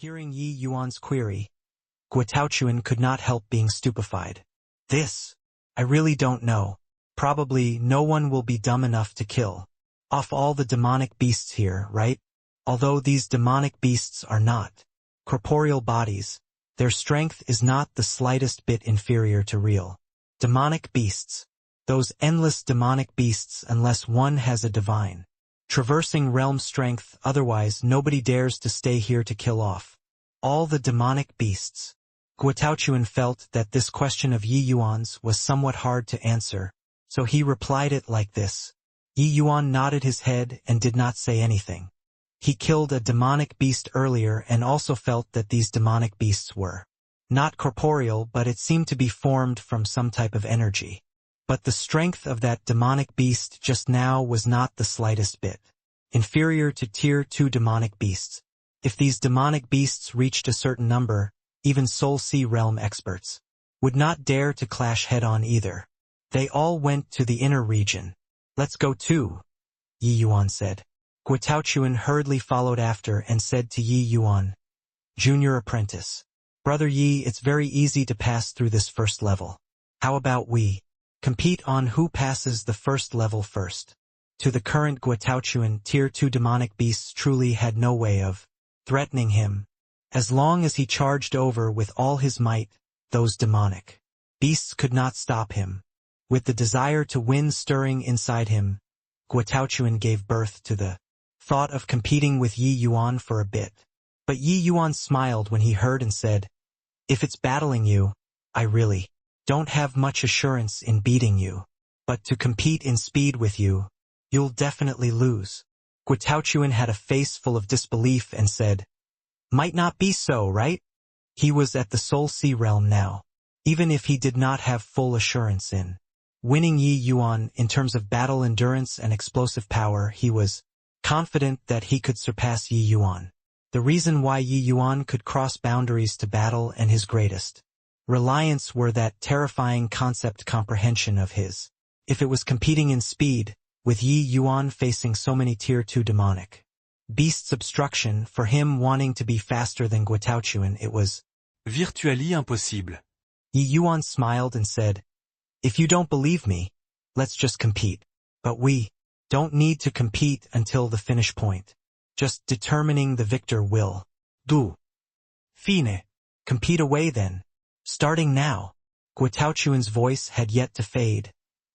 Hearing Yi Yuan's query, Guotaochuan could not help being stupefied. This, I really don't know. Probably no one will be dumb enough to kill off all the demonic beasts here, right? Although these demonic beasts are not corporeal bodies, their strength is not the slightest bit inferior to real demonic beasts. Those endless demonic beasts, unless one has a divine traversing realm strength, otherwise nobody dares to stay here to kill off all the demonic beasts. Guotaochuan felt that this question of Yi Yuan's was somewhat hard to answer, so he replied it like this. Yi Yuan nodded his head and did not say anything. He killed a demonic beast earlier and also felt that these demonic beasts were not corporeal, but it seemed to be formed from some type of energy. But the strength of that demonic beast just now was not the slightest bit inferior to Tier 2 demonic beasts. If these demonic beasts reached a certain number, even Soul Sea realm experts would not dare to clash head-on either. They all went to the inner region. Let's go too, Yi Yuan said. Guotaochuan hurriedly followed after and said to Yi Yuan, Junior apprentice, Brother Yi, it's very easy to pass through this first level. How about we compete on who passes the first level first? To the current Guotaochuan, Tier 2 demonic beasts truly had no way of threatening him. As long as he charged over with all his might, those demonic beasts could not stop him. With the desire to win stirring inside him, Guotaochuan gave birth to the thought of competing with Yi Yuan for a bit. But Yi Yuan smiled when he heard and said, If it's battling you, I really don't have much assurance in beating you. But to compete in speed with you, you'll definitely lose. Guotaochuan had a face full of disbelief and said, Might not be so, right? He was at the Soul Sea realm now. Even if he did not have full assurance in winning Yi Yuan in terms of battle endurance and explosive power, he was confident that he could surpass Yi Yuan. The reason why Yi Yuan could cross boundaries to battle and his greatest reliance were that terrifying concept comprehension of his. If it was competing in speed, with Yi Yuan facing so many Tier 2 demonic beasts obstruction, for him wanting to be faster than Guotaochuan, it was virtually impossible. Yi Yuan smiled and said, If you don't believe me, let's just compete. But we don't need to compete until the finish point. Just determining the victor will do. Fine. Compete away then. Starting now. Guotaochuan's voice had yet to fade,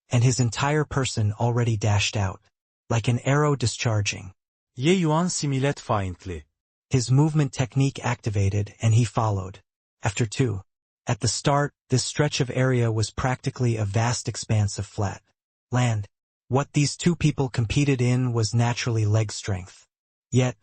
and his entire person already dashed out, like an arrow discharging. Yi Yuan simulated faintly. His movement technique activated, and he followed. After 2. At the start, this stretch of area was practically a vast expanse of flat land. What these two people competed in was naturally leg strength. Yet,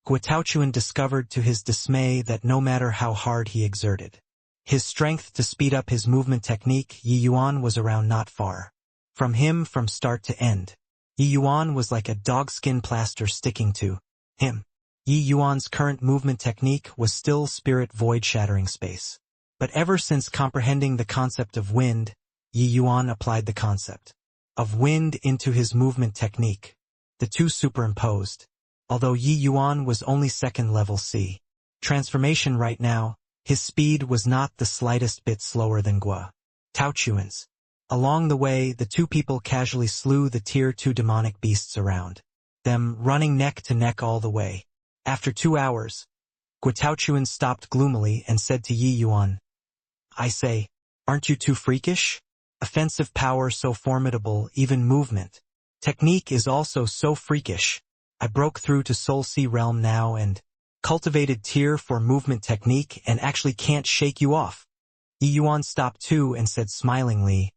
Guotaochuan discovered to his dismay that no matter how hard he exerted his strength to speed up his movement technique, Yi Yuan was around not far from him from start to end. Yi Yuan was like a dogskin plaster sticking to him. Yi Yuan's current movement technique was still spirit void-shattering space. But ever since comprehending the concept of wind, Yi Yuan applied the concept of wind into his movement technique. The two superimposed. Although Yi Yuan was only second level C transformation right now, his speed was not the slightest bit slower than Guotaochuan's. Along the way, the two people casually slew the Tier 2 demonic beasts around them, running neck to neck all the way. After 2 hours, Guotaochuan stopped gloomily and said to Yi Yuan, I say, aren't you too freakish? Offensive power so formidable, even movement technique is also so freakish. I broke through to Soul Sea realm now and cultivated Tier 4 movement technique and actually can't shake you off. Yi Yuan stopped too and said smilingly,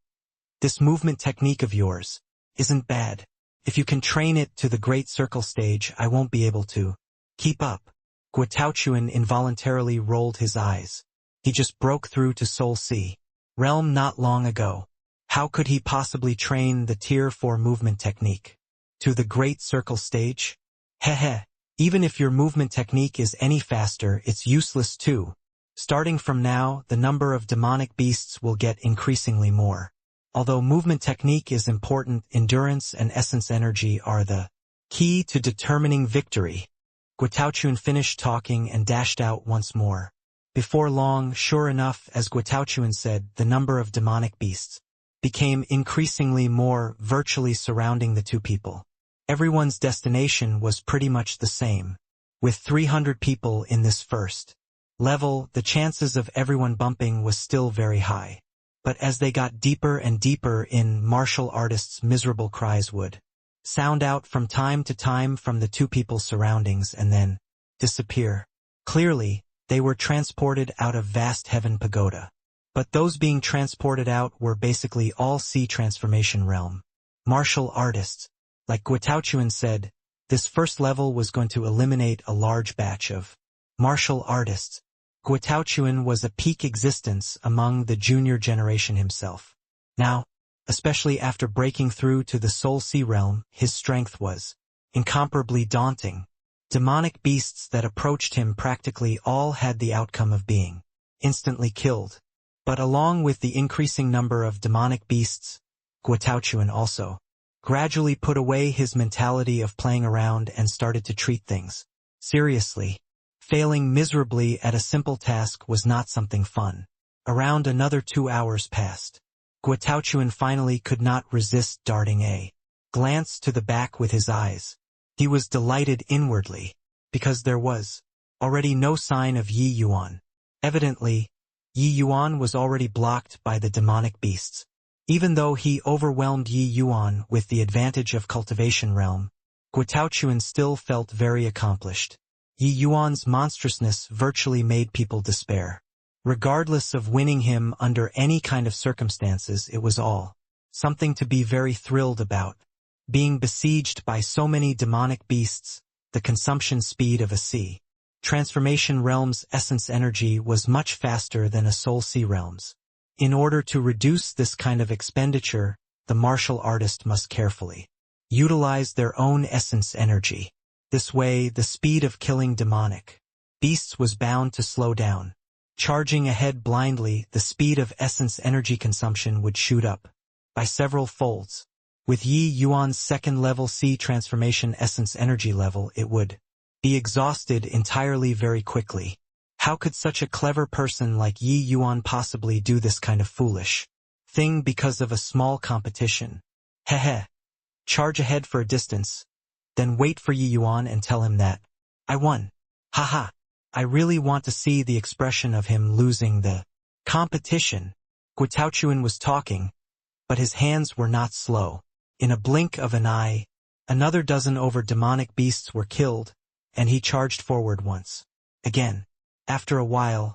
This movement technique of yours isn't bad. If you can train it to the great circle stage, I won't be able to keep up. Guotaochuan involuntarily rolled his eyes. He just broke through to Soul Sea realm not long ago. How could he possibly train the Tier 4 movement technique to the great circle stage? Heh. Even if your movement technique is any faster, it's useless too. Starting from now, the number of demonic beasts will get increasingly more. Although movement technique is important, endurance and essence energy are the key to determining victory. Guotaochun finished talking and dashed out once more. Before long, sure enough, as Guotaochun said, the number of demonic beasts became increasingly more, virtually surrounding the two people. Everyone's destination was pretty much the same. With 300 people in this first level, the chances of everyone bumping was still very high. But as they got deeper and deeper in, martial artists' miserable cries would sound out from time to time from the two people's surroundings and then disappear. Clearly, they were transported out of vast heaven pagoda. But those being transported out were basically all sea transformation realm martial artists. Like Guotaochun said, this first level was going to eliminate a large batch of martial artists. Guotaochun was a peak existence among the junior generation himself. Now, especially after breaking through to the Soul Sea realm, his strength was incomparably daunting. Demonic beasts that approached him practically all had the outcome of being instantly killed. But along with the increasing number of demonic beasts, Guotaochun also gradually put away his mentality of playing around and started to treat things seriously. Failing miserably at a simple task was not something fun. Around another 2 hours passed. Guotaochun finally could not resist darting a glance to the back with his eyes. He was delighted inwardly, because there was already no sign of Yi Yuan. Evidently, Yi Yuan was already blocked by the demonic beasts. Even though he overwhelmed Yi Yuan with the advantage of cultivation realm, Guotaochun still felt very accomplished. Yi Yuan's monstrousness virtually made people despair. Regardless of winning him under any kind of circumstances, it was all something to be very thrilled about. Being besieged by so many demonic beasts, the consumption speed of a sea transformation realm's essence energy was much faster than a Soul Sea realm's. In order to reduce this kind of expenditure, the martial artist must carefully utilize their own essence energy. This way, the speed of killing demonic beasts was bound to slow down. Charging ahead blindly, the speed of essence energy consumption would shoot up by several folds. With Yi Yuan's second-level sea transformation essence energy level, it would be exhausted entirely very quickly. How could such a clever person like Yi Yuan possibly do this kind of foolish thing because of a small competition? Hehe. Charge ahead for a distance, then wait for Yi Yuan and tell him that I won. Haha. I really want to see the expression of him losing the competition. Guotaochun was talking, but his hands were not slow. In a blink of an eye, another dozen over demonic beasts were killed, and he charged forward once again. After a while,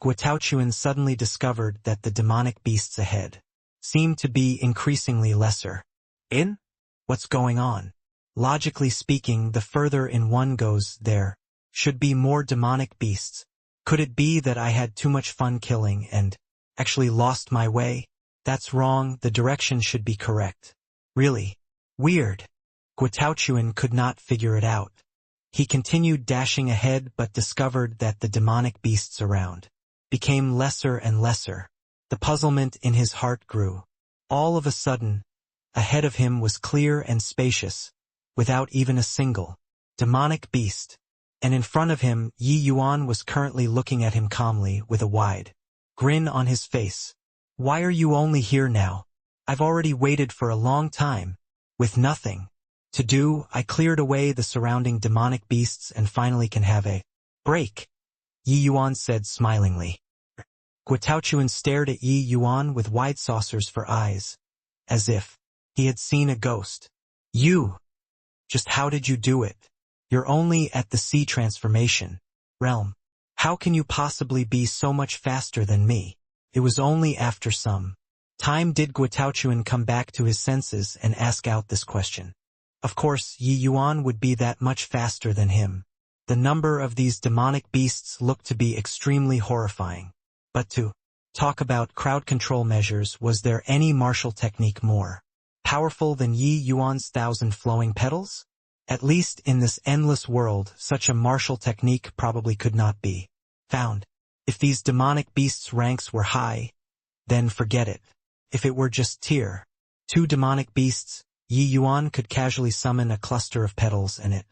Guotaochun suddenly discovered that the demonic beasts ahead seemed to be increasingly lesser. What's going on? Logically speaking, the further in one goes, there should be more demonic beasts. Could it be that I had too much fun killing and actually lost my way? That's wrong, the direction should be correct. Really? Weird. Guotaochun could not figure it out. He continued dashing ahead but discovered that the demonic beasts around became lesser and lesser. The puzzlement in his heart grew. All of a sudden, ahead of him was clear and spacious, without even a single demonic beast. And in front of him, Yi Yuan was currently looking at him calmly with a wide grin on his face. Why are you only here now? I've already waited for a long time. With nothing to do, I cleared away the surrounding demonic beasts and finally can have a break, Yi Yuan said smilingly. Guotaochun stared at Yi Yuan with wide saucers for eyes, as if he had seen a ghost. You? Just how did you do it? You're only at the sea transformation realm. How can you possibly be so much faster than me? It was only after some time did Guotaochun come back to his senses and ask out this question. Of course, Yi Yuan would be that much faster than him. The number of these demonic beasts looked to be extremely horrifying. But to talk about crowd control measures, was there any martial technique more powerful than Yi Yuan's 1,000 flowing petals? At least in this endless world, such a martial technique probably could not be found. If these demonic beasts' ranks were high, then forget it. If it were just tier 2 demonic beasts, Yi Yuan could casually summon a cluster of petals and it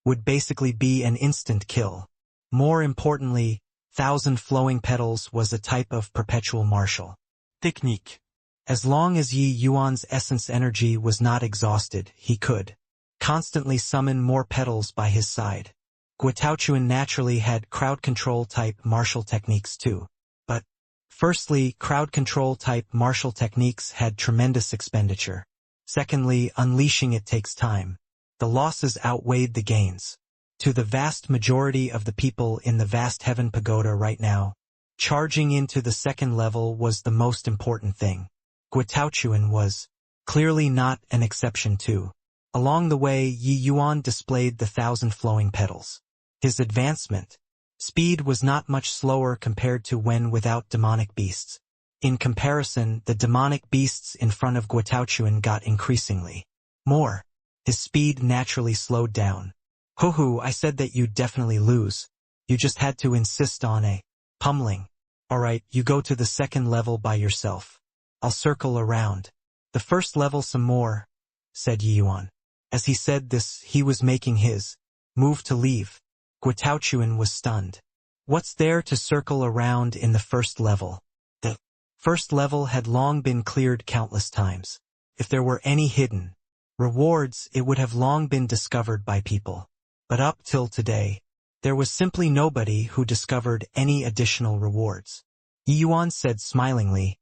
would basically be an instant kill. More importantly, 1,000 flowing petals was a type of perpetual martial Technique. as long as Yi Yuan's essence energy was not exhausted, he could constantly summon more petals by his side. Guotaochuan naturally had crowd control type martial techniques too. But, firstly, crowd control type martial techniques had tremendous expenditure. Secondly, unleashing it takes time. The losses outweighed the gains. To the vast majority of the people in the vast heaven pagoda right now, charging into the second level was the most important thing. Guotaochuan was clearly not an exception too. Along the way, Yi Yuan displayed the 1,000 flowing petals. His advancement speed was not much slower compared to when without demonic beasts. In comparison, the demonic beasts in front of Guotaochuan got increasingly more. His speed naturally slowed down. Hoo-hoo, I said that you'd definitely lose. You just had to insist on a pummeling. Alright, you go to the second level by yourself. I'll circle around the first level some more, said Yi Yuan. As he said this, he was making his move to leave. Guotaochuan was stunned. What's there to circle around in the first level? The first level had long been cleared countless times. If there were any hidden rewards, it would have long been discovered by people. But up till today, there was simply nobody who discovered any additional rewards. Yi Yuan said smilingly,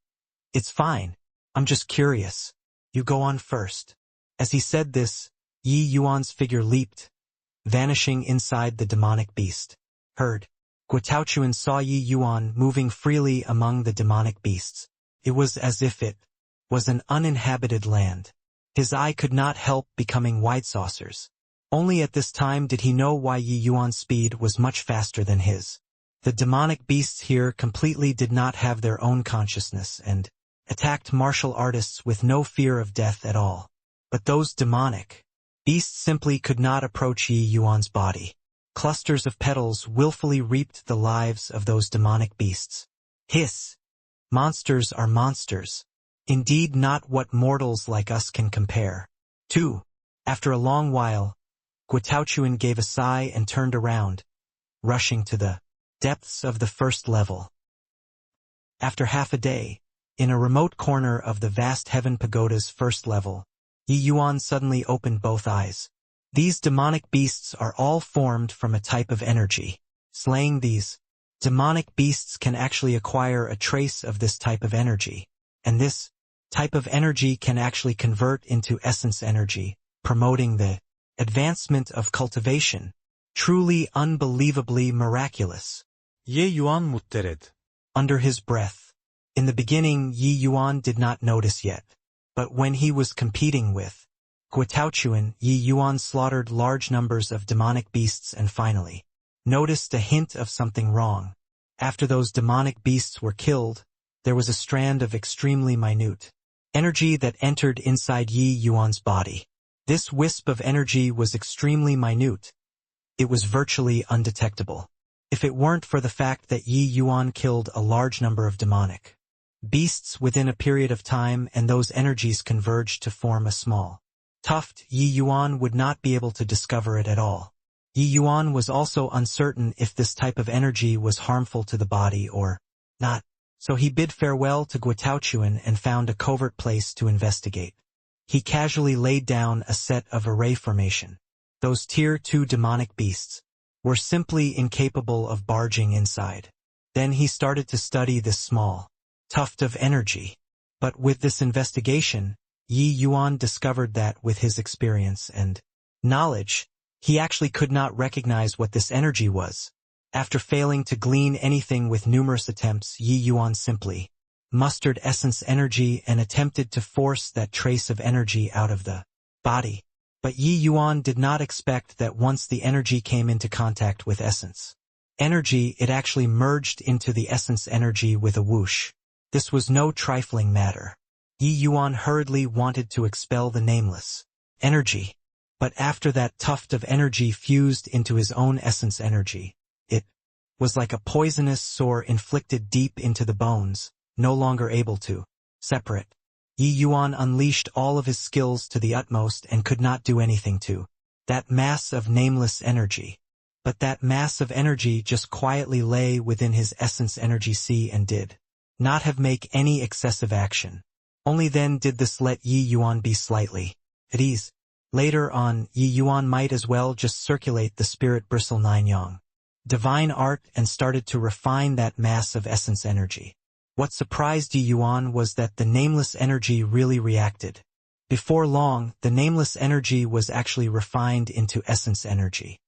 "It's fine. I'm just curious. You go on first." As he said this, Yi Yuan's figure leaped, vanishing inside the demonic beast. Guotaochuan saw Yi Yuan moving freely among the demonic beasts. It was as if it was an uninhabited land. His eye could not help becoming wide saucers. Only at this time did he know why Yi Yuan's speed was much faster than his. The demonic beasts here completely did not have their own consciousness and attacked martial artists with no fear of death at all. But those demonic beasts simply could not approach Yi Yuan's body. Clusters of petals willfully reaped the lives of those demonic beasts. Hiss! Monsters are monsters. Indeed, not what mortals like us can compare to. After a long while, Guotaochuan gave a sigh and turned around, rushing to the depths of the first level. After half a day, in a remote corner of the vast heaven pagoda's first level, Yi Yuan suddenly opened both eyes. These demonic beasts are all formed from a type of energy. Slaying these demonic beasts can actually acquire a trace of this type of energy, and this type of energy can actually convert into essence energy, promoting the advancement of cultivation. Truly unbelievably miraculous. Yi Yuan muttered under his breath. In the beginning, Yi Yuan did not notice yet. But when he was competing with Guotaochuan, Yi Yuan slaughtered large numbers of demonic beasts and finally noticed a hint of something wrong. After those demonic beasts were killed, there was a strand of extremely minute energy that entered inside Yi Yuan's body. This wisp of energy was extremely minute. It was virtually undetectable. If it weren't for the fact that Yi Yuan killed a large number of demonic beasts within a period of time and those energies converged to form a small tuft, Yi Yuan would not be able to discover it at all. Yi Yuan was also uncertain if this type of energy was harmful to the body or not, so he bid farewell to Guotaochuan and found a covert place to investigate. He casually laid down a set of array formation. Those Tier 2 demonic beasts were simply incapable of barging inside. Then he started to study this small tuft of energy. But with this investigation, Yi Yuan discovered that with his experience and knowledge, he actually could not recognize what this energy was. After failing to glean anything with numerous attempts, Yi Yuan simply mustered essence energy and attempted to force that trace of energy out of the body. But Yi Yuan did not expect that once the energy came into contact with essence energy, it actually merged into the essence energy with a whoosh. This was no trifling matter. Yi Yuan hurriedly wanted to expel the nameless energy. But after that tuft of energy fused into his own essence energy, it was like a poisonous sore inflicted deep into the bones, no longer able to separate. Yi Yuan unleashed all of his skills to the utmost and could not do anything to that mass of nameless energy. But that mass of energy just quietly lay within his essence energy sea and did not have make any excessive action. Only then did this let Yi Yuan be slightly at ease. Later on, Yi Yuan might as well just circulate the spirit bristle nine yang divine art and started to refine that mass of essence energy. What surprised Yi Yuan was that the nameless energy really reacted. Before long, the nameless energy was actually refined into essence energy.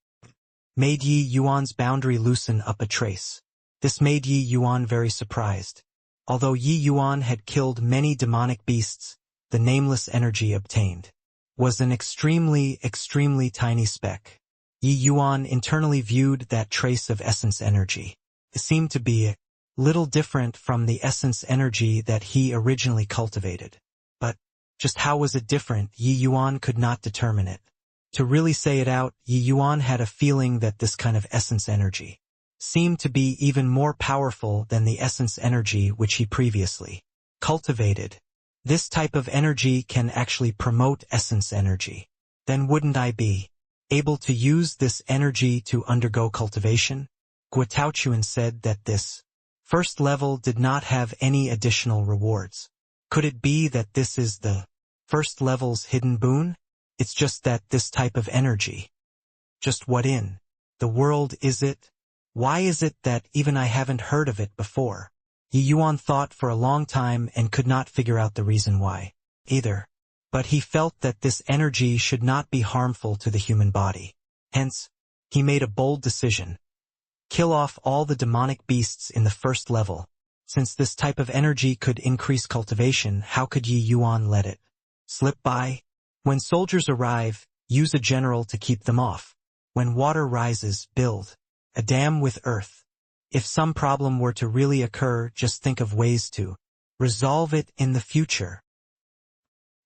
Made Yi Yuan's boundary loosen up a trace. This made Yi Yuan very surprised. Although Yi Yuan had killed many demonic beasts, the nameless energy obtained was an extremely tiny speck. Yi Yuan internally viewed that trace of essence energy. It seemed to be a little different from the essence energy that he originally cultivated. But just how was it different? Yi Yuan could not determine it. To really say it out, Yi Yuan had a feeling that this kind of essence energy seemed to be even more powerful than the essence energy which he previously cultivated. This type of energy can actually promote essence energy. Then wouldn't I be able to use this energy to undergo cultivation? Guotaochuan said that this first level did not have any additional rewards. Could it be that this is the first level's hidden boon? It's just that this type of energy. Just what in the world is it? Why is it that even I haven't heard of it before? Yi Yuan thought for a long time and could not figure out the reason why either. But he felt that this energy should not be harmful to the human body. Hence, he made a bold decision. Kill off all the demonic beasts in the first level. Since this type of energy could increase cultivation, how could Yi Yuan let it slip by? When soldiers arrive, use a general to keep them off. When water rises, build a dam with earth. If some problem were to really occur, just think of ways to resolve it in the future.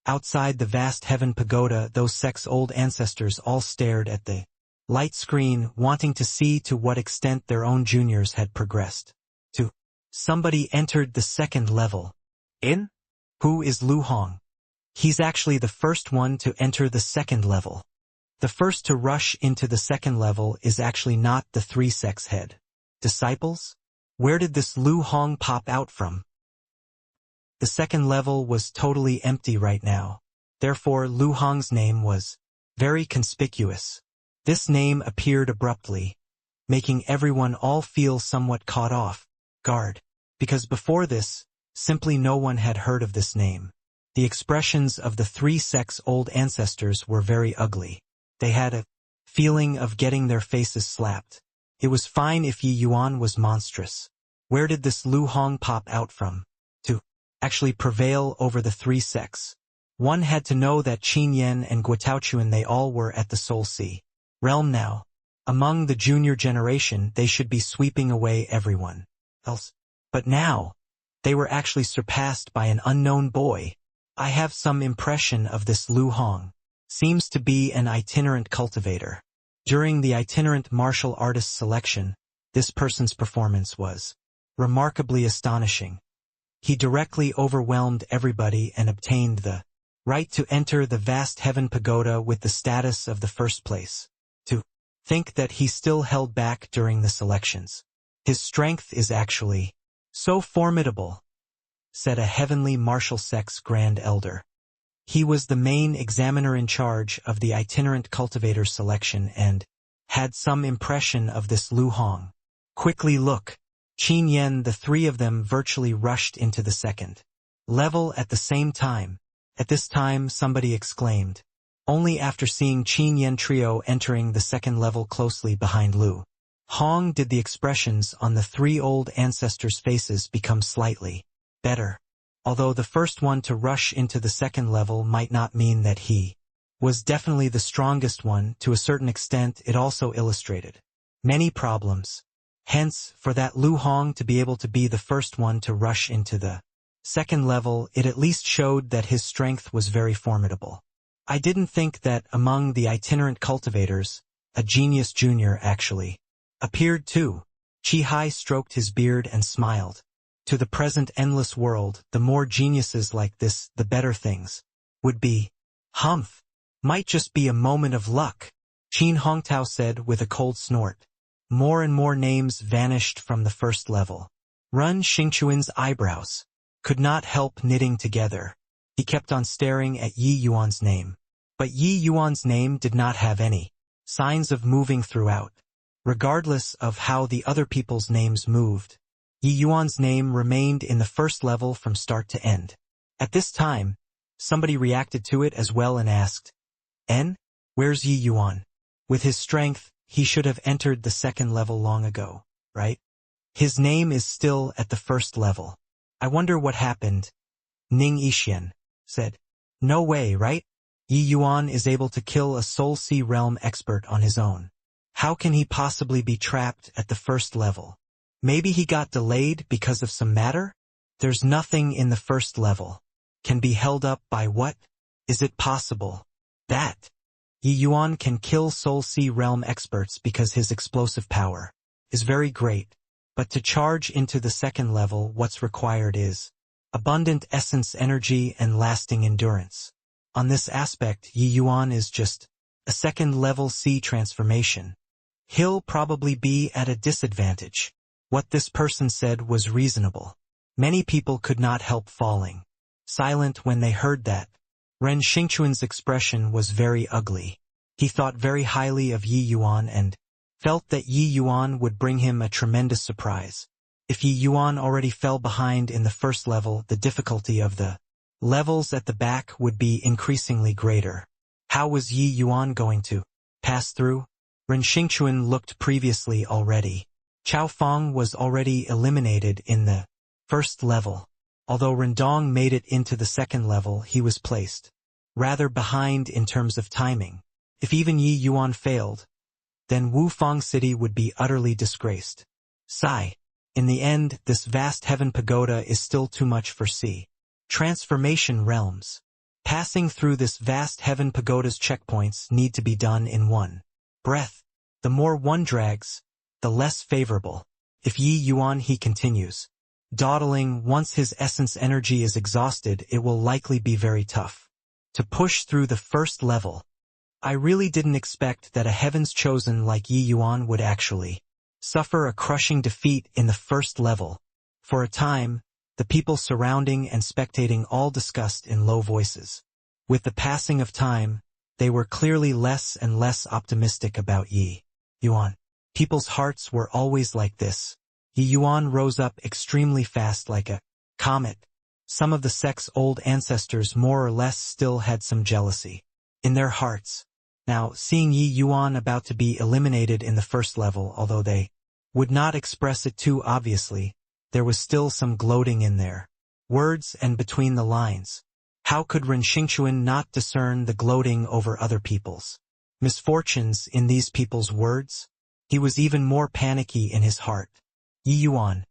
Outside the vast heaven pagoda, those old ancestors all stared at the light screen, wanting to see to what extent their own juniors had progressed. Somebody entered the second level. In? Who is Lu Hong? He's actually the first one to enter the second level. The first to rush into the second level is actually not the three sects head disciples? Where did this Lu Hong pop out from? The second level was totally empty right now. Therefore, Lu Hong's name was very conspicuous. This name appeared abruptly, making everyone all feel somewhat caught off guard, because before this, simply no one had heard of this name. The expressions of the three sects' old ancestors were very ugly. They had a feeling of getting their faces slapped. It was fine if Yi Yuan was monstrous. Where did this Lu Hong pop out from? To actually prevail over the three sects. One had to know that Qin Yen and Guotaochuan, they all were at the Soul Sea realm now. Among the junior generation, they should be sweeping away everyone else. But now, they were actually surpassed by an unknown boy. I have some impression of this Lu Hong. Seems to be an itinerant cultivator. During the itinerant martial artist selection, this person's performance was remarkably astonishing. He directly overwhelmed everybody and obtained the right to enter the vast heaven pagoda with the status of the first place. To think that he still held back during the selections. His strength is actually so formidable, said a heavenly martial sect's grand elder. He was the main examiner in charge of the itinerant cultivator selection and had some impression of this Lu Hong. Quickly look. Qin Yen, the three of them virtually rushed into the second level at the same time. At this time, somebody exclaimed. Only after seeing Qin Yen trio entering the second level closely behind Lu Hong did the expressions on the three old ancestors' faces become slightly better. Although the first one to rush into the second level might not mean that he was definitely the strongest one, to a certain extent it also illustrated many problems. Hence, for that Lu Hong to be able to be the first one to rush into the second level, it at least showed that his strength was very formidable. I didn't think that among the itinerant cultivators, a genius junior actually appeared too. Chi Hai stroked his beard and smiled. To the present endless world, the more geniuses like this, the better things would be. Humph. Might just be a moment of luck. Qin Hongtao said with a cold snort. More and more names vanished from the first level. Ren Xingquan's eyebrows could not help knitting together. He kept on staring at Yi Yuan's name. But Yi Yuan's name did not have any signs of moving throughout. Regardless of how the other people's names moved, Yi Yuan's name remained in the first level from start to end. At this time, somebody reacted to it as well and asked, "En? Where's Yi Yuan? With his strength, he should have entered the second level long ago, right? His name is still at the first level. I wonder what happened." Ning Yixian said, "No way, right? Yi Yuan is able to kill a Soul Sea realm expert on his own. How can he possibly be trapped at the first level? Maybe he got delayed because of some matter? There's nothing in the first level. Can be held up by what? Is it possible that Yi Yuan can kill Soul Sea realm experts because his explosive power is very great? But to charge into the second level, what's required is abundant essence energy and lasting endurance. On this aspect, Yi Yuan is just a second-level sea transformation. He'll probably be at a disadvantage." What this person said was reasonable. Many people could not help falling silent when they heard that. Ren Xingquan's expression was very ugly. He thought very highly of Yi Yuan and felt that Yi Yuan would bring him a tremendous surprise. If Yi Yuan already fell behind in the first level, the difficulty of the levels at the back would be increasingly greater. How was Yi Yuan going to pass through? Ren Xingquan looked previously already. Chao Feng was already eliminated in the first level. Although Rendong made it into the second level, he was placed rather behind in terms of timing. If even Yi Yuan failed, then Wufang City would be utterly disgraced. Sigh. In the end, this vast heaven pagoda is still too much for sea transformation realms. Passing through this vast heaven pagoda's checkpoints need to be done in one breath. The more one drags, the less favorable. If Yi Yuan he continues dawdling, once his essence energy is exhausted, it will likely be very tough to push through the first level. I really didn't expect that a heavens chosen like Yi Yuan would actually suffer a crushing defeat in the first level. For a time, the people surrounding and spectating all discussed in low voices. With the passing of time, they were clearly less and less optimistic about Yi Yuan. People's hearts were always like this. Yi Yuan rose up extremely fast like a comet. Some of the sect's old ancestors more or less still had some jealousy in their hearts. Now, seeing Yi Yuan about to be eliminated in the first level, although they would not express it too obviously, there was still some gloating in their words and between the lines. How could Ren Xingquan not discern the gloating over other people's misfortunes in these people's words? He was even more panicky in his heart. Yi Yuan,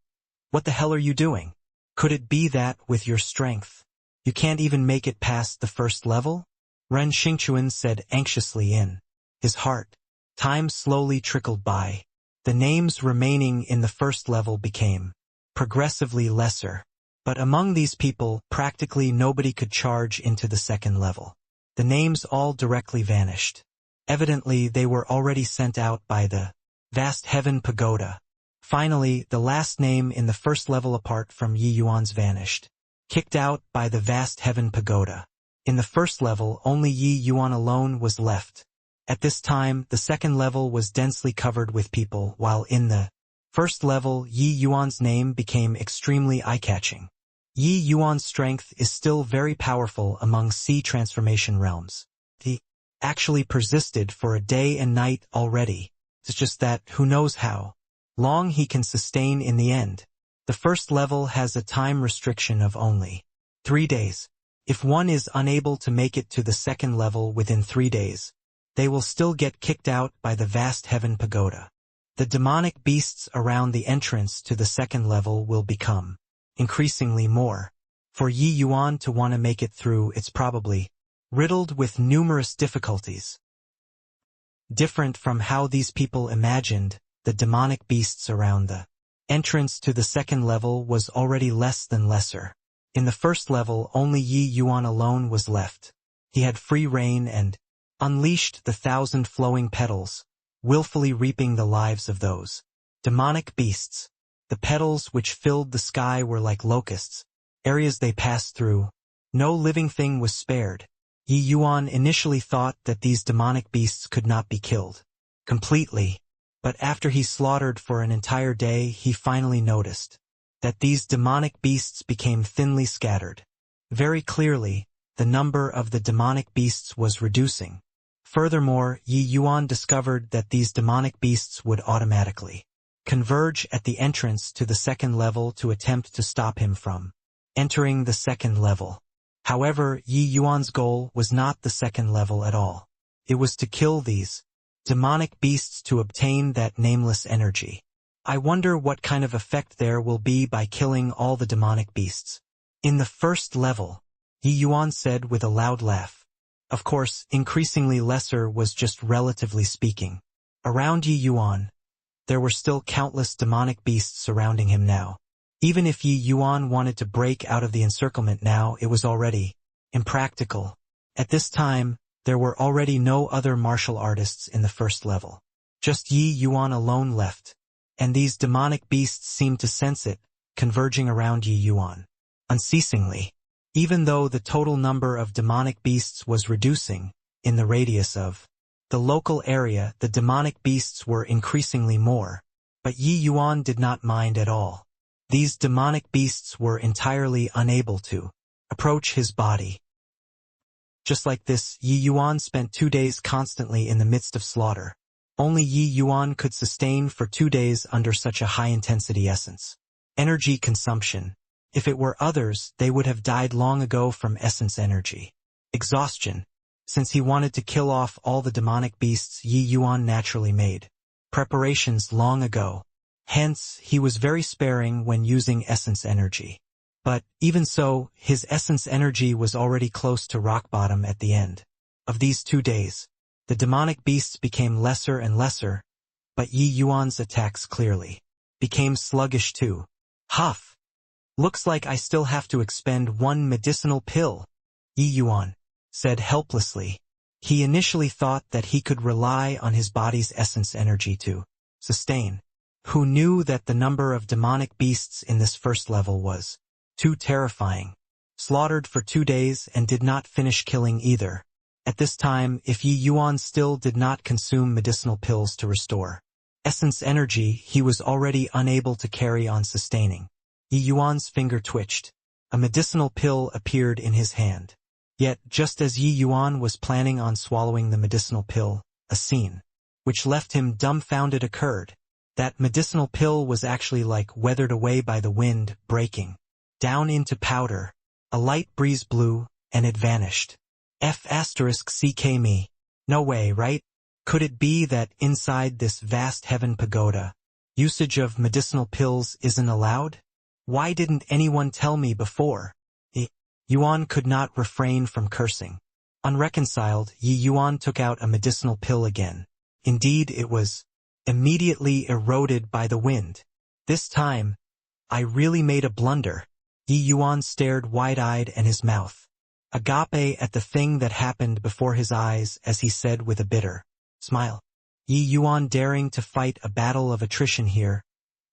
what the hell are you doing? Could it be that, with your strength, you can't even make it past the first level? Ren Xingquan said anxiously in his heart. Time slowly trickled by. The names remaining in the first level became progressively lesser. But among these people, practically nobody could charge into the second level. The names all directly vanished. Evidently, they were already sent out by the vast heaven pagoda. Finally, the last name in the first level apart from Yi Yuan's vanished, kicked out by the vast heaven pagoda. In the first level, only Yi Yuan alone was left. At this time, the second level was densely covered with people, while in the first level, Yi Yuan's name became extremely eye-catching. Yi Yuan's strength is still very powerful among sea transformation realms. He actually persisted for a day and night already. It's just that, who knows how long he can sustain in the end. The first level has a time restriction of only 3 days. If one is unable to make it to the second level within 3 days, they will still get kicked out by the vast heaven pagoda. The demonic beasts around the entrance to the second level will become increasingly more. For Yi Yuan to want to make it through, it's probably riddled with numerous difficulties. Different from how these people imagined, the demonic beasts around the entrance to the second level was already less than lesser. In the first level, only Yi Yuan alone was left. He had free reign and unleashed the 1,000 flowing petals, willfully reaping the lives of those demonic beasts. The petals which filled the sky were like locusts, areas they passed through. No living thing was spared. Yi Yuan initially thought that these demonic beasts could not be killed completely, but after he slaughtered for an entire day, he finally noticed that these demonic beasts became thinly scattered. Very clearly, the number of the demonic beasts was reducing. Furthermore, Yi Yuan discovered that these demonic beasts would automatically converge at the entrance to the second level to attempt to stop him from entering the second level. However, Yi Yuan's goal was not the second level at all. It was to kill these demonic beasts to obtain that nameless energy. I wonder what kind of effect there will be by killing all the demonic beasts. In the first level, Yi Yuan said with a loud laugh. Of course, increasingly lesser was just relatively speaking. Around Yi Yuan, there were still countless demonic beasts surrounding him now. Even if Yi Yuan wanted to break out of the encirclement now, it was already impractical. At this time, there were already no other martial artists in the first level. Just Yi Yuan alone left, and these demonic beasts seemed to sense it, converging around Yi Yuan unceasingly. Even though the total number of demonic beasts was reducing, in the radius of the local area the demonic beasts were increasingly more, but Yi Yuan did not mind at all. These demonic beasts were entirely unable to approach his body. Just like this, Yi Yuan spent 2 days constantly in the midst of slaughter. Only Yi Yuan could sustain for 2 days under such a high-intensity essence energy consumption. If it were others, they would have died long ago from essence energy exhaustion. Since he wanted to kill off all the demonic beasts, Yi Yuan naturally made preparations long ago. Hence, he was very sparing when using essence energy. But, even so, his essence energy was already close to rock bottom at the end of these 2 days. The demonic beasts became lesser and lesser, but Yi Yuan's attacks clearly became sluggish too. Huff! Looks like I still have to expend 1 medicinal pill, Yi Yuan said helplessly. He initially thought that he could rely on his body's essence energy to sustain. Who knew that the number of demonic beasts in this first level was too terrifying. Slaughtered for 2 days and did not finish killing either. At this time, if Yi Yuan still did not consume medicinal pills to restore essence energy, he was already unable to carry on sustaining. Yi Yuan's finger twitched. A medicinal pill appeared in his hand. Yet, just as Yi Yuan was planning on swallowing the medicinal pill, a scene which left him dumbfounded occurred. That medicinal pill was actually like weathered away by the wind, breaking down into powder. A light breeze blew, and it vanished. F***ck me. No way, right? Could it be that inside this vast heaven pagoda, usage of medicinal pills isn't allowed? Why didn't anyone tell me before? Yuan could not refrain from cursing. Unreconciled, Yi Yuan took out a medicinal pill again. Indeed, it was immediately eroded by the wind. This time, I really made a blunder. Yi Yuan stared wide-eyed and his mouth agape at the thing that happened before his eyes as he said with a bitter smile. Yi Yuan daring to fight a battle of attrition here.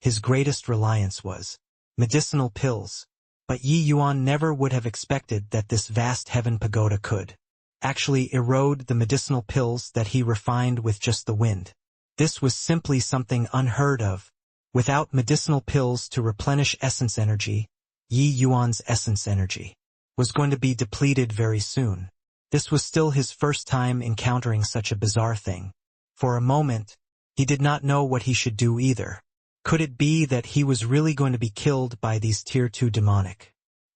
His greatest reliance was medicinal pills. But Yi Yuan never would have expected that this vast heaven pagoda could actually erode the medicinal pills that he refined with just the wind. This was simply something unheard of. Without medicinal pills to replenish essence energy, Yi Yuan's essence energy was going to be depleted very soon. This was still his first time encountering such a bizarre thing. For a moment, he did not know what he should do either. Could it be that he was really going to be killed by these Tier 2 demonic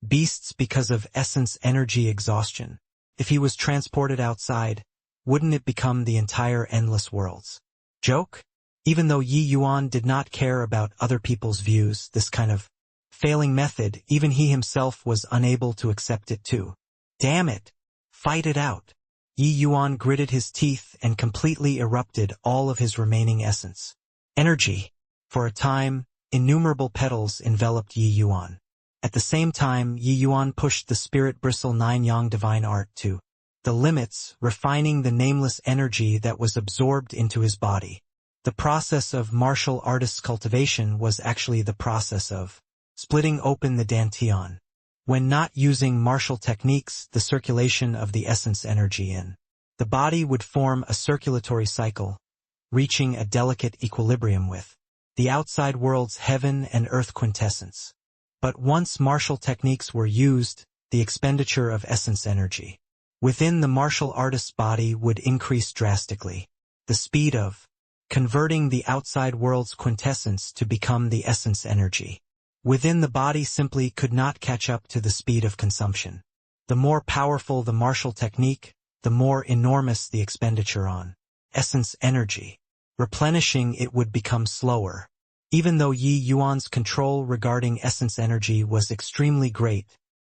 beasts because of essence energy exhaustion? If he was transported outside, wouldn't it become the entire endless worlds joke? Even though Yi Yuan did not care about other people's views, this kind of failing method, even he himself was unable to accept it too. Damn it! Fight it out! Yi Yuan gritted his teeth and completely erupted all of his remaining essence energy. For a time, innumerable petals enveloped Yi Yuan. At the same time, Yi Yuan pushed the spirit bristle 9 yang divine art to The limits, refining the nameless energy that was absorbed into his body. The process of martial artist's cultivation was actually the process of splitting open the dantian. When not using martial techniques, the circulation of the essence energy in the body would form a circulatory cycle, reaching a delicate equilibrium with the outside world's heaven and earth quintessence. But once martial techniques were used, the expenditure of essence energy within the martial artist's body would increase drastically. The speed of converting the outside world's quintessence to become the essence energy within the body simply could not catch up to the speed of consumption. The more powerful the martial technique, the more enormous the expenditure on essence energy. Replenishing it would become slower. Even though Yi Yuan's control regarding essence energy was extremely great,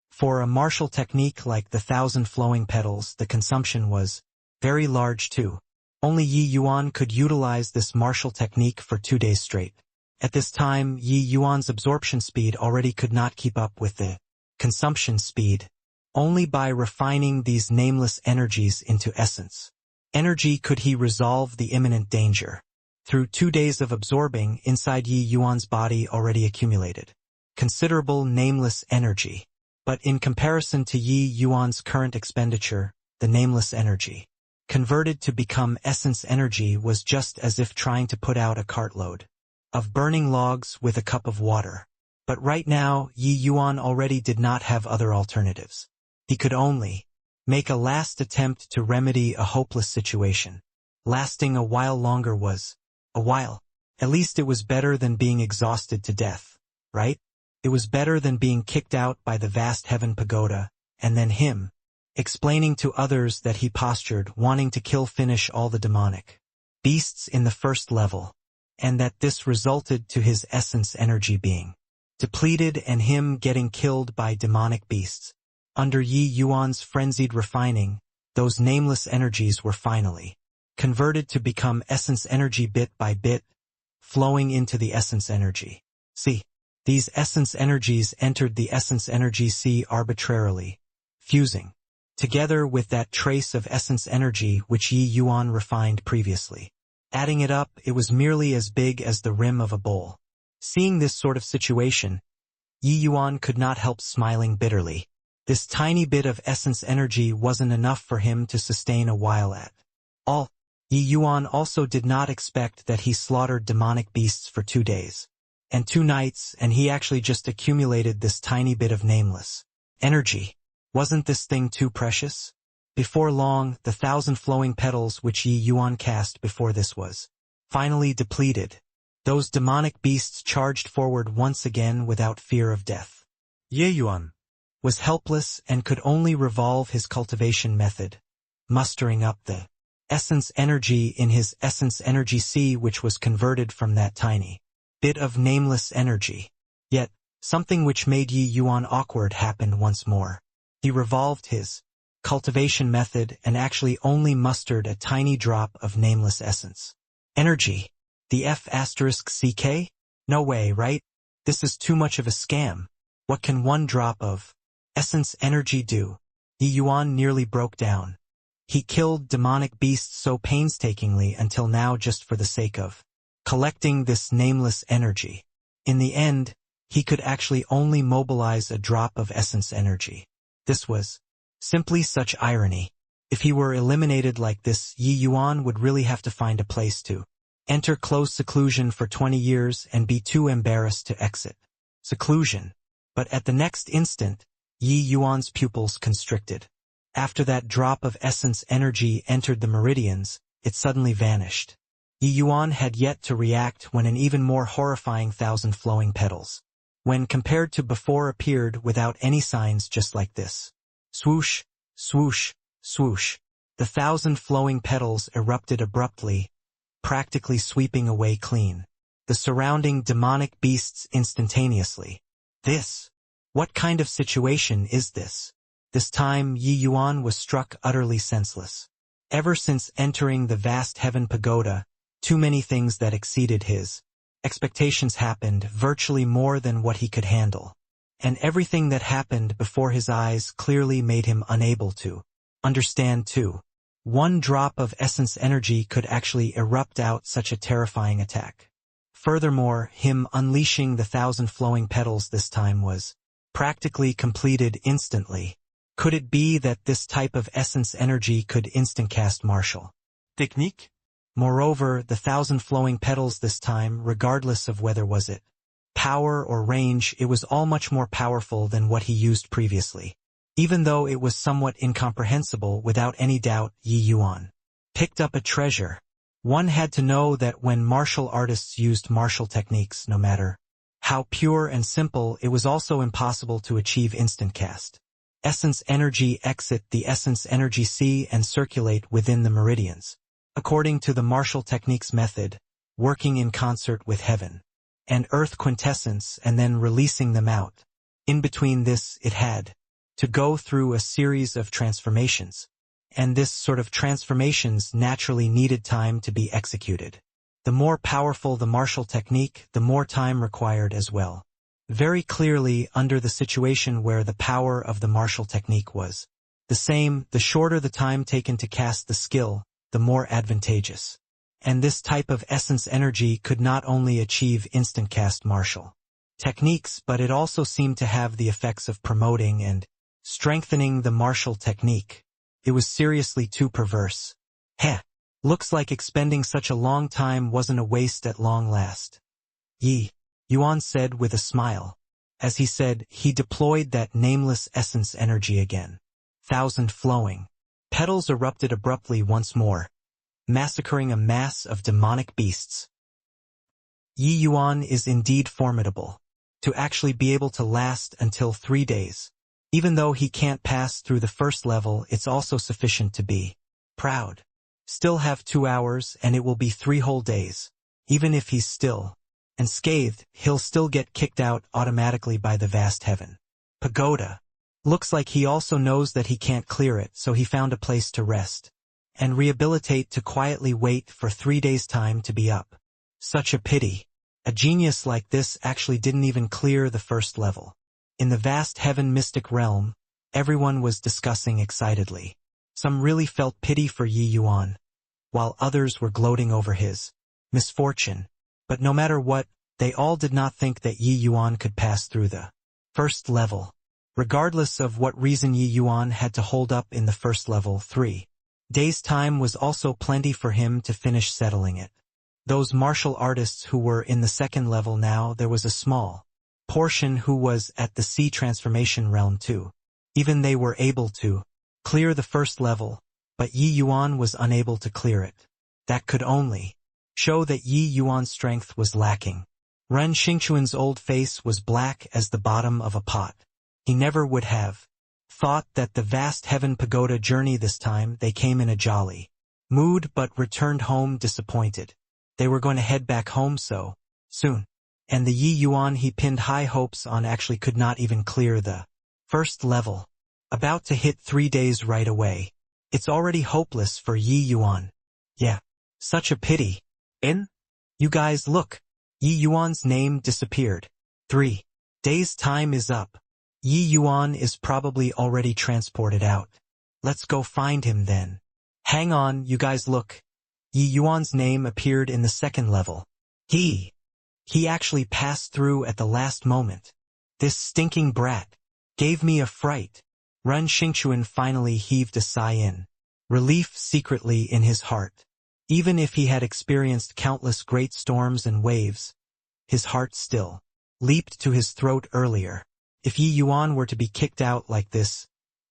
for a martial technique like the 1,000 flowing petals, the consumption was very large too. Only Yi Yuan could utilize this martial technique for 2 days straight. At this time, Yi Yuan's absorption speed already could not keep up with the consumption speed. Only by refining these nameless energies into essence energy could he resolve the imminent danger. Through 2 days of absorbing, inside Yi Yuan's body already accumulated considerable nameless energy. But in comparison to Yi Yuan's current expenditure, the nameless energy converted to become essence energy was just as if trying to put out a cartload of burning logs with a cup of water. But right now, Yi Yuan already did not have other alternatives. He could only make a last attempt to remedy a hopeless situation. Lasting a while longer was a while. At least it was better than being exhausted to death, right? It was better than being kicked out by the vast heaven pagoda, and then him explaining to others that he postured, wanting to finish all the demonic beasts in the first level, and that this resulted to his essence energy being depleted and him getting killed by demonic beasts. Under Yi Yuan's frenzied refining, those nameless energies were finally converted to become essence energy bit by bit, flowing into the essence energy. See, these essence energies entered the essence energy sea arbitrarily, fusing together with that trace of essence energy which Yi Yuan refined previously. Adding it up, it was merely as big as the rim of a bowl. Seeing this sort of situation, Yi Yuan could not help smiling bitterly. This tiny bit of essence energy wasn't enough for him to sustain a while at all. Yi Yuan also did not expect that he slaughtered demonic beasts for 2 days and 2 nights, and he actually just accumulated this tiny bit of nameless energy. Wasn't this thing too precious? Before long, the 1,000 flowing petals which Yi Yuan cast before this was finally depleted. Those demonic beasts charged forward once again without fear of death. Ye Yuan Was helpless and could only revolve his cultivation method, mustering up the essence energy in his essence energy sea, which was converted from that tiny bit of nameless energy. Yet, something which made Yi Yuan awkward happened once more. He revolved his cultivation method and actually only mustered a tiny drop of nameless essence energy. The F*CK? No way, right? This is too much of a scam. What can one drop of essence energy do? Yi Yuan nearly broke down. He killed demonic beasts so painstakingly until now just for the sake of collecting this nameless energy. In the end, he could actually only mobilize a drop of essence energy. This was simply such irony. If he were eliminated like this, Yi Yuan would really have to find a place to enter close seclusion for 20 years and be too embarrassed to exit seclusion. But at the next instant, Yi Yuan's pupils constricted. After that drop of essence energy entered the meridians, it suddenly vanished. Yi Yuan had yet to react when an even more horrifying 1,000 flowing petals, when compared to before, appeared without any signs, just like this. Swoosh, swoosh, swoosh. The 1,000 flowing petals erupted abruptly, practically sweeping away clean the surrounding demonic beasts instantaneously. What kind of situation is this? This time Yi Yuan was struck utterly senseless. Ever since entering the vast heaven pagoda, too many things that exceeded his expectations happened, virtually more than what he could handle. And everything that happened before his eyes clearly made him unable to understand too. One drop of essence energy could actually erupt out such a terrifying attack. Furthermore, him unleashing the 1,000 flowing petals this time was practically completed instantly. Could it be that this type of essence energy could instant cast martial Technique? Moreover, the 1,000 flowing petals this time, regardless of whether was it power or range, it was all much more powerful than what he used previously. Even though it was somewhat incomprehensible, without any doubt, Yi Yuan picked up a treasure. One had to know that when martial artists used martial techniques, no matter how pure and simple, it was also impossible to achieve instant cast. Essence energy exit the essence energy C and circulate within the meridians, according to the martial techniques method, working in concert with heaven and earth quintessence and then releasing them out. In between this, it had to go through a series of transformations, and this sort of transformations naturally needed time to be executed. The more powerful the martial technique, the more time required as well. Very clearly, under the situation where the power of the martial technique was the same, the shorter the time taken to cast the skill, the more advantageous. And this type of essence energy could not only achieve instant cast martial techniques, but it also seemed to have the effects of promoting and strengthening the martial technique. It was seriously too perverse. Heh. Looks like expending such a long time wasn't a waste at long last. Yi Yuan said with a smile. As he said, he deployed that nameless essence energy again. 1,000 flowing petals erupted abruptly once more, massacring a mass of demonic beasts. Yi Yuan is indeed formidable. To actually be able to last until 3 days. Even though he can't pass through the first level, it's also sufficient to be proud. Still have 2 hours and it will be 3 whole days. Even if he's still and scathed, he'll still get kicked out automatically by the vast heaven pagoda. Looks like he also knows that he can't clear it, so he found a place to rest and rehabilitate, to quietly wait for 3 days' time to be up. Such a pity. A genius like this actually didn't even clear the first level. In the vast heaven mystic realm, everyone was discussing excitedly. Some really felt pity for Yi Yuan, while others were gloating over his misfortune. But no matter what, they all did not think that Yi Yuan could pass through the first level. Regardless of what reason Yi Yuan had to hold up in the first level, 3 days' time was also plenty for him to finish settling it. Those martial artists who were in the second level now, there was a small portion who was at the C transformation realm too. Even they were able to clear the first level, but Yi Yuan was unable to clear it. That could only show that Yi Yuan's strength was lacking. Ren Xingquan's old face was black as the bottom of a pot. He never would have thought that the vast heaven pagoda journey this time they came in a jolly mood, but returned home disappointed. They were going to head back home so soon. And the Yi Yuan he pinned high hopes on actually could not even clear the first level. About to hit 3 days right away. It's already hopeless for Yi Yuan. Yeah. Such a pity. You guys look. Yi Yuan's name disappeared. 3 days' time is up. Yi Yuan is probably already transported out. Let's go find him then. Hang on, you guys look. Yi Yuan's name appeared in the second level. He actually passed through at the last moment. This stinking brat gave me a fright. Ren Xingquan finally heaved a sigh in relief secretly in his heart. Even if he had experienced countless great storms and waves, his heart still leaped to his throat earlier. If Yi Yuan were to be kicked out like this,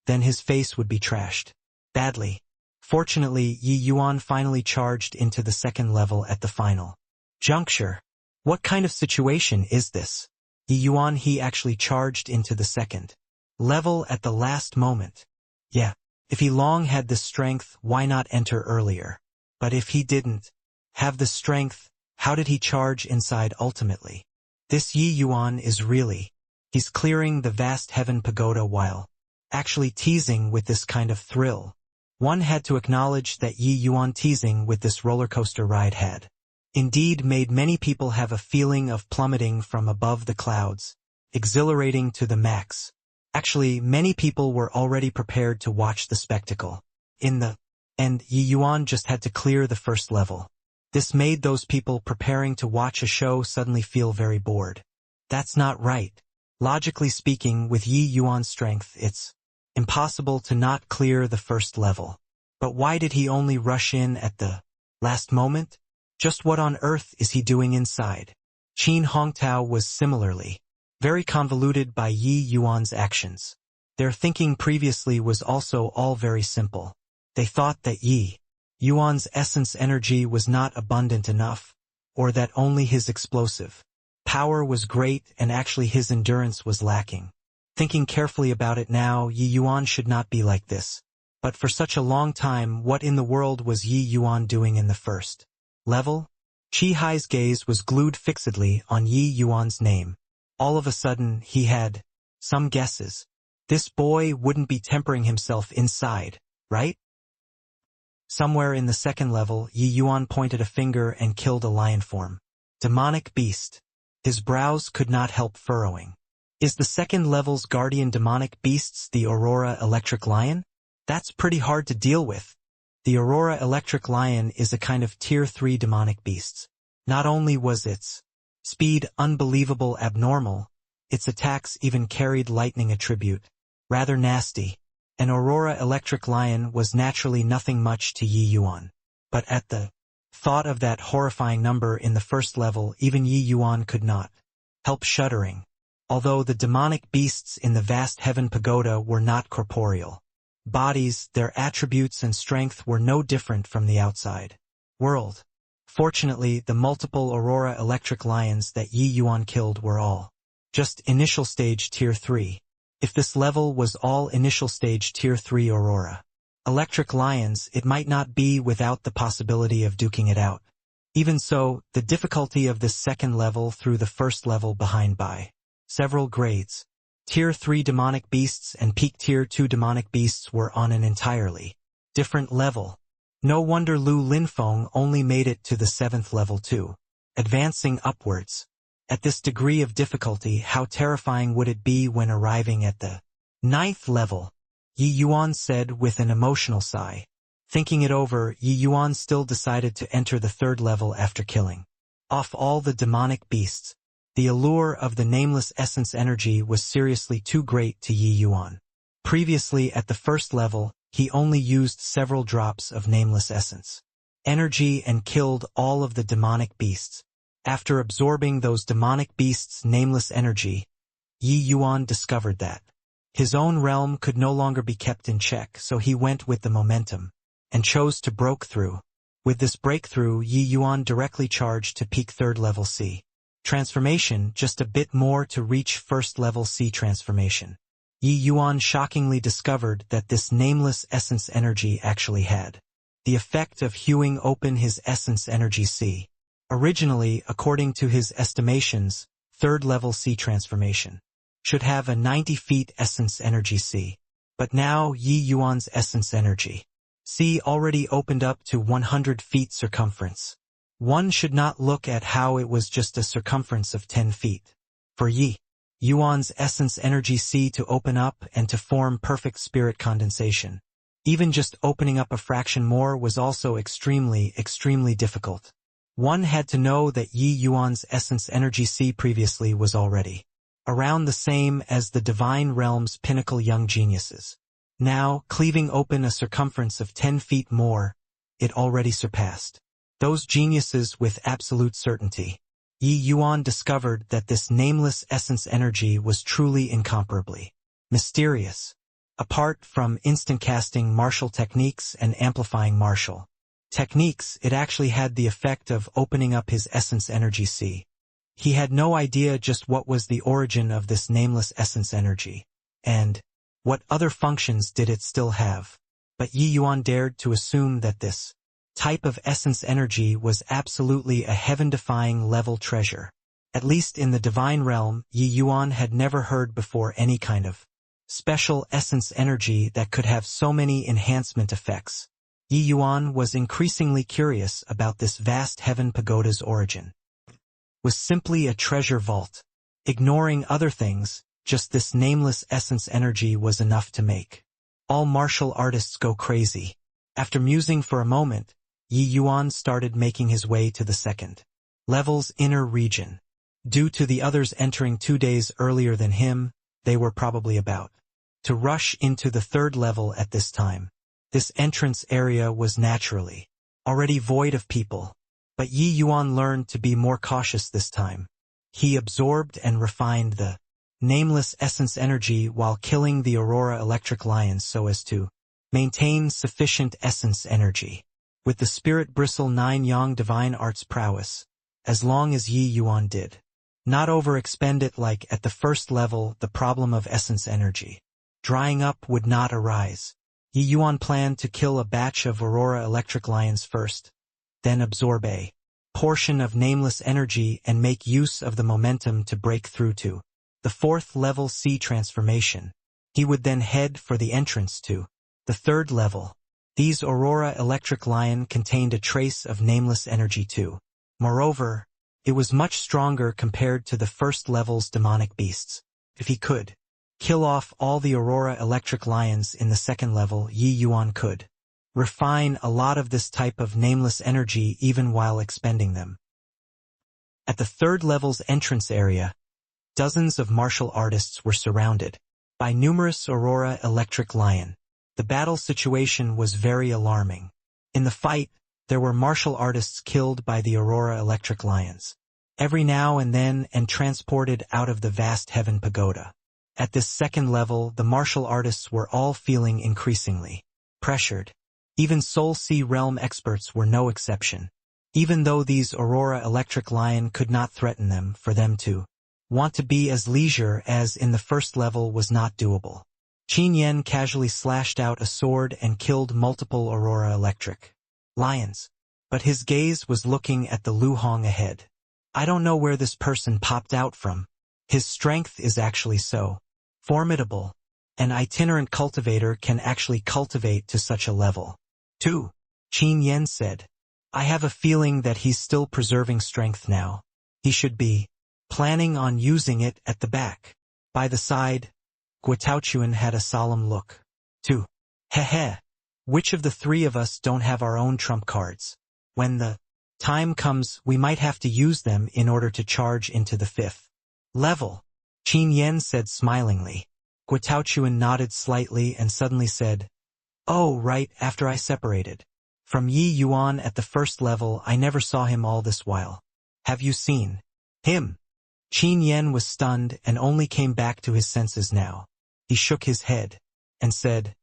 then his face would be trashed badly. Fortunately, Yi Yuan finally charged into the second level at the final juncture. What kind of situation is this? Yi Yuan he actually charged into the second level at the last moment. Yeah, if he long had the strength, why not enter earlier? But if he didn't have the strength, how did he charge inside ultimately? This Yi Yuan is really, he's clearing the vast heaven pagoda while actually teasing with this kind of thrill. One had to acknowledge that Yi Yuan teasing with this roller coaster ride had indeed made many people have a feeling of plummeting from above the clouds, exhilarating to the max. Actually, many people were already prepared to watch the spectacle. In the end, Yi Yuan just had to clear the first level. This made those people preparing to watch a show suddenly feel very bored. That's not right. Logically speaking, with Yi Yuan's strength, it's impossible to not clear the first level. But why did he only rush in at the last moment? Just what on earth is he doing inside? Qin Hongtao was similarly very convoluted by Yi Yuan's actions. Their thinking previously was also all very simple. They thought that Yi Yuan's essence energy was not abundant enough, or that only his explosive power was great and actually his endurance was lacking. Thinking carefully about it now, Yi Yuan should not be like this. But for such a long time, what in the world was Yi Yuan doing in the first level? Qi Hai's gaze was glued fixedly on Yi Yuan's name. All of a sudden, he had some guesses. This boy wouldn't be tempering himself inside, right? Somewhere in the second level, Yi Yuan pointed a finger and killed a lion form. Demonic beast. His brows could not help furrowing. Is the second level's guardian demonic beasts the Aurora Electric Lion? That's pretty hard to deal with. The Aurora Electric Lion is a kind of Tier 3 demonic beast. Not only was its speed unbelievable abnormal, its attacks even carried lightning attribute. Rather nasty. An Aurora Electric Lion was naturally nothing much to Yi Yuan. But at the thought of that horrifying number in the first level, even Yi Yuan could not help shuddering. Although the demonic beasts in the vast heaven pagoda were not corporeal bodies, their attributes and strength were no different from the outside world. Fortunately, the multiple Aurora Electric Lions that Yi Yuan killed were all just initial stage Tier 3. If this level was all initial stage Tier 3 Aurora Electric Lions, it might not be without the possibility of duking it out. Even so, the difficulty of this second level threw the first level behind by several grades. Tier 3 demonic beasts and peak Tier 2 demonic beasts were on an entirely different level. No wonder Lu Linfeng only made it to the 7th level too. Advancing upwards. At this degree of difficulty, how terrifying would it be when arriving at the 9th level? Yi Yuan said with an emotional sigh. Thinking it over, Yi Yuan still decided to enter the 3rd level after killing off all the demonic beasts. The allure of the nameless essence energy was seriously too great to Yi Yuan. Previously at the 1st level, he only used several drops of nameless essence energy and killed all of the demonic beasts. After absorbing those demonic beasts' nameless energy, Yi Yuan discovered that his own realm could no longer be kept in check, so he went with the momentum and chose to break through. With this breakthrough, Yi Yuan directly charged to peak 3rd level C transformation, just a bit more to reach 1st level C transformation. Yi Yuan shockingly discovered that this nameless essence energy actually had the effect of hewing open his essence energy C. Originally, according to his estimations, 3rd level C transformation should have a 90 feet essence energy C. But now Yi Yuan's essence energy C already opened up to 100 feet circumference. One should not look at how it was just a circumference of 10 feet. For Yi Yuan's essence energy C to open up and to form perfect spirit condensation, even just opening up a fraction more was also extremely difficult. One had to know that Yi Yuan's essence energy C previously was already around the same as the divine realm's pinnacle young geniuses. Now, cleaving open a circumference of 10 feet more, it already surpassed those geniuses with absolute certainty. Yi Yuan discovered that this nameless essence energy was truly incomparably mysterious. Apart from instant casting martial techniques and amplifying martial techniques, it actually had the effect of opening up his essence energy C. He had no idea just what was the origin of this nameless essence energy, and what other functions did it still have. But Yi Yuan dared to assume that this type of essence energy was absolutely a heaven-defying level treasure. At least in the divine realm, Yi Yuan had never heard before any kind of special essence energy that could have so many enhancement effects. Yi Yuan was increasingly curious about this vast heaven pagoda's origin. Was simply a treasure vault. Ignoring other things, Just this nameless essence energy was enough to make all martial artists go crazy. After musing for a moment, Yi Yuan started making his way to the second level's inner region. Due to the others entering 2 days earlier than him, they were probably about to rush into the third level at this time. This entrance area was naturally already void of people, but Yi Yuan learned to be more cautious this time. He absorbed and refined the nameless essence energy while killing the Aurora Electric Lions so as to maintain sufficient essence energy. With the Spirit Bristle 9 Yang Divine Arts prowess, as long as Yi Yuan did not overexpend it like at the first level, the problem of essence energy drying up would not arise. Yi Yuan planned to kill a batch of Aurora Electric Lions first, then absorb a portion of nameless energy and make use of the momentum to break through to the fourth level C transformation. He would then head for the entrance to the third level. These Aurora Electric Lion contained a trace of nameless energy too. Moreover, it was much stronger compared to the first level's demonic beasts. If he could kill off all the Aurora Electric Lions in the second level, Yi Yuan could refine a lot of this type of nameless energy even while expending them. At the third level's entrance area, dozens of martial artists were surrounded by numerous Aurora Electric Lion. The battle situation was very alarming. In the fight, there were martial artists killed by the Aurora Electric Lions every now and then and transported out of the vast heaven pagoda. At this second level, the martial artists were all feeling increasingly pressured. Even Soul Sea Realm experts were no exception. Even though these Aurora Electric Lion could not threaten them, for them to want to be as leisure as in the first level was not doable. Qin Yen casually slashed out a sword and killed multiple Aurora Electric Lions. But his gaze was looking at the Lu Hong ahead. I don't know where this person popped out from. His strength is actually so formidable. An itinerant cultivator can actually cultivate to such a level. 2. Qin Yen said. I have a feeling that he's still preserving strength now. He should be planning on using it at the back. By the side, Guitaochuan had a solemn look. 2. Heh. Which of the three of us don't have our own trump cards? When the time comes, we might have to use them in order to charge into the fifth level. Qin Yen said smilingly. Guitaochuan nodded slightly and suddenly said, Oh, right, after I separated from Yi Yuan at the first level, I never saw him all this while. Have you seen him? Qin Yen was stunned and only came back to his senses now. He shook his head and said,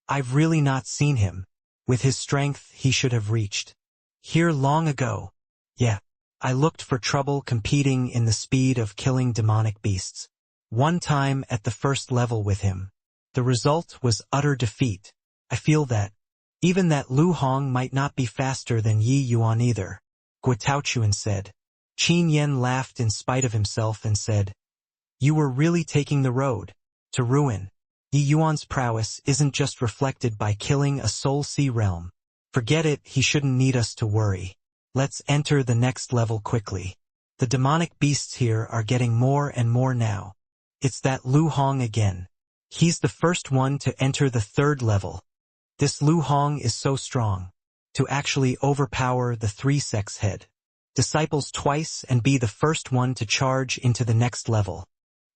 I've really not seen him. With his strength, he should have reached here long ago. Yeah, I looked for trouble competing in the speed of killing demonic beasts. One time at the first level with him. The result was utter defeat. I feel that even that Lu Hong might not be faster than Yi Yuan either, Guitaochuan said. Qin Yen laughed in spite of himself and said, You were really taking the road to ruin. Yi Yuan's prowess isn't just reflected by killing a Soul Sea realm. Forget it, he shouldn't need us to worry. Let's enter the next level quickly. The demonic beasts here are getting more and more now. It's that Lu Hong again. He's the first one to enter the third level. This Lu Hong is so strong to actually overpower the three sects head disciples twice and be the first one to charge into the next level.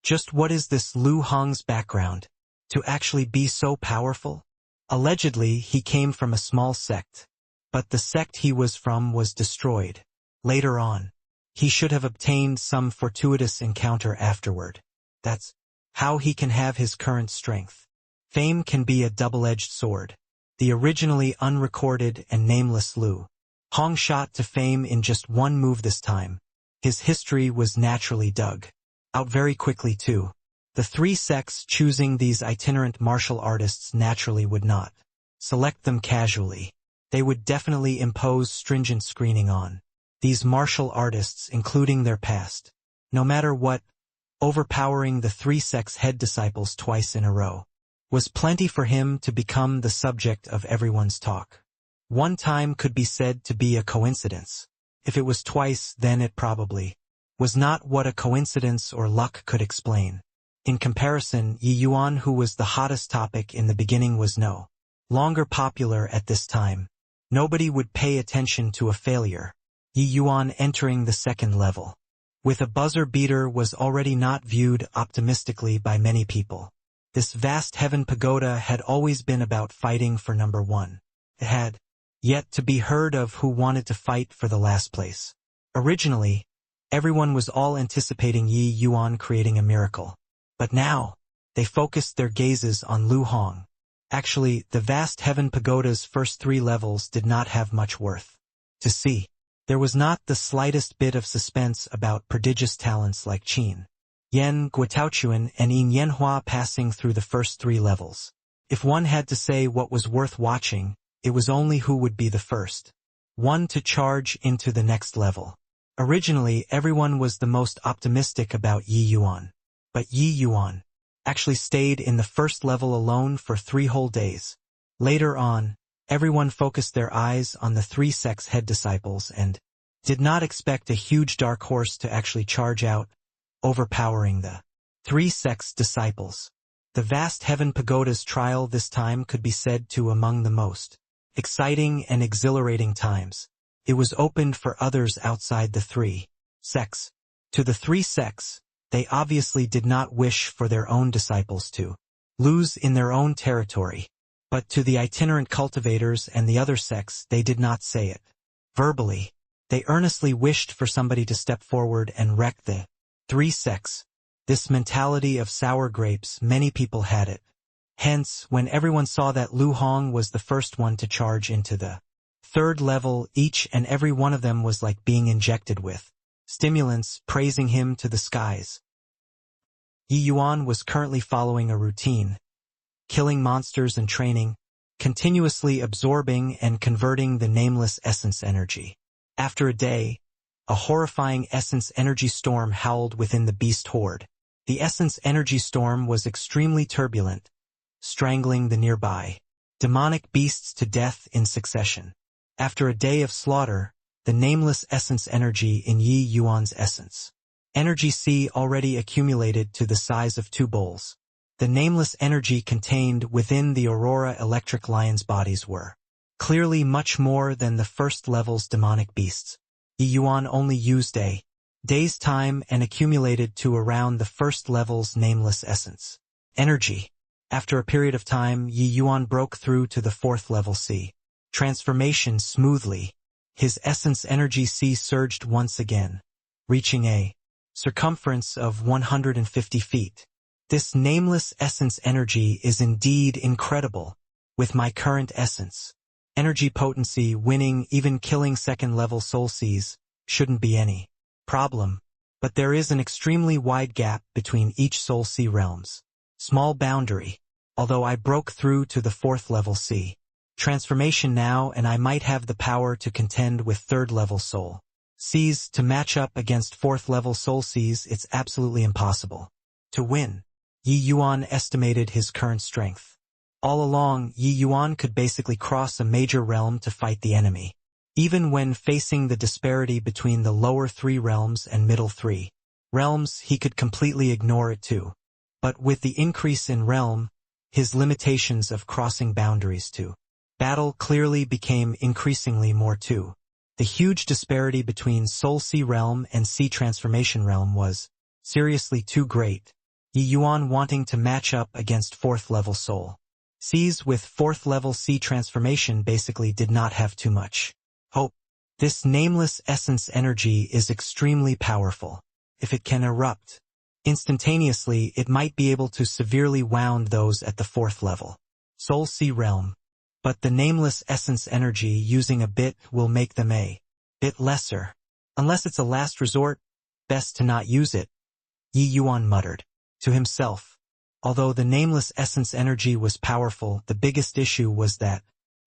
Just what is this Lu Hong's background to actually be so powerful? Allegedly, he came from a small sect, but the sect he was from was destroyed. Later on, he should have obtained some fortuitous encounter afterward. That's how he can have his current strength. Fame can be a double-edged sword. The originally unrecorded and nameless Lu Hong shot to fame in just one move this time. His history was naturally dug out very quickly too. The three sects choosing these itinerant martial artists naturally would not select them casually. They would definitely impose stringent screening on these martial artists, including their past. No matter what, overpowering the three sects head disciples twice in a row was plenty for him to become the subject of everyone's talk. One time could be said to be a coincidence. If it was twice, then it probably was not what a coincidence or luck could explain. In comparison, Yi Yuan, who was the hottest topic in the beginning, was no longer popular at this time. Nobody would pay attention to a failure. Yi Yuan entering the second level with a buzzer beater was already not viewed optimistically by many people. This vast heaven pagoda had always been about fighting for number one. It had yet to be heard of who wanted to fight for the last place. Originally, everyone was all anticipating Yi Yuan creating a miracle. But now, they focused their gazes on Lu Hong. Actually, the vast heaven pagoda's first 3 levels did not have much worth to see. There was not the slightest bit of suspense about prodigious talents like Qin Yan, Guotaochuan, and Yin Yanhua passing through the first 3 levels. If one had to say what was worth watching, it was only who would be the first one to charge into the next level. Originally, everyone was the most optimistic about Yi Yuan. But Yi Yuan actually stayed in the first level alone for 3 whole days. Later on, everyone focused their eyes on the 3 sects head disciples and did not expect a huge dark horse to actually charge out, overpowering the 3 sects disciples. The vast heaven pagoda's trial this time could be said to among the most exciting and exhilarating times. It was opened for others outside the 3 sects. To the 3 sects, they obviously did not wish for their own disciples to lose in their own territory. But to the itinerant cultivators and the other sects, they did not say it verbally. They earnestly wished for somebody to step forward and wreck the 3 sects. This mentality of sour grapes, many people had it. Hence, when everyone saw that Lu Hong was the first one to charge into the 3rd level, each and every one of them was like being injected with stimulants, praising him to the skies. Yi Yuan was currently following a routine, killing monsters and training, continuously absorbing and converting the nameless essence energy. After a day, a horrifying essence energy storm howled within the beast horde. The essence energy storm was extremely turbulent, strangling the nearby demonic beasts to death in succession. After a day of slaughter, the nameless essence energy in Yi Yuan's essence energy C already accumulated to the size of 2 bowls. The nameless energy contained within the Aurora Electric Lion's bodies were clearly much more than the first level's demonic beasts. Yi Yuan only used a day's time and accumulated to around the first level's nameless essence energy. After a period of time, Yi Yuan broke through to the 4th level C transformation smoothly. His essence energy C surged once again, reaching a circumference of 150 feet. This nameless essence energy is indeed incredible. With my current essence energy potency winning, even killing 2nd level soul Cs shouldn't be any problem. But there is an extremely wide gap between each soul C realms. Small boundary. Although I broke through to the 4th level C transformation now, and I might have the power to contend with 3rd level soul Cs to match up against 4th level soul Cs, it's absolutely impossible to win. Yi Yuan estimated his current strength. All along, Yi Yuan could basically cross a major realm to fight the enemy. Even when facing the disparity between the lower 3 realms and middle 3 realms, he could completely ignore it too. But with the increase in realm, his limitations of crossing boundaries to battle clearly became increasingly more too. The huge disparity between Soul C realm and C transformation realm was seriously too great. Yi Yuan wanting to match up against 4th level soul Cs with 4th level C transformation basically did not have too much hope. This nameless essence energy is extremely powerful. If it can erupt instantaneously, it might be able to severely wound those at the 4th level Soul C realm. But the nameless essence energy using a bit will make them a bit lesser. Unless it's a last resort, best to not use it, Yi Yuan muttered to himself. Although the nameless essence energy was powerful, the biggest issue was that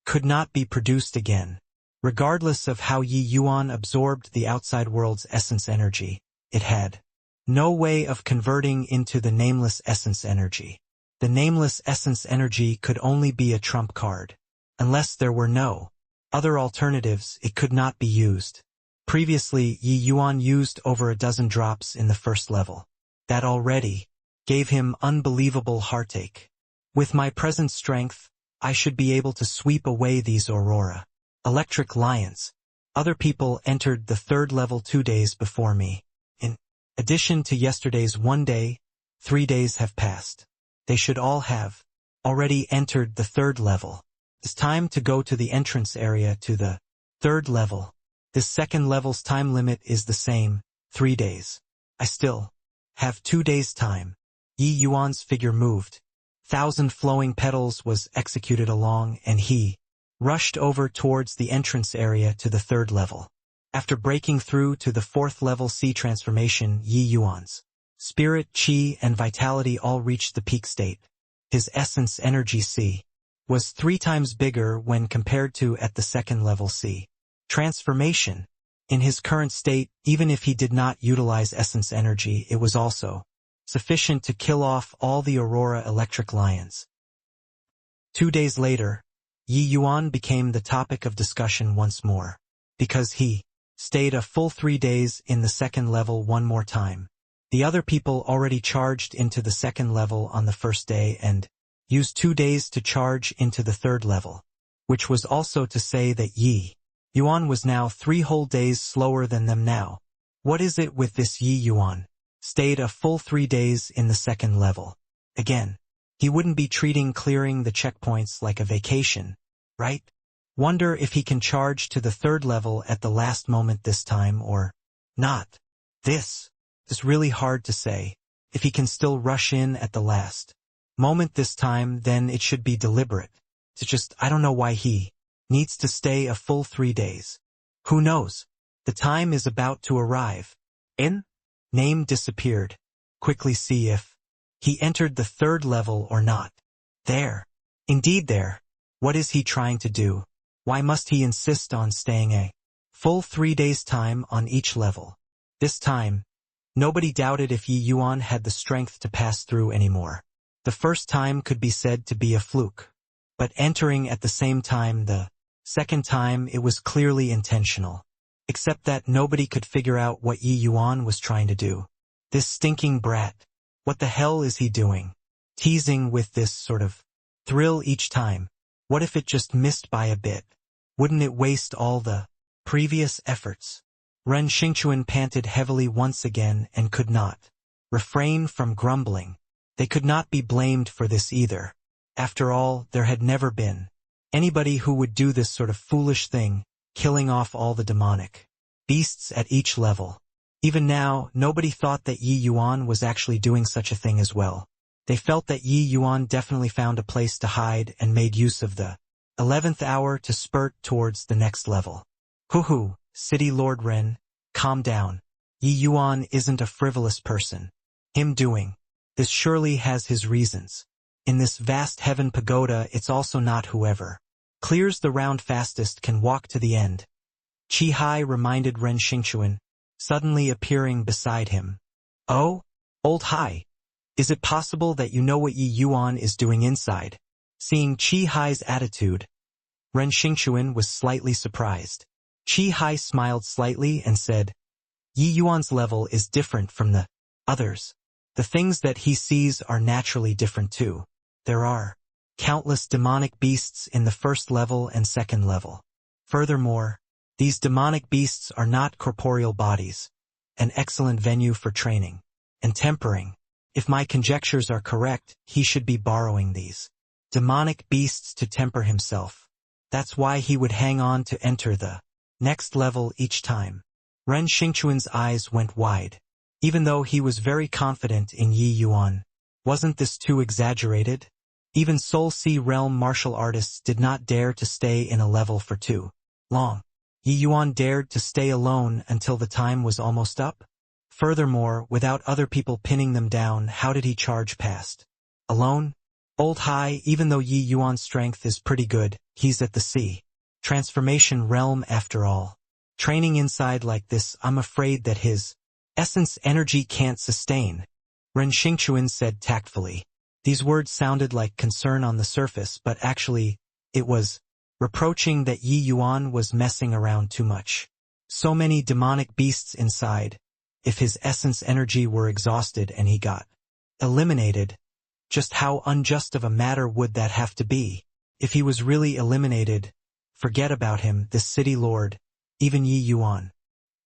could not be produced again. Regardless of how Yi Yuan absorbed the outside world's essence energy, it had no way of converting into the nameless essence energy. The nameless essence energy could only be a trump card. Unless there were no other alternatives, it could not be used. Previously, Yi Yuan used over a dozen drops in the 1st level. That already gave him unbelievable heartache. With my present strength, I should be able to sweep away these aurora electric lions. Other people entered the third level 2 days before me. In addition to yesterday's 1 day, 3 days have passed. They should all have already entered the third level. It's time to go to the entrance area to the third level. This second level's time limit is the same, 3 days. I still have 2 days' time. Yi Yuan's figure moved. 1,000 flowing petals was executed along, and he rushed over towards the entrance area to the third level. After breaking through to the fourth level C transformation, Yi Yuan's spirit, chi, and vitality all reached the peak state. His essence energy C was 3 times bigger when compared to at the second level C transformation. In his current state, even if he did not utilize essence energy, it was also sufficient to kill off all the aurora electric lions. 2 days later, Yi Yuan became the topic of discussion once more, because he stayed a full 3 days in the second level one more time. The other people already charged into the second level on the first day and used 2 days to charge into the third level, which was also to say that Yi Yuan was now 3 whole days slower than them now. What is it with this Yi Yuan? Stayed a full 3 days in the second level. Again, he wouldn't be treating clearing the checkpoints like a vacation, right? Wonder if he can charge to the third level at the last moment this time or not. This is really hard to say. If he can still rush in at the last moment this time, then it should be deliberate. It's just, I don't know why he needs to stay a full 3 days. Who knows? The time is about to arrive. Name disappeared. Quickly see if he entered the third level or not. There. Indeed there. What is he trying to do? Why must he insist on staying a full 3 days' time on each level? This time, nobody doubted if Yi Yuan had the strength to pass through anymore. The first time could be said to be a fluke. But entering at the same time the second time, it was clearly intentional. Except that nobody could figure out what Yi Yuan was trying to do. This stinking brat. What the hell is he doing? Teasing with this sort of thrill each time. What if it just missed by a bit? Wouldn't it waste all the previous efforts? Ren Xingchuan panted heavily once again and could not refrain from grumbling. They could not be blamed for this either. After all, there had never been anybody who would do this sort of foolish thing, killing off all the demonic beasts at each level. Even now, nobody thought that Yi Yuan was actually doing such a thing as well. They felt that Yi Yuan definitely found a place to hide and made use of the 11th hour to spurt towards the next level. Hoo-hoo, City Lord Ren, calm down. Yi Yuan isn't a frivolous person. Him doing this surely has his reasons. In this vast heaven pagoda, it's also not whoever clears the round fastest can walk to the end. Chi Hai reminded Ren Xingchuan, suddenly appearing beside him. Oh, old Hai, is it possible that you know what Yi Yuan is doing inside? Seeing Chi Hai's attitude, Ren Xingchuan was slightly surprised. Chi Hai smiled slightly and said, Yi Yuan's level is different from the others. The things that he sees are naturally different too. There are countless demonic beasts in the first level and second level. Furthermore, these demonic beasts are not corporeal bodies, an excellent venue for training and tempering. If my conjectures are correct, he should be borrowing these demonic beasts to temper himself. That's why he would hang on to enter the next level each time. Ren Xingchuan's eyes went wide. Even though he was very confident in Yi Yuan, wasn't this too exaggerated? Even Soul Sea Realm martial artists did not dare to stay in a level for too long. Yi Yuan dared to stay alone until the time was almost up? Furthermore, without other people pinning them down, how did he charge past? Alone? Old Hai, even though Yi Yuan's strength is pretty good, he's at the sea transformation realm after all. Training inside like this, I'm afraid that his essence energy can't sustain. Ren Xingchuan said tactfully. These words sounded like concern on the surface, but actually, it was reproaching that Yi Yuan was messing around too much. So many demonic beasts inside. If his essence energy were exhausted and he got Eliminated? Just how unjust of a matter would that have to be? If he was really eliminated, forget about him, this city lord, even Yi Yuan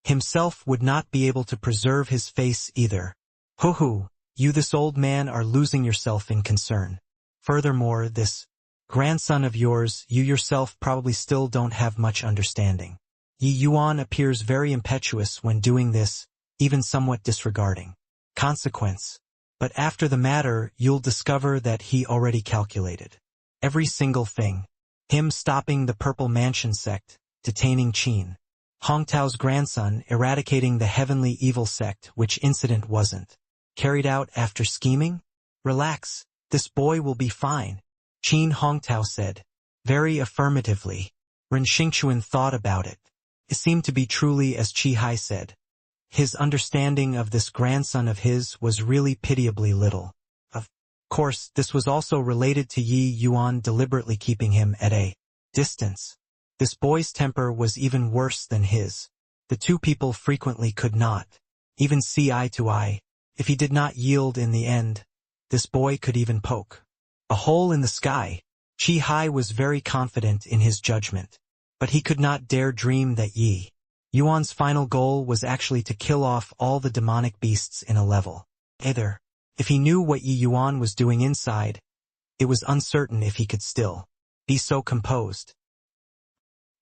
himself would not be able to preserve his face either. Hoo, you this old man are losing yourself in concern. Furthermore, this grandson of yours, you yourself probably still don't have much understanding. Yi Yuan appears very impetuous when doing this, even somewhat disregarding consequence. But after the matter, you'll discover that he already calculated every single thing. Him stopping the Purple Mansion sect, detaining Qin Hongtao's grandson, eradicating the heavenly evil sect, which incident wasn't carried out after scheming? Relax, this boy will be fine, Qin Hongtao said, very affirmatively. Ren Xingchuan thought about it. It seemed to be truly as Qi Hai said. His understanding of this grandson of his was really pitiably little. Of course, this was also related to Yi Yuan deliberately keeping him at a distance. This boy's temper was even worse than his. The two people frequently could not even see eye to eye. If he did not yield in the end, this boy could even poke a hole in the sky. Qi Hai was very confident in his judgment, but he could not dare dream that Yi Yuan's final goal was actually to kill off all the demonic beasts in a level. Either, if he knew what Yi Yuan was doing inside, it was uncertain if he could still be so composed.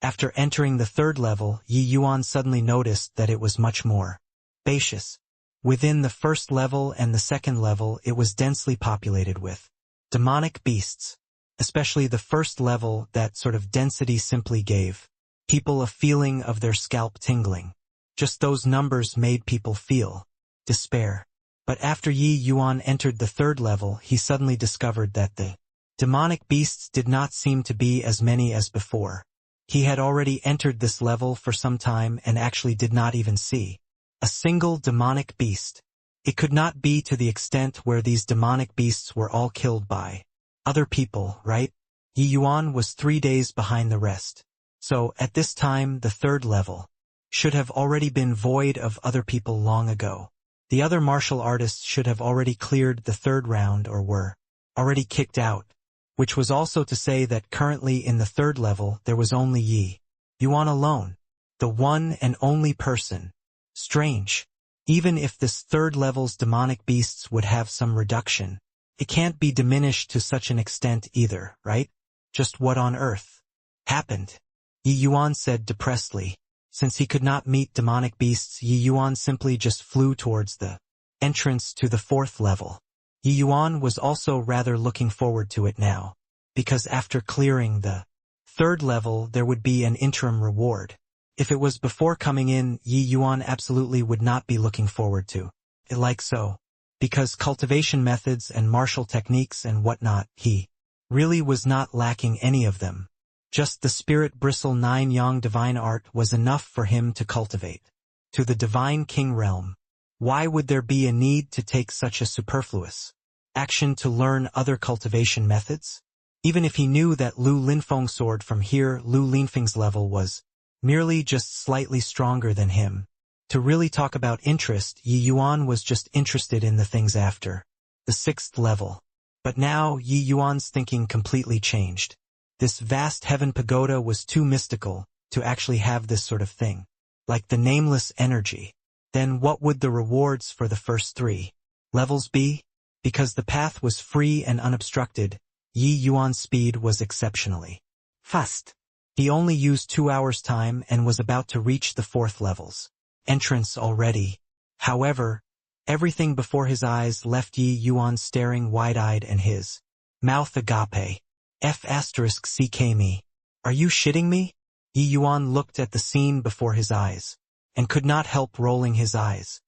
After entering the third level, Yi Yuan suddenly noticed that it was much more spacious. Within the first level and the second level, it was densely populated with demonic beasts. Especially the first level, that sort of density simply gave people a feeling of their scalp tingling. Just those numbers made people feel despair. But after Yi Yuan entered the third level, he suddenly discovered that the demonic beasts did not seem to be as many as before. He had already entered this level for some time and actually did not even see a single demonic beast. It could not be to the extent where these demonic beasts were all killed by other people, right? Yi Yuan was 3 days behind the rest. So, at this time, the third level should have already been void of other people long ago. The other martial artists should have already cleared the third round or were already kicked out, which was also to say that currently in the third level there was only Yi Yuan alone, the one and only person. Strange. Even if this third level's demonic beasts would have some reduction, it can't be diminished to such an extent either, right? Just what on earth happened? Yi Yuan said depressedly. Since he could not meet demonic beasts, Yi Yuan simply just flew towards the entrance to the fourth level. Yi Yuan was also rather looking forward to it now, because after clearing the third level there would be an interim reward. If it was before coming in, Yi Yuan absolutely would not be looking forward to it like so. Because cultivation methods and martial techniques and whatnot, he really was not lacking any of them. Just the spirit bristle 9 yang divine art was enough for him to cultivate. To the divine king realm, why would there be a need to take such a superfluous action to learn other cultivation methods? Even if he knew that Lu Linfeng's sword from here, Lu Linfeng's level was merely just slightly stronger than him. To really talk about interest, Yi Yuan was just interested in the things after the 6th level. But now, Yi Yuan's thinking completely changed. This vast heaven pagoda was too mystical to actually have this sort of thing, like the nameless energy. Then what would the rewards for the first 3 levels be? Because the path was free and unobstructed, Yi Yuan's speed was exceptionally fast. He only used 2 hours' time and was about to reach the 4th level's entrance already. However, everything before his eyes left Yi Yuan staring wide-eyed and his mouth agape. F***ck me. Are you shitting me? Yi Yuan looked at the scene before his eyes, and could not help rolling his eyes.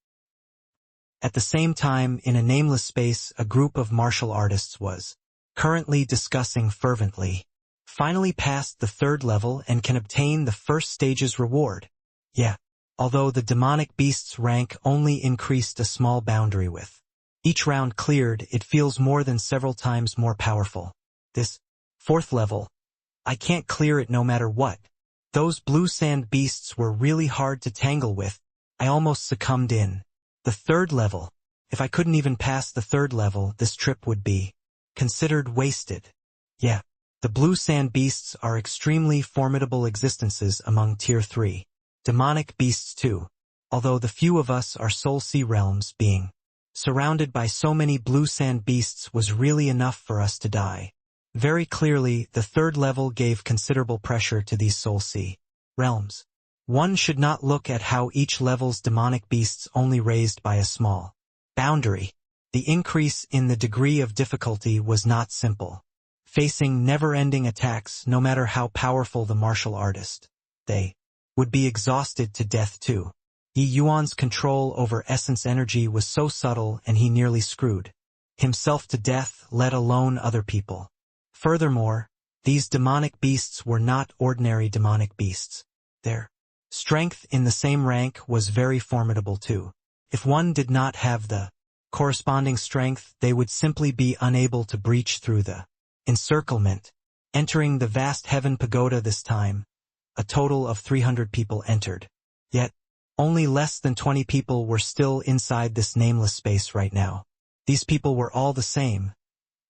At the same time, in a nameless space, a group of martial artists was currently discussing fervently. Finally passed the 3rd level and can obtain the first stage's reward. Yeah. Although the demonic beast's rank only increased a small boundary with each round cleared, it feels more than several times more powerful. This 4th level, I can't clear it no matter what. Those blue sand beasts were really hard to tangle with. I almost succumbed in the 3rd level. If I couldn't even pass the third level, this trip would be considered wasted. Yeah, the blue sand beasts are extremely formidable existences among Tier 3. Demonic beasts too, although the few of us are Soul Sea realms being surrounded by so many blue sand beasts was really enough for us to die. Very clearly, the third level gave considerable pressure to these Soul Sea realms. One should not look at how each level's demonic beasts only raised by a small boundary. The increase in the degree of difficulty was not simple. Facing never-ending attacks, no matter how powerful the martial artist, they would be exhausted to death too. Yi Yuan's control over essence energy was so subtle and he nearly screwed himself to death, let alone other people. Furthermore, these demonic beasts were not ordinary demonic beasts. Their strength in the same rank was very formidable too. If one did not have the corresponding strength, they would simply be unable to breach through the encirclement. Entering the vast heaven pagoda this time, a total of 300 people entered. Yet, only less than 20 people were still inside this nameless space right now. These people were all the same.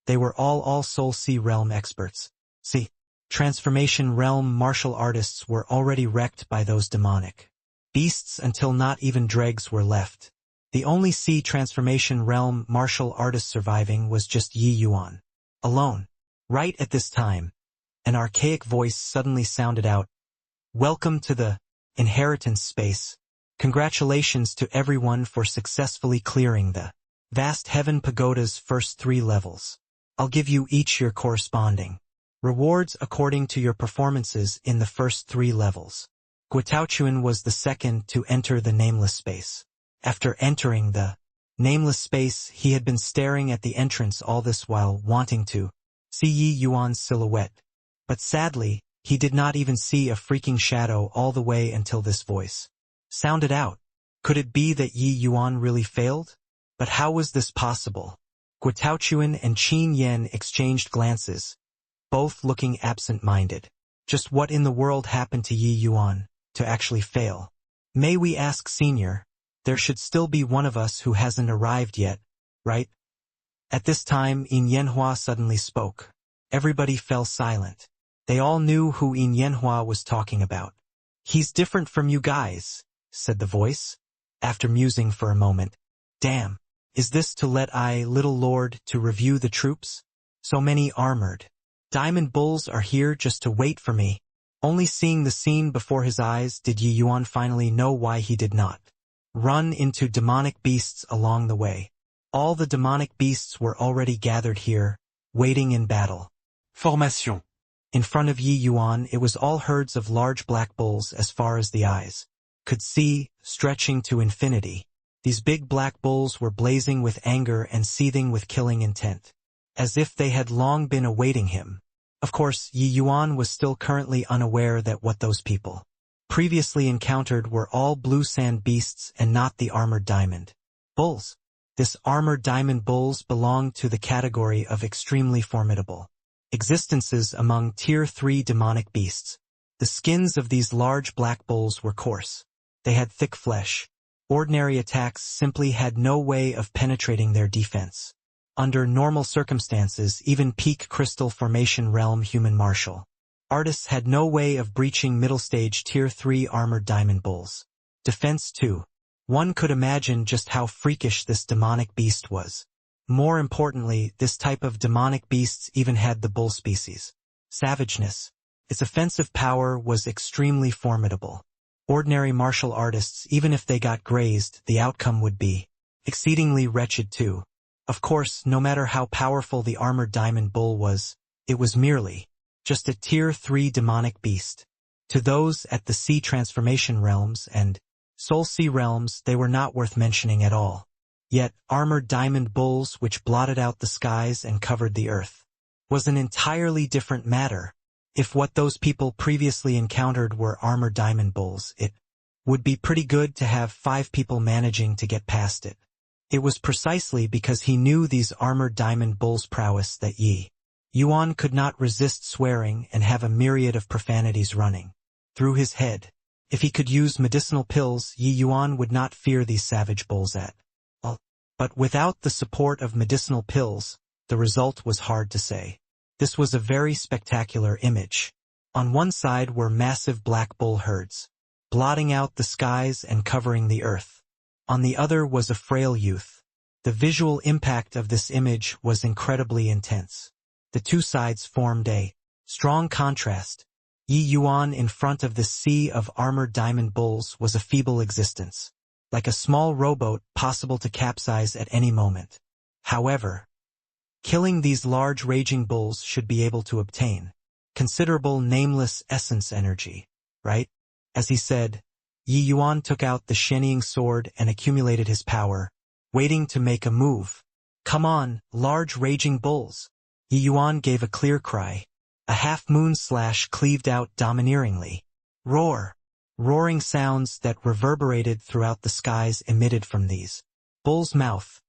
They were all Soul Sea realm experts. See, transformation realm martial artists were already wrecked by those demonic beasts until not even dregs were left. The only Sea transformation realm martial artist surviving was just Yi Yuan alone. Right at this time, an archaic voice suddenly sounded out, "Welcome to the inheritance space. Congratulations to everyone for successfully clearing the vast heaven pagoda's first 3 levels. I'll give you each your corresponding rewards according to your performances in the first 3 levels." Guitaochuan was the second to enter the nameless space. After entering the nameless space, he had been staring at the entrance all this while, wanting to see Yi Yuan's silhouette. But sadly, he did not even see a freaking shadow all the way until this voice sounded out. Could it be that Yi Yuan really failed? But how was this possible? Guitaochuan and Qin Yan exchanged glances, both looking absent-minded. Just what in the world happened to Yi Yuan to actually fail? May we ask, Senior? There should still be one of us who hasn't arrived yet, right? At this time, Yin Yanhua suddenly spoke. Everybody fell silent. They all knew who Yin Yanhua was talking about. "He's different from you guys," said the voice, after musing for a moment. "Damn, is this to let little lord, to review the troops? So many armored diamond bulls are here just to wait for me." Only seeing the scene before his eyes did Yi Yuan finally know why he did not run into demonic beasts along the way. All the demonic beasts were already gathered here, waiting in battle. Formation. In front of Yi Yuan, it was all herds of large black bulls as far as the eyes could see, stretching to infinity. These big black bulls were blazing with anger and seething with killing intent, as if they had long been awaiting him. Of course, Yi Yuan was still currently unaware that what those people previously encountered were all blue sand beasts and not the armored diamond bulls. This armored diamond bulls belonged to the category of extremely formidable existences among Tier 3 demonic beasts. The skins of these large black bulls were coarse. They had thick flesh. Ordinary attacks simply had no way of penetrating their defense. Under normal circumstances, even peak crystal formation realm human martial artists had no way of breaching middle stage Tier 3 armored diamond bulls. Defense too. One could imagine just how freakish this demonic beast was. More importantly, this type of demonic beasts even had the bull species savageness. Its offensive power was extremely formidable. Ordinary martial artists, even if they got grazed, the outcome would be exceedingly wretched too. Of course, no matter how powerful the armored diamond bull was, it was merely just a Tier 3 demonic beast. To those at the Sea transformation realms and Soul Sea realms, they were not worth mentioning at all. Yet, armored diamond bulls which blotted out the skies and covered the earth was an entirely different matter. If what those people previously encountered were armored diamond bulls, it would be pretty good to have 5 people managing to get past it. It was precisely because he knew these armored diamond bulls' prowess that Yi Yuan could not resist swearing and have a myriad of profanities running through his head. If he could use medicinal pills, Yi Yuan would not fear these savage bulls at all. But without the support of medicinal pills, the result was hard to say. This was a very spectacular image. On one side were massive black bull herds, blotting out the skies and covering the earth. On the other was a frail youth. The visual impact of this image was incredibly intense. The two sides formed a strong contrast. Yi Yuan in front of this sea of armored diamond bulls was a feeble existence, like a small rowboat possible to capsize at any moment. However, killing these large raging bulls should be able to obtain considerable nameless essence energy, right? As he said, Yi Yuan took out the shinning sword and accumulated his power, waiting to make a move. Come on, large raging bulls! Yi Yuan gave a clear cry. A half-moon slash cleaved out domineeringly. Roar! Roaring sounds that reverberated throughout the skies emitted from these bulls' mouth,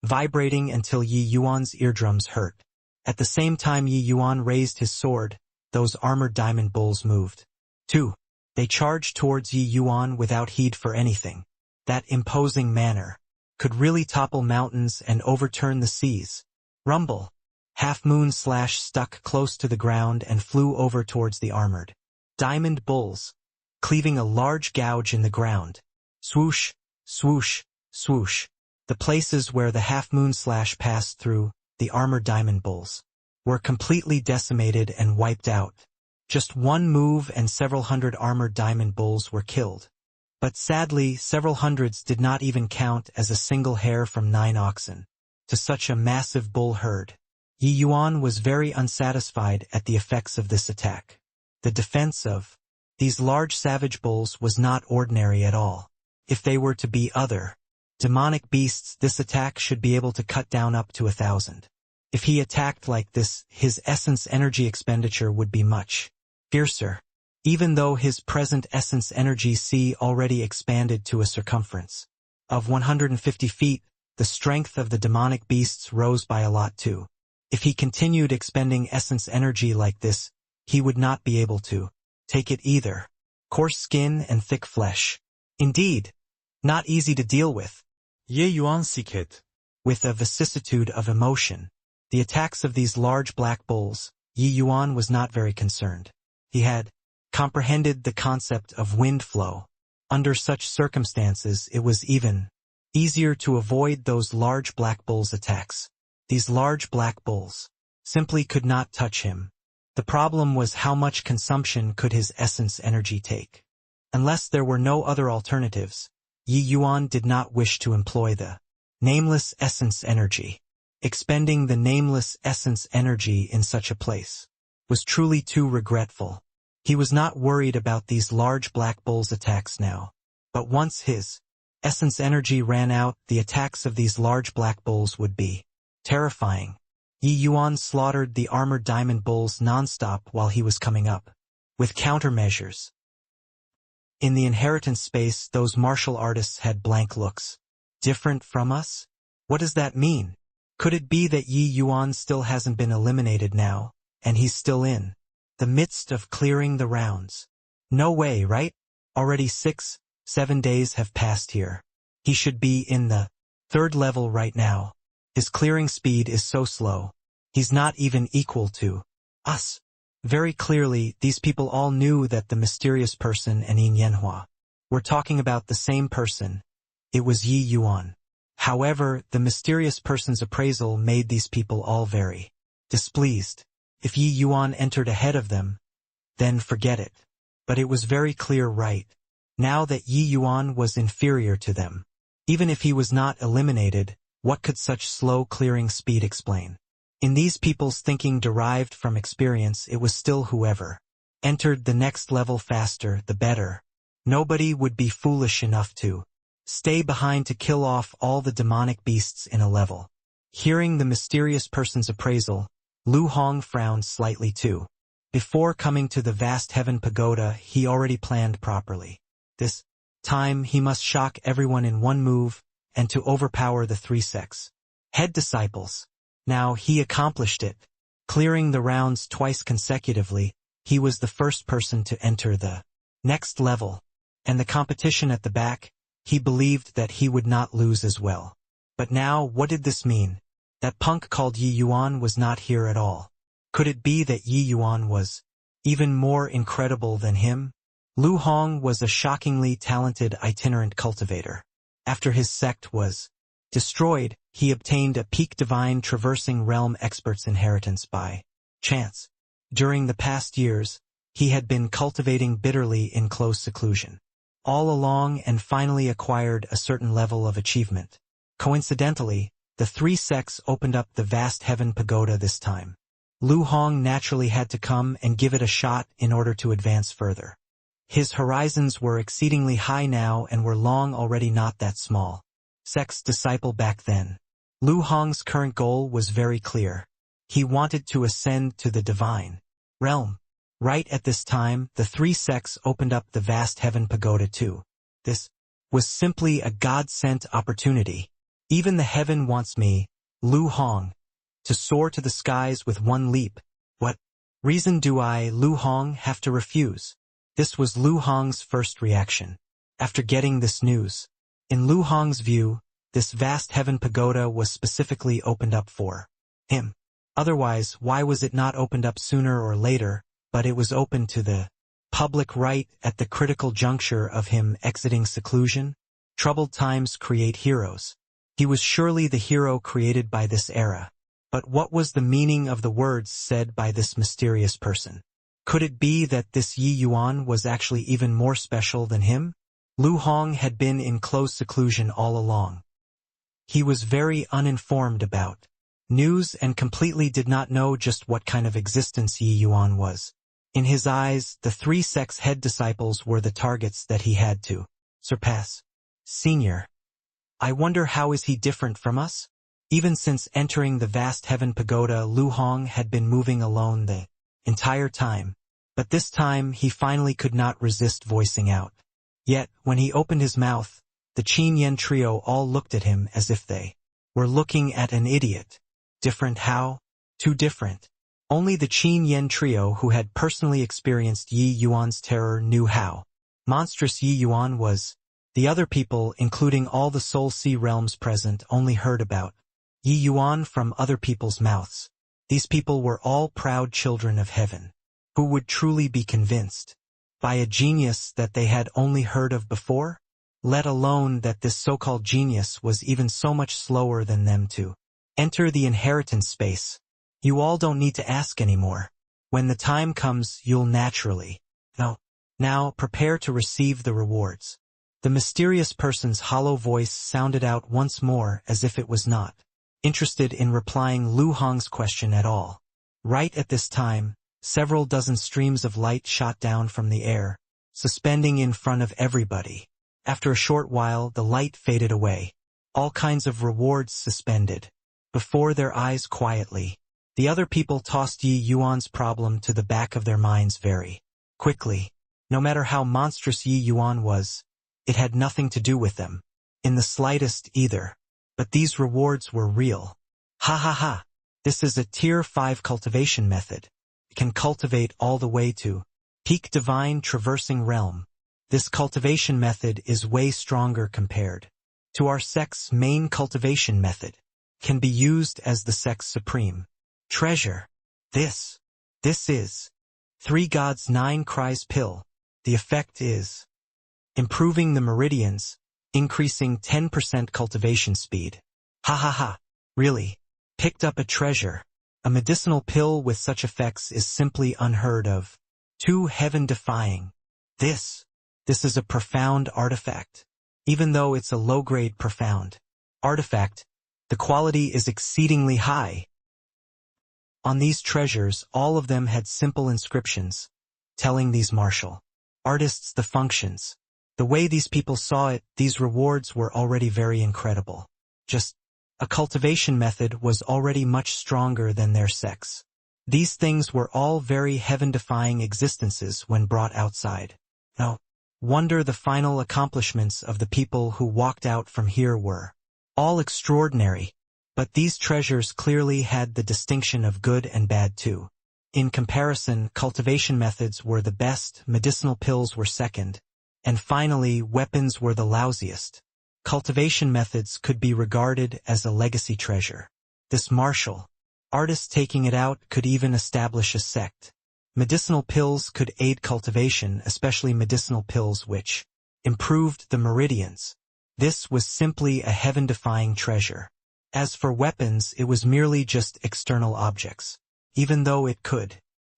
vibrating until Yi Yuan's eardrums hurt. At the same time Yi Yuan raised his sword, those armored diamond bulls moved. 2. They charged towards Yi Yuan without heed for anything. That imposing manner could really topple mountains and overturn the seas. Rumble! Half-moon slash stuck close to the ground and flew over towards the armored diamond bulls, cleaving a large gouge in the ground. Swoosh, swoosh, swoosh. The places where the half-moon slash passed through, the armored diamond bulls, were completely decimated and wiped out. Just one move and several hundred armored diamond bulls were killed. But sadly, several hundreds did not even count as a single hair from 9 oxen. To such a massive bull herd, Yi Yuan was very unsatisfied at the effects of this attack. The defense of these large savage bulls was not ordinary at all. If they were to be other demonic beasts, this attack should be able to cut down up to 1,000. If he attacked like this, his essence energy expenditure would be much fiercer. Even though his present essence energy sea already expanded to a circumference of 150 feet, the strength of the demonic beasts rose by a lot too. If he continued expending essence energy like this, he would not be able to take it either. Coarse skin and thick flesh. Indeed, not easy to deal with. Ye Yuan Siket. With a vicissitude of emotion, the attacks of these large black bulls, Yi Yuan was not very concerned. He had comprehended the concept of wind flow. Under such circumstances, it was even easier to avoid those large black bulls' attacks. These large black bulls simply could not touch him. The problem was how much consumption could his essence energy take. Unless there were no other alternatives, Yi Yuan did not wish to employ the nameless essence energy. Expending the nameless essence energy in such a place was truly too regretful. He was not worried about these large black bulls' attacks now. But once his essence energy ran out, the attacks of these large black bulls would be terrifying. Yi Yuan slaughtered the armored diamond bulls non-stop while he was coming up with countermeasures. In the inheritance space, those martial artists had blank looks. Different from us? What does that mean? Could it be that Yi Yuan still hasn't been eliminated now, and he's still in the midst of clearing the rounds? No way, right? Already 6-7 days have passed here. He should be in the 3rd level right now. His clearing speed is so slow. He's not even equal to us. Very clearly, these people all knew that the mysterious person and Yin Yanhua were talking about the same person. It was Yi Yuan. However, the mysterious person's appraisal made these people all very displeased. If Yi Yuan entered ahead of them, then forget it. But it was very clear right now that Yi Yuan was inferior to them. Even if he was not eliminated, what could such slow clearing speed explain? In these people's thinking derived from experience, it was still whoever entered the next level faster, the better. Nobody would be foolish enough to stay behind to kill off all the demonic beasts in a level. Hearing the mysterious person's appraisal, Lu Hong frowned slightly too. Before coming to the vast heaven pagoda, he already planned properly. This time he must shock everyone in one move, and to overpower the 3 sects head disciples. Now he accomplished it. Clearing the rounds twice consecutively, he was the first person to enter the next level. And the competition at the back, he believed that he would not lose as well. But now, what did this mean? That punk called Yi Yuan was not here at all. Could it be that Yi Yuan was even more incredible than him? Lu Hong was a shockingly talented itinerant cultivator. After his sect was destroyed, he obtained a peak divine traversing realm expert's inheritance by chance. During the past years, he had been cultivating bitterly in close seclusion, all along, and finally acquired a certain level of achievement. Coincidentally, the three sects opened up the vast heaven pagoda this time. Lu Hong naturally had to come and give it a shot in order to advance further. His horizons were exceedingly high now and were long already not that small. Sect's disciple back then. Lu Hong's current goal was very clear. He wanted to ascend to the divine realm. Right at this time, the three sects opened up the vast heaven pagoda too. This was simply a God-sent opportunity. Even the heaven wants me, Lu Hong, to soar to the skies with one leap. What reason do I, Lu Hong, have to refuse? This was Lu Hong's first reaction. After getting this news, in Lu Hong's view, this vast heaven pagoda was specifically opened up for him. Otherwise, why was it not opened up sooner or later, but it was open to the public right at the critical juncture of him exiting seclusion? Troubled times create heroes. He was surely the hero created by this era. But what was the meaning of the words said by this mysterious person? Could it be that this Yi Yuan was actually even more special than him? Lu Hong had been in close seclusion all along. He was very uninformed about news and completely did not know just what kind of existence Yi Yuan was. In his eyes, the three sects' head disciples were the targets that he had to surpass. Senior. I wonder how is he different from us? Even since entering the vast heaven pagoda, Lu Hong had been moving alone the entire time. But this time he finally could not resist voicing out. Yet, when he opened his mouth, the Qin Yen trio all looked at him as if they were looking at an idiot. Different how? Too different. Only the Qin Yen trio who had personally experienced Yi Yuan's terror knew how monstrous Yi Yuan was. The other people, including all the Soul Sea realms present, only heard about Yi Yuan from other people's mouths. These people were all proud children of heaven, who would truly be convinced by a genius that they had only heard of before, let alone that this so-called genius was even so much slower than them to enter the inheritance space. You all don't need to ask anymore. When the time comes, you'll naturally know. Now, prepare to receive the rewards. The mysterious person's hollow voice sounded out once more as if it was not interested in replying Lu Hong's question at all. Right at this time, several dozen streams of light shot down from the air, suspending in front of everybody. After a short while, the light faded away. All kinds of rewards suspended before their eyes quietly. The other people tossed Yi Yuan's problem to the back of their minds very quickly. No matter how monstrous Yi Yuan was, it had nothing to do with them, in the slightest either. But these rewards were real. Ha ha ha. This is a Tier 5 cultivation method. It can cultivate all the way to peak divine traversing realm. This cultivation method is way stronger compared to our sect's main cultivation method. Can be used as the sect's supreme treasure. This is 3 Gods 9 Cries pill. The effect is improving the meridians, increasing 10% cultivation speed. Ha ha ha. Really? Picked up a treasure. A medicinal pill with such effects is simply unheard of. Too heaven-defying. This is a profound artifact. Even though it's a low-grade profound artifact, the quality is exceedingly high. On these treasures, all of them had simple inscriptions, telling these martial artists the functions. The way these people saw it, these rewards were already very incredible. Just a cultivation method was already much stronger than their sects. These things were all very heaven-defying existences when brought outside. No wonder the final accomplishments of the people who walked out from here were all extraordinary. But these treasures clearly had the distinction of good and bad too. In comparison, cultivation methods were the best, medicinal pills were second, and finally, weapons were the lousiest. Cultivation methods could be regarded as a legacy treasure. This martial artist taking it out could even establish a sect. Medicinal pills could aid cultivation, especially medicinal pills which improved the meridians. This was simply a heaven-defying treasure. As for weapons, it was merely just external objects. Even though it could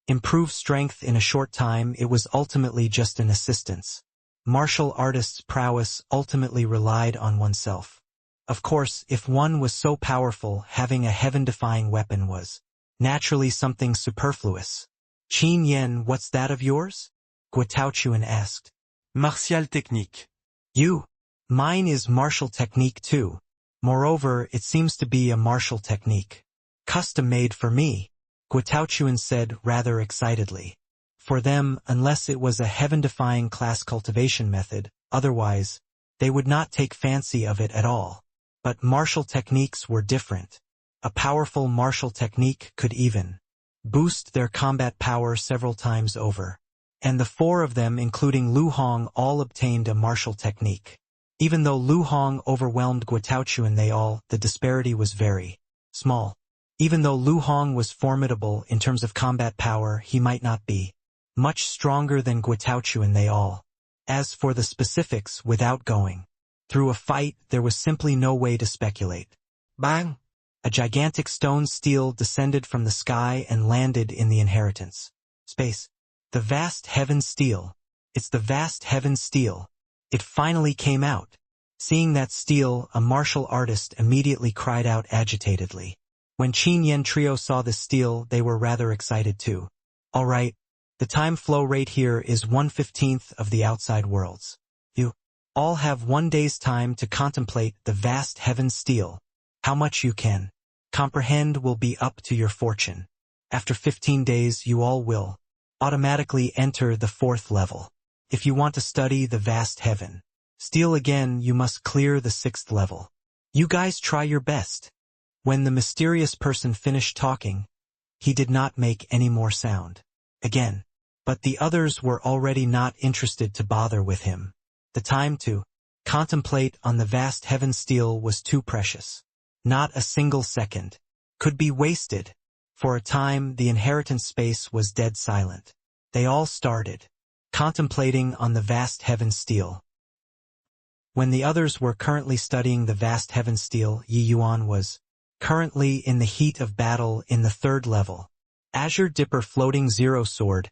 improve strength in a short time, it was ultimately just an assistance. Martial artists' prowess ultimately relied on oneself. Of course, if one was so powerful, having a heaven-defying weapon was naturally something superfluous. Qin Yen, what's that of yours? Guotao asked. Martial technique. You? Mine is martial technique too. Moreover, it seems to be a martial technique. Custom-made for me, Guotao said rather excitedly. For them, unless it was a heaven-defying class cultivation method, otherwise, they would not take fancy of it at all. But martial techniques were different. A powerful martial technique could even boost their combat power several times over. And the four of them, including Lu Hong, all obtained a martial technique. Even though Lu Hong overwhelmed Guotao, the disparity was very small. Even though Lu Hong was formidable in terms of combat power, he might not be much stronger than Guotao. As for the specifics, without going through a fight, there was simply no way to speculate. Bang! A gigantic stone steel descended from the sky and landed in the inheritance space. The vast heaven steel. It's the vast heaven steel. It finally came out. Seeing that steel, a martial artist immediately cried out agitatedly. When Qin Yen Trio saw the steel, they were rather excited too. All right, the time flow rate here is 1/15 of the outside world's. You all have 1 day's time to contemplate the vast heaven steel. How much you can comprehend will be up to your fortune. After 15 days, you all will automatically enter the 4th level. If you want to study the vast heaven steel again, you must clear the 6th level. You guys try your best. When the mysterious person finished talking, he did not make any more sound again. But the others were already not interested to bother with him. The time to contemplate on the vast heaven steel was too precious. Not a single second could be wasted. For a time, the inheritance space was dead silent. They all started contemplating on the vast heaven steel. When the others were currently studying the vast heaven steel, Yi Yuan was currently in the heat of battle in the 3rd level. Azure Dipper Floating Zero Sword.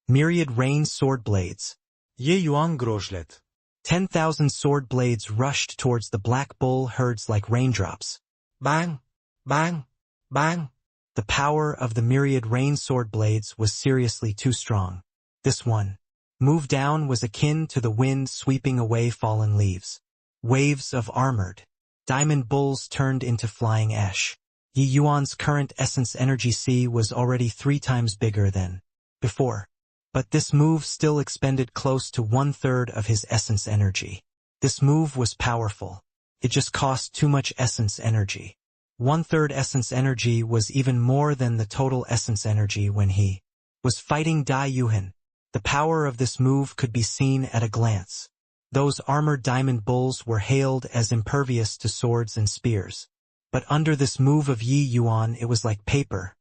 Myriad Rain Sword Blades. Ye Yuan Grojlet. 10,000 sword blades rushed towards the black bull herds like raindrops. Bang! Bang! Bang! The power of the myriad rain sword blades was seriously too strong. This one move down was akin to the wind sweeping away fallen leaves. Waves of armored diamond bulls turned into flying ash. Yi Yuan's current essence energy C was already 3 times bigger than before. But this move still expended close to 1/3 of his essence energy. This move was powerful. It just cost too much essence energy. 1/3 essence energy was even more than the total essence energy when he was fighting Dai Yuhan. The power of this move could be seen at a glance. Those armored diamond bulls were hailed as impervious to swords and spears. But under this move of Yi Yuan, it was like paper.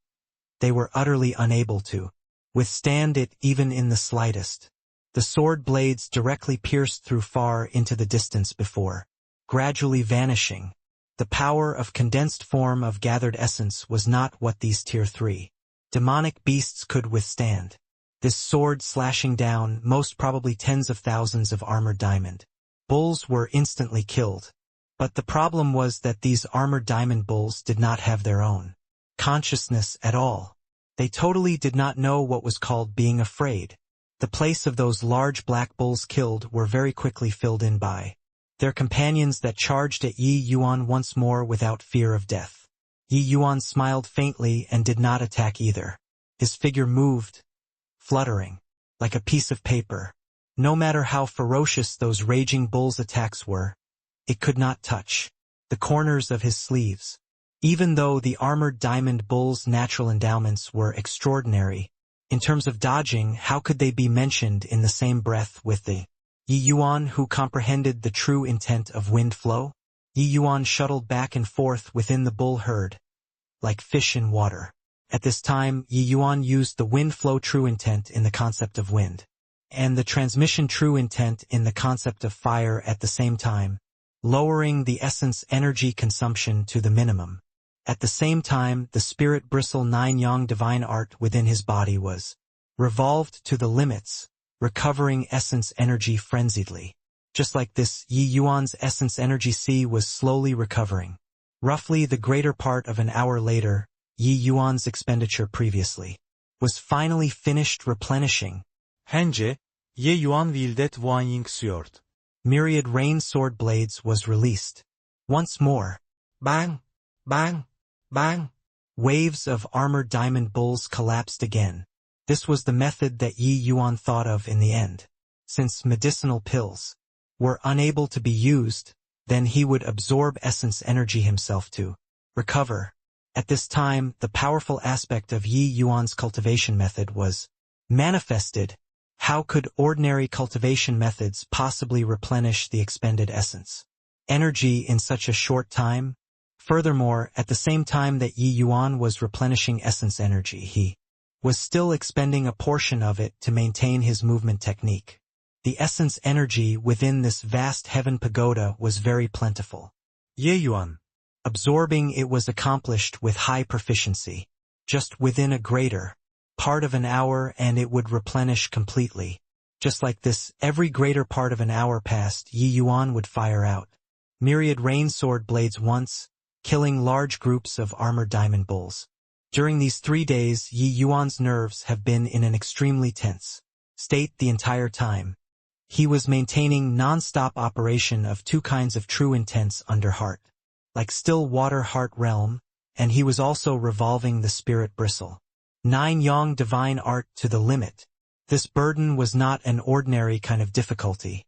They were utterly unable to withstand it even in the slightest. The sword blades directly pierced through far into the distance before gradually vanishing. The power of condensed form of gathered essence was not what these tier 3 demonic beasts could withstand. This sword slashing down most probably tens of thousands of armored diamond bulls were instantly killed. But the problem was that these armored diamond bulls did not have their own consciousness at all. They totally did not know what was called being afraid. The place of those large black bulls killed were very quickly filled in by their companions that charged at Yi Yuan once more without fear of death. Yi Yuan smiled faintly and did not attack either. His figure moved, fluttering, like a piece of paper. No matter how ferocious those raging bulls' attacks were, it could not touch the corners of his sleeves. Even though the armored diamond bull's natural endowments were extraordinary, in terms of dodging, how could they be mentioned in the same breath with the Yi Yuan, who comprehended the true intent of wind flow? Yi Yuan shuttled back and forth within the bull herd, like fish in water. At this time, Yi Yuan used the wind flow true intent in the concept of wind, and the transmission true intent in the concept of fire at the same time, lowering the essence energy consumption to the minimum. At the same time, the spirit bristle 9 yang divine art within his body was revolved to the limits, recovering essence energy frenziedly. Just like this, Yi Yuan's essence energy C was slowly recovering. Roughly the greater part of an hour later, Yi Yuan's expenditure previously was finally finished replenishing. Hence, Ye Yuan vildet Wanying Sword. Myriad rain sword blades was released. Once more, bang, bang, bang. Waves of armored diamond bulls collapsed again. This was the method that Yi Yuan thought of in the end. Since medicinal pills were unable to be used, then he would absorb essence energy himself to recover. At this time, the powerful aspect of Yi Yuan's cultivation method was manifested. How could ordinary cultivation methods possibly replenish the expended essence energy in such a short time? Furthermore, at the same time that Yi Yuan was replenishing essence energy, he was still expending a portion of it to maintain his movement technique. The essence energy within this vast heaven pagoda was very plentiful. Ye Yuan. Absorbing it was accomplished with high proficiency. Just within a greater part of an hour and it would replenish completely. Just like this, every greater part of an hour passed, Yi Yuan would fire out myriad rain sword blades once, killing large groups of armored diamond bulls. During these 3 days, Yi Yuan's nerves have been in an extremely tense state the entire time. He was maintaining non-stop operation of 2 kinds of true intents under heart, like still water heart realm, and he was also revolving the spirit bristle 9 yang divine art to the limit. This burden was not an ordinary kind of difficulty.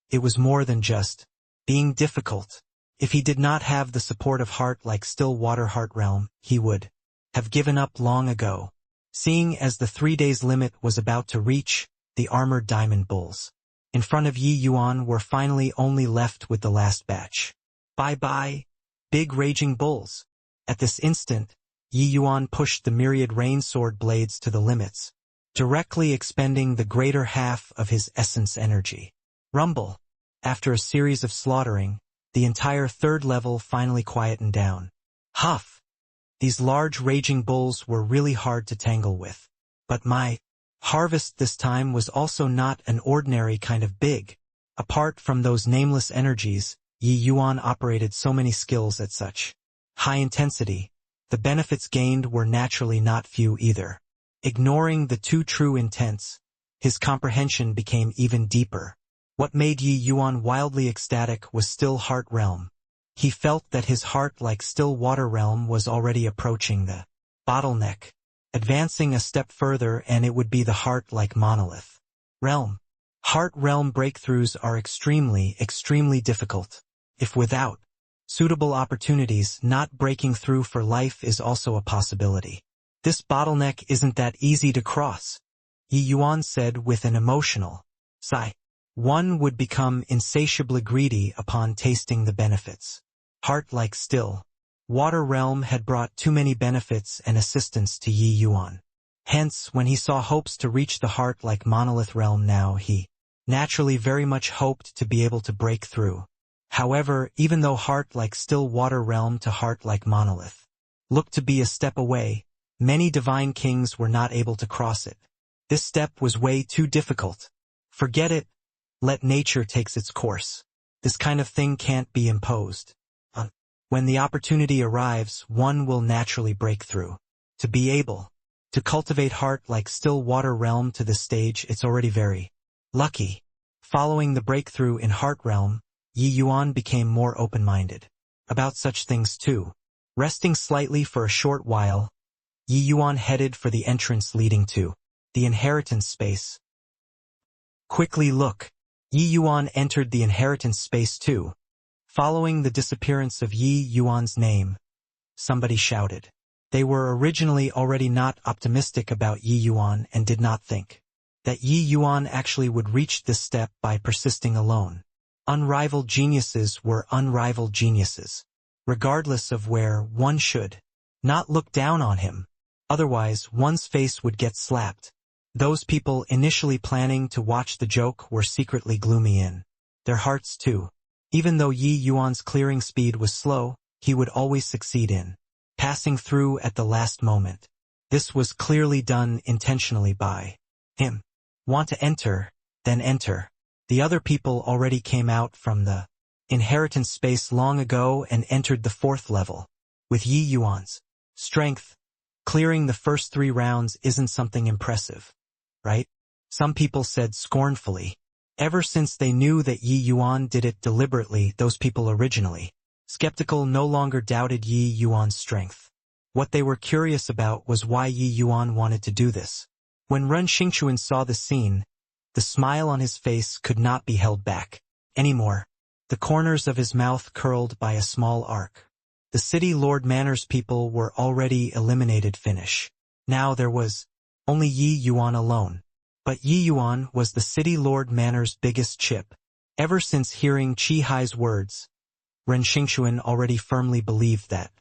It was more than just being difficult. If he did not have the support of heart like still water heart realm, he would have given up long ago. Seeing as the 3 days limit was about to reach, the armored diamond bulls in front of Yi Yuan were finally only left with the last batch. Bye-bye, big raging bulls. At this instant, Yi Yuan pushed the myriad rain sword blades to the limits, directly expending the greater half of his essence energy. Rumble. After a series of slaughtering, the entire 3rd level finally quietened down. Huff. These large raging bulls were really hard to tangle with. But my harvest this time was also not an ordinary kind of big. Apart from those nameless energies, Yi Yuan operated so many skills at such high intensity. The benefits gained were naturally not few either. Ignoring the 2 true intents, his comprehension became even deeper. What made Yi Yuan wildly ecstatic was still heart realm. He felt that his heart like still water realm was already approaching the bottleneck, advancing a step further and it would be the heart like monolith realm. Heart realm breakthroughs are extremely, extremely difficult. If without suitable opportunities, not breaking through for life is also a possibility. This bottleneck isn't that easy to cross, Yi Yuan said with an emotional sigh. One would become insatiably greedy upon tasting the benefits. Heart like still water realm had brought too many benefits and assistance to Yi Yuan. Hence, when he saw hopes to reach the heart like monolith realm now, he naturally very much hoped to be able to break through. However, even though heart like still water realm to heart like monolith looked to be a step away, many divine kings were not able to cross it. This step was way too difficult. Forget it. Let nature take its course. This kind of thing can't be imposed. When the opportunity arrives, one will naturally break through. To be able to cultivate heart like still water realm to this stage, it's already very lucky. Following the breakthrough in heart realm, Yi Yuan became more open-minded about such things too. Resting slightly for a short while, Yi Yuan headed for the entrance leading to the inheritance space. Quickly look. Yi Yuan entered the inheritance space too. Following the disappearance of Yi Yuan's name, somebody shouted. They were originally already not optimistic about Yi Yuan and did not think that Yi Yuan actually would reach this step by persisting alone. Unrivaled geniuses were unrivaled geniuses, regardless of where one should not look down on him. Otherwise, one's face would get slapped. Those people initially planning to watch the joke were secretly gloomy in their hearts too. Even though Yi Yuan's clearing speed was slow, he would always succeed in passing through at the last moment. This was clearly done intentionally by him. Want to enter, then enter. The other people already came out from the inheritance space long ago and entered the 4th level. With Yi Yuan's strength, clearing the first 3 rounds isn't something impressive, right? Some people said scornfully. Ever since they knew that Yi Yuan did it deliberately, those people originally skeptical no longer doubted Yi Yuan's strength. What they were curious about was why Yi Yuan wanted to do this. When Ren Xingchuan saw the scene, the smile on his face could not be held back anymore. The corners of his mouth curled by a small arc. The city Lord Manor's people were already eliminated finish. Now there was only Yi Yuan alone. But Yi Yuan was the city Lord Manor's biggest chip. Ever since hearing Qi Hai's words, Ren Xingchuan already firmly believed that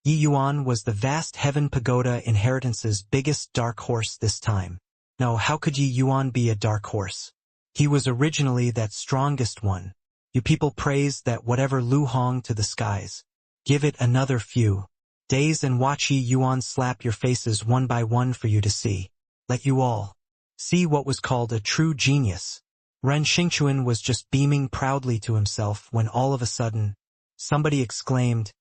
Yi Yuan was the vast Heaven Pagoda inheritance's biggest dark horse this time. No, how could Yi Yuan be a dark horse? He was originally that strongest one. You people praise that whatever Lu Hong to the skies. Give it another few days and watch Yi Yuan slap your faces one by one for you to see. Let you all see what was called a true genius. Ren Xingchuan was just beaming proudly to himself when all of a sudden, somebody exclaimed,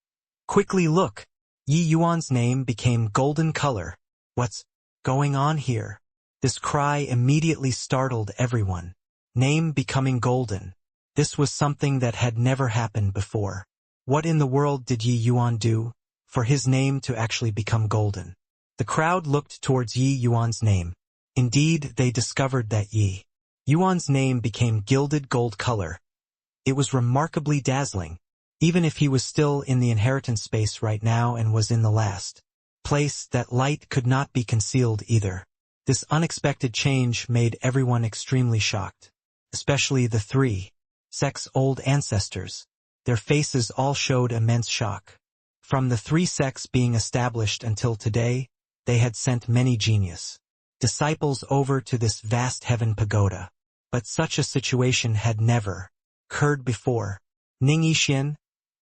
"Quickly look!" Yi Yuan's name became golden color. What's going on here? This cry immediately startled everyone. Name becoming golden. This was something that had never happened before. What in the world did Yi Yuan do for his name to actually become golden? The crowd looked towards Yi Yuan's name. Indeed, they discovered that Yi Yuan's name became gilded gold color. It was remarkably dazzling. Even if he was still in the inheritance space right now and was in the last place, that light could not be concealed either. This unexpected change made everyone extremely shocked, especially the 3 sects' old ancestors. Their faces all showed immense shock. From the 3 sects being established until today, they had sent many genius disciples over to this vast Heaven Pagoda. But such a situation had never occurred before. Ning Yixian,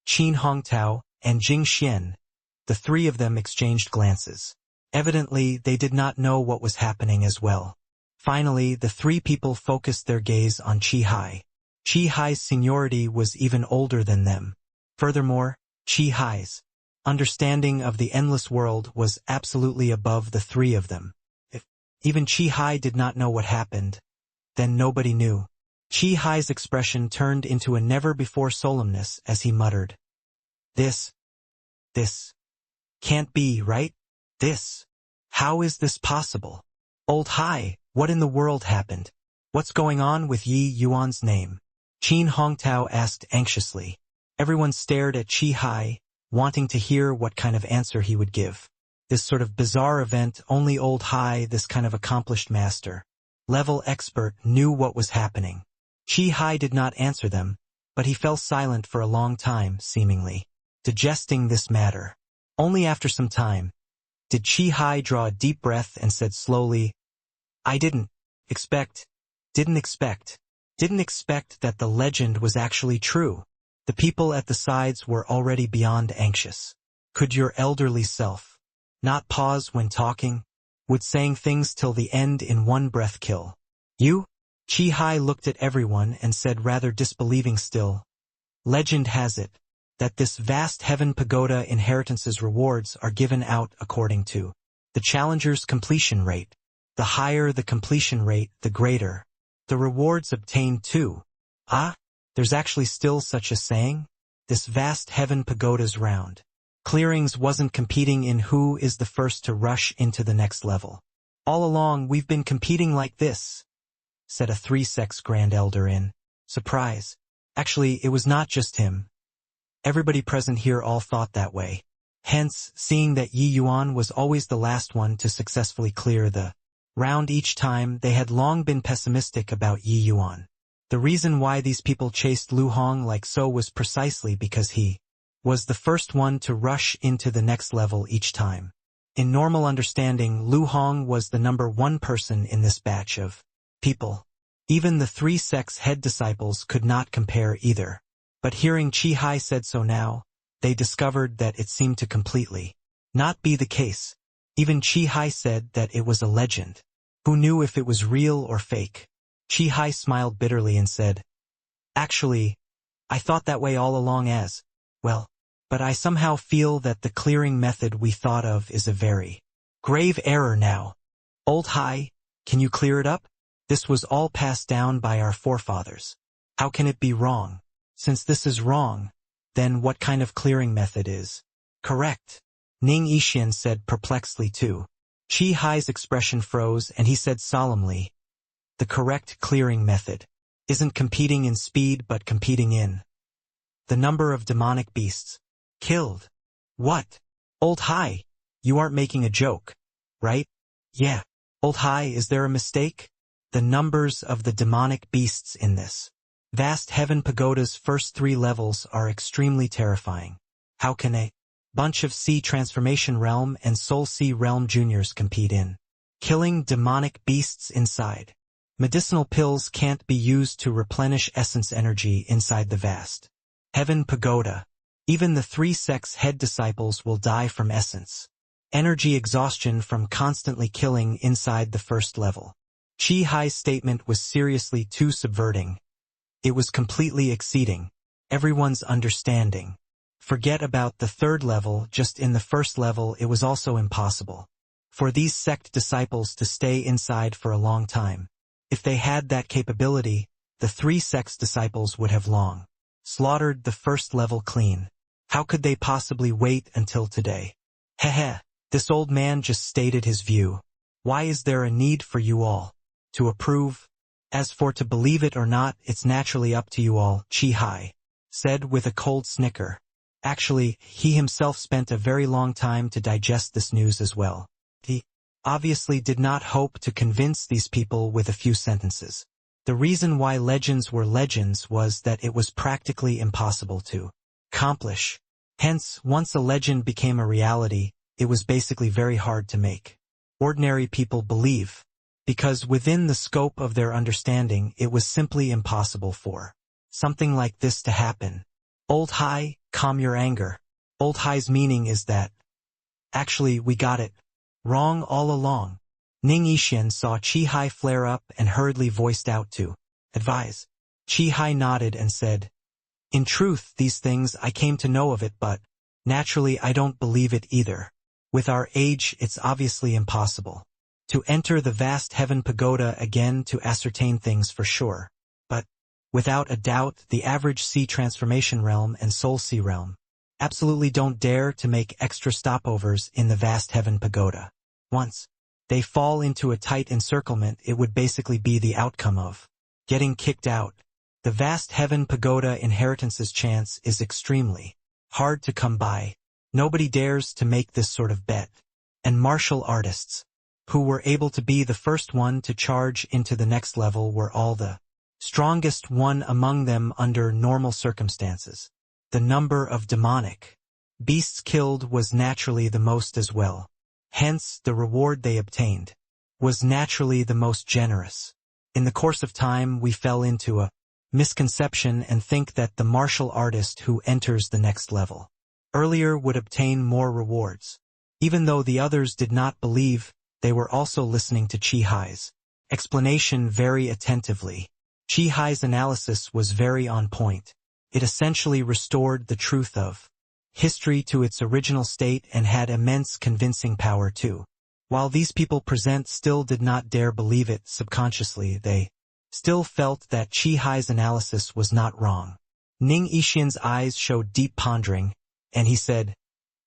Qin Hongtao, and Jing Xian, the 3 of them exchanged glances. Evidently, they did not know what was happening as well. Finally, the 3 people focused their gaze on Qi Hai. Qi Hai's seniority was even older than them. Furthermore, Qi Hai's understanding of the endless world was absolutely above the 3 of them. If even Qi Hai did not know what happened, then nobody knew. Qi Hai's expression turned into a never-before solemnness as he muttered, This can't be, right? How is this possible? Old Hai, what in the world happened? What's going on with Yi Yuan's name? Qin Hongtao asked anxiously. Everyone stared at Qi Hai, wanting to hear what kind of answer he would give. This sort of bizarre event, only Old Hai, this kind of accomplished master, level expert, knew what was happening. Qi Hai did not answer them, but he fell silent for a long time, seemingly digesting this matter. Only after some time did Qi Hai draw a deep breath and said slowly, I didn't expect that the legend was actually true. The people at the sides were already beyond anxious. Could your elderly self not pause when talking? Would saying things till the end in one breath kill you? Qi Hai looked at everyone and said rather disbelieving still, Legend has it that this vast Heaven Pagoda inheritance's rewards are given out according to the challenger's completion rate. The higher the completion rate, the greater the rewards obtained too. Ah, there's actually still such a saying? This vast Heaven Pagoda's round clearings wasn't competing in who is the first to rush into the next level. All along we've been competing like this, said a 3 sects Grand Elder in surprise. Actually, it was not just him. Everybody present here all thought that way. Hence, seeing that Yi Yuan was always the last one to successfully clear the round each time. They had long been pessimistic about Yi Yuan. The reason why these people chased Lu Hong like so was precisely because he was the first one to rush into the next level each time. In normal understanding, Lu Hong was the number one person in this batch of people. Even the three sect's head disciples could not compare either. But hearing Qi Hai said so now, they discovered that it seemed to completely not be the case. Even Qi Hai said that it was a legend. Who knew if it was real or fake? Qi Hai smiled bitterly and said, "Actually, I thought that way all along as well. But I somehow feel that the clearing method we thought of is a very grave error now. Old Hai, can you clear it up? This was all passed down by our forefathers. How can it be wrong? Since this is wrong, then what kind of clearing method is correct?" Ning Yixian said perplexedly too. Qi Hai's expression froze and he said solemnly, "The correct clearing method isn't competing in speed but competing in the number of demonic beasts killed." What? Old Hai, you aren't making a joke, right? Yeah. Old Hai, is there a mistake? The numbers of the demonic beasts in this vast heaven pagoda's first 3 levels are extremely terrifying. How can a bunch of Sea Transformation Realm and Soul Sea Realm Juniors compete in killing demonic beasts inside? Medicinal pills can't be used to replenish essence energy inside the vast heaven pagoda. Even the 3 sects' head disciples will die from essence energy exhaustion from constantly killing inside the first level. Qi Hai's statement was seriously too subverting. It was completely exceeding everyone's understanding. Forget about the 3rd level, just in the 1st level it was also impossible for these sect disciples to stay inside for a long time. If they had that capability, the 3 sects disciples would have long slaughtered the 1st level clean. How could they possibly wait until today? Heh, this old man just stated his view. Why is there a need for you all to approve? As for to believe it or not, it's naturally up to you all, Qi Hai said with a cold snicker. Actually, he himself spent a very long time to digest this news as well. He obviously did not hope to convince these people with a few sentences. The reason why legends were legends was that it was practically impossible to accomplish. Hence, once a legend became a reality, it was basically very hard to make ordinary people believe, because within the scope of their understanding it was simply impossible for something like this to happen. Old Hai, calm your anger. Old Hai's meaning is that actually we got it wrong all along. Ning Yixian saw Qi Hai flare up and hurriedly voiced out to advise. Qi Hai nodded and said, "In truth, these things I came to know of it, but naturally I don't believe it either. With our age, it's obviously impossible to enter the vast heaven pagoda again to ascertain things for sure. But, without a doubt, the average Sea Transformation Realm and Soul Sea Realm absolutely don't dare to make extra stopovers in the vast heaven pagoda. Once they fall into a tight encirclement, it would basically be the outcome of getting kicked out. The vast heaven pagoda inheritance's chance is extremely hard to come by. Nobody dares to make this sort of bet. And martial artists who were able to be the first one to charge into the next level were all the strongest one among them under normal circumstances. The number of demonic beasts killed was naturally the most as well. Hence, the reward they obtained was naturally the most generous. In the course of time, we fell into a misconception and think that the martial artist who enters the next level earlier would obtain more rewards. Even though the others did not believe, they were also listening to Qi Hai's explanation very attentively. Qi Hai's analysis was very on point. It essentially restored the truth of history to its original state and had immense convincing power too. While these people present still did not dare believe it subconsciously, they still felt that Qi Hai's analysis was not wrong. Ning Yixian's eyes showed deep pondering, and he said,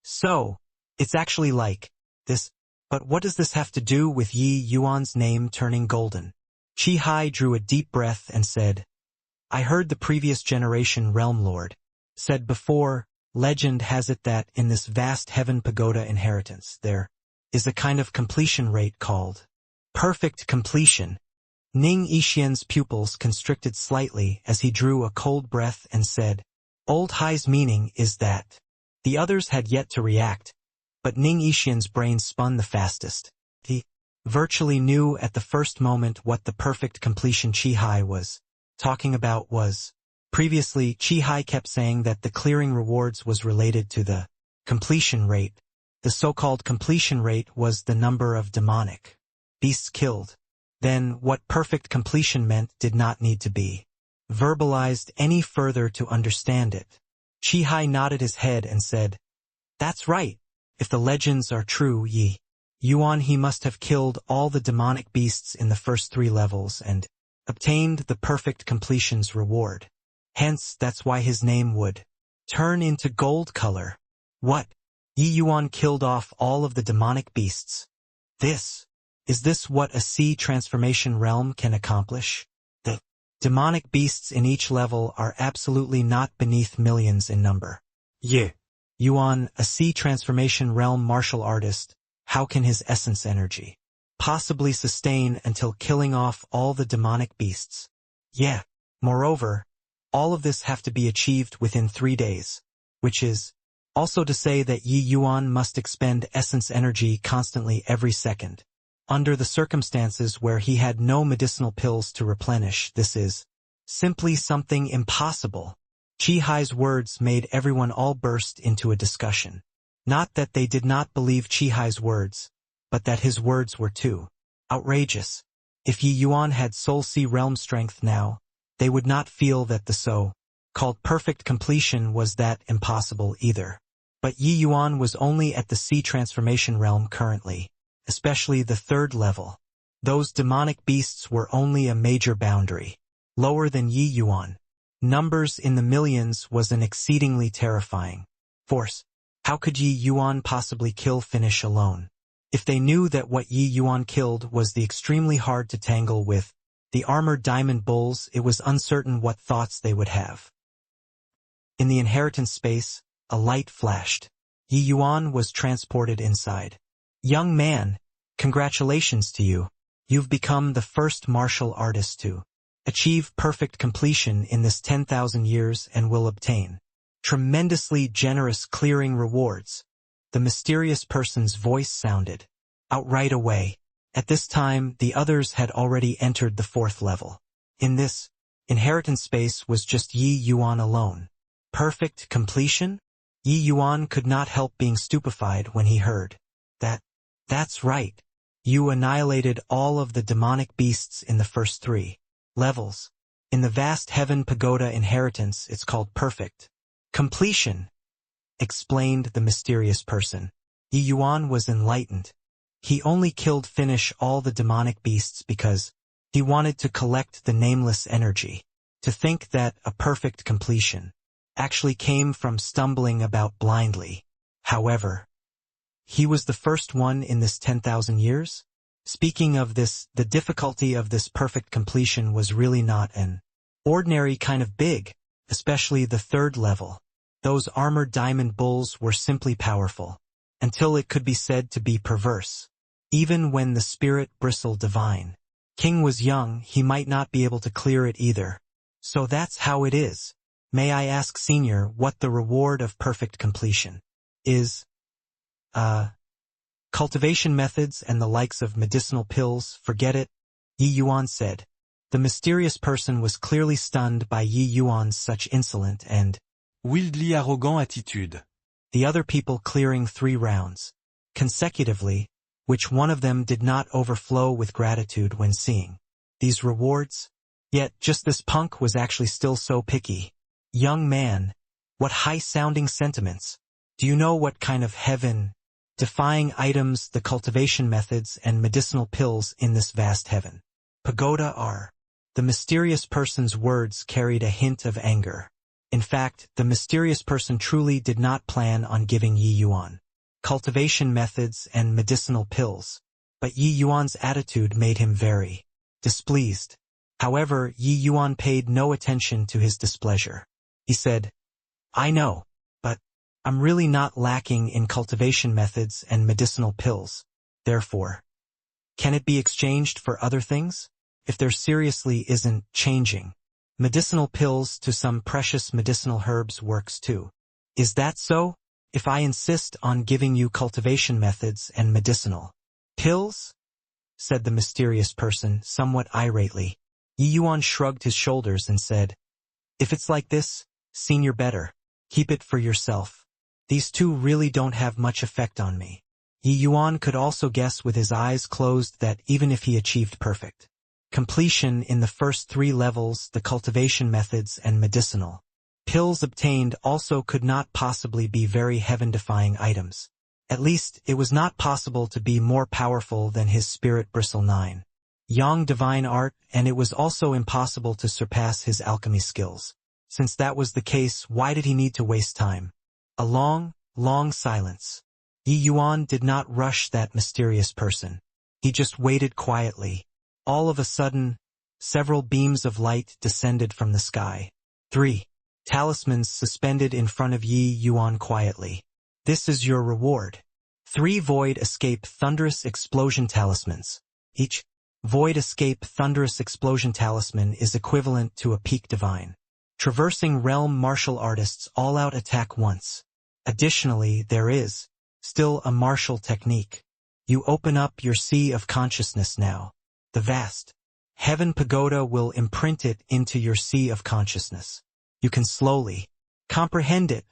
"So, it's actually like this, but what does this have to do with Yi Yuan's name turning golden?" Qi Hai drew a deep breath and said, "I heard the previous generation Realm Lord said before, legend has it that in this vast heaven pagoda inheritance there is a kind of completion rate called Perfect completion. Ning Yixian's pupils constricted slightly as he drew a cold breath and said, Old Hai's meaning is that. The others had yet to react, but Ning Yixian's brain spun the fastest. He virtually knew at the first moment what the perfect completion Qi Hai was talking about was. Previously, Qi Hai kept saying that the clearing rewards was related to the completion rate. The so-called completion rate was the number of demonic beasts killed. Then, what perfect completion meant did not need to be verbalized any further to understand it. Qi Hai nodded his head and said, That's right. If the legends are true, Yi Yuan he must have killed all the demonic beasts in the first 3 levels and obtained the perfect completion's reward. Hence, that's why his name would turn into gold color. What? Yi Yuan killed off all of the demonic beasts. Is this what a sea transformation realm can accomplish? The demonic beasts in each level are absolutely not beneath millions in number. Ye Yuan, a sea transformation realm martial artist, how can his essence energy possibly sustain until killing off all the demonic beasts? Yeah. Moreover, all of this have to be achieved within 3 days, which is also to say that Yi Yuan must expend essence energy constantly every second. Under the circumstances where he had no medicinal pills to replenish, this is simply something impossible. Qi Hai's words made everyone all burst into a discussion. Not that they did not believe Qi Hai's words, but that his words were too outrageous. If Yi Yuan had Soul Sea realm strength now, they would not feel that the so-called perfect completion was that impossible either. But Yi Yuan was only at the sea transformation realm currently, especially the 3rd level. Those demonic beasts were only a major boundary. Lower than Yi Yuan. Numbers in the millions was an exceedingly terrifying force. How could Yi Yuan possibly kill Finish alone? If they knew that what Yi Yuan killed was the extremely hard to tangle with the armored diamond bulls, it was uncertain what thoughts they would have. In the inheritance space, a light flashed. Yi Yuan was transported inside. Young man, congratulations to you. You've become the first martial artist to achieve perfect completion in this 10,000 years and will obtain tremendously generous clearing rewards. The mysterious person's voice sounded out right away. At this time, the others had already entered the 4th level. In this inheritance space was just Yi Yuan alone. Perfect completion? Yi Yuan could not help being stupefied when he heard that. That's right. You annihilated all of the demonic beasts in the first 3 levels. In the vast heaven pagoda inheritance, it's called perfect completion, explained the mysterious person. Yi Yuan was enlightened. He only killed Finish all the demonic beasts because he wanted to collect the nameless energy. To think that a perfect completion actually came from stumbling about blindly. However, he was the first one in this 10,000 years? Speaking of this, the difficulty of this perfect completion was really not an ordinary kind of big, especially the 3rd level. Those armored diamond bulls were simply powerful, until it could be said to be perverse. Even when the spirit bristled divine king was young, he might not be able to clear it either. So that's how it is. May I ask, Senior, what the reward of perfect completion is? Cultivation methods and the likes of medicinal pills, forget it, Yi Yuan said. The mysterious person was clearly stunned by Yi Yuan's such insolent and wildly arrogant attitude. The other people clearing 3 rounds consecutively, which one of them did not overflow with gratitude when seeing these rewards. Yet just this punk was actually still so picky. Young man, what high-sounding sentiments. Do you know what kind of heaven-defying items the cultivation methods and medicinal pills in this vast heaven pagoda are? The mysterious person's words carried a hint of anger. In fact, the mysterious person truly did not plan on giving Yi Yuan cultivation methods and medicinal pills, but Yi Yuan's attitude made him very displeased. However, Yi Yuan paid no attention to his displeasure. He said, I know, but I'm really not lacking in cultivation methods and medicinal pills. Therefore, Can it be exchanged for other things? If there seriously isn't changing. Medicinal pills to some precious medicinal herbs works too. Is that so? If I insist on giving you cultivation methods and medicinal pills? Said the mysterious person somewhat irately. Yi Yuan shrugged his shoulders and said, if it's like this, senior better. Keep it for yourself. These two really don't have much effect on me. Yi Yuan could also guess with his eyes closed that even if he achieved perfect completion in the first 3 levels, the cultivation methods and medicinal pills obtained also could not possibly be very heaven-defying items. At least, it was not possible to be more powerful than his spirit bristle 9. Yang divine art, and it was also impossible to surpass his alchemy skills. Since that was the case, why did he need to waste time? A long, long silence. Yi Yuan did not rush that mysterious person. He just waited quietly. All of a sudden, several beams of light descended from the sky. 3 talismans suspended in front of Yi Yuan quietly. This is your reward. 3 Void Escape Thunderous Explosion Talismans. Each Void Escape Thunderous Explosion Talisman is equivalent to a Peak Divine. Traversing Realm Martial Artists All-Out Attack once. Additionally, there is still a martial technique. You open up your sea of consciousness now. The vast Heaven Pagoda will imprint it into your sea of consciousness. You can slowly comprehend it,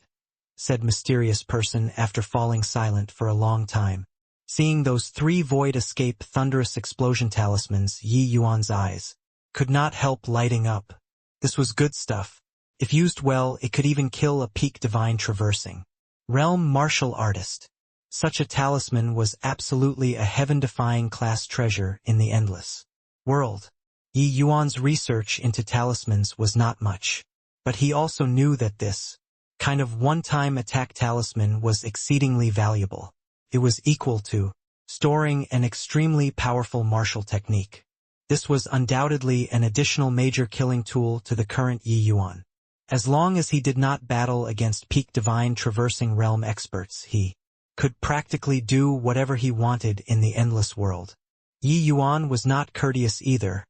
said mysterious person after falling silent for a long time. Seeing those 3 Void Escape Thunderous Explosion Talismans, Yi Yuan's eyes could not help lighting up. This was good stuff. If used well, it could even kill a Peak Divine traversing Realm Martial Artist. Such a talisman was absolutely a heaven-defying class treasure in the endless world. Yi Yuan's research into talismans was not much, but he also knew that this kind of one-time attack talisman was exceedingly valuable. It was equal to storing an extremely powerful martial technique. This was undoubtedly an additional major killing tool to the current Yi Yuan. As long as he did not battle against Peak Divine traversing realm experts, he could practically do whatever he wanted in the endless world. Yi Yuan was not courteous either,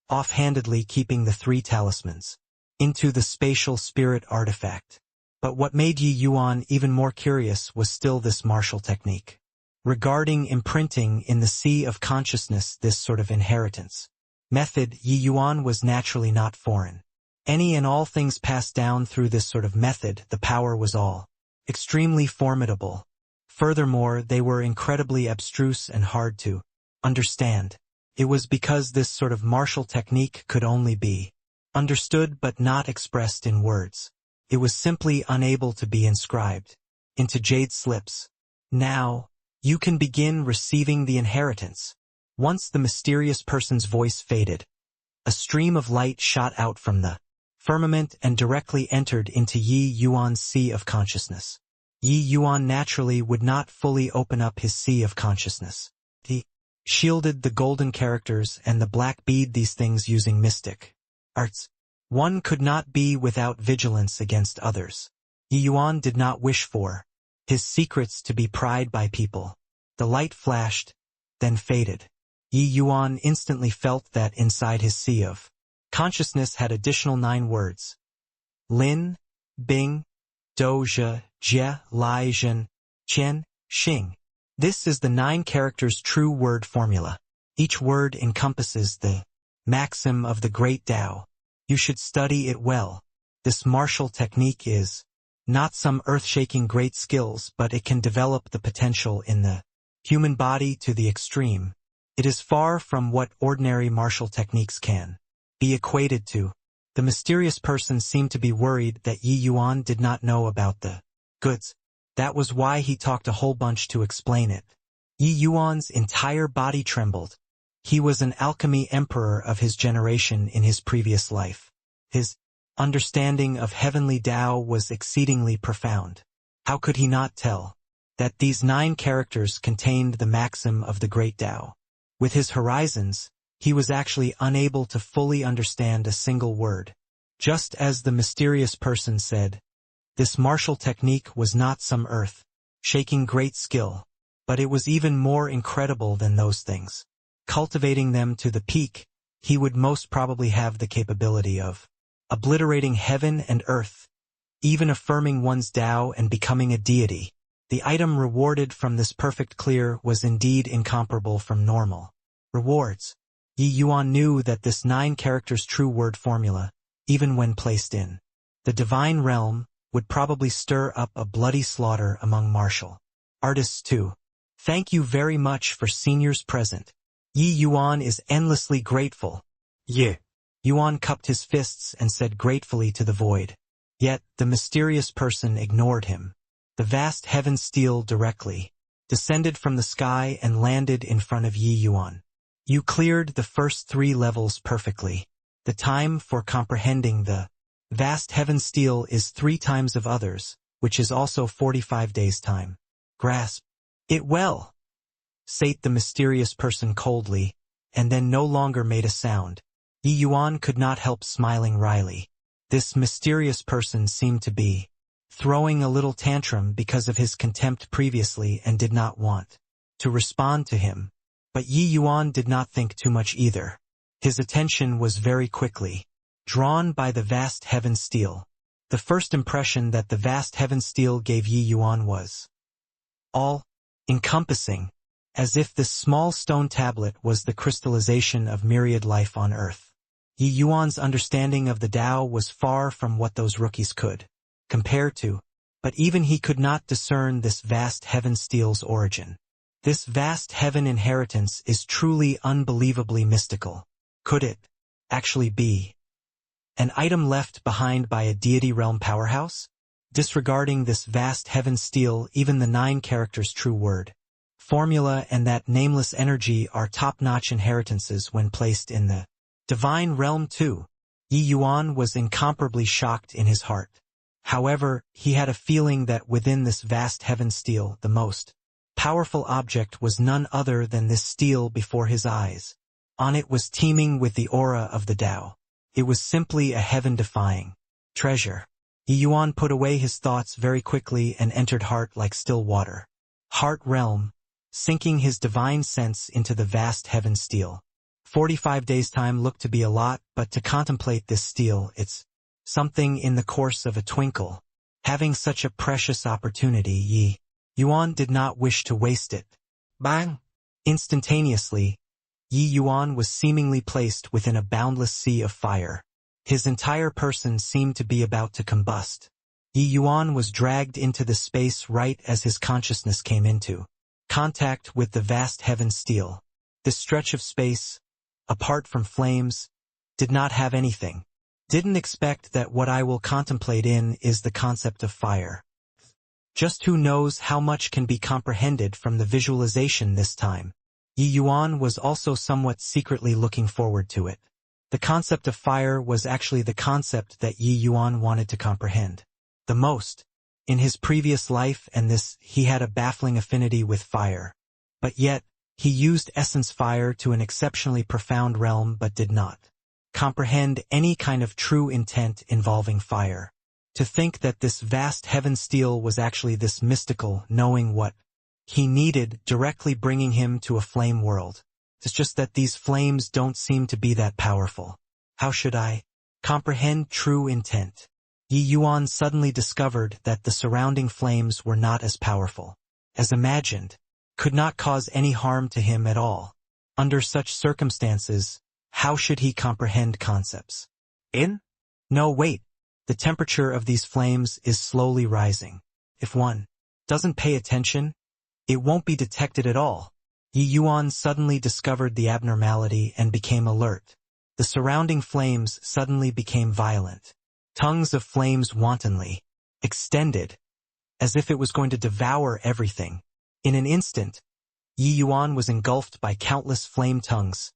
offhandedly keeping the 3 talismans into the spatial spirit artifact. But what made Yi Yuan even more curious was still this martial technique. Regarding imprinting in the sea of consciousness, this sort of inheritance method, Yi Yuan was naturally not foreign. Any and all things passed down through this sort of method, the power was all extremely formidable. Furthermore, they were incredibly abstruse and hard to understand. It was because this sort of martial technique could only be understood but not expressed in words. It was simply unable to be inscribed into jade slips. Now, you can begin receiving the inheritance. Once the mysterious person's voice faded, a stream of light shot out from the firmament and directly entered into Yi Yuan's sea of consciousness. Yi Yuan naturally would not fully open up his sea of consciousness. He shielded the golden characters and the black bead, these things using mystic arts. One could not be without vigilance against others. Yi Yuan did not wish for his secrets to be pried by people. The light flashed, then faded. Yi Yuan instantly felt that inside his sea of consciousness had additional 9 words. Lin, Bing, Doja, Jie, Lai, Zhen, Qian, Xing. This is the 9 characters true word formula. Each word encompasses the maxim of the great Tao. You should study it well. This martial technique is not some earth-shaking great skills, but it can develop the potential in the human body to the extreme. It is far from what ordinary martial techniques can be equated to. The mysterious person seemed to be worried that Yi Yuan did not know about the goods. That was why he talked a whole bunch to explain it. Yi Yuan's entire body trembled. He was an alchemy emperor of his generation in his previous life. His understanding of heavenly Tao was exceedingly profound. How could he not tell that these 9 characters contained the maxim of the great Tao? With his horizons, he was actually unable to fully understand a single word. Just as the mysterious person said, this martial technique was not some earth-shaking great skill, but it was even more incredible than those things. cultivating them to the peak, he would most probably have the capability of obliterating heaven and earth, even affirming one's Tao and becoming a deity. The item rewarded from this perfect clear was indeed incomparable from normal rewards. Yi Yuan knew that this 9 characters true word formula, even when placed in the divine realm, would probably stir up a bloody slaughter among martial artists too. Thank you very much for seniors present. Yi Yuan is endlessly grateful. Ye. Yuan cupped his fists and said gratefully to the void. Yet, the mysterious person ignored him. The vast heaven steel directly descended from the sky and landed in front of Yi Yuan. You cleared the first 3 levels perfectly. The time for comprehending the vast heaven steel is 3 times of others, which is also 45 days' time. Grasp it well, said the mysterious person coldly, and then no longer made a sound. Yi Yuan could not help smiling wryly. This mysterious person seemed to be throwing a little tantrum because of his contempt previously and did not want to respond to him. But Yi Yuan did not think too much either. His attention was very quickly drawn by the vast heaven steel. The first impression that the vast heaven steel gave Yi Yuan was all-encompassing, as if this small stone tablet was the crystallization of myriad life on earth. Yi Yuan's understanding of the Tao was far from what those rookies could compare to, but even he could not discern this vast heaven steel's origin. This vast heaven inheritance is truly unbelievably mystical. Could it actually be an item left behind by a deity realm powerhouse? Disregarding this vast heaven steel, even the 9 characters true word formula and that nameless energy are top-notch inheritances when placed in the divine realm too. Yi Yuan was incomparably shocked in his heart. However, he had a feeling that within this vast heaven steel, the most powerful object was none other than this steel before his eyes. On it was teeming with the aura of the Tao. It was simply a heaven-defying treasure. Yi Yuan put away his thoughts very quickly and entered heart like still water. Heart realm, sinking his divine sense into the vast heaven steel. 45 days' time looked to be a lot, but to contemplate this steel, it's something in the course of a twinkle. Having such a precious opportunity, Yi Yuan did not wish to waste it. Bang! Instantaneously, Yi Yuan was seemingly placed within a boundless sea of fire. His entire person seemed to be about to combust. Yi Yuan was dragged into the space right as his consciousness came into contact with the vast heaven steel. This stretch of space, apart from flames, did not have anything. Didn't expect that what I will contemplate in is the concept of fire. Just who knows how much can be comprehended from the visualization this time. Yi Yuan was also somewhat secretly looking forward to it. The concept of fire was actually the concept that Yi Yuan wanted to comprehend the most. In his previous life and this, he had a baffling affinity with fire. But yet, he used essence fire to an exceptionally profound realm but did not comprehend any kind of true intent involving fire. To think that this vast heaven steel was actually this mystical knowing what he needed directly bringing him to a flame world. It's just that these flames don't seem to be that powerful. How should I comprehend true intent? Yi Yuan suddenly discovered that the surrounding flames were not as powerful as imagined, could not cause any harm to him at all. Under such circumstances, how should he comprehend concepts? No, wait. The temperature of these flames is slowly rising. If one doesn't pay attention, it won't be detected at all. Yi Yuan suddenly discovered the abnormality and became alert. The surrounding flames suddenly became violent. Tongues of flames wantonly extended, as if it was going to devour everything. In an instant, Yi Yuan was engulfed by countless flame tongues,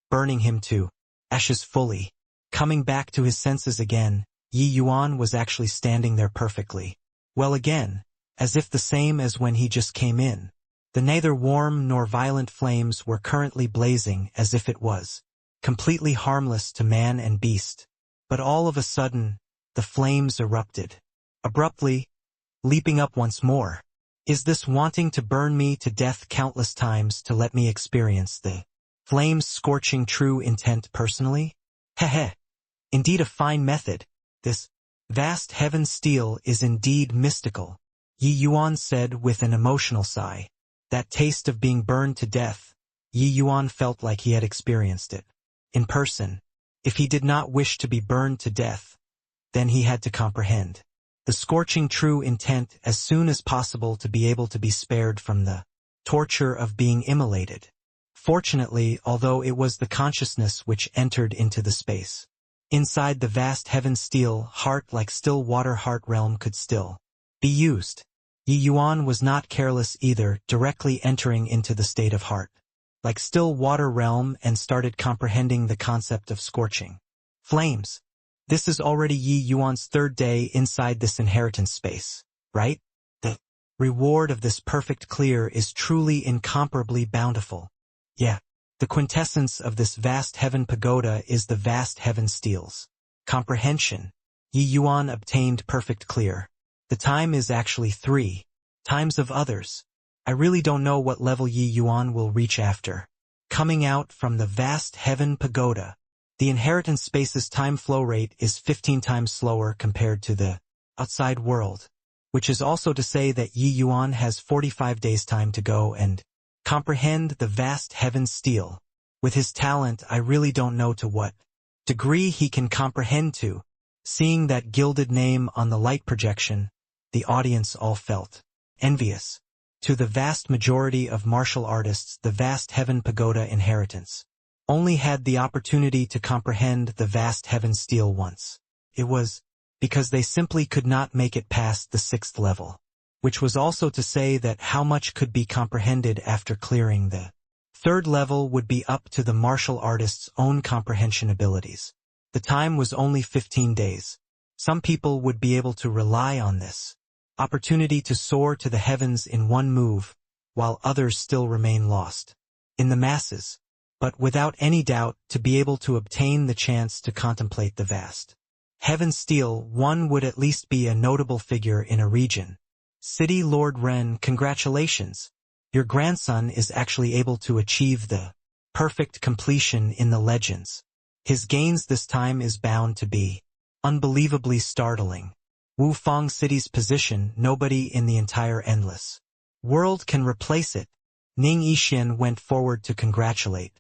burning him to ashes fully. Coming back to his senses again, Yi Yuan was actually standing there perfectly well again, as if the same as when he just came in. The neither warm nor violent flames were currently blazing as if it was completely harmless to man and beast. But all of a sudden, the flames erupted. Abruptly, leaping up once more. Is this wanting to burn me to death countless times to let me experience the Flames scorching true intent personally? Heh. Indeed a fine method. This vast heaven steel is indeed mystical, Yi Yuan said with an emotional sigh. That taste of being burned to death, Yi Yuan felt like he had experienced it. In person. If he did not wish to be burned to death, then he had to comprehend the scorching true intent as soon as possible to be able to be spared from the torture of being immolated. Fortunately, although it was the consciousness which entered into the space inside the vast heaven steel, heart like still water heart realm could still be used. Yi Yuan was not careless either, directly entering into the state of heart like still water realm and started comprehending the concept of scorching flames. This is already Yi Yuan's third day inside this inheritance space, right? The reward of this perfect clear is truly incomparably bountiful. Yeah, the quintessence of this vast heaven pagoda is the vast heaven steels. Comprehension. Yi Yuan obtained perfect clear. The time is actually 3 times of others. I really don't know what level Yi Yuan will reach after coming out from the vast heaven pagoda. The inheritance space's time flow rate is 15 times slower compared to the outside world, which is also to say that Yi Yuan has 45 days time to go and comprehend the vast heaven steel. With his talent, I really don't know to what degree he can comprehend to. Seeing that gilded name on the light projection, the audience all felt envious. To the vast majority of martial artists, the vast heaven pagoda inheritance only had the opportunity to comprehend the vast heaven steel once. It was because they simply could not make it past the 6th level, which was also to say that how much could be comprehended after clearing the 3rd level would be up to the martial artist's own comprehension abilities. The time was only 15 days. Some people would be able to rely on this opportunity to soar to the heavens in one move, while others still remain lost in the masses, but without any doubt to be able to obtain the chance to contemplate the vast heaven steel, one would at least be a notable figure in a region. City Lord Ren, congratulations. Your grandson is actually able to achieve the perfect completion in the legends. His gains this time is bound to be unbelievably startling. Wu Fang City's position, nobody in the entire endless world can replace it. Ning Yixian went forward to congratulate.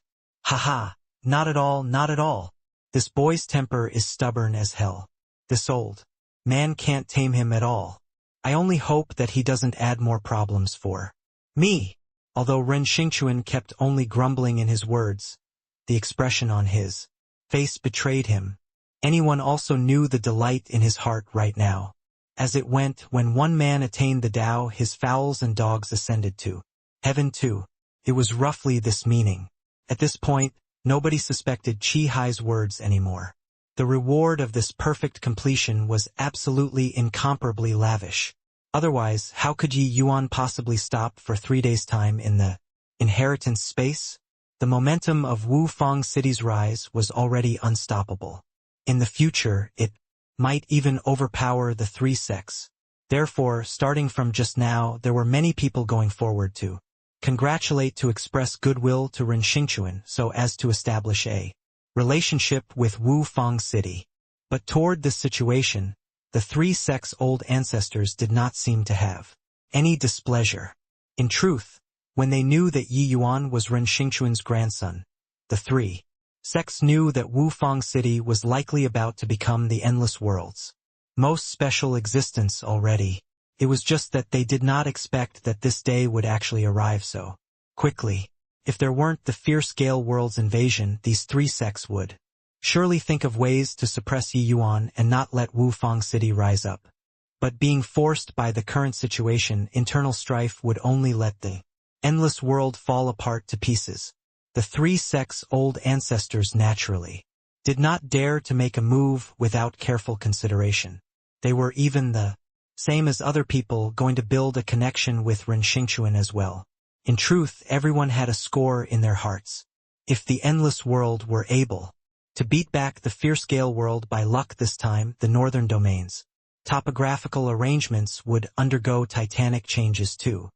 Haha, not at all, not at all. This boy's temper is stubborn as hell. This old man can't tame him at all. I only hope that he doesn't add more problems for me. Although Ren Xingchuan kept only grumbling in his words, the expression on his face betrayed him. Anyone also knew the delight in his heart right now. As it went, when one man attained the Tao, his fowls and dogs ascended to heaven too. It was roughly this meaning. At this point, nobody suspected Qi Hai's words anymore. The reward of this perfect completion was absolutely incomparably lavish. Otherwise, how could Yi Yuan possibly stop for 3 days' time in the inheritance space? The momentum of Wu Fang City's rise was already unstoppable. In the future, it might even overpower the 3 sects. Therefore, starting from just now, there were many people going forward to congratulate, to express goodwill to Ren Xingchuan so as to establish a relationship with Wu Fang City. But toward this situation, the 3 sects' old ancestors did not seem to have any displeasure. In truth, when they knew that Yi Yuan was Ren Xingchuan's grandson, the 3 sects knew that Wu Fang City was likely about to become the endless world's most special existence already. It was just that they did not expect that this day would actually arrive so quickly. If there weren't the fierce Gale World's invasion, these 3 sects would surely think of ways to suppress Yi Yuan and not let Wu Fang City rise up. But being forced by the current situation, internal strife would only let the endless world fall apart to pieces. The 3 sects' old ancestors naturally did not dare to make a move without careful consideration. They were even the same as other people going to build a connection with Ren Xingchuan as well. In truth, everyone had a score in their hearts. If the endless world were able to beat back the fierce Gale World by luck this time, the northern domains' topographical arrangements would undergo titanic changes too.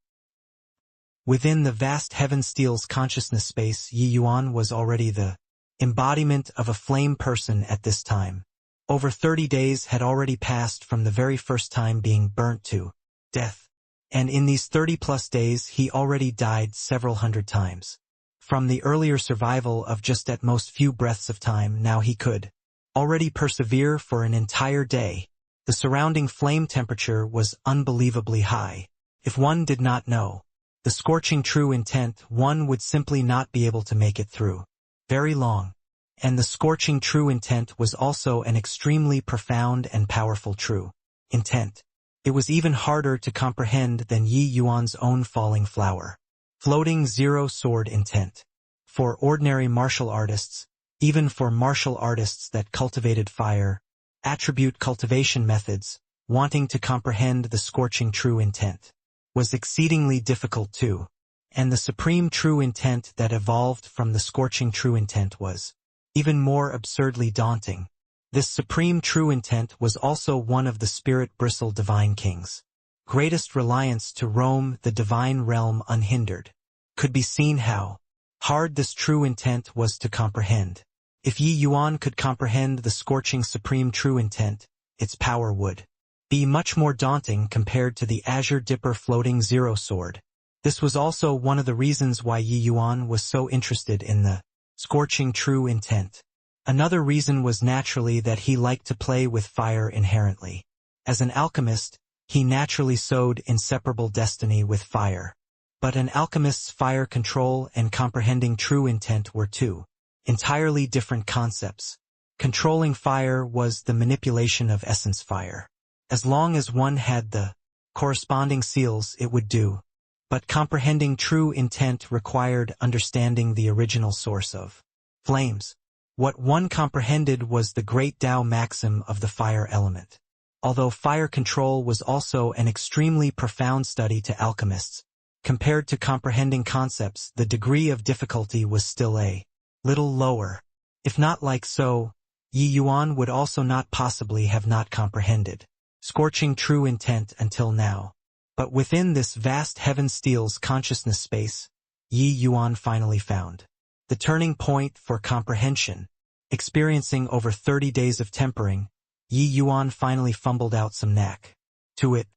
Within the vast heaven steel's consciousness space, Yi Yuan was already the embodiment of a flame person at this time. Over 30 days had already passed from the very first time being burnt to death. And in these 30-plus days he already died several hundred times. From the earlier survival of just at most few breaths of time, now he could already persevere for an entire day. The surrounding flame temperature was unbelievably high. If one did not know the scorching true intent, one would simply not be able to make it through very long. And the scorching true intent was also an extremely profound and powerful true intent. It was even harder to comprehend than Yi Yuan's own falling flower, floating zero sword intent. For ordinary martial artists, even for martial artists that cultivated fire, attribute cultivation methods, wanting to comprehend the scorching true intent was exceedingly difficult too. And the supreme true intent that evolved from the scorching true intent was even more absurdly daunting. This supreme true intent was also one of the spirit-bristle divine kings' greatest reliance to roam the divine realm unhindered. Could be seen how hard this true intent was to comprehend. If Yi Yuan could comprehend the scorching supreme true intent, its power would be much more daunting compared to the azure dipper floating zero sword. This was also one of the reasons why Yi Yuan was so interested in the scorching true intent. Another reason was naturally that he liked to play with fire inherently. As an alchemist, he naturally sowed inseparable destiny with fire. But an alchemist's fire control and comprehending true intent were two entirely different concepts. Controlling fire was the manipulation of essence fire. As long as one had the corresponding seals, it would do. But comprehending true intent required understanding the original source of flames. What one comprehended was the great Tao maxim of the fire element. Although fire control was also an extremely profound study to alchemists, compared to comprehending concepts, the degree of difficulty was still a little lower. If not like so, Yi Yuan would also not possibly have not comprehended scorching true intent until now. But within this vast heaven steel's consciousness space, Yi Yuan finally found the turning point for comprehension. Experiencing over 30 days of tempering, Yi Yuan finally fumbled out some knack to it.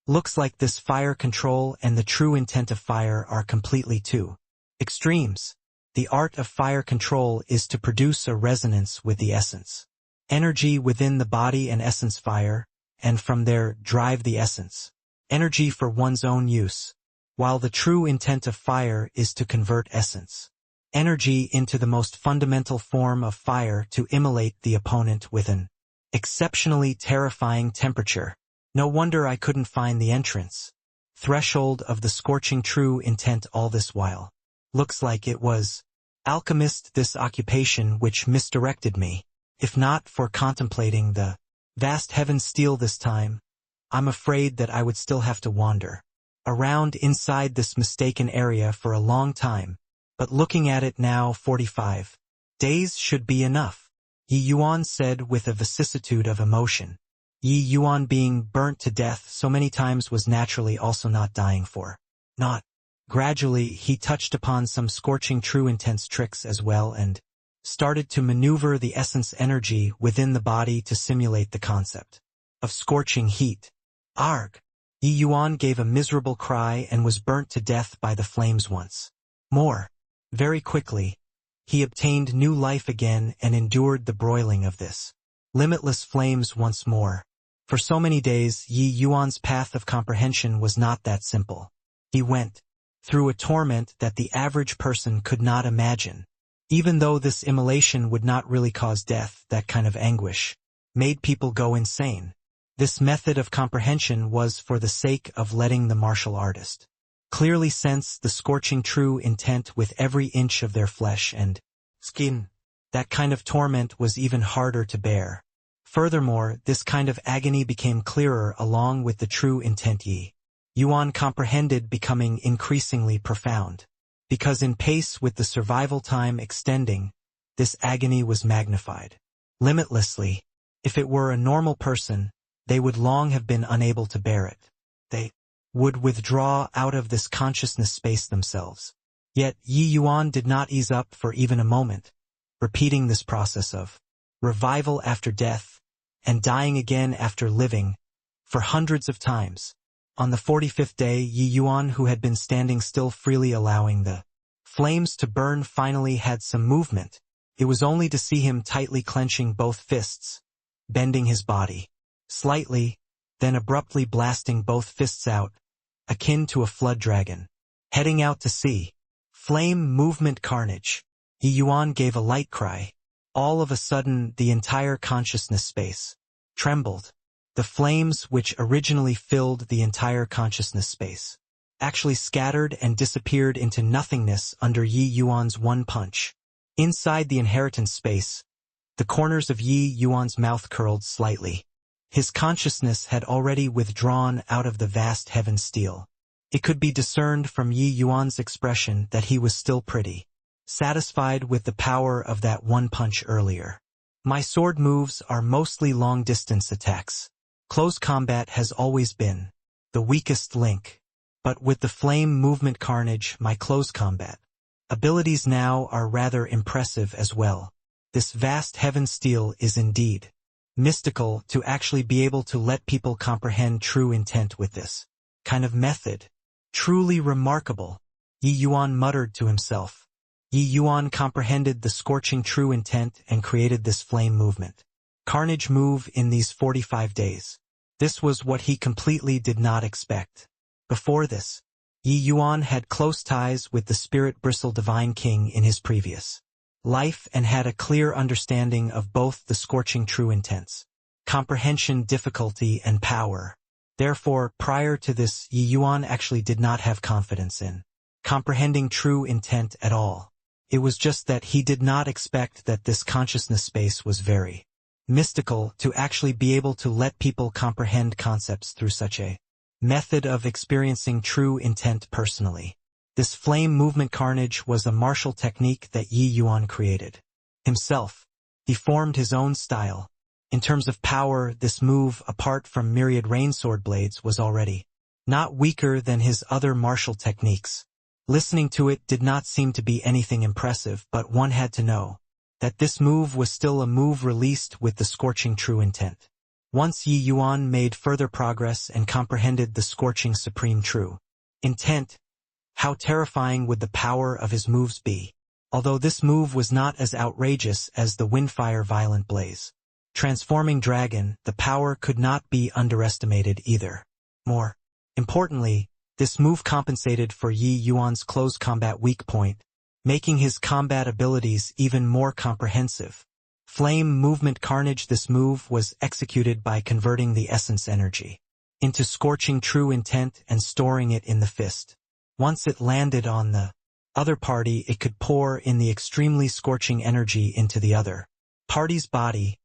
Looks like this fire control and the true intent of fire are completely two extremes. The art of fire control is to produce a resonance with the essence energy within the body and essence fire, and from there drive the essence energy for one's own use, while the true intent of fire is to convert essence energy into the most fundamental form of fire to immolate the opponent with an exceptionally terrifying temperature. No wonder I couldn't find the entrance threshold of the scorching true intent all this while. Looks like it was alchemist, this occupation, which misdirected me. If not for contemplating the vast heaven steel this time, I'm afraid that I would still have to wander around inside this mistaken area for a long time. But looking at it now, 45 days should be enough, Yi Yuan said with a vicissitude of emotion. Yi Yuan being burnt to death so many times was naturally also not dying for naught. Gradually, he touched upon some scorching true intense tricks as well and started to maneuver the essence energy within the body to simulate the concept of scorching heat. Arg! Yi Yuan gave a miserable cry and was burnt to death by the flames once more. Very quickly, he obtained new life again and endured the broiling of this limitless flames once more. For so many days, Yi Yuan's path of comprehension was not that simple. He went through a torment that the average person could not imagine. Even though this immolation would not really cause death, that kind of anguish made people go insane. This method of comprehension was for the sake of letting the martial artist clearly sense the scorching true intent with every inch of their flesh and skin. That kind of torment was even harder to bear. Furthermore, this kind of agony became clearer along with the true intent Yi Yuan comprehended becoming increasingly profound. Because in pace with the survival time extending, this agony was magnified limitlessly. If it were a normal person, they would long have been unable to bear it. They would withdraw out of this consciousness space themselves. Yet Yi Yuan did not ease up for even a moment, repeating this process of revival after death and dying again after living for hundreds of times. On the 45th day, Yi Yuan, who had been standing still freely allowing the flames to burn, finally had some movement. It was only to see him tightly clenching both fists, bending his body slightly, then abruptly blasting both fists out, akin to a flood dragon, heading out to sea. Flame movement carnage. Yi Yuan gave a light cry. All of a sudden, the entire consciousness space trembled. The flames, which originally filled the entire consciousness space, actually scattered and disappeared into nothingness under Yi Yuan's one punch. Inside the inheritance space, the corners of Yi Yuan's mouth curled slightly. His consciousness had already withdrawn out of the vast heaven steel. It could be discerned from Yi Yuan's expression that he was still pretty satisfied with the power of that one punch earlier. My sword moves are mostly long-distance attacks. Close combat has always been the weakest link. But with the flame movement carnage, my close combat abilities now are rather impressive as well. This vast heaven steel is indeed mystical to actually be able to let people comprehend true intent with this kind of method. Truly remarkable, Yi Yuan muttered to himself. Yi Yuan comprehended the scorching true intent and created this flame movement carnage move in these 45 days. This was what he completely did not expect. Before this, Yi Yuan had close ties with the spirit bristle divine king in his previous life and had a clear understanding of both the scorching true intents, comprehension, difficulty, and power. Therefore, prior to this, Yi Yuan actually did not have confidence in comprehending true intent at all. It was just that he did not expect that this consciousness space was very mystical to actually be able to let people comprehend concepts through such a method of experiencing true intent personally. This flame movement carnage was a martial technique that Yi Yuan created himself. He formed his own style. In terms of power, this move, apart from myriad rainsword blades, was already not weaker than his other martial techniques. Listening to it did not seem to be anything impressive, but one had to know that this move was still a move released with the scorching true intent. Once Yi Yuan made further progress and comprehended the scorching supreme true intent, how terrifying would the power of his moves be? Although this move was not as outrageous as the Windfire Violent Blaze transforming dragon, the power could not be underestimated either. More importantly, this move compensated for Yi Yuan's close combat weak point, making his combat abilities even more comprehensive. Flame movement carnage. This move was executed by converting the essence energy into scorching true intent and storing it in the fist. Once it landed on the other party, it could pour in the extremely scorching energy into the other party's body,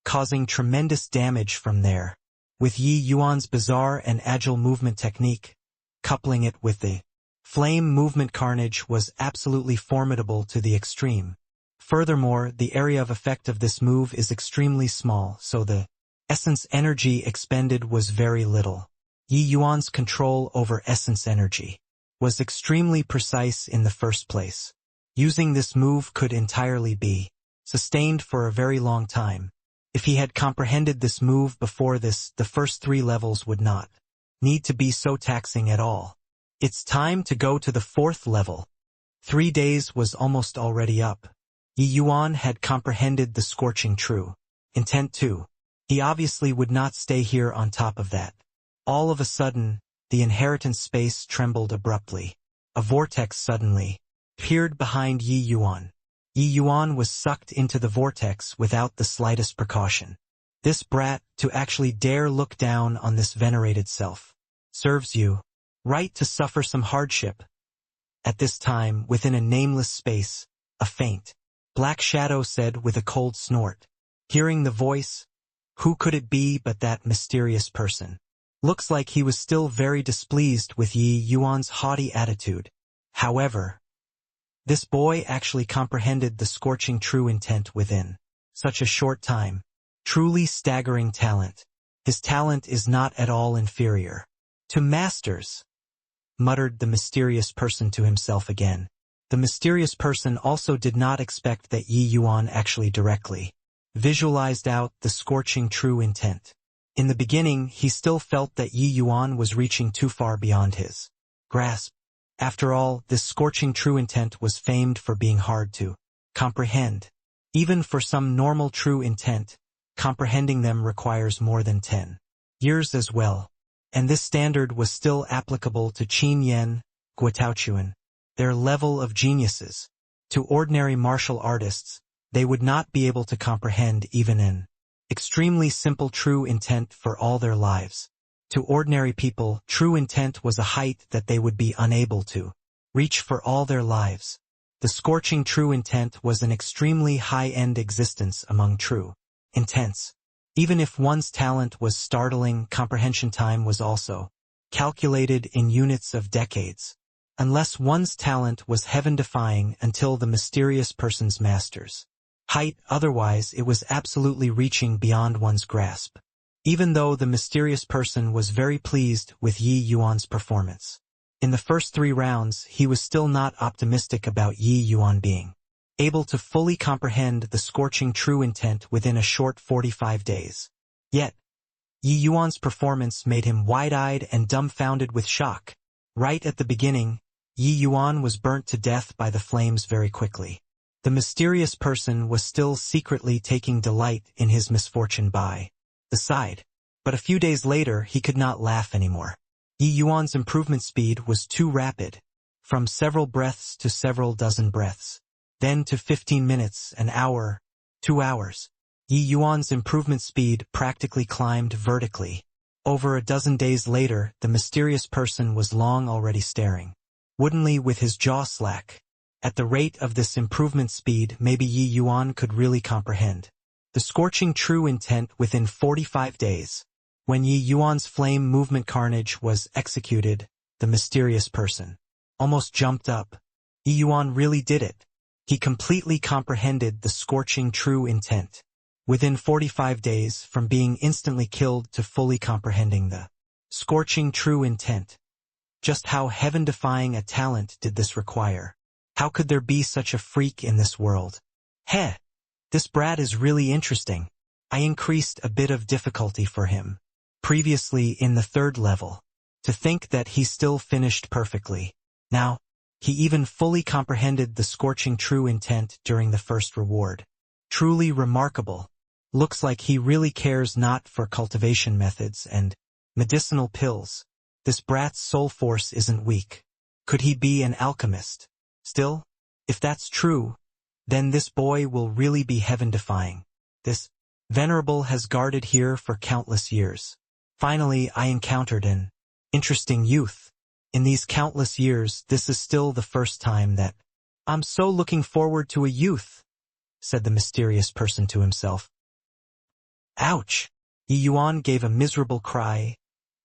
causing tremendous damage from there. With Yi Yuan's bizarre and agile movement technique, coupling it with the flame movement carnage was absolutely formidable to the extreme. Furthermore, the area of effect of this move is extremely small, so the essence energy expended was very little. Yi Yuan's control over essence energy was extremely precise in the first place. Using this move could entirely be sustained for a very long time. If he had comprehended this move before this, the first 3 levels would not need to be so taxing at all. It's time to go to the 4th level. 3 days was almost already up. Yi Yuan had comprehended the scorching true intent too. He obviously would not stay here on top of that. All of a sudden, the inheritance space trembled abruptly. A vortex suddenly appeared behind Yi Yuan. Yi Yuan was sucked into the vortex without the slightest precaution. This brat, to actually dare look down on this venerated self, serves you right to suffer some hardship. At this time, within a nameless space, a faint black shadow said with a cold snort. Hearing the voice, who could it be but that mysterious person? Looks like he was still very displeased with Yi Yuan's haughty attitude. However, this boy actually comprehended the scorching true intent within such a short time. Truly staggering talent. His talent is not at all inferior To masters, muttered the mysterious person to himself again. The mysterious person also did not expect that Yi Yuan actually directly visualized out the scorching true intent. In the beginning, he still felt that Yi Yuan was reaching too far beyond his grasp. After all, this scorching true intent was famed for being hard to comprehend. Even for some normal true intent, comprehending them requires more than 10 years as well. And this standard was still applicable to Qin Yan, Guotaochuan, their level of geniuses. To ordinary martial artists, they would not be able to comprehend even an extremely simple true intent for all their lives. To ordinary people, true intent was a height that they would be unable to reach for all their lives. The scorching true intent was an extremely high-end existence among true intents. Even if one's talent was startling, comprehension time was also calculated in units of decades. Unless one's talent was heaven-defying until the mysterious person's master's height, otherwise it was absolutely reaching beyond one's grasp. Even though the mysterious person was very pleased with Yi Yuan's performance. In the first 3 rounds, he was still not optimistic about Yi Yuan being able to fully comprehend the scorching true intent within a short 45 days. Yet, Yi Yuan's performance made him wide-eyed and dumbfounded with shock. Right at the beginning, Yi Yuan was burnt to death by the flames very quickly. The mysterious person was still secretly taking delight in his misfortune by the side. But a few days later, he could not laugh anymore. Yi Yuan's improvement speed was too rapid, from several breaths to several dozen breaths, then to 15 minutes, an hour, 2 hours. Yi Yuan's improvement speed practically climbed vertically. Over a dozen days later, the mysterious person was long already staring woodenly with his jaw slack. At the rate of this improvement speed, maybe Yi Yuan could really comprehend the scorching true intent within 45 days. When Yi Yuan's flame movement carnage was executed, the mysterious person almost jumped up. Yi Yuan really did it. He completely comprehended the scorching true intent. Within 45 days, from being instantly killed to fully comprehending the scorching true intent. Just how heaven-defying a talent did this require? How could there be such a freak in this world? Heh! This brat is really interesting. I increased a bit of difficulty for him. Previously in the 3rd level. To think that he still finished perfectly. Now, he even fully comprehended the scorching true intent during the first reward. Truly remarkable. Looks like he really cares not for cultivation methods and medicinal pills. This brat's soul force isn't weak. Could he be an alchemist? Still, if that's true, then this boy will really be heaven-defying. This venerable has guarded here for countless years. Finally, I encountered an interesting youth. In these countless years, this is still the first time that I'm so looking forward to a youth, said the mysterious person to himself. Ouch! Yi Yuan gave a miserable cry,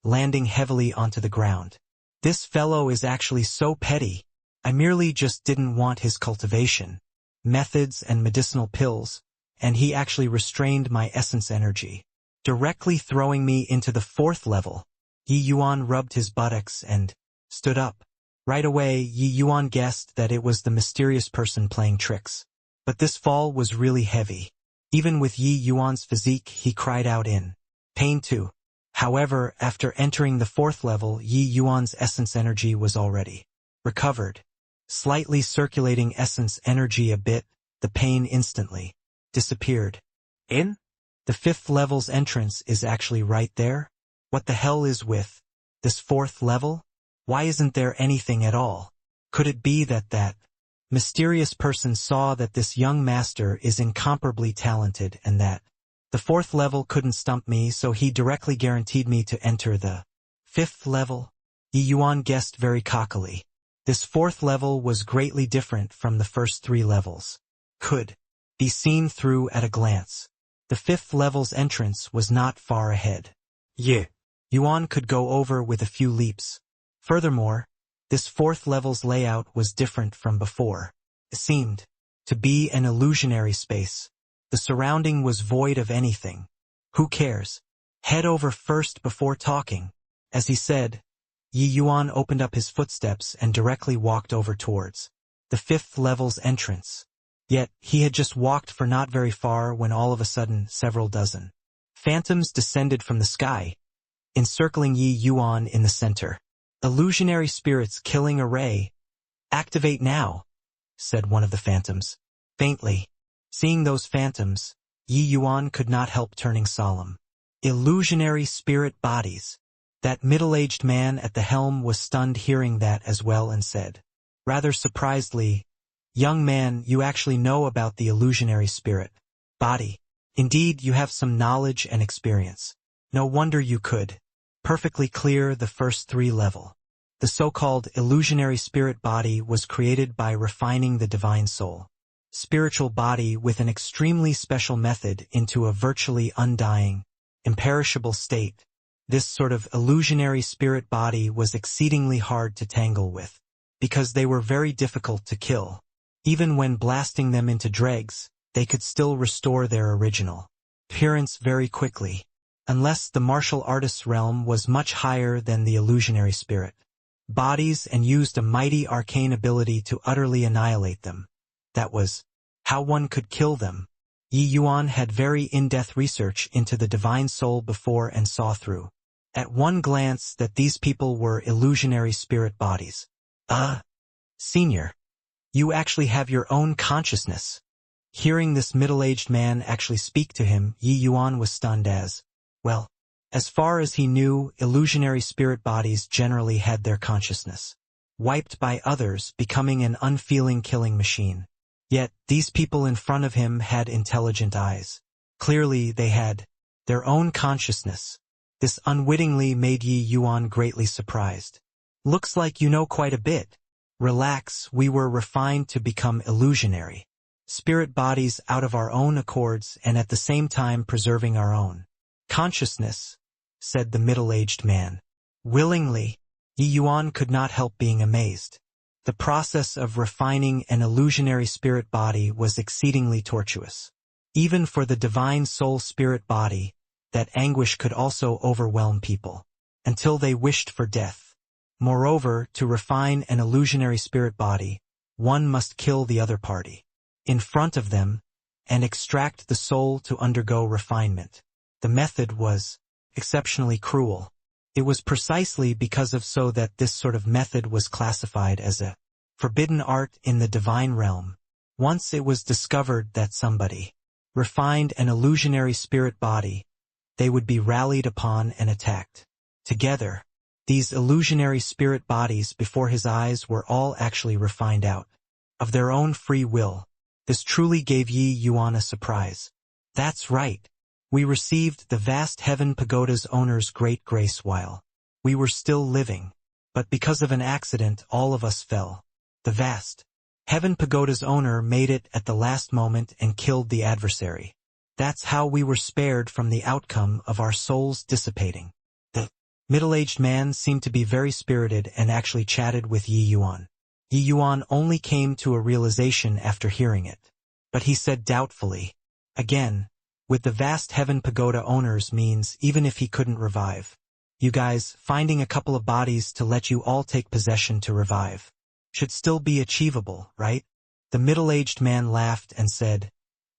landing heavily onto the ground. This fellow is actually so petty. I merely just didn't want his cultivation, methods and medicinal pills, and he actually restrained my essence energy, directly throwing me into the 4th level. Yi Yuan rubbed his buttocks and stood up. Right away, Yi Yuan guessed that it was the mysterious person playing tricks. But this fall was really heavy. Even with Yi Yuan's physique, he cried out in pain too. However, after entering the 4th level, Yi Yuan's essence energy was already recovered. Slightly circulating essence energy a bit, the pain instantly disappeared. In? The 5th level's entrance is actually right there? What the hell is with this 4th level? Why isn't there anything at all? Could it be that mysterious person saw that this young master is incomparably talented and that the 4th level couldn't stump me, so he directly guaranteed me to enter the 5th level? Yi Yuan guessed very cockily. This 4th level was greatly different from the first 3 levels. Could be seen through at a glance. The 5th level's entrance was not far ahead. Yi Yuan could go over with a few leaps. Furthermore, this 4th level's layout was different from before. It seemed to be an illusionary space. The surrounding was void of anything. Who cares? Head over first before talking. As he said, Yi Yuan opened up his footsteps and directly walked over towards the 5th level's entrance. Yet, he had just walked for not very far when all of a sudden several dozen phantoms descended from the sky, encircling Yi Yuan in the center. Illusionary spirits killing array. Activate now, said one of the phantoms, faintly. Seeing those phantoms, Yi Yuan could not help turning solemn. Illusionary spirit bodies. That middle-aged man at the helm was stunned hearing that as well and said, rather surprisedly, young man, you actually know about the illusionary spirit body. Indeed, you have some knowledge and experience. No wonder you could perfectly clear the first 3 level. The so-called illusionary spirit body was created by refining the divine soul, spiritual body with an extremely special method into a virtually undying, imperishable state. This sort of illusionary spirit body was exceedingly hard to tangle with, because they were very difficult to kill. Even when blasting them into dregs, they could still restore their original appearance very quickly, unless the martial artist's realm was much higher than the illusionary spirit bodies and used a mighty arcane ability to utterly annihilate them. That was how one could kill them. Yi Yuan had very in-depth research into the divine soul before and saw through, at one glance, that these people were illusionary spirit bodies. Senior, you actually have your own consciousness. Hearing this middle-aged man actually speak to him, Yi Yuan was stunned as far as he knew, illusionary spirit bodies generally had their consciousness wiped by others, becoming an unfeeling killing machine. Yet, these people in front of him had intelligent eyes. Clearly, they had their own consciousness. This unwittingly made Yi Yuan greatly surprised. Looks like you know quite a bit. Relax, we were refined to become illusionary spirit bodies out of our own accords and at the same time preserving our own consciousness, said the middle-aged man. Willingly, Yi Yuan could not help being amazed. The process of refining an illusionary spirit body was exceedingly tortuous. Even for the divine soul spirit body, that anguish could also overwhelm people, until they wished for death. Moreover, to refine an illusionary spirit body, one must kill the other party in front of them and extract the soul to undergo refinement. The method was exceptionally cruel. It was precisely because of so that this sort of method was classified as a forbidden art in the divine realm. Once it was discovered that somebody refined an illusionary spirit body, they would be rallied upon and attacked. Together, these illusionary spirit bodies before his eyes were all actually refined out of their own free will. This truly gave Yi Yuan a surprise. That's right. We received the vast heaven pagoda's owner's great grace while we were still living, but because of an accident all of us fell. The vast heaven pagoda's owner made it at the last moment and killed the adversary. That's how we were spared from the outcome of our souls dissipating. The middle-aged man seemed to be very spirited and actually chatted with Yi Yuan. Yi Yuan only came to a realization after hearing it. But he said doubtfully, again, with the vast heaven pagoda owners means even if he couldn't revive you guys, finding a couple of bodies to let you all take possession to revive should still be achievable, right? The middle-aged man laughed and said,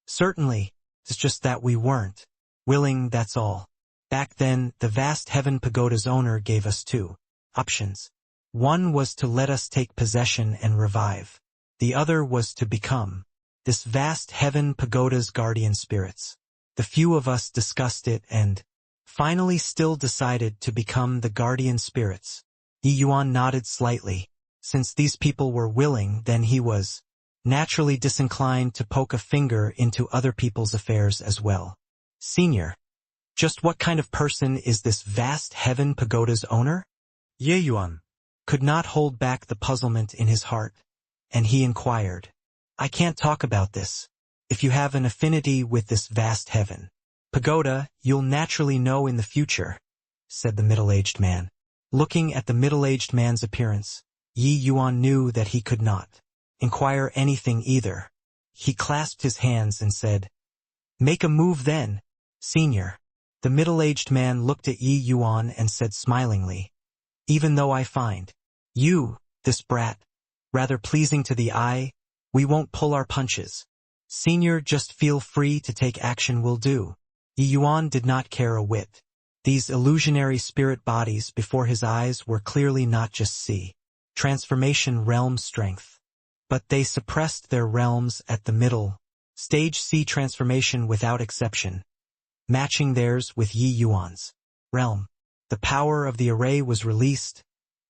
certainly, it's just that we weren't willing, that's all. Back then, the vast heaven pagoda's owner gave us 2 options. One was to let us take possession and revive. The other was to become this vast heaven pagoda's guardian spirits. The few of us discussed it and finally still decided to become the guardian spirits. Yi Yuan nodded slightly. Since these people were willing, then he was naturally disinclined to poke a finger into other people's affairs as well. Senior, just what kind of person is this vast heaven pagoda's owner? Ye Yuan Could not hold back the puzzlement in his heart, and he inquired, I can't talk about this. If you have an affinity with this vast heaven pagoda, you'll naturally know in the future, said the middle-aged man. Looking at the middle-aged man's appearance, Yi Yuan knew that he could not inquire anything either. He clasped his hands and said, make a move then, senior. The middle-aged man looked at Yi Yuan and said smilingly, even though I find you, this brat, rather pleasing to the eye, we won't pull our punches. Senior, just feel free to take action will do. Yi Yuan did not care a whit. These illusionary spirit bodies before his eyes were clearly not just transformation realm strength, but they suppressed their realms at the middle stage C transformation without exception, matching theirs with Yi Yuan's realm. The power of the array was released,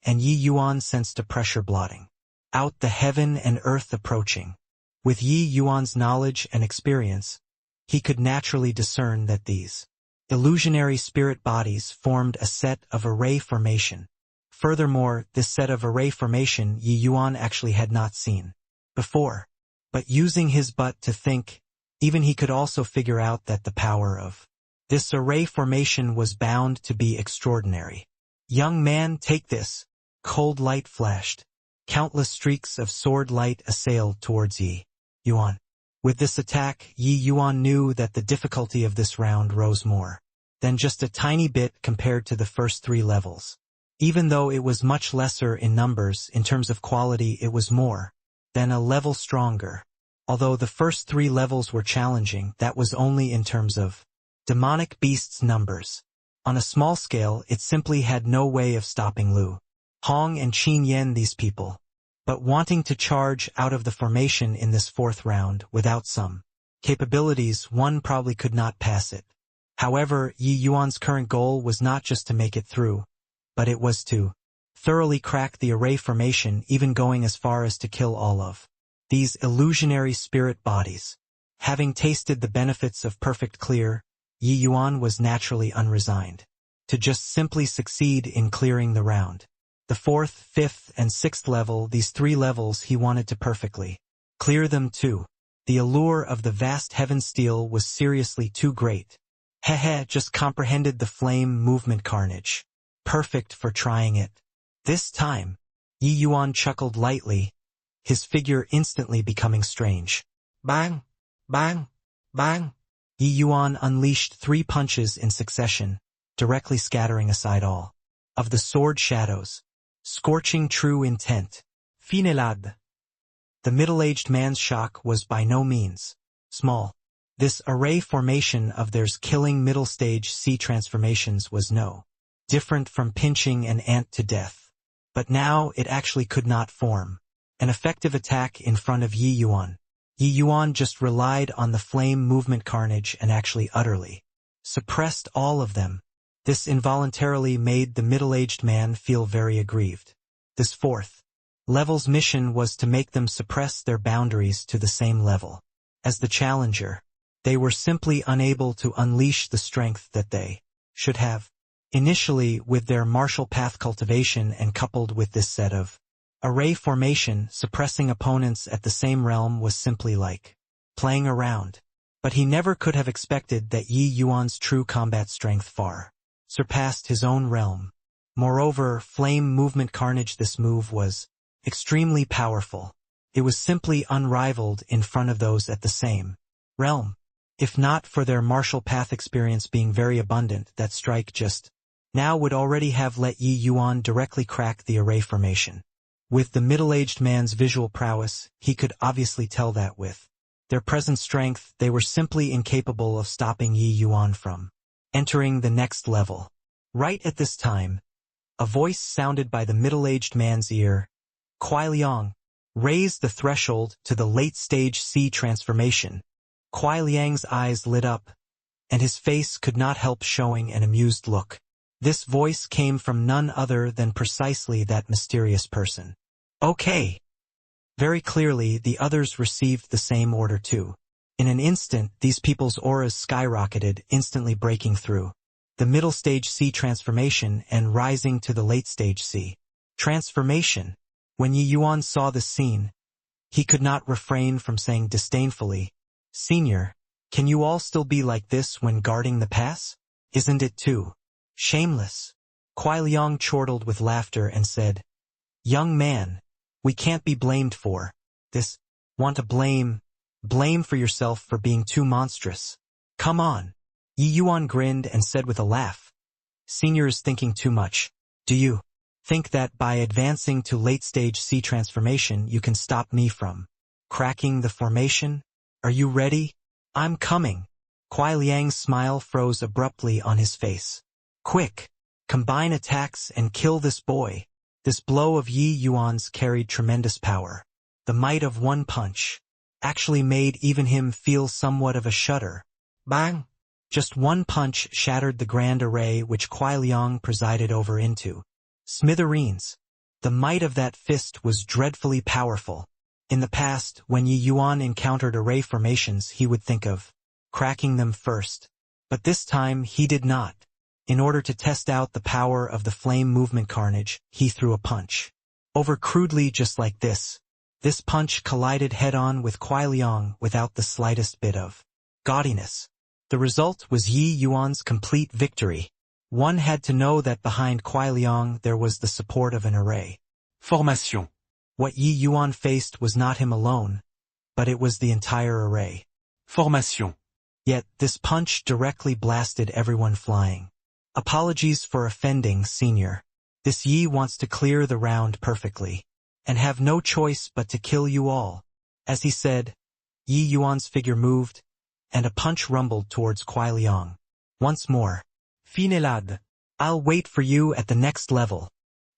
and Yi Yuan sensed a pressure blotting out the heaven and earth approaching. With Yi Yuan's knowledge and experience, he could naturally discern that these illusionary spirit bodies formed a set of array formation. Furthermore, this set of array formation Yi Yuan actually had not seen before. But using his butt to think, even he could also figure out that the power of this array formation was bound to be extraordinary. Young man, take this. Cold light flashed. Countless streaks of sword light assailed towards Yi Yuan. With this attack, Yi Yuan knew that the difficulty of this round rose more than just a tiny bit compared to the first 3 levels. Even though it was much lesser in numbers, in terms of quality it was more than a level stronger. Although the first 3 levels were challenging, that was only in terms of demonic beasts' numbers. On a small scale, it simply had no way of stopping Lu Hong and Qin Yan, these people. But wanting to charge out of the formation in this 4th round without some capabilities, one probably could not pass it. However, Yi Yuan's current goal was not just to make it through, but it was to thoroughly crack the array formation, even going as far as to kill all of these illusionary spirit bodies. Having tasted the benefits of perfect clear, Yi Yuan was naturally unresigned to just simply succeed in clearing the round. The 4th, 5th, and 6th level, these 3 levels he wanted to perfectly clear them too. The allure of the vast heaven steel was seriously too great. Just comprehended the flame movement carnage. Perfect for trying it. This time, Yi Yuan chuckled lightly, his figure instantly becoming strange. Bang! Bang! Bang! Yi Yuan unleashed 3 punches in succession, directly scattering aside all of the sword shadows. Scorching true intent. Finelade. The middle-aged man's shock was by no means small. This array formation of theirs killing middle-stage C transformations was no different from pinching an ant to death. But now it actually could not form an effective attack in front of Yi Yuan. Yi Yuan just relied on the flame movement carnage and actually utterly suppressed all of them. This involuntarily made the middle-aged man feel very aggrieved. This 4th level's mission was to make them suppress their boundaries to the same level as the challenger. They were simply unable to unleash the strength that they should have. Initially, with their martial path cultivation and coupled with this set of array formation, suppressing opponents at the same realm was simply like playing around. But he never could have expected that Yi Yuan's true combat strength far surpassed his own realm. Moreover, flame movement carnage, this move was extremely powerful. It was simply unrivaled in front of those at the same realm. If not for their martial path experience being very abundant, that strike just now would already have let Yi Yuan directly crack the array formation. With the middle-aged man's visual prowess, he could obviously tell that with their present strength, they were simply incapable of stopping Yi Yuan from entering the next level. Right at this time, a voice sounded by the middle-aged man's ear. Kuai Liang raised the threshold to the late-stage C transformation. Kuai Liang's eyes lit up, and his face could not help showing an amused look. This voice came from none other than precisely that mysterious person. Okay. Very clearly, the others received the same order too. In an instant, these people's auras skyrocketed, instantly breaking through the middle stage C transformation and rising to the late stage C transformation. When Yi Yuan saw the scene, he could not refrain from saying disdainfully, "Senior, can you all still be like this when guarding the pass? Isn't it too shameless?" Kuai Liang chortled with laughter and said, "Young man, we can't be blamed for this. Want to blame for yourself for being too monstrous. Come on." Yi Yuan grinned and said with a laugh, "Senior is thinking too much. Do you think that by advancing to late-stage C transformation you can stop me from cracking the formation? Are you ready? I'm coming. Kuai Liang's smile froze abruptly on his face. Quick! Combine attacks and kill this boy. This blow of Yi Yuan's carried tremendous power. The might of one punch actually made even him feel somewhat of a shudder. Bang! Just one punch shattered the grand array which Kuai Liang presided over into smithereens. The might of that fist was dreadfully powerful. In the past, when Yi Yuan encountered array formations, he would think of cracking them first. But this time he did not. In order to test out the power of the flame movement carnage, he threw a punch. Over crudely just like this. This punch collided head-on with Kuai Liang without the slightest bit of gaudiness. The result was Yi Yuan's complete victory. One had to know that behind Kuai Liang there was the support of an array formation. What Yi Yuan faced was not him alone, but it was the entire array formation. Yet this punch directly blasted everyone flying. Apologies for offending, Senior. This Yi wants to clear the round perfectly, and have no choice but to kill you all. As he said, Yi Yuan's figure moved, and a punch rumbled towards Kuai Liang. Once more. Finelade. I'll wait for you at the next level.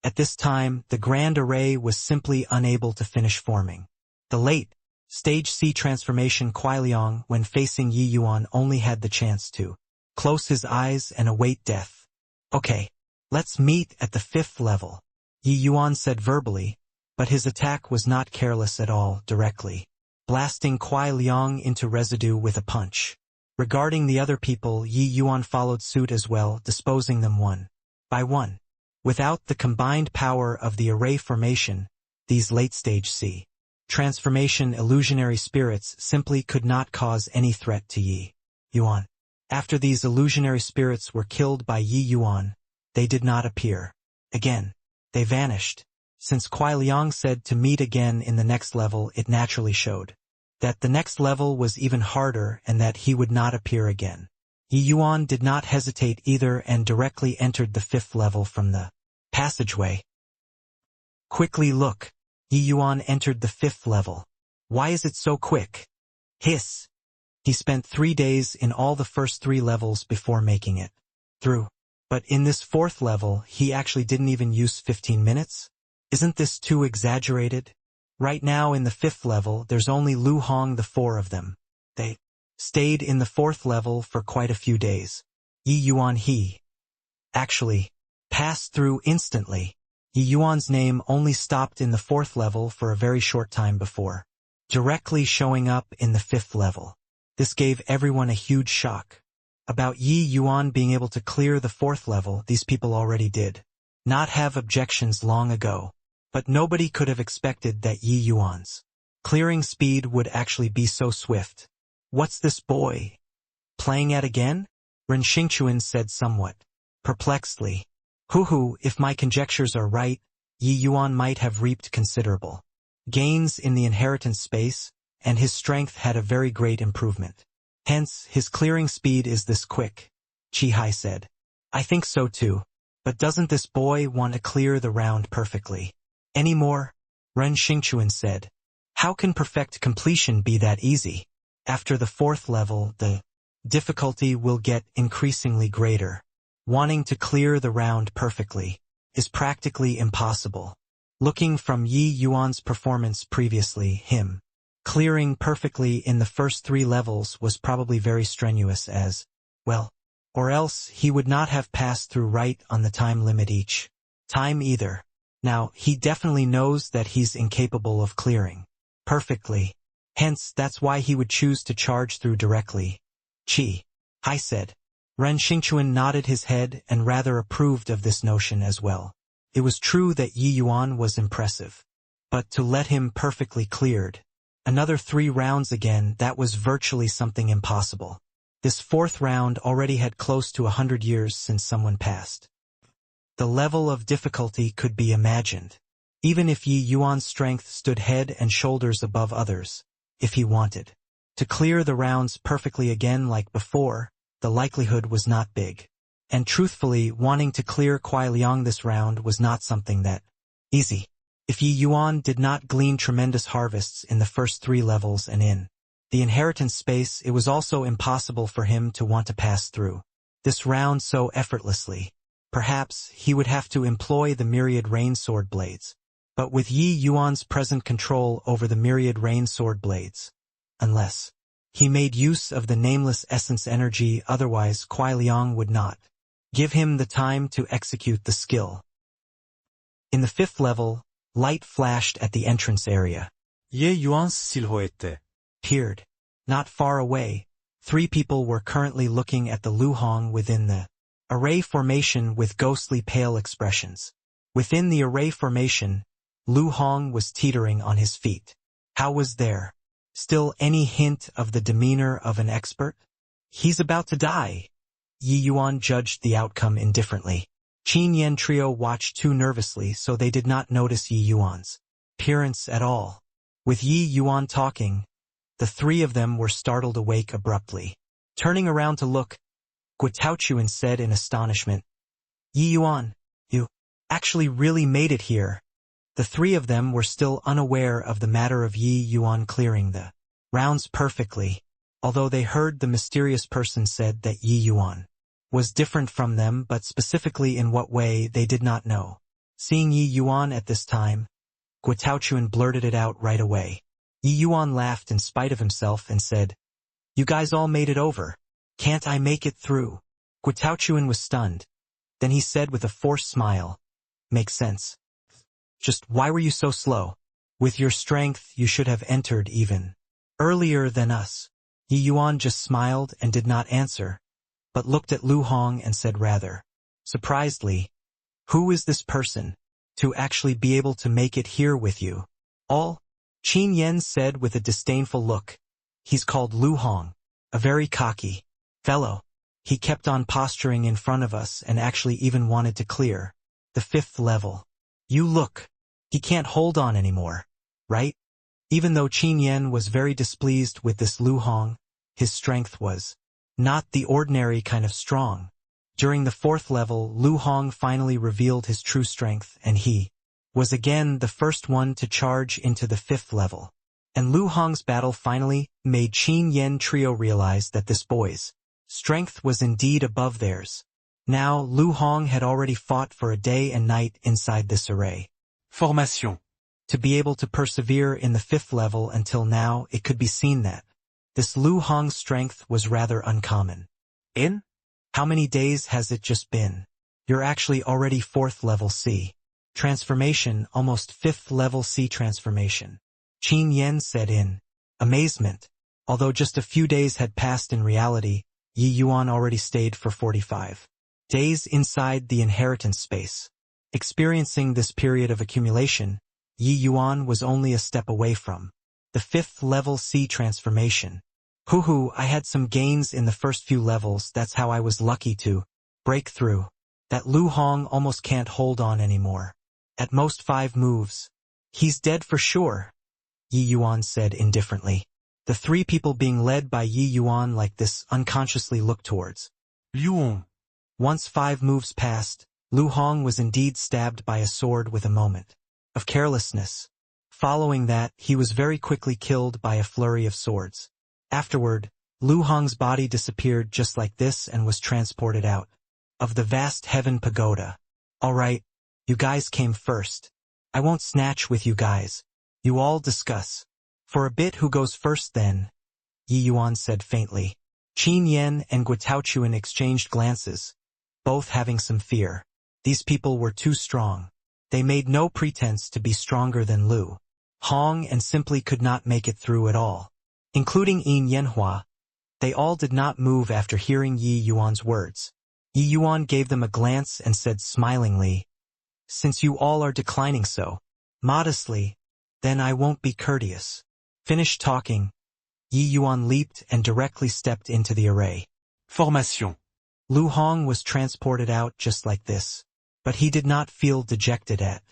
At this time, the grand array was simply unable to finish forming. The late Stage C transformation Kuai Liang, when facing Yi Yuan, only had the chance to close his eyes and await death. Okay, let's meet at the 5th level, Yi Yuan said verbally, but his attack was not careless at all, directly blasting Kuai Liang into residue with a punch. Regarding the other people, Yi Yuan followed suit as well, disposing them one by one. Without the combined power of the array formation, these late-stage C transformation illusionary spirits simply could not cause any threat to Yi Yuan. After these illusionary spirits were killed by Yi Yuan, they did not appear again. They vanished. Since Kuai Liang said to meet again in the next level, it naturally showed that the next level was even harder and that he would not appear again. Yi Yuan did not hesitate either and directly entered the 5th level from the passageway. Quickly look. Yi Yuan entered the 5th level. Why is it so quick? Hiss. He spent 3 days in all the first 3 levels before making it through. But in this 4th level, he actually didn't even use 15 minutes? Isn't this too exaggerated? Right now in the 5th level, there's only Lu Hong, the 4 of them. They stayed in the 4th level for quite a few days. Yi Yuan actually passed through instantly. Yi Yuan's name only stopped in the 4th level for a very short time before directly showing up in the 5th level. This gave everyone a huge shock. About Yi Yuan being able to clear the 4th level, these people already did not have objections long ago. But nobody could have expected that Yi Yuan's clearing speed would actually be so swift. What's this boy playing at again? Ren Xingchuan said somewhat perplexedly. Hoo, if my conjectures are right, Yi Yuan might have reaped considerable gains in the inheritance space, and his strength had a very great improvement. Hence, his clearing speed is this quick, Chi Hai said. I think so too. But doesn't this boy want to clear the round perfectly any more? Ren Xingchuan said. How can perfect completion be that easy? After the 4th level, the difficulty will get increasingly greater. Wanting to clear the round perfectly is practically impossible. Looking from Yi Yuan's performance previously, him clearing perfectly in the first 3 levels was probably very strenuous as well, or else he would not have passed through right on the time limit each time either. Now, he definitely knows that he's incapable of clearing perfectly. Hence, that's why he would choose to charge through directly. Chi Hai said. Ren Xingchuan nodded his head and rather approved of this notion as well. It was true that Yi Yuan was impressive. But to let him perfectly cleared another 3 rounds again, that was virtually something impossible. This 4th round already had close to 100 years since someone passed. The level of difficulty could be imagined. Even if Yi Yuan's strength stood head and shoulders above others, if he wanted to clear the rounds perfectly again like before, the likelihood was not big. And truthfully, wanting to clear Kuai Liang this round was not something that easy. If Yi Yuan did not glean tremendous harvests in the first 3 levels and in the inheritance space, it was also impossible for him to want to pass through this round so effortlessly. Perhaps he would have to employ the myriad rain sword blades. But with Yi Yuan's present control over the myriad rain sword blades, unless he made use of the nameless essence energy, otherwise Kuai Liang would not give him the time to execute the skill. In the 5th level, light flashed at the entrance area. Ye Yuan silhouette. Appeared. Not far away, 3 people were currently looking at the Lu Hong within the array formation with ghostly pale expressions. Within the array formation, Lu Hong was teetering on his feet. How was there still any hint of the demeanor of an expert? He's about to die. Yi Yuan judged the outcome indifferently. Qin Yen trio watched too nervously, so they did not notice Yi Yuan's appearance at all. With Yi Yuan talking, the 3 of them were startled awake abruptly. Turning around to look, Guitaochuan said in astonishment, "Yi Yuan, you actually really made it here." The 3 of them were still unaware of the matter of Yi Yuan clearing the rounds perfectly, although they heard the mysterious person said that Yi Yuan was different from them, but specifically in what way they did not know. Seeing Yi Yuan at this time, Guitaochuan blurted it out right away. Yi Yuan laughed in spite of himself and said, "You guys all made it over. Can't I make it through?" Guitaochuan was stunned. Then he said with a forced smile, "Makes sense. Just why were you so slow? With your strength, you should have entered even earlier than us." Yi Yuan just smiled and did not answer, but looked at Lu Hong and said rather surprisedly, "Who is this person to actually be able to make it here with you all?" Qin Yen said with a disdainful look, "He's called Lu Hong, a very cocky fellow. He kept on posturing in front of us and actually even wanted to clear the 5th level. You look, he can't hold on anymore, right?" Even though Qin Yen was very displeased with this Lu Hong, his strength was not the ordinary kind of strong. During the 4th level, Lu Hong finally revealed his true strength, and he was again the first one to charge into the 5th level. And Lu Hong's battle finally made Qin Yen trio realize that this boy's strength was indeed above theirs. Now, Lu Hong had already fought for a day and night inside this array Formation. to be able to persevere in the 5th level until now. It could be seen that this Lu Hong's strength was rather uncommon. In? How many days has it just been? You're actually already 4th level C. Transformation, almost 5th level C transformation. Qin Yen said in amazement. Although just a few days had passed, in reality, Yi Yuan already stayed for 45 days inside the inheritance space. Experiencing this period of accumulation, Yi Yuan was only a step away from the 5th level C transformation. Hoo, I had some gains in the first few levels. That's how I was lucky to break through. That Lu Hong almost can't hold on anymore. At most 5 moves. He's dead for sure, Yi Yuan said indifferently. The 3 people being led by Yi Yuan like this unconsciously looked towards Lu Hong. Once 5 moves passed, Lu Hong was indeed stabbed by a sword with a moment of carelessness. Following that, he was very quickly killed by a flurry of swords. Afterward, Lu Hong's body disappeared just like this and was transported out of the vast heaven pagoda. Alright, you guys came first. I won't snatch with you guys. You all discuss for a bit who goes first then, Yi Yuan said faintly. Qin Yen and Guitaochuan exchanged glances, both having some fear. These people were too strong. They made no pretense to be stronger than Lu Hong and simply could not make it through at all. Including Yin Yanhua, they all did not move after hearing Yi Yuan's words. Yi Yuan gave them a glance and said smilingly, "Since you all are declining so modestly, then I won't be courteous." Finished talking, Yi Yuan leaped and directly stepped into the array Formation. Lu Hong was transported out just like this, but he did not feel dejected at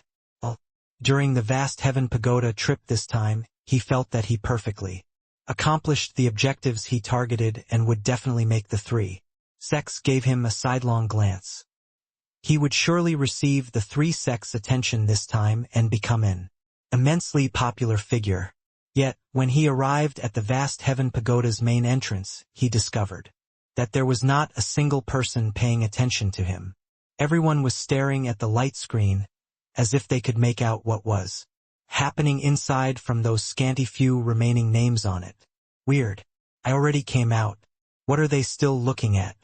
all. During the vast heaven pagoda trip this time, he felt that he perfectly accomplished the objectives he targeted and would definitely make the 3 Sex gave him a sidelong glance. He would surely receive the three Sex attention this time and become an immensely popular figure. Yet, when he arrived at the vast Heaven Pagoda's main entrance, he discovered that there was not a single person paying attention to him. Everyone was staring at the light screen, as if they could make out what was happening inside from those scanty few remaining names on it. Weird. I already came out. What are they still looking at?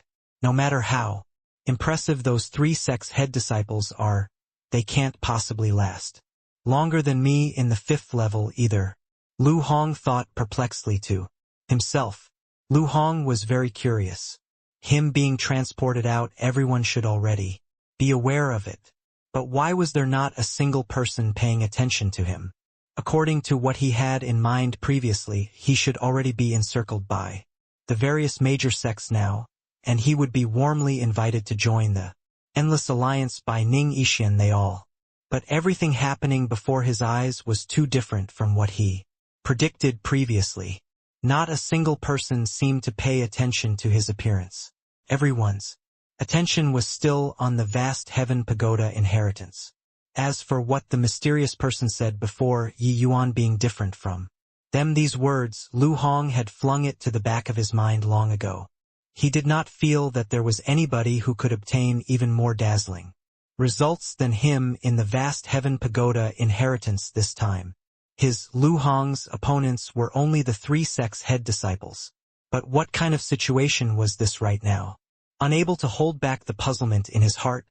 No matter how impressive those three Sex head disciples are, they can't possibly last longer than me in the 5th level either. Lu Hong thought perplexedly to himself. Lu Hong was very curious. Him being transported out, everyone should already be aware of it. But why was there not a single person paying attention to him? According to what he had in mind previously, he should already be encircled by the various major sects now, and he would be warmly invited to join the Endless Alliance by Ning Yixian they all. But everything happening before his eyes was too different from what he predicted previously. Not a single person seemed to pay attention to his appearance. Everyone's attention was still on the vast Heaven Pagoda inheritance. As for what the mysterious person said before, Yi Yuan being different from them, these words, Lu Hong had flung it to the back of his mind long ago. He did not feel that there was anybody who could obtain even more dazzling results than him in the vast Heaven Pagoda inheritance this time. His, Lu Hong's, opponents were only the three Sex head disciples. But what kind of situation was this right now? Unable to hold back the puzzlement in his heart,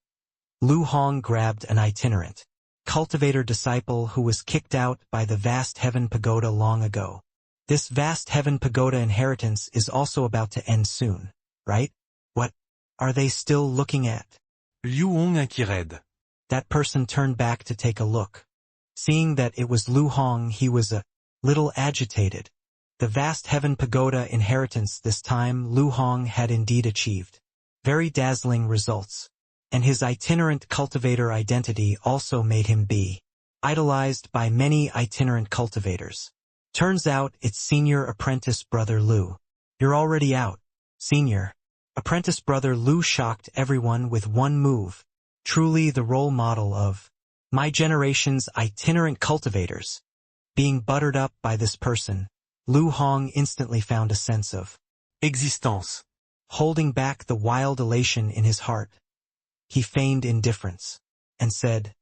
Lu Hong grabbed an itinerant cultivator disciple who was kicked out by the vast Heaven Pagoda long ago. This vast Heaven Pagoda inheritance is also about to end soon, right? What are they still looking at? Liu Hong inquired. That person turned back to take a look. Seeing that it was Lu Hong, he was a little agitated. The vast Heaven Pagoda inheritance this time Lu Hong had indeed achieved very dazzling results, and his itinerant cultivator identity also made him be idolized by many itinerant cultivators. Turns out it's senior apprentice brother Lu. You're already out, senior apprentice brother Lu shocked everyone with one move. Truly the role model of my generation's itinerant cultivators. Being buttered up by this person, Lu Hong instantly found a sense of Existence. Holding back the wild elation in his heart, he feigned indifference and said,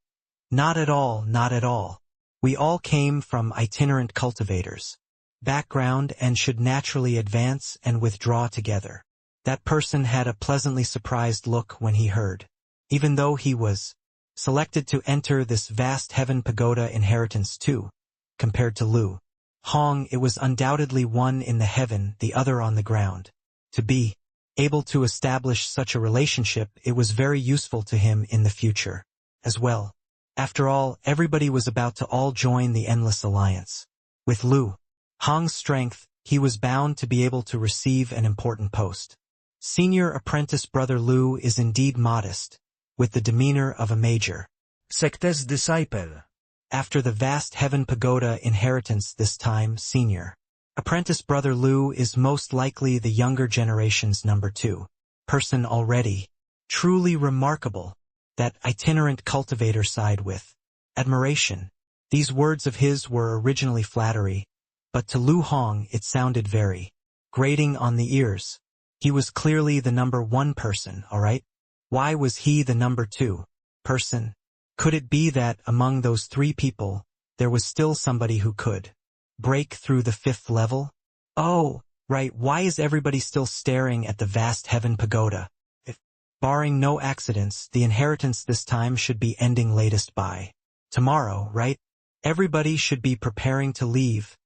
"Not at all, not at all. We all came from itinerant cultivators' background and should naturally advance and withdraw together." That person had a pleasantly surprised look when he heard. Even though he was selected to enter this vast Heaven Pagoda inheritance too, compared to Lu Hong, it was undoubtedly one in the heaven, the other on the ground. To be able to establish such a relationship, it was very useful to him in the future as well. After all, everybody was about to all join the Endless Alliance. With Lu Hong's strength, he was bound to be able to receive an important post. Senior apprentice brother Lu is indeed modest, with the demeanor of a major Sect's disciple. After the vast Heaven Pagoda inheritance this time, senior apprentice brother Lu is most likely the younger generation's number 2 person already. Truly remarkable. That itinerant cultivator sighed with admiration. These words of his were originally flattery, but to Lu Hong it sounded very grating on the ears. He was clearly the number 1 person, alright? Why was he the number 2 person? Could it be that among those 3 people, there was still somebody who could break through the 5th level? Oh, right, why is everybody still staring at the vast Heaven Pagoda? If, barring no accidents, the inheritance this time should be ending latest by tomorrow, right? Everybody should be preparing to leave,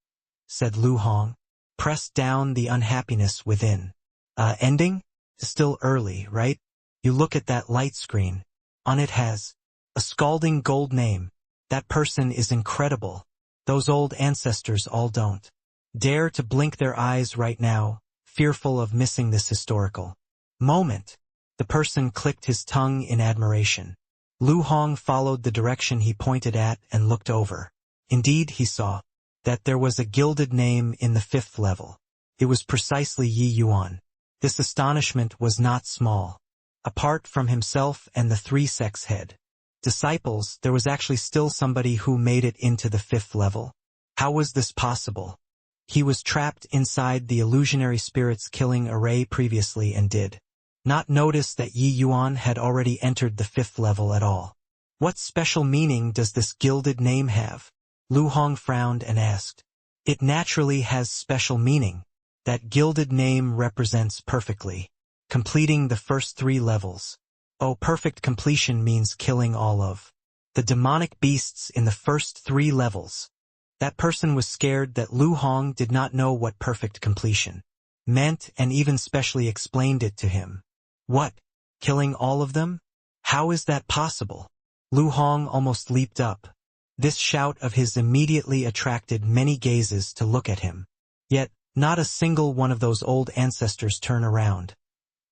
said Lu Hong. Pressed down the unhappiness within. Ending? Still early, right? You look at that light screen. On it has a scalding gold name. That person is incredible. Those old ancestors all don't dare to blink their eyes right now, fearful of missing this historical moment. The person clicked his tongue in admiration. Lu Hong followed the direction he pointed at and looked over. Indeed, he saw that there was a gilded name in the 5th level. It was precisely Yi Yuan. This astonishment was not small. Apart from himself and the 3 sex head disciples, there was actually still somebody who made it into the 5th level. How was this possible? He was trapped inside the illusionary spirit's killing array previously and did not notice that Yi Yuan had already entered the 5th level at all. What special meaning does this gilded name have? Lu Hong frowned and asked. It naturally has special meaning. That gilded name represents perfectly completing the first 3 levels. Oh, perfect completion means killing all of the demonic beasts in the first 3 levels. That person was scared that Lu Hong did not know what perfect completion meant and even specially explained it to him. What? Killing all of them? How is that possible? Lu Hong almost leaped up. This shout of his immediately attracted many gazes to look at him. Yet, not a single one of those old ancestors turned around.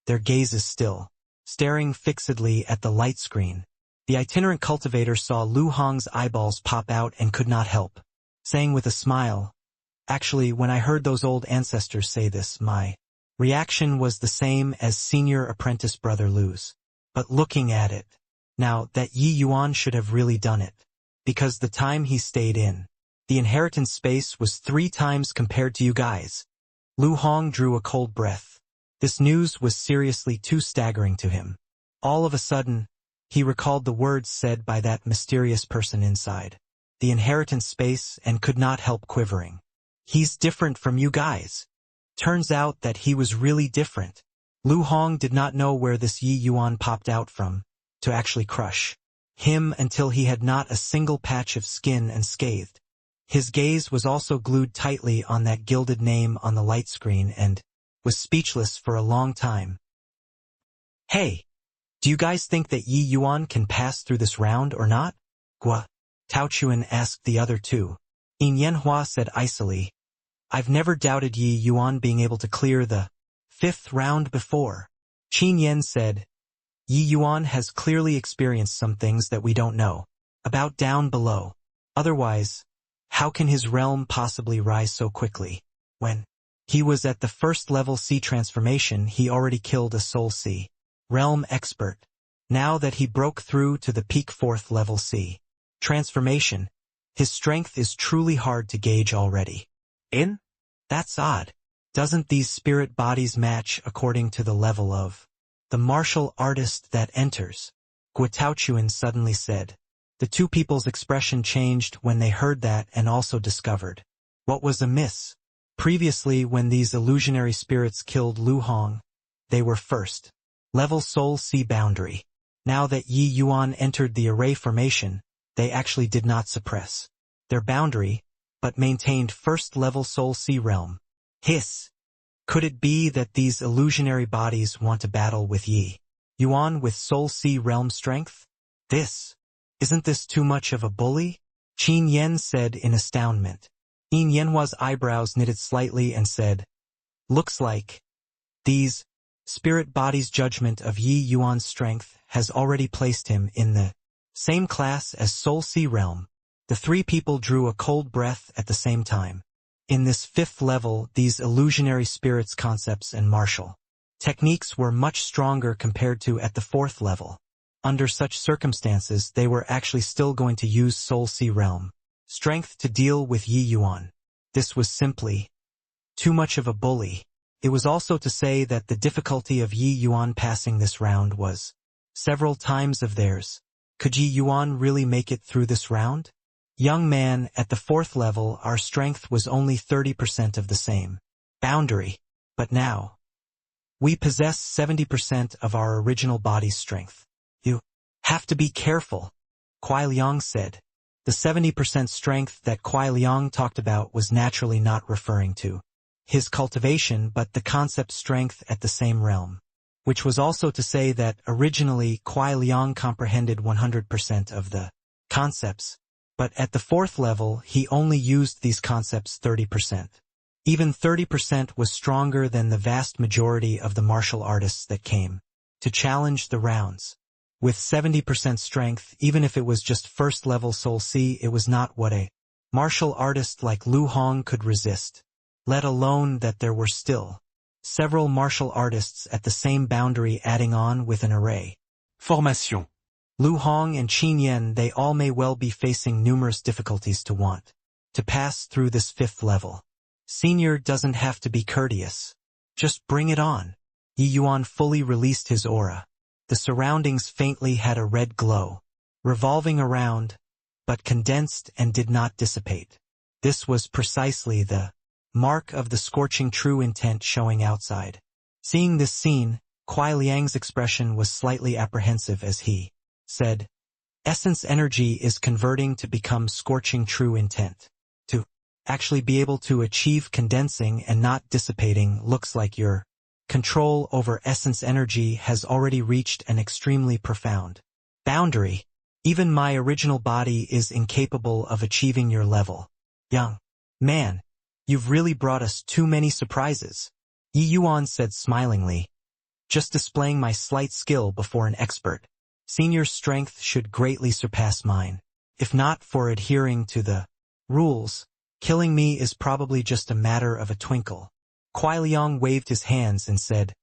Their gazes still, staring fixedly at the light screen. The itinerant cultivator saw Lu Hong's eyeballs pop out and could not help saying with a smile, "Actually, when I heard those old ancestors say this, my reaction was the same as senior apprentice brother Lu's. But looking at it, now that Yi Yuan should have really done it. Because the time he stayed in the inheritance space was 3 times compared to you guys." Lu Hong drew a cold breath. This news was seriously too staggering to him. All of a sudden, he recalled the words said by that mysterious person inside the inheritance space and could not help quivering. He's different from you guys. Turns out that he was really different. Lu Hong did not know where this Yi Yuan popped out from to actually crush him until he had not a single patch of skin unscathed. His gaze was also glued tightly on that gilded name on the light screen and was speechless for a long time. "Hey, do you guys think that Yi Yuan can pass through this round or not?" Gua Taochuan asked the other 2. Yin Yanhua said icily, "I've never doubted Yi Yuan being able to clear the 5th round before." Qin Yan said, "Yi Yuan has clearly experienced some things that we don't know about down below. Otherwise, how can his realm possibly rise so quickly? When he was at the 1st level C transformation, he already killed a Soul C realm expert. Now that he broke through to the peak 4th level C transformation, his strength is truly hard to gauge already. That's odd. Doesn't these spirit bodies match according to the level of the martial artist that enters?" Gua Taochuan suddenly said. The 2 people's expression changed when they heard that and also discovered what was amiss. Previously, when these illusionary spirits killed Lu Hong, they were 1st level Soul C boundary. Now that Yi Yuan entered the array formation, they actually did not suppress their boundary, but maintained 1st level Soul C realm. Hiss! Could it be that these illusionary bodies want to battle with Yi Yuan with Soul C realm strength? Isn't this too much of a bully? Qin Yan said in astoundment. Yin Yanhua's eyebrows knitted slightly and said, "Looks like these spirit bodies' judgment of Yi Yuan's strength has already placed him in the same class as Soul C realm." The 3 people drew a cold breath at the same time. In this 5th level, these illusionary spirits' concepts and martial techniques were much stronger compared to at the 4th level. Under such circumstances, they were actually still going to use Soul C realm strength to deal with Yi Yuan. This was simply too much of a bully. It was also to say that the difficulty of Yi Yuan passing this round was several times of theirs. Could Yi Yuan really make it through this round? "Young man, at the 4th level, our strength was only 30% of the same boundary, but now we possess 70% of our original body's strength. You have to be careful," Kuai Liang said. The 70% strength that Kuai Liang talked about was naturally not referring to his cultivation but the concept strength at the same realm, which was also to say that originally Kuai Liang comprehended 100% of the concepts, but at the 4th level he only used these concepts 30%. Even 30% was stronger than the vast majority of the martial artists that came to challenge the rounds. With 70% strength, even if it was just 1st level Soul C, it was not what a martial artist like Lu Hong could resist, let alone that there were still Several martial artists at the same boundary adding on with an array. Formation. Lu Hong and Qin Yan, they all may well be facing numerous difficulties to want to pass through this 5th level. Senior doesn't have to be courteous. Just bring it on. Yi Yuan fully released his aura. The surroundings faintly had a red glow, revolving around, but condensed and did not dissipate. This was precisely the mark of the scorching true intent showing outside. Seeing this scene, Kuai Liang's expression was slightly apprehensive as he said, "Essence energy is converting to become scorching true intent. To actually be able to achieve condensing and not dissipating looks like your control over essence energy has already reached an extremely profound boundary. Even my original body is incapable of achieving your level. Young man, you've really brought us too many surprises," Yi Yuan said smilingly. "Just displaying my slight skill before an expert. Senior's strength should greatly surpass mine. If not for adhering to the rules, killing me is probably just a matter of a twinkle." Kuai Liang waved his hands and said,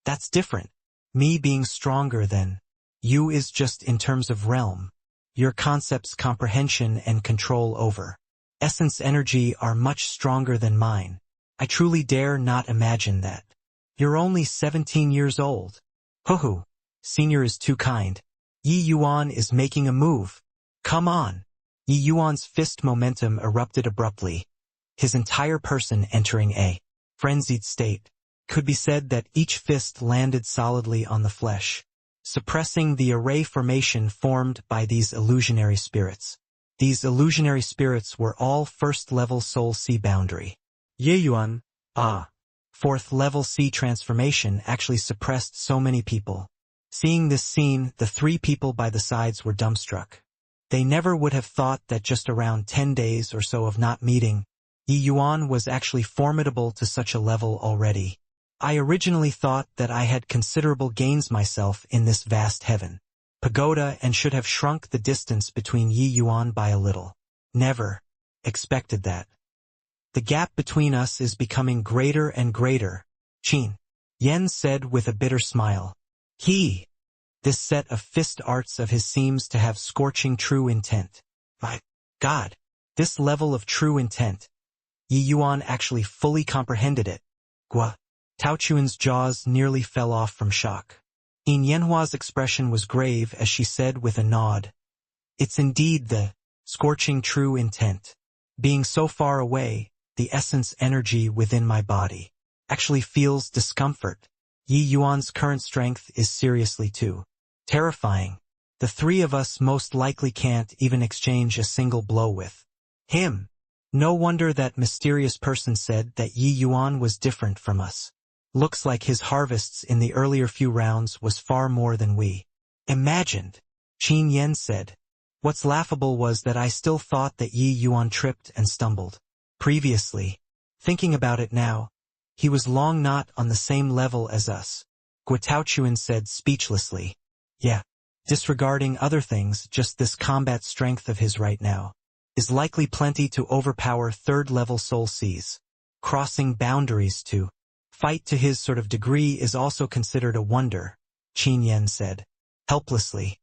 "That's different. Me being stronger than you is just in terms of realm. Your concepts, comprehension, and control over essence energy are much stronger than mine. I truly dare not imagine that. You're only 17 years old. Hoo-hoo, Senior is too kind. Yi Yuan is making a move. Come on." Yi Yuan's fist momentum erupted abruptly, his entire person entering a frenzied state. Could be said that each fist landed solidly on the flesh, suppressing the array formation formed by these illusionary spirits. These illusionary spirits were all 1st-level Soul C boundary. Ye Yuan, 4th-level C transformation actually suppressed so many people. Seeing this scene, the 3 people by the sides were dumbstruck. They never would have thought that just around 10 days or so of not meeting, Yi Yuan was actually formidable to such a level already. I originally thought that I had considerable gains myself in this vast heaven pagoda and should have shrunk the distance between Yi Yuan by a little. Never expected that. The gap between us is becoming greater and greater, Qin Yan said with a bitter smile. This set of fist arts of his seems to have scorching true intent. My God, this level of true intent. Yi Yuan actually fully comprehended it. Taochuan's jaws nearly fell off from shock. Yin Yanhua's expression was grave as she said with a nod, "It's indeed the scorching true intent. Being so far away, the essence energy within my body actually feels discomfort. Yi Yuan's current strength is seriously too terrifying. The 3 of us most likely can't even exchange a single blow with him." No wonder that mysterious person said that Yi Yuan was different from us. Looks like his harvests in the earlier few rounds was far more than we imagined, Qin Yan said. What's laughable was that I still thought that Yi Yuan tripped and stumbled previously. Thinking about it now, he was long not on the same level as us. Taochuan said speechlessly. Yeah, disregarding other things, just this combat strength of his right now is likely plenty to overpower 3rd-level Soul Cs. Crossing boundaries to fight to his sort of degree is also considered a wonder, Qin Yan said, helplessly.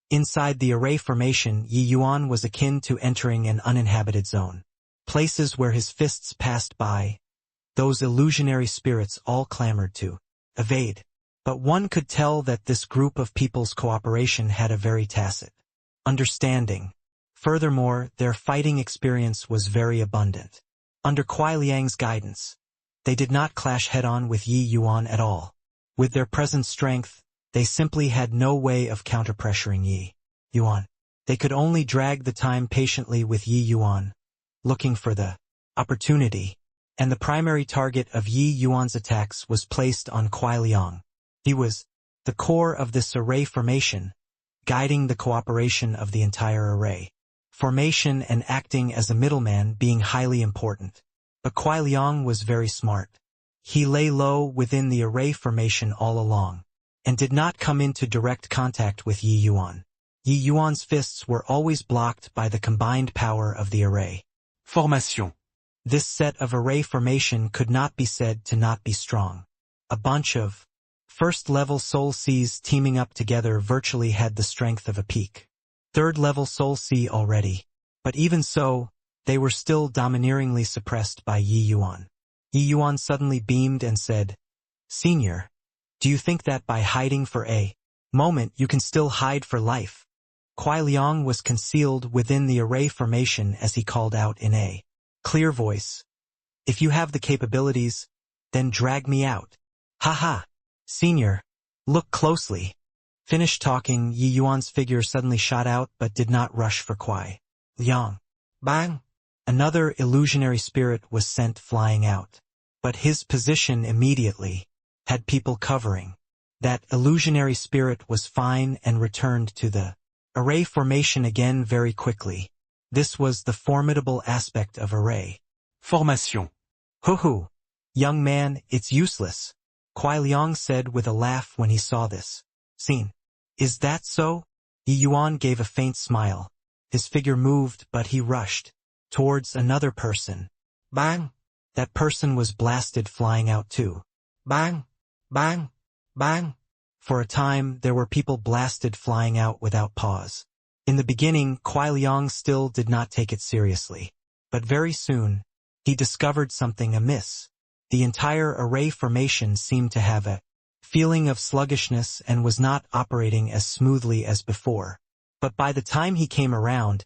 Inside the array formation, Yi Yuan was akin to entering an uninhabited zone. Places where his fists passed by, those illusionary spirits all clamored to evade. But one could tell that this group of people's cooperation had a very tacit understanding. Furthermore, their fighting experience was very abundant. Under Kuai Liang's guidance, they did not clash head-on with Yi Yuan at all. With their present strength, they simply had no way of counter-pressuring Yi Yuan. They could only drag the time patiently with Yi Yuan, looking for the opportunity, and the primary target of Yi Yuan's attacks was placed on Kuai Liang. He was the core of this array formation, guiding the cooperation of the entire array. Formation and acting as a middleman being highly important. But Kuai Liang was very smart. He lay low within the array formation all along, and did not come into direct contact with Yi Yuan. Yi Yuan's fists were always blocked by the combined power of the array Formation. This set of array formation could not be said to not be strong. A bunch of first-level Soul Seas teaming up together virtually had the strength of a peak. Third-level Soul Sea already. But even so, they were still domineeringly suppressed by Yi Yuan. Yi Yuan suddenly beamed and said, "Senior, do you think that by hiding for a moment you can still hide for life?" Kuai Liang was concealed within the array formation as he called out in a clear voice, "If you have the capabilities, then drag me out." "Ha ha! Senior, look closely." Finished talking, Yi Yuan's figure suddenly shot out but did not rush for Kuai Liang. Bang! Another illusionary spirit was sent flying out. But his position immediately had people covering. That illusionary spirit was fine and returned to the array formation again very quickly. This was the formidable aspect of array formation. "Hoo-hoo! Young man, it's useless," Kuai Liang said with a laugh when he saw this scene. "Is that so?" Yi Yuan gave a faint smile. His figure moved, but he rushed towards another person. Bang! That person was blasted flying out too. Bang! Bang! Bang! For a time, there were people blasted flying out without pause. In the beginning, Kuai Liang still did not take it seriously. But very soon, he discovered something amiss. The entire array formation seemed to have a feeling of sluggishness and was not operating as smoothly as before. But by the time he came around,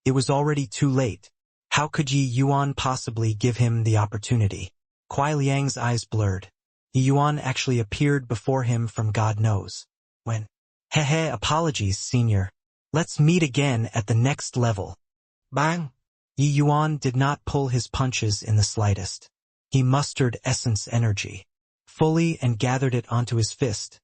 it was already too late. How could Yi Yuan possibly give him the opportunity? Kuai Liang's eyes blurred. Yi Yuan actually appeared before him from God knows when. "Hehe, apologies, senior. Let's meet again at the next level." Bang! Yi Yuan did not pull his punches in the slightest. He mustered essence energy fully and gathered it onto his fist,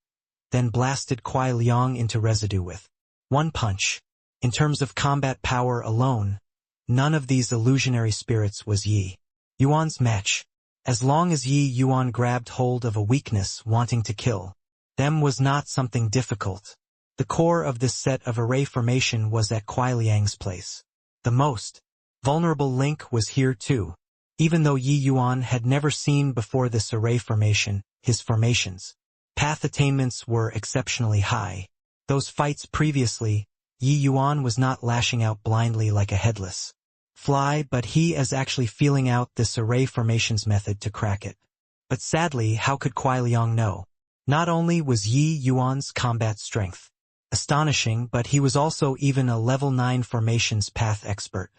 then blasted Kuai Liang into residue with one punch. In terms of combat power alone, none of these illusionary spirits was Yi Yuan's match. As long as Yi Yuan grabbed hold of a weakness wanting to kill them was not something difficult. The core of this set of array formation was at Kuai Liang's place. The most vulnerable link was here too. Even though Yi Yuan had never seen before this array formation, his formations path attainments were exceptionally high. Those fights previously, Yi Yuan was not lashing out blindly like a headless fly, but he is actually feeling out this array formations method to crack it. But sadly, how could Kuai Liang know? Not only was Yi Yuan's combat strength astonishing, but he was also even a level 9 formations path expert.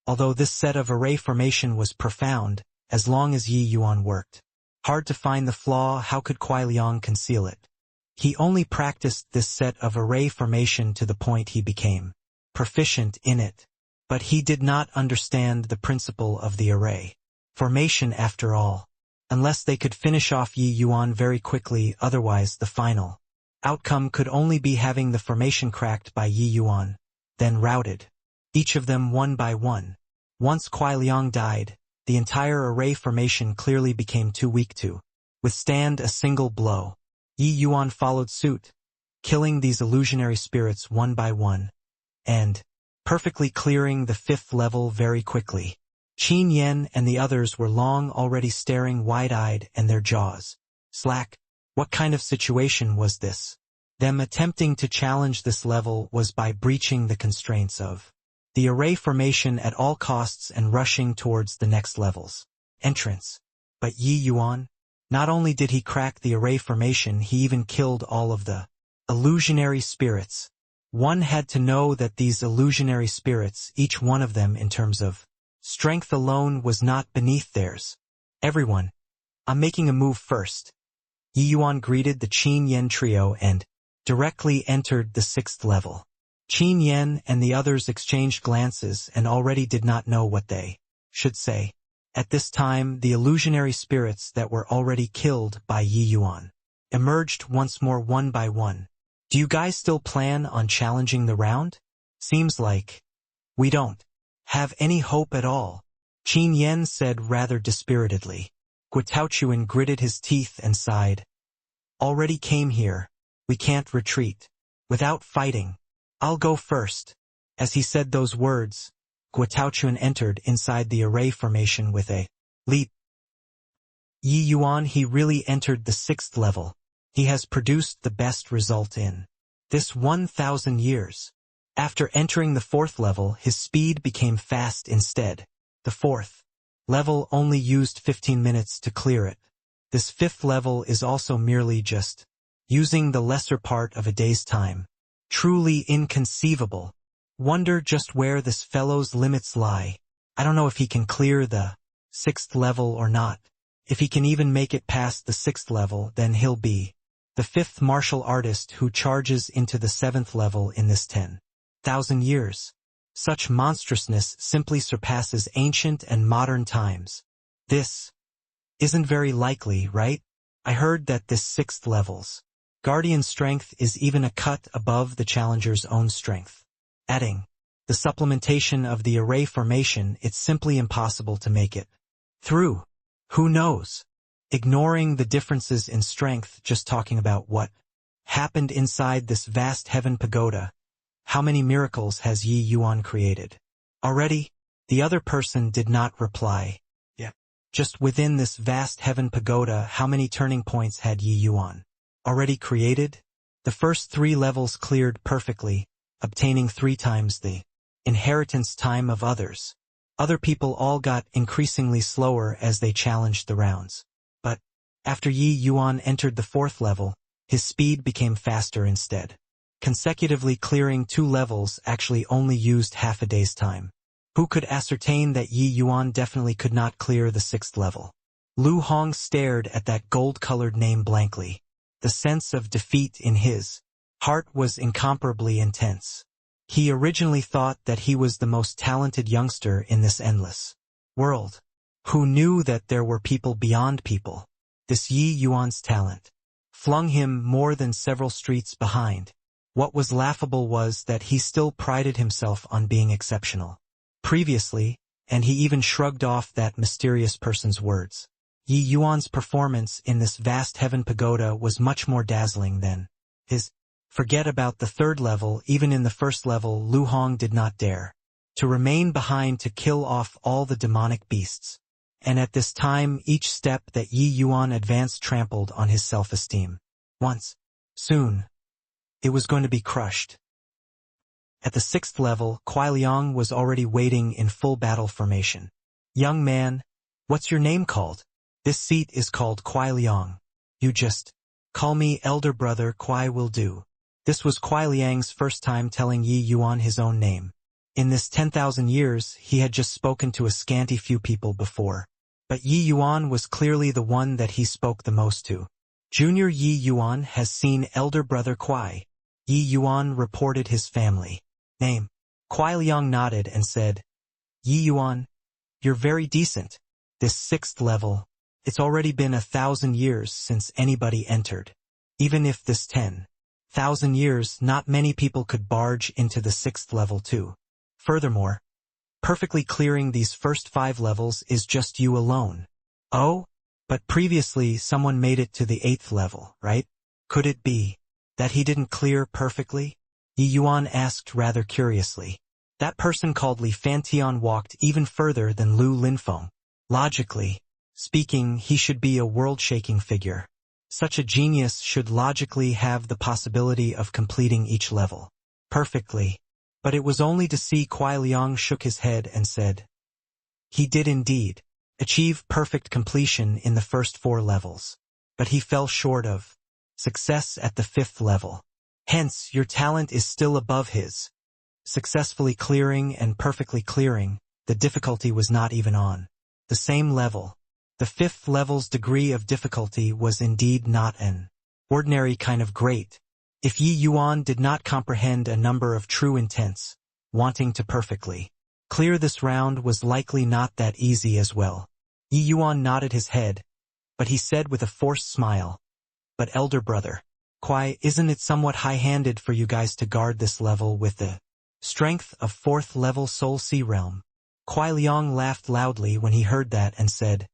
Although this set of array formation was profound, as long as Yi Yuan worked hard to find the flaw, how could Kuai Liang conceal it? He only practiced this set of array formation to the point he became proficient in it. But he did not understand the principle of the array formation after all. Unless they could finish off Yi Yuan very quickly, otherwise the final outcome could only be having the formation cracked by Yi Yuan, then routed, each of them one by one. Once Kuai Liang died, the entire array formation clearly became too weak to withstand a single blow. Yi Yuan followed suit, killing these illusionary spirits one by one, and perfectly clearing the 5th level very quickly. Qin Yen and the others were long already staring wide-eyed and their jaws slack. What kind of situation was this? Them attempting to challenge this level was by breaching the constraints of the array formation at all costs and rushing towards the next level's entrance. But Yi Yuan, not only did he crack the array formation, he even killed all of the illusionary spirits. One had to know that these illusionary spirits, each one of them in terms of strength alone, was not beneath theirs. "Everyone, I'm making a move first." Yi Yuan greeted the Qin Yen trio and directly entered the 6th level. Qin Yen and the others exchanged glances and already did not know what they should say. At this time, the illusionary spirits that were already killed by Yi Yuan emerged once more one by one. "Do you guys still plan on challenging the round? Seems like we don't have any hope at all," Qin Yen said rather dispiritedly. Guitaochuan gritted his teeth and sighed. "Already came here. We can't retreat without fighting. I'll go first." As he said those words, Guo entered inside the array formation with a leap. Yi Yuan, he really entered the 6th level. He has produced the best result in this 1,000 years. After entering the 4th level, his speed became fast instead. The 4th level only used 15 minutes to clear it. This 5th level is also merely just using the lesser part of a day's time. Truly inconceivable. Wonder just where this fellow's limits lie. I don't know if he can clear the 6th level or not. If he can even make it past the 6th level, then he'll be the 5th martial artist who charges into the 7th level in this 10,000 years. Such monstrousness simply surpasses ancient and modern times. This isn't very likely, right? I heard that this 6th level's guardian strength is even a cut above the challenger's own strength. Adding the supplementation of the array formation, it's simply impossible to make it through. Who knows? Ignoring the differences in strength, just talking about what happened inside this vast heaven pagoda. How many miracles has Yi Yuan created? Already? The other person did not reply. Yeah. Just within this vast heaven pagoda, how many turning points had Yi Yuan already created? The first 3 levels cleared perfectly, obtaining 3 times the inheritance time of others. Other people all got increasingly slower as they challenged the rounds. But after Yi Yuan entered the 4th level, his speed became faster instead. Consecutively clearing 2 levels actually only used half a day's time. Who could ascertain that Yi Yuan definitely could not clear the 6th level? Lu Hong stared at that gold-colored name blankly. The sense of defeat in his heart was incomparably intense. He originally thought that he was the most talented youngster in this endless world. Who knew that there were people beyond people? This Yi Yuan's talent flung him more than several streets behind. What was laughable was that he still prided himself on being exceptional. Previously, and he even shrugged off that mysterious person's words. Yi Yuan's performance in this vast heaven pagoda was much more dazzling than his. Forget about the 3rd level. Even in the 1st level, Lu Hong did not dare to remain behind to kill off all the demonic beasts. And at this time, each step that Yi Yuan advanced trampled on his self-esteem. Once. Soon. It was going to be crushed. At the 6th level, Kuai Liang was already waiting in full battle formation. Young man, what's your name called? This seat is called Kuai Liang. You just call me elder brother Kuai will do. This was Kuai Liang's first time telling Yi Yuan his own name. In this 10,000 years, he had just spoken to a scanty few people before. But Yi Yuan was clearly the one that he spoke the most to. Junior Yi Yuan has seen elder brother Kuai. Yi Yuan reported his family name. Kuai Liang nodded and said, Yi Yuan, you're very decent. This 6th level, it's already been 1,000 years since anybody entered. Even if this 10,000 years, not many people could barge into the 6th level too. Furthermore, perfectly clearing these first 5 levels is just you alone. Oh? But previously someone made it to the 8th level, right? Could it be that he didn't clear perfectly? Yi Yuan asked rather curiously. That person called Li Fantian walked even further than Lu Linfeng. Logically speaking, he should be a world-shaking figure. Such a genius should logically have the possibility of completing each level perfectly. But it was only to see Kuai Liang shook his head and said, he did indeed achieve perfect completion in the first 4 levels. But he fell short of success at the 5th level. Hence, your talent is still above his. Successfully clearing and perfectly clearing, the difficulty was not even on the same level. The 5th level's degree of difficulty was indeed not an ordinary kind of great. If Yi Yuan did not comprehend a number of true intents, wanting to perfectly clear this round was likely not that easy as well. Yi Yuan nodded his head, but he said with a forced smile, but elder brother, Kuai, isn't it somewhat high-handed for you guys to guard this level with the strength of 4th level Soul Sea Realm? Kuai Liang laughed loudly when he heard that and said,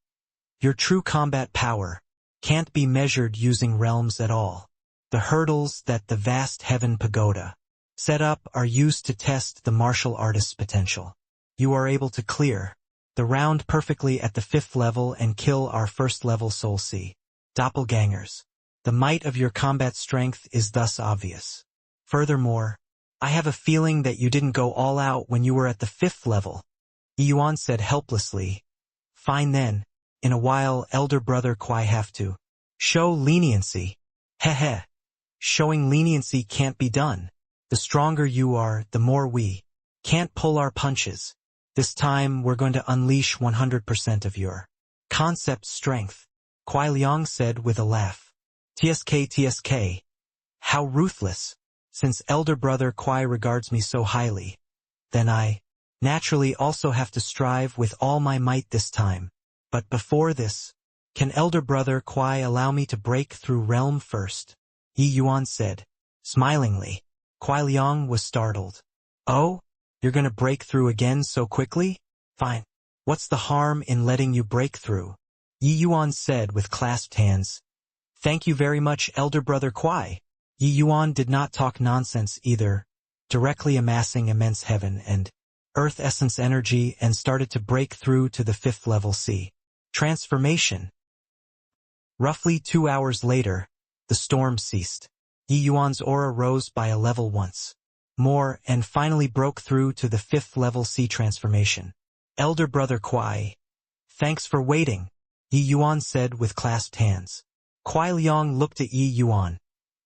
your true combat power can't be measured using realms at all. The hurdles that the vast heaven pagoda set up are used to test the martial artist's potential. you are able to clear the round perfectly at the 5th level and kill our 1st level Soul C doppelgangers. The might of your combat strength is thus obvious. Furthermore, I have a feeling that you didn't go all out when you were at the 5th level, Yi Yuan said helplessly. Fine then, in a while elder brother Kwai have to show leniency. Heh. Showing leniency can't be done. The stronger you are, the more we can't pull our punches. This time we're going to unleash 100% of your concept strength, Kwai Liang said with a laugh. TSK. How ruthless. Since elder brother Kwai regards me so highly, then I naturally also have to strive with all my might this time. But before this, can elder brother Kwai allow me to break through realm first? Yi Yuan said, smilingly. Kwai Liang was startled. Oh? You're gonna break through again so quickly? Fine. What's the harm in letting you break through? Yi Yuan said with clasped hands. Thank you very much, elder brother Kwai. Yi Yuan did not talk nonsense either, directly amassing immense heaven and earth essence energy and started to break through to the 5th level C transformation. Roughly 2 hours later, the storm ceased. Yi Yuan's aura rose by a level once more and finally broke through to the 5th level C transformation. Elder brother Kwai. Thanks for waiting, Yi Yuan said with clasped hands. Kwai Liang looked at Yi Yuan.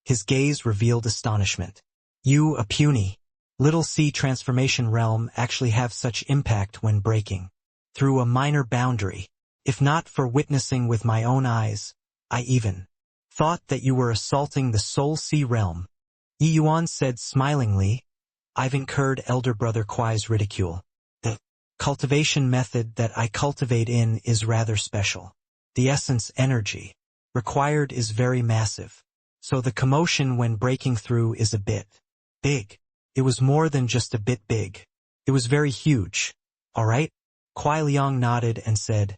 His gaze revealed astonishment. You, a puny little C transformation realm, actually have such impact when breaking through a minor boundary. If not for witnessing with my own eyes, I even thought that you were assaulting the Soul C realm. Yi Yuan said smilingly. I've incurred elder brother Kwai's ridicule. The cultivation method that I cultivate in is rather special. The essence energy required is very massive. So the commotion when breaking through is a bit big. It was more than just a bit big. It was very huge. All right? Kwai Liang nodded and said,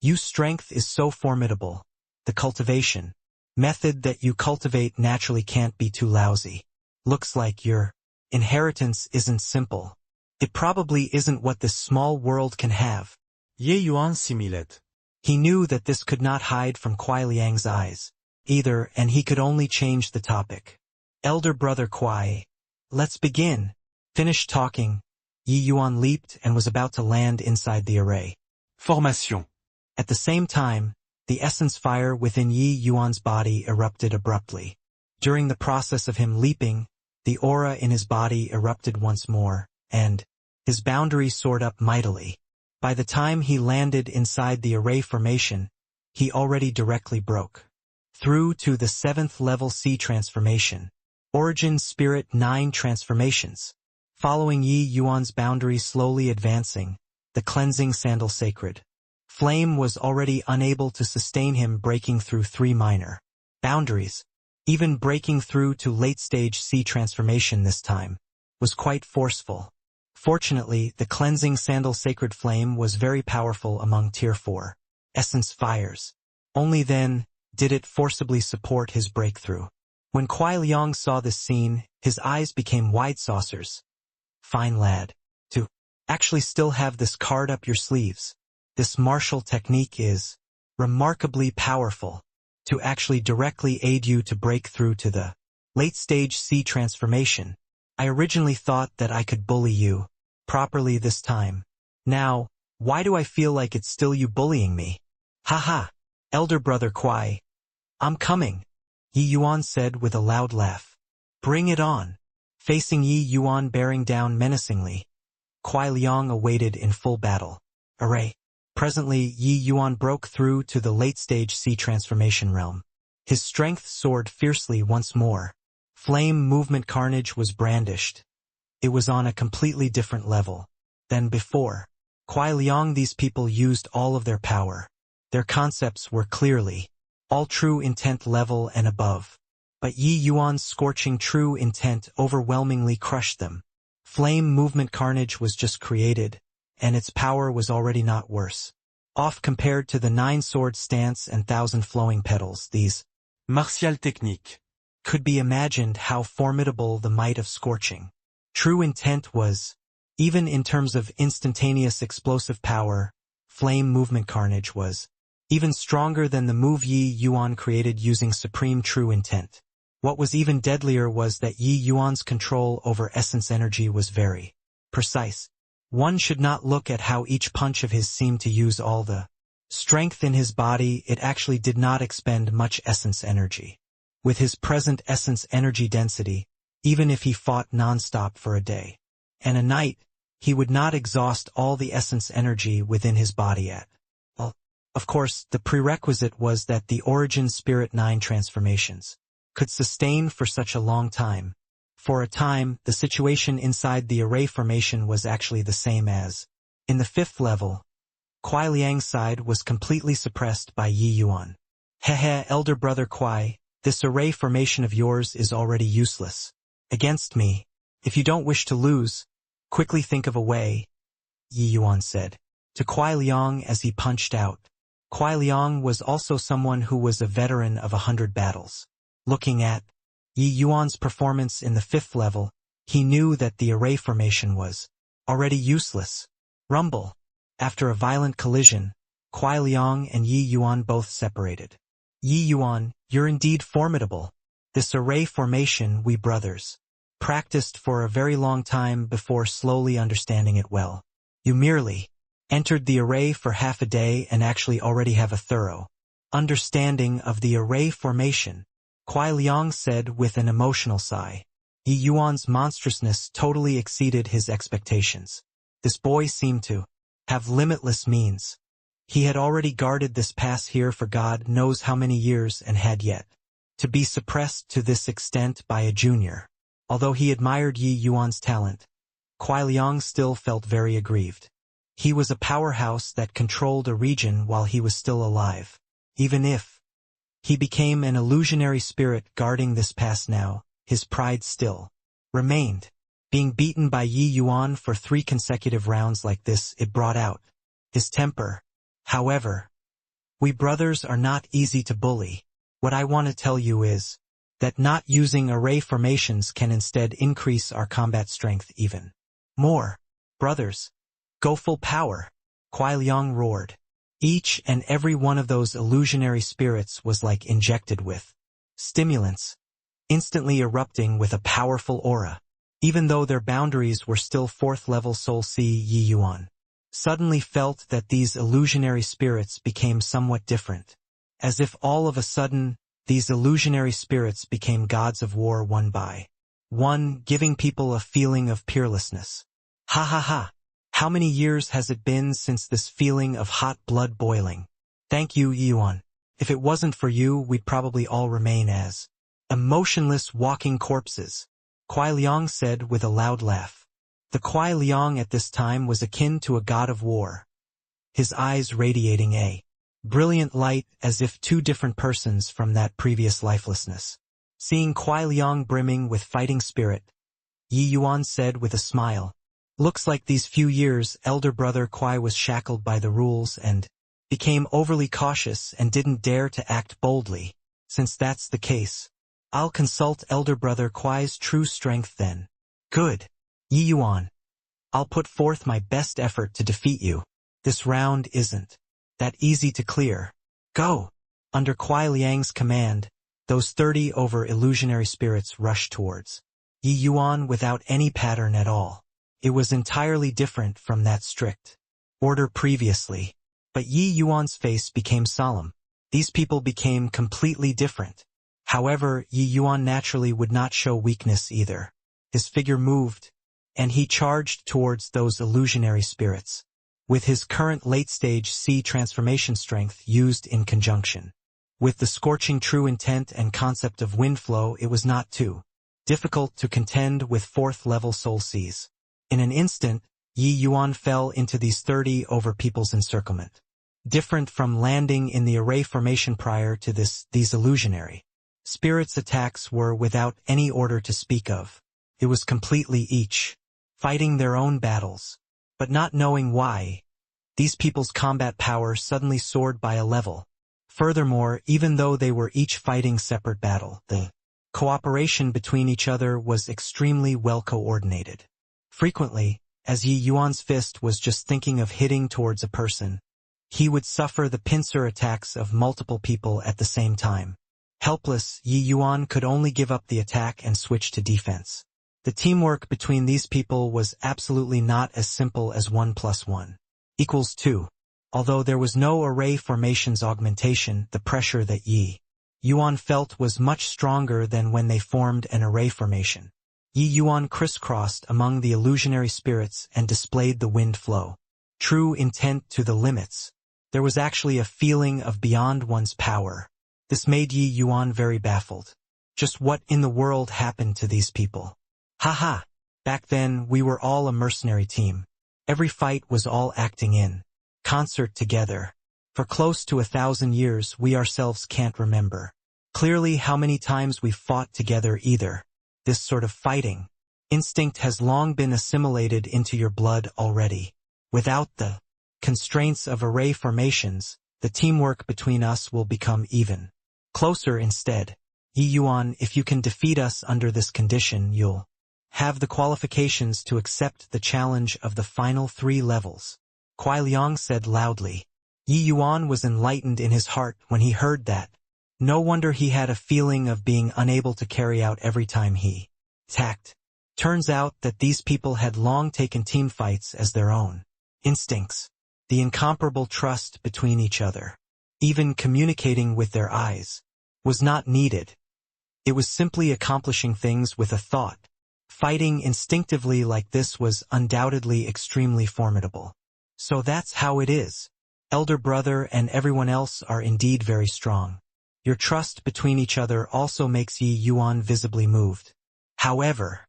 Your strength is so formidable. The cultivation method that you cultivate naturally can't be too lousy. Looks like your inheritance isn't simple. It probably isn't what this small world can have. Ye Yuan similed. He knew that this could not hide from Kwai Liang's eyes either, and he could only change the topic. Elder brother Kwai, let's begin. Finished talking, Yi Yuan leaped and was about to land inside the array. Formation. At the same time, the essence fire within Yi Yuan's body erupted abruptly. During the process of him leaping, the aura in his body erupted once more, and his boundary soared up mightily. By the time he landed inside the array formation, he already directly broke through to the 7th level C transformation. Origin Spirit 9 transformations. Following Yi Yuan's boundary slowly advancing, the cleansing sandal sacred flame was already unable to sustain him breaking through 3 minor boundaries. Even breaking through to late-stage C transformation this time was quite forceful. Fortunately, the cleansing sandal sacred flame was very powerful among Tier 4 essence fires. Only then did it forcibly support his breakthrough. When Kwai Liang saw this scene, his eyes became wide saucers. Fine lad. To actually still have this card up your sleeves. This martial technique is remarkably powerful. To actually directly aid you to break through to the late-stage C transformation. I originally thought that I could bully you properly this time. Now, why do I feel like it's still you bullying me? Haha. Elder brother Kwai. I'm coming, Yi Yuan said with a loud laugh. Bring it on. Facing Yi Yuan bearing down menacingly, Kwai Liang awaited in full battle array. Presently, Yi Yuan broke through to the late-stage C transformation realm. His strength soared fiercely once more. Flame movement carnage was brandished. It was on a completely different level than before. Kwai Liang, these people used all of their power. Their concepts were clearly all true intent level and above. But Yi Yuan's scorching true intent overwhelmingly crushed them. Flame movement carnage was just created, and its power was already not worse off compared to the 9-sword stance and 1,000 flowing petals. These Martial technique. Could be imagined how formidable the might of scorching true intent was. Even in terms of instantaneous explosive power, flame movement carnage was even stronger than the move Yi Yuan created using supreme true intent. What was even deadlier was that Yi Yuan's control over essence energy was very precise. One should not look at how each punch of his seemed to use all the strength in his body. It actually did not expend much essence energy. With his present essence energy density, even if he fought non-stop for a day and a night, he would not exhaust all the essence energy within his body at all. Of course, the prerequisite was that the origin spirit 9 transformations could sustain for such a long time. For a time, the situation inside the array formation was actually the same as in the 5th level. Kuai Liang's side was completely suppressed by Yi Yuan. Hehe, elder brother Kuai, this array formation of yours is already useless against me. If you don't wish to lose, quickly think of a way, Yi Yuan said to Kuai Liang as he punched out. Kuai Liang was also someone who was a veteran of 100 battles. Looking at Yi Yuan's performance in the 5th level, he knew that the array formation was already useless. Rumble. After a violent collision, Kuai Liang and Yi Yuan both separated. Yi Yuan, you're indeed formidable. This array formation we brothers practiced for a very long time before slowly understanding it well. You merely entered the array for half a day and actually already have a thorough understanding of the array formation, Kuai Liang said with an emotional sigh. Yi Yuan's monstrousness totally exceeded his expectations. This boy seemed to have limitless means. He had already guarded this pass here for God knows how many years and had yet to be suppressed to this extent by a junior. Although he admired Yi Yuan's talent, Kuai Liang still felt very aggrieved. He was a powerhouse that controlled a region while he was still alive. Even if he became an illusionary spirit guarding this pass now, his pride still remained. Being beaten by Yi Yuan for 3 consecutive rounds like this, it brought out his temper. However, we brothers are not easy to bully. What I want to tell you is that not using array formations can instead increase our combat strength even more. Brothers, go full power, Kuai Liang roared. Each and every one of those illusionary spirits was like injected with stimulants, instantly erupting with a powerful aura. Even though their boundaries were still 4th level Soul C, Yi Yuan suddenly felt that these illusionary spirits became somewhat different. As if all of a sudden, these illusionary spirits became gods of war one by one, giving people a feeling of peerlessness. Ha ha ha! How many years has it been since this feeling of hot blood boiling? Thank you, Yi Yuan. If it wasn't for you, we'd probably all remain as emotionless walking corpses, Kuai Liang said with a loud laugh. The Kuai Liang at this time was akin to a god of war, his eyes radiating a brilliant light as if 2 different persons from that previous lifelessness. Seeing Kuai Liang brimming with fighting spirit, Yi Yuan said with a smile, looks like these few years elder brother Kuai was shackled by the rules and became overly cautious and didn't dare to act boldly. Since that's the case, I'll consult elder brother Kuai's true strength then. Good. Yi Yuan, I'll put forth my best effort to defeat you. This round isn't that easy to clear. Go! Under Kuai Liang's command, those 30 over illusionary spirits rushed towards Yi Yuan without any pattern at all. It was entirely different from that strict order previously. But Yi Yuan's face became solemn. These people became completely different. However, Yi Yuan naturally would not show weakness either. His figure moved, and he charged towards those illusionary spirits. With his current late-stage C transformation strength used in conjunction with the scorching true intent and concept of wind flow, it was not too difficult to contend with 4th level Soul Cs. In an instant, Yi Yuan fell into these 30 over people's encirclement. Different from landing in the array formation prior to this, these illusionary spirits' attacks were without any order to speak of. It was completely each fighting their own battles. But not knowing why, these people's combat power suddenly soared by a level. Furthermore, even though they were each fighting separate battle, the cooperation between each other was extremely well coordinated. Frequently, as Yi Yuan's fist was just thinking of hitting towards a person. He would suffer the pincer attacks of multiple people at the same time. Helpless, Yi Yuan could only give up the attack and switch to defense. The teamwork between these people was absolutely not as simple as 1 + 1 = 2. Although there was no array formation's augmentation, the pressure that Yi Yuan felt was much stronger than when they formed an array formation. Yi Yuan crisscrossed among the illusionary spirits and displayed the wind flow. True intent to the limits. There was actually a feeling of beyond one's power. This made Yi Yuan very baffled. Just what in the world happened to these people? Haha! Back then, we were all a mercenary team. Every fight was all acting in concert together. For close to 1,000 years, we ourselves can't remember clearly how many times we've fought together either. This sort of fighting instinct has long been assimilated into your blood already. Without the constraints of array formations, the teamwork between us will become even closer instead. Yi Yuan, if you can defeat us under this condition, you'll have the qualifications to accept the challenge of the final 3 levels. Kuai Liang said loudly. Yi Yuan was enlightened in his heart when he heard that. No wonder he had a feeling of being unable to carry out every time he attacked. Turns out that these people had long taken team fights as their own instincts. The incomparable trust between each other, even communicating with their eyes, was not needed. It was simply accomplishing things with a thought. Fighting instinctively like this was undoubtedly extremely formidable. So that's how it is. Elder brother and everyone else are indeed very strong. Your trust between each other also makes Yi Yuan visibly moved. However,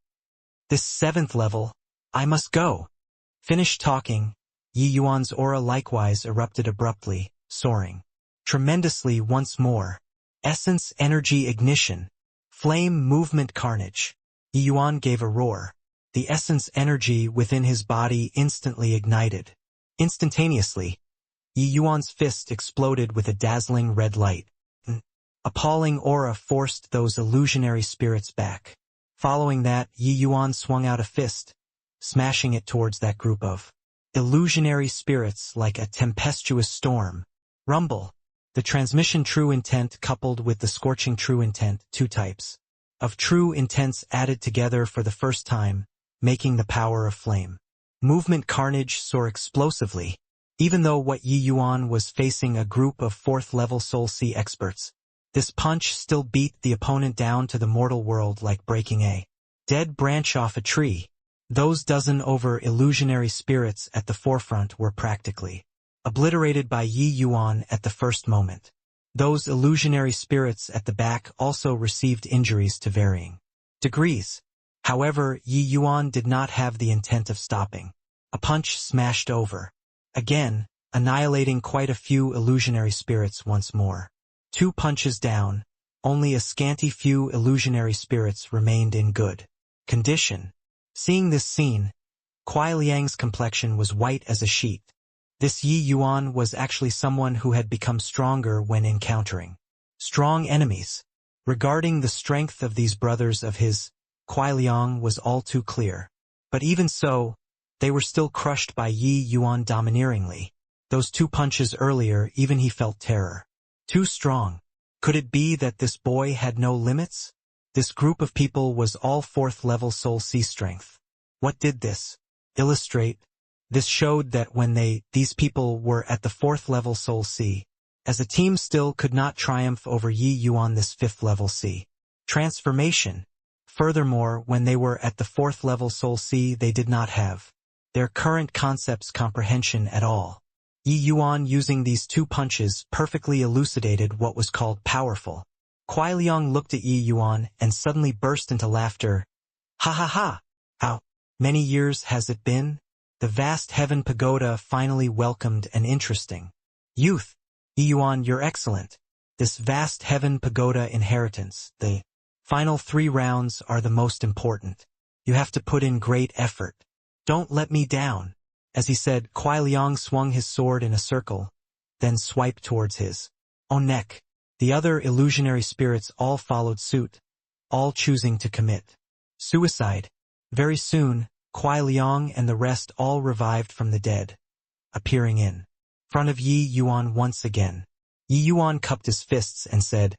this 7th level, I must go. Finished talking, Yi Yuan's aura likewise erupted abruptly, soaring tremendously once more. Essence energy ignition. Flame movement carnage. Yi Yuan gave a roar. The essence energy within his body instantly ignited. Instantaneously, Yi Yuan's fist exploded with a dazzling red light. An appalling aura forced those illusionary spirits back. Following that, Yi Yuan swung out a fist, smashing it towards that group of illusionary spirits like a tempestuous storm. Rumble. The transmission true intent coupled with the scorching true intent, 2 types of true intents added together for the first time, making the power of flame. Movement carnage soar explosively. Even though what Yi Yuan was facing a group of 4th level Soul Sea experts, this punch still beat the opponent down to the mortal world like breaking a dead branch off a tree. Those dozen over illusionary spirits at the forefront were practically obliterated by Yi Yuan at the first moment. Those illusionary spirits at the back also received injuries to varying degrees. However, Yi Yuan did not have the intent of stopping. A punch smashed over. Again, annihilating quite a few illusionary spirits once more. 2 punches down, only a scanty few illusionary spirits remained in good condition. Seeing this scene, Kuai Liang's complexion was white as a sheet. This Yi Yuan was actually someone who had become stronger when encountering strong enemies. Regarding the strength of these brothers of his, Kuai Liang was all too clear. But even so, they were still crushed by Yi Yuan domineeringly. Those 2 punches earlier, even he felt terror. Too strong. Could it be that this boy had no limits? This group of people was all 4th level Soul Sea strength. What did this illustrate? This showed that when these people were at the 4th level Soul Sea, as a team still could not triumph over Yi Yuan this 5th level Sea transformation. Furthermore, when they were at the 4th level Soul Sea, they did not have their current concepts comprehension at all. Yi Yuan using these 2 punches perfectly elucidated what was called powerful. Kuai Liang looked at Yi Yuan and suddenly burst into laughter. Ha ha ha! How many years has it been? The vast heaven pagoda finally welcomed an interesting youth. Yi Yuan, you're excellent. This vast heaven pagoda inheritance, the final 3 rounds are the most important. You have to put in great effort. Don't let me down. As he said, Kuai Liang swung his sword in a circle, then swiped towards his own neck. The other illusionary spirits all followed suit, all choosing to commit suicide. Very soon, Kuai Liang and the rest all revived from the dead, appearing in front of Yi Yuan once again. Yi Yuan cupped his fists and said,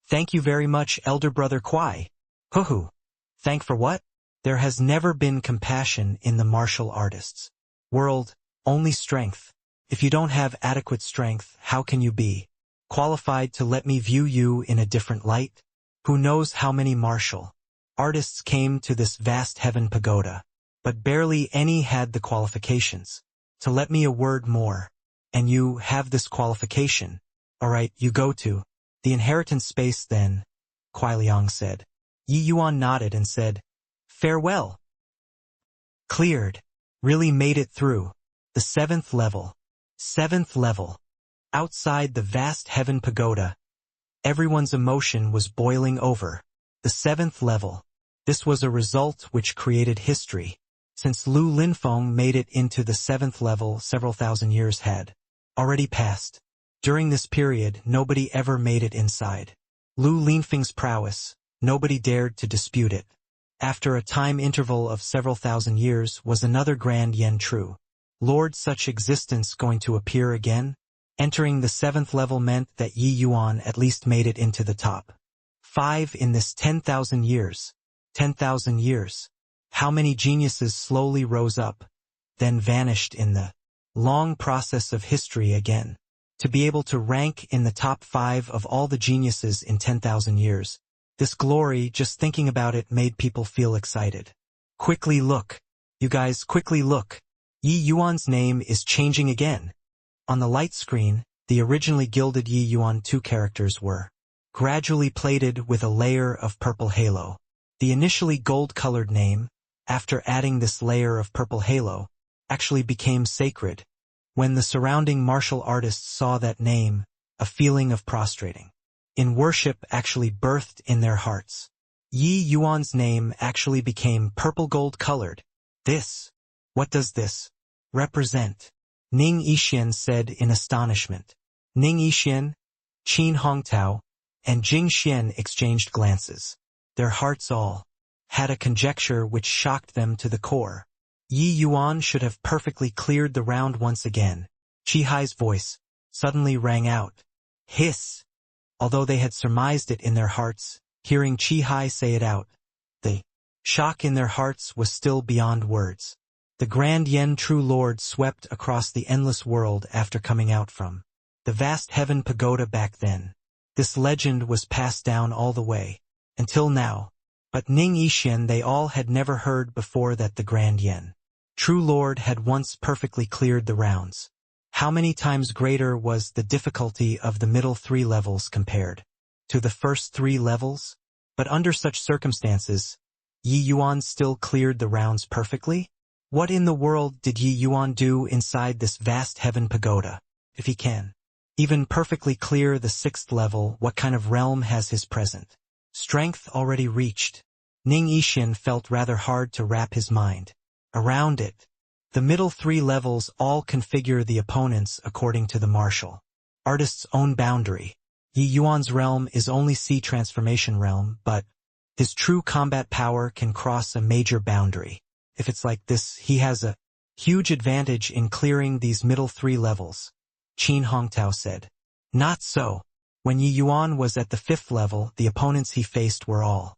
"Thank you very much, elder brother Kuai." "Hoo-hoo. Thank for what?" "There has never been compassion in the martial artists' world, only strength. If you don't have adequate strength, how can you be qualified to let me view you in a different light? Who knows how many martial artists came to this vast heaven pagoda, but barely any had the qualifications to let me a word more. And you have this qualification. All right, you go to the inheritance space then," Kuai Liang said. Yi Yuan nodded and said, "Farewell." Cleared. Really made it through. The 7th level. 7th level. Outside the vast heaven pagoda, everyone's emotion was boiling over. The 7th level. This was a result which created history, since Lu Linfeng made it into the 7th level. Several thousand years had already passed. During this period, nobody ever made it inside Lu Linfeng's prowess. Nobody dared to dispute it. After a time interval of several thousand years, was another Grand Yen true Lord such existence going to appear again? Entering the 7th level meant that Yi Yuan at least made it into the top 5 in this 10,000 years. 10,000 years. How many geniuses slowly rose up, then vanished in the long process of history again? To be able to rank in the top 5 of all the geniuses in 10,000 years. This glory, just thinking about it, made people feel excited. Quickly look. You guys, quickly look. Yi Yuan's name is changing again. On the light screen, the originally gilded Yi Yuan 2 characters were gradually plated with a layer of purple halo. The initially gold-colored name, after adding this layer of purple halo, actually became sacred. When the surrounding martial artists saw that name, a feeling of prostrating in worship actually birthed in their hearts. Yi Yuan's name actually became purple gold-colored. What does this represent? Ning Yixian said in astonishment. Ning Yixian, Qin Hongtao, and Jing Xian exchanged glances. Their hearts all had a conjecture which shocked them to the core. Yi Yuan should have perfectly cleared the round once again. Qi Hai's voice suddenly rang out. Hiss! Although they had surmised it in their hearts, hearing Qi Hai say it out, the shock in their hearts was still beyond words. The Grand Yen True Lord swept across the endless world after coming out from the vast heaven pagoda back then. This legend was passed down all the way until now. But Ning Yixian they all had never heard before that the Grand Yen True Lord had once perfectly cleared the rounds. How many times greater was the difficulty of the middle 3 levels compared to the first 3 levels? But under such circumstances, Yi Yuan still cleared the rounds perfectly? What in the world did Yi Yuan do inside this vast heaven pagoda? If he can even perfectly clear the 6th level, what kind of realm has his present strength already reached? Ning Yixian felt rather hard to wrap his mind around it. The middle 3 levels all configure the opponents according to the martial artist's own boundary. Yi Yuan's realm is only C transformation realm, but his true combat power can cross a major boundary. If it's like this, he has a huge advantage in clearing these middle 3 levels, Qin Hongtao said. Not so. When Yi Yuan was at the 5th level, the opponents he faced were all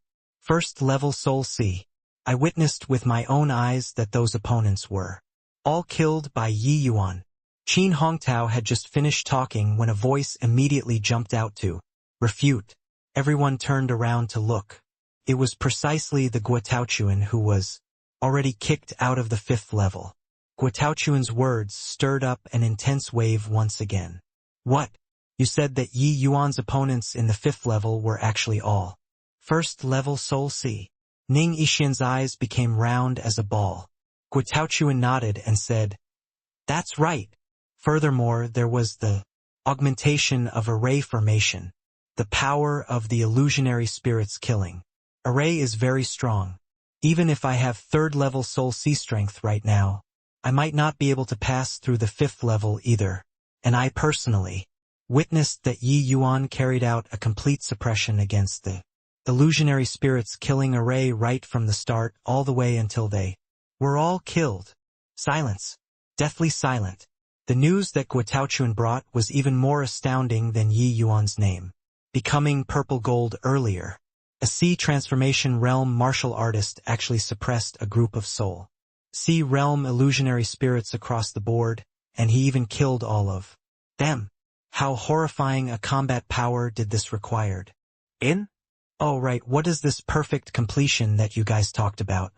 1st level Soul C. I witnessed with my own eyes that those opponents were all killed by Yi Yuan. Qin Hongtao had just finished talking when a voice immediately jumped out to refute. Everyone turned around to look. It was precisely the Guotaochuan who was already kicked out of the 5th level. Guotaochuan's words stirred up an intense wave once again. What? You said that Yi Yuan's opponents in the 5th level were actually all 1st level Soul C. Ning Yixian's eyes became round as a ball. Guotaochuan nodded and said, That's right. Furthermore, there was the augmentation of array formation, the power of the illusionary spirit's killing. Array is very strong. Even if I have 3rd level Soul C strength right now, I might not be able to pass through the 5th level either. And I personally witnessed that Yi Yuan carried out a complete suppression against the illusionary spirit's killing array right from the start all the way until they We're all killed. Silence. Deathly silent. The news that Guotaochuan brought was even more astounding than Yi Yuan's name. Becoming purple gold earlier. A sea transformation realm martial artist actually suppressed a group of soul. Sea realm illusionary spirits across the board, and he even killed all of them. How horrifying a combat power did this required? Oh right, what is this perfect completion that you guys talked about?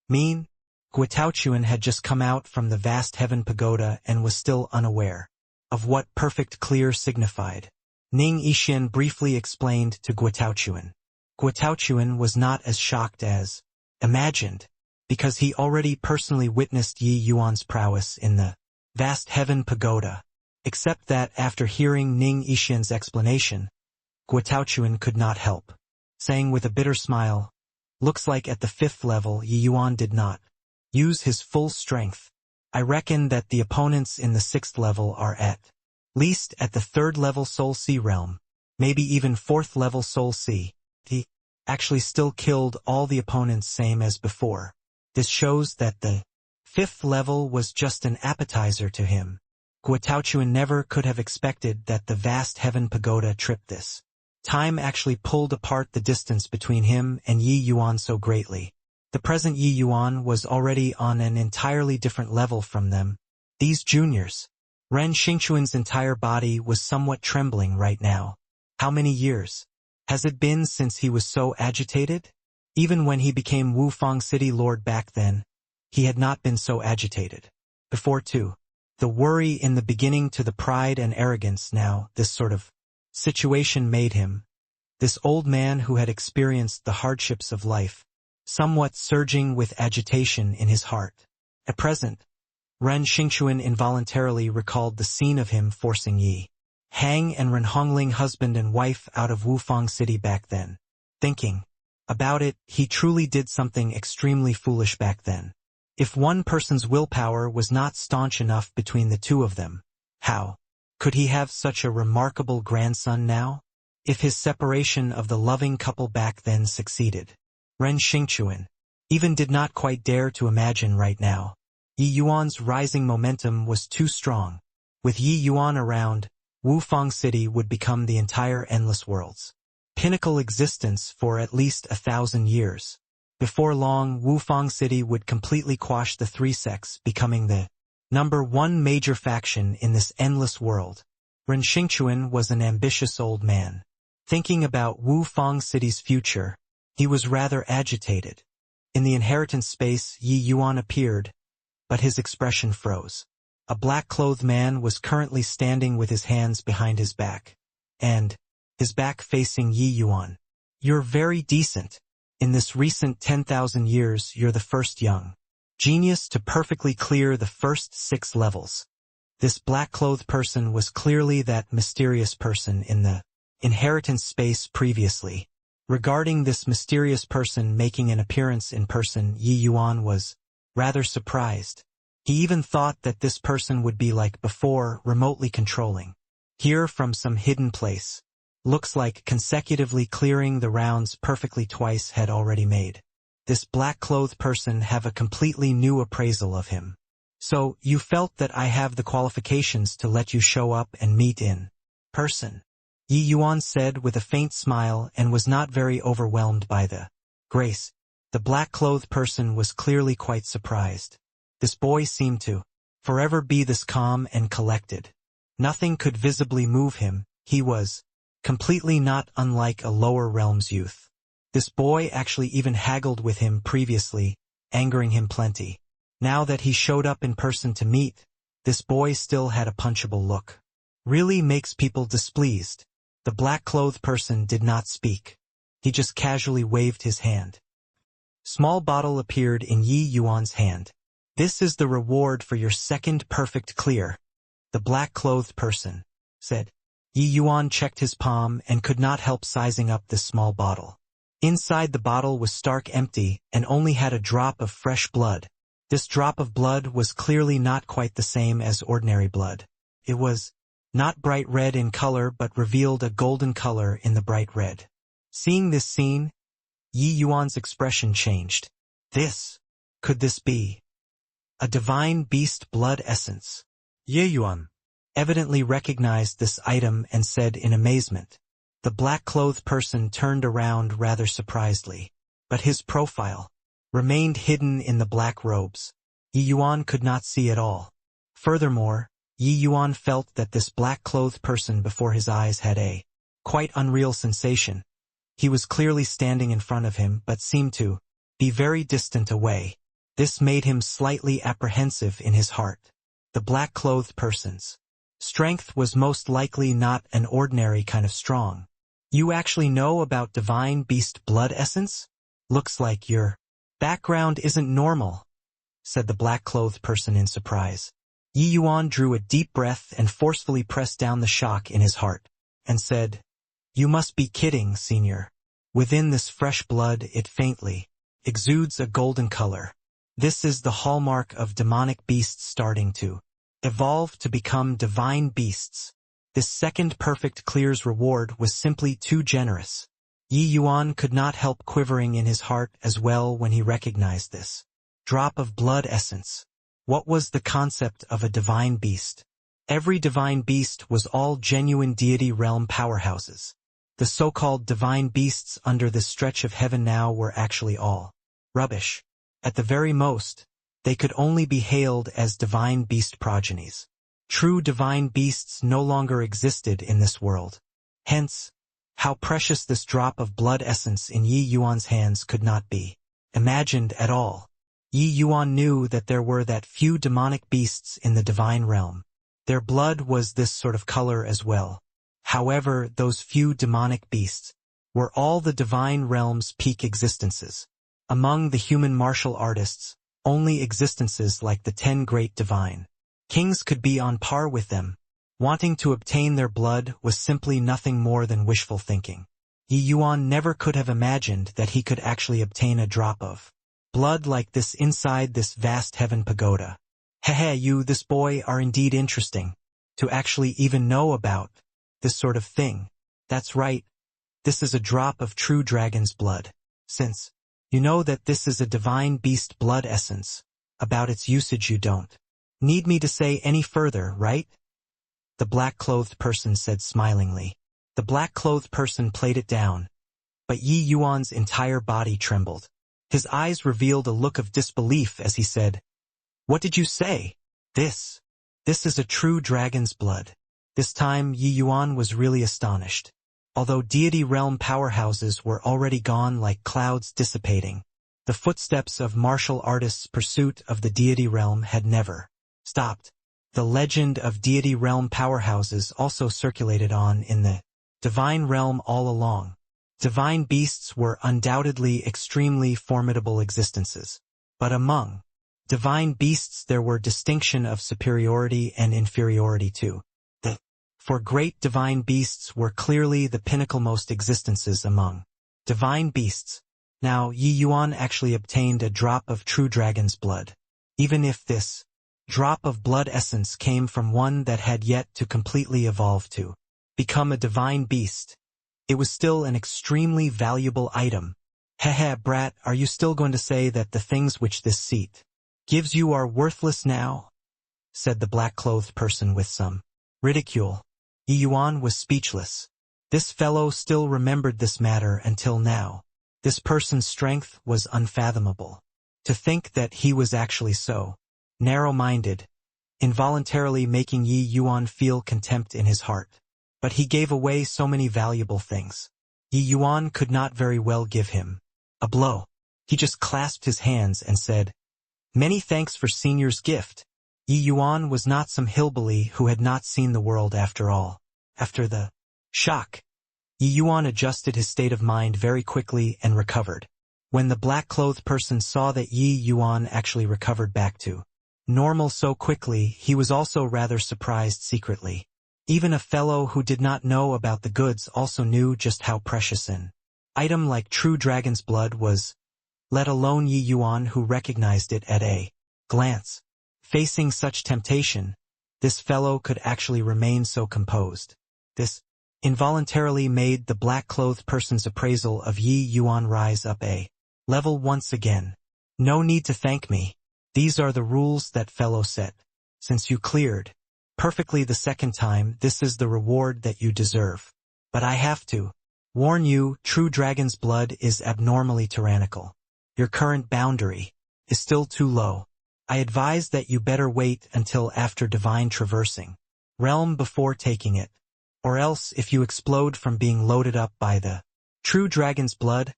Mean? Guotaochuan had just come out from the vast heaven pagoda and was still unaware of what perfect clear signified. Ning Yixian briefly explained to Guotaochuan. Guotaochuan was not as shocked as imagined, because he already personally witnessed Yi Yuan's prowess in the vast heaven pagoda. Except that after hearing Ning Yixian's explanation, Guotaochuan could not help saying with a bitter smile, "Looks like at the 5th level Yi Yuan did not use his full strength. I reckon that the opponents in the 6th level are at least at the 3rd level Soul Sea realm, maybe even 4th level Soul Sea. He actually still killed all the opponents same as before. This shows that the 5th level was just an appetizer to him." Guotaochuan never could have expected that the vast heaven pagoda trip this time actually pulled apart the distance between him and Yi Yuan so greatly. The present Yi Yuan was already on an entirely different level from them. These juniors. Ren Xingchuan's entire body was somewhat trembling right now. How many years has it been since he was so agitated? Even when he became Wufang City Lord back then, he had not been so agitated before too. The worry in the beginning to the pride and arrogance now, this sort of situation made him, this old man who had experienced the hardships of life, somewhat surging with agitation in his heart. At present, Ren Xingchuan involuntarily recalled the scene of him forcing Yi Hang and Ren Hongling husband and wife out of Wufang City back then. Thinking about it, he truly did something extremely foolish back then. If one person's willpower was not staunch enough between the two of them, how could he have such a remarkable grandson now? If his separation of the loving couple back then succeeded, Ren Xingchuan even did not quite dare to imagine right now. Yi Yuan's rising momentum was too strong. With Yi Yuan around, Wufang City would become the entire Endless World's pinnacle existence for at least 1,000 years. Before long, Wufang City would completely quash the three sects, becoming the #1 major faction in this endless world. Ren Xingchuan was an ambitious old man. Thinking about Wufang City's future, he was rather agitated. In the inheritance space, Yi Yuan appeared, but his expression froze. A black-clothed man was currently standing with his hands behind his back, and his back facing Yi Yuan. "You're very decent. In this recent 10,000 years, you're the first young genius to perfectly clear the first 6 levels." This black-clothed person was clearly that mysterious person in the inheritance space previously. Regarding this mysterious person making an appearance in person, Yi Yuan was rather surprised. He even thought that this person would be like before, remotely controlling. Here from some hidden place. Looks like consecutively clearing the rounds perfectly twice had already made this black-clothed person have a completely new appraisal of him. "So, you felt that I have the qualifications to let you show up and meet in person," Yi Yuan said with a faint smile and was not very overwhelmed by the grace. The black-clothed person was clearly quite surprised. This boy seemed to forever be this calm and collected. Nothing could visibly move him. He was completely not unlike a lower realm's youth. This boy actually even haggled with him previously, angering him plenty. Now that he showed up in person to meet, this boy still had a punchable look. Really makes people displeased. The black-clothed person did not speak. He just casually waved his hand. Small bottle appeared in Yi Yuan's hand. "This is the reward for your second perfect clear," the black-clothed person said. Yi Yuan checked his palm and could not help sizing up this small bottle. Inside the bottle was stark empty and only had a drop of fresh blood. This drop of blood was clearly not quite the same as ordinary blood. It was not bright red in color but revealed a golden color in the bright red. Seeing this scene, Yi Yuan's expression changed. Could this be A divine beast blood essence. Ye Yuan. Evidently recognized this item and said in amazement. The black-clothed person turned around rather surprisedly, but his profile remained hidden in the black robes. Yi Yuan could not see at all. Furthermore, Yi Yuan felt that this black-clothed person before his eyes had a quite unreal sensation. He was clearly standing in front of him but seemed to be very distant away. This made him slightly apprehensive in his heart. The black-clothed person's strength was most likely not an ordinary kind of strong. You actually know about divine beast blood essence? Looks like your background isn't normal, said the black-clothed person in surprise. Yi Yuan drew a deep breath and forcefully pressed down the shock in his heart, and said, You must be kidding, Senior. Within this fresh blood it faintly exudes a golden color. This is the hallmark of demonic beasts starting to evolve to become divine beasts. This second perfect clear's reward was simply too generous. Yi Yuan could not help quivering in his heart as well when he recognized this drop of blood essence. What was the concept of a divine beast? Every divine beast was all genuine deity realm powerhouses. The so-called divine beasts under this stretch of heaven now were actually all rubbish. At the very most, they could only be hailed as divine beast progenies. True divine beasts no longer existed in this world. Hence, how precious this drop of blood essence in Yi Yuan's hands could not be imagined at all. Yi Yuan knew that there were that few demonic beasts in the divine realm. Their blood was this sort of color as well. However, those few demonic beasts were all the divine realm's peak existences. Among the human martial artists, only existences like the 10 great divine kings could be on par with them. Wanting to obtain their blood was simply nothing more than wishful thinking. Yi Yuan never could have imagined that he could actually obtain a drop of blood like this inside this vast heaven pagoda. Hehe, this boy are indeed interesting. To actually even know about this sort of thing. That's right. This is a drop of true dragon's blood. Since you know that this is a divine beast blood essence, about its usage you don't need me to say any further, right? The black-clothed person said smilingly. The black-clothed person played it down, but Yi Yuan's entire body trembled. His eyes revealed a look of disbelief as he said, What did you say? This is a true dragon's blood. This time Yi Yuan was really astonished. Although deity realm powerhouses were already gone like clouds dissipating, the footsteps of martial artists' pursuit of the deity realm had never stopped. The legend of deity realm powerhouses also circulated on in the divine realm all along. Divine beasts were undoubtedly extremely formidable existences. But among divine beasts there were distinction of superiority and inferiority too. For great divine beasts were clearly the pinnacle-most existences among divine beasts. Now Yi Yuan actually obtained a drop of true dragon's blood. Even if this drop of blood essence came from one that had yet to completely evolve to become a divine beast, it was still an extremely valuable item. Hehe, brat, are you still going to say that the things which this seat gives you are worthless now? Said the black-clothed person with some ridicule. Yi Yuan was speechless. This fellow still remembered this matter until now. This person's strength was unfathomable. To think that he was actually so narrow-minded, involuntarily making Yi Yuan feel contempt in his heart. But he gave away so many valuable things. Yi Yuan could not very well give him a blow. He just clasped his hands and said, Many thanks for Senior's gift. Yi Yuan was not some hillbilly who had not seen the world after all. After the shock, Yi Yuan adjusted his state of mind very quickly and recovered. When the black-clothed person saw that Yi Yuan actually recovered back to normal so quickly, he was also rather surprised secretly. Even a fellow who did not know about the goods also knew just how precious an item like true dragon's blood was, let alone Yi Yuan who recognized it at a glance. Facing such temptation, this fellow could actually remain so composed. This involuntarily made the black-clothed person's appraisal of Yi Yuan rise up a level once again. No need to thank me. These are the rules that fellow set. Since you cleared perfectly the second time, this is the reward that you deserve. But I have to warn you, true dragon's blood is abnormally tyrannical. Your current boundary is still too low. I advise that you better wait until after divine traversing realm before taking it. Or else, if you explode from being loaded up by the true dragon's blood,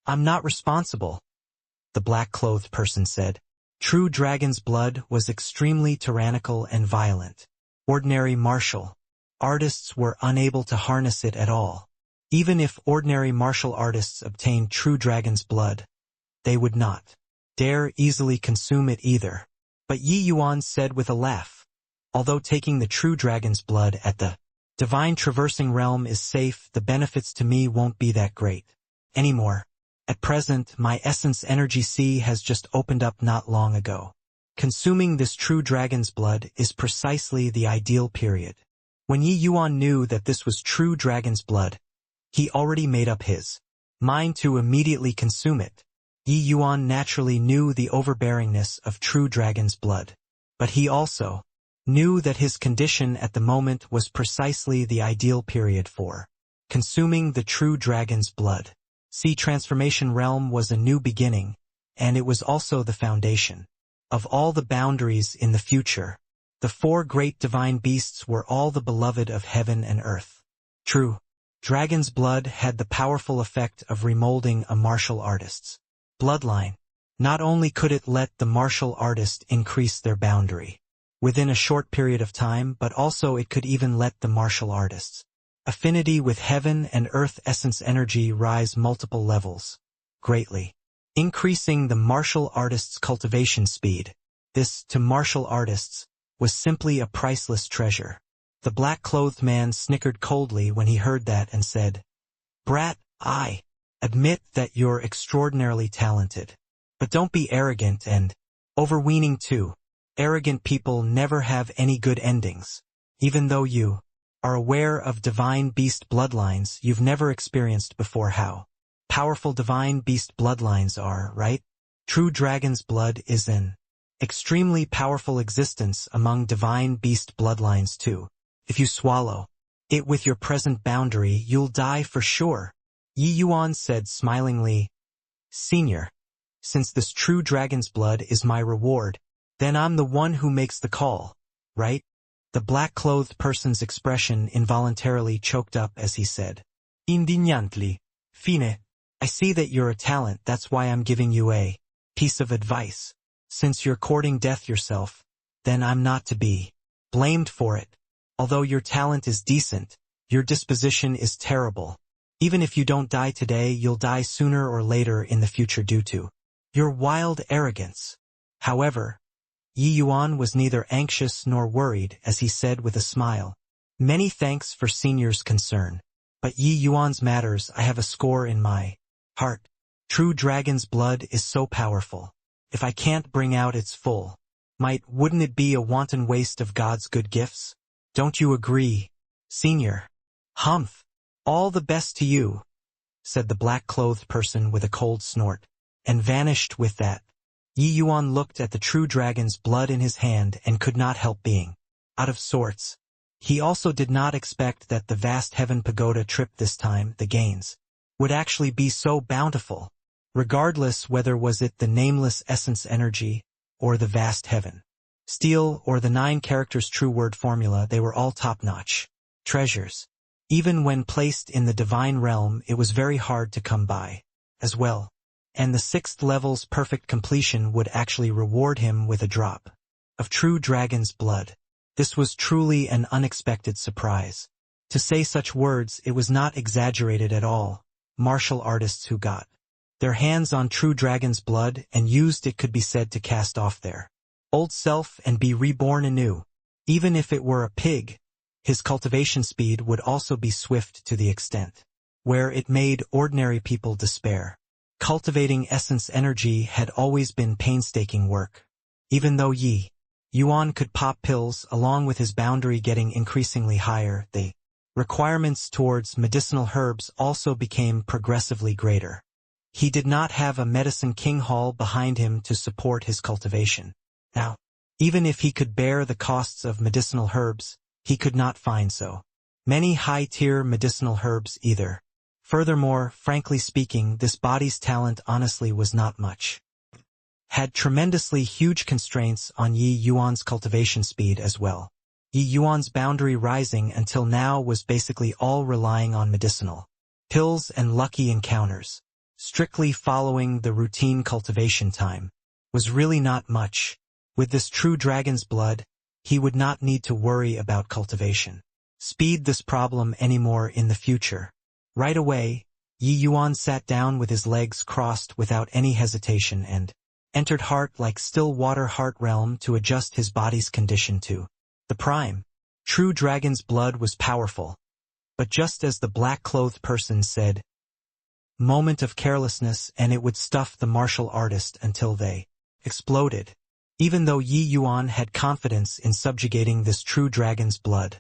I'm not responsible. The black-clothed person said. True dragon's blood was extremely tyrannical and violent. Ordinary martial artists were unable to harness it at all. Even if ordinary martial artists obtained true dragon's blood, they would not dare easily consume it either. But Yi Yuan said with a laugh, although taking the true dragon's blood at the divine traversing realm is safe, the benefits to me won't be that great anymore. At present, my essence energy sea has just opened up not long ago. Consuming this true dragon's blood is precisely the ideal period. When Yi Yuan knew that this was true dragon's blood, he already made up his mind to immediately consume it. Yi Yuan naturally knew the overbearingness of true dragon's blood. But he also knew that his condition at the moment was precisely the ideal period for consuming the true dragon's blood. See, transformation realm was a new beginning, and it was also the foundation of all the boundaries in the future. The four great divine beasts were all the beloved of heaven and earth. True dragon's blood had the powerful effect of remolding a martial artist's bloodline. Not only could it let the martial artist increase their boundary within a short period of time, but also it could even let the martial artist's affinity with heaven and earth essence energy rise multiple levels, greatly increasing the martial artist's cultivation speed. This, to martial artists, was simply a priceless treasure. The black-clothed man snickered coldly when he heard that and said, "Brat, I admit that you're extraordinarily talented. But don't be arrogant and overweening too. Arrogant people never have any good endings. Even though you are aware of divine beast bloodlines you've never experienced before how powerful divine beast bloodlines are, right? True dragon's blood is an extremely powerful existence among divine beast bloodlines too. If you swallow it with your present boundary, you'll die for sure." Yi Yuan said smilingly, "Senior, since this true dragon's blood is my reward, then I'm the one who makes the call, right?" The black-clothed person's expression involuntarily choked up as he said, indignantly, "Fine, I see that you're a talent, that's why I'm giving you a piece of advice. Since you're courting death yourself, then I'm not to be blamed for it. Although your talent is decent, your disposition is terrible. Even if you don't die today, you'll die sooner or later in the future due to your wild arrogance." However, Yi Yuan was neither anxious nor worried as he said with a smile, "Many thanks for senior's concern. But Yi Yuan's matters, I have a score in my heart. True dragon's blood is so powerful. If I can't bring out its full might, wouldn't it be a wanton waste of God's good gifts? Don't you agree, senior?" "Humph! All the best to you," said the black-clothed person with a cold snort, and vanished with that. Yi Yuan looked at the true dragon's blood in his hand and could not help being out of sorts. He also did not expect that the vast heaven pagoda trip this time, the gains, would actually be so bountiful, regardless whether was it the nameless essence energy or the vast heaven steel or the 9 characters true word formula, they were all top-notch treasures. Even when placed in the divine realm, it was very hard to come by as well. And the 6th level's perfect completion would actually reward him with a drop of true dragon's blood. This was truly an unexpected surprise. To say such words, it was not exaggerated at all. Martial artists who got their hands on true dragon's blood and used it could be said to cast off their old self and be reborn anew. Even if it were a pig, his cultivation speed would also be swift to the extent where it made ordinary people despair. Cultivating essence energy had always been painstaking work. Even though Yi Yuan could pop pills along with his boundary getting increasingly higher, the requirements towards medicinal herbs also became progressively greater. He did not have a medicine king hall behind him to support his cultivation. Now, even if he could bear the costs of medicinal herbs, he could not find so many high-tier medicinal herbs either. Furthermore, frankly speaking, this body's talent honestly was not much. Had tremendously huge constraints on Yi Yuan's cultivation speed as well. Yi Yuan's boundary rising until now was basically all relying on medicinal pills and lucky encounters. Strictly following the routine cultivation time was really not much. With this true dragon's blood, he would not need to worry about cultivation speed this problem anymore in the future. Right away, Yi Yuan sat down with his legs crossed without any hesitation and entered heart-like still water heart realm to adjust his body's condition to the prime. True dragon's blood was powerful. But just as the black-clothed person said, moment of carelessness and it would stuff the martial artist until they exploded. Even though Yi Yuan had confidence in subjugating this true dragon's blood,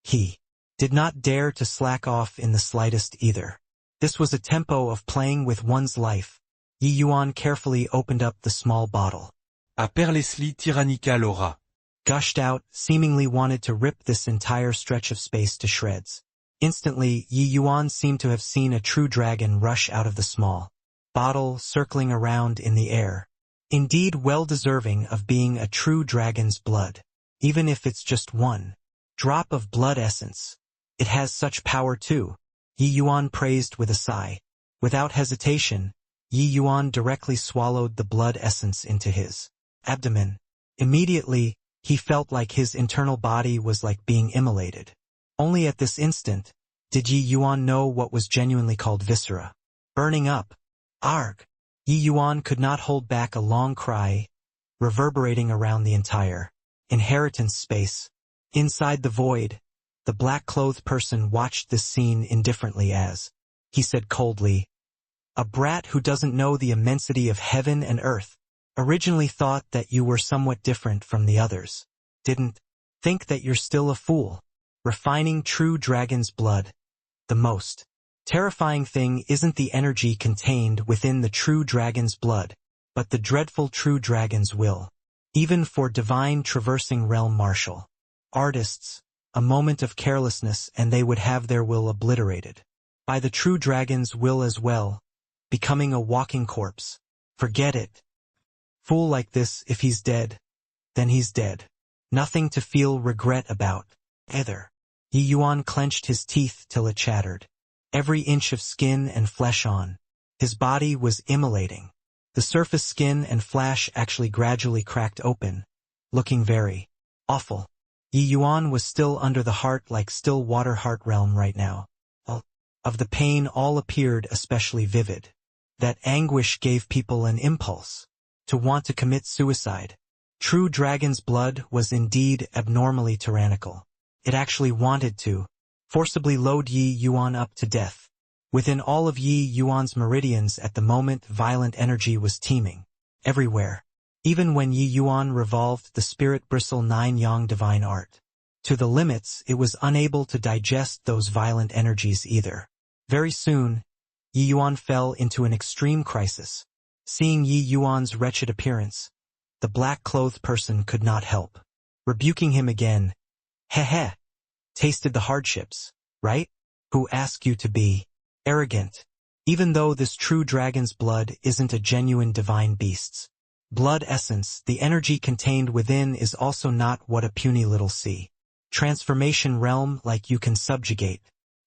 he did not dare to slack off in the slightest either. This was a tempo of playing with one's life. Yi Yuan carefully opened up the small bottle. A Peerless Tyrannica Laura. Gushed out, seemingly wanted to rip this entire stretch of space to shreds. Instantly, Yi Yuan seemed to have seen a true dragon rush out of the small bottle, circling around in the air. Indeed, well deserving of being a true dragon's blood. Even if it's just one drop of blood essence, it has such power too. Yi Yuan praised with a sigh. Without hesitation, Yi Yuan directly swallowed the blood essence into his abdomen. Immediately, he felt like his internal body was like being immolated. Only at this instant did Yi Yuan know what was genuinely called viscera. Burning up. Arg! Yi Yuan could not hold back a long cry, reverberating around the entire inheritance space. Inside the void, the black-clothed person watched this scene indifferently as he said coldly, "A brat who doesn't know the immensity of heaven and earth originally thought that you were somewhat different from the others. Didn't think that you're still a fool. Refining true dragon's blood. The most terrifying thing isn't the energy contained within the true dragon's blood, but the dreadful true dragon's will. Even for divine traversing realm martial artists, a moment of carelessness and they would have their will obliterated by the true dragon's will as well, becoming a walking corpse. Forget it. Fool like this, if he's dead, then he's dead. Nothing to feel regret about, either." Yi Yuan clenched his teeth till it chattered. Every inch of skin and flesh on his body was immolating. The surface skin and flesh actually gradually cracked open, looking very awful. Yi Yuan was still under the heart-like still water heart realm right now. Of the pain all appeared especially vivid. That anguish gave people an impulse to want to commit suicide. True dragon's blood was indeed abnormally tyrannical. It actually wanted to forcibly load Yi Yuan up to death. Within all of Yi Yuan's meridians at the moment violent energy was teeming everywhere. Even when Yi Yuan revolved the spirit bristle 9 yang divine art to the limits, it was unable to digest those violent energies either. Very soon, Yi Yuan fell into an extreme crisis. Seeing Yi Yuan's wretched appearance, the black-clothed person could not help rebuking him again. "Heh. Tasted the hardships, right? Who asked you to be arrogant? Even though this true dragon's blood isn't a genuine divine beast's blood essence, the energy contained within is also not what a puny little sea transformation realm like you can subjugate.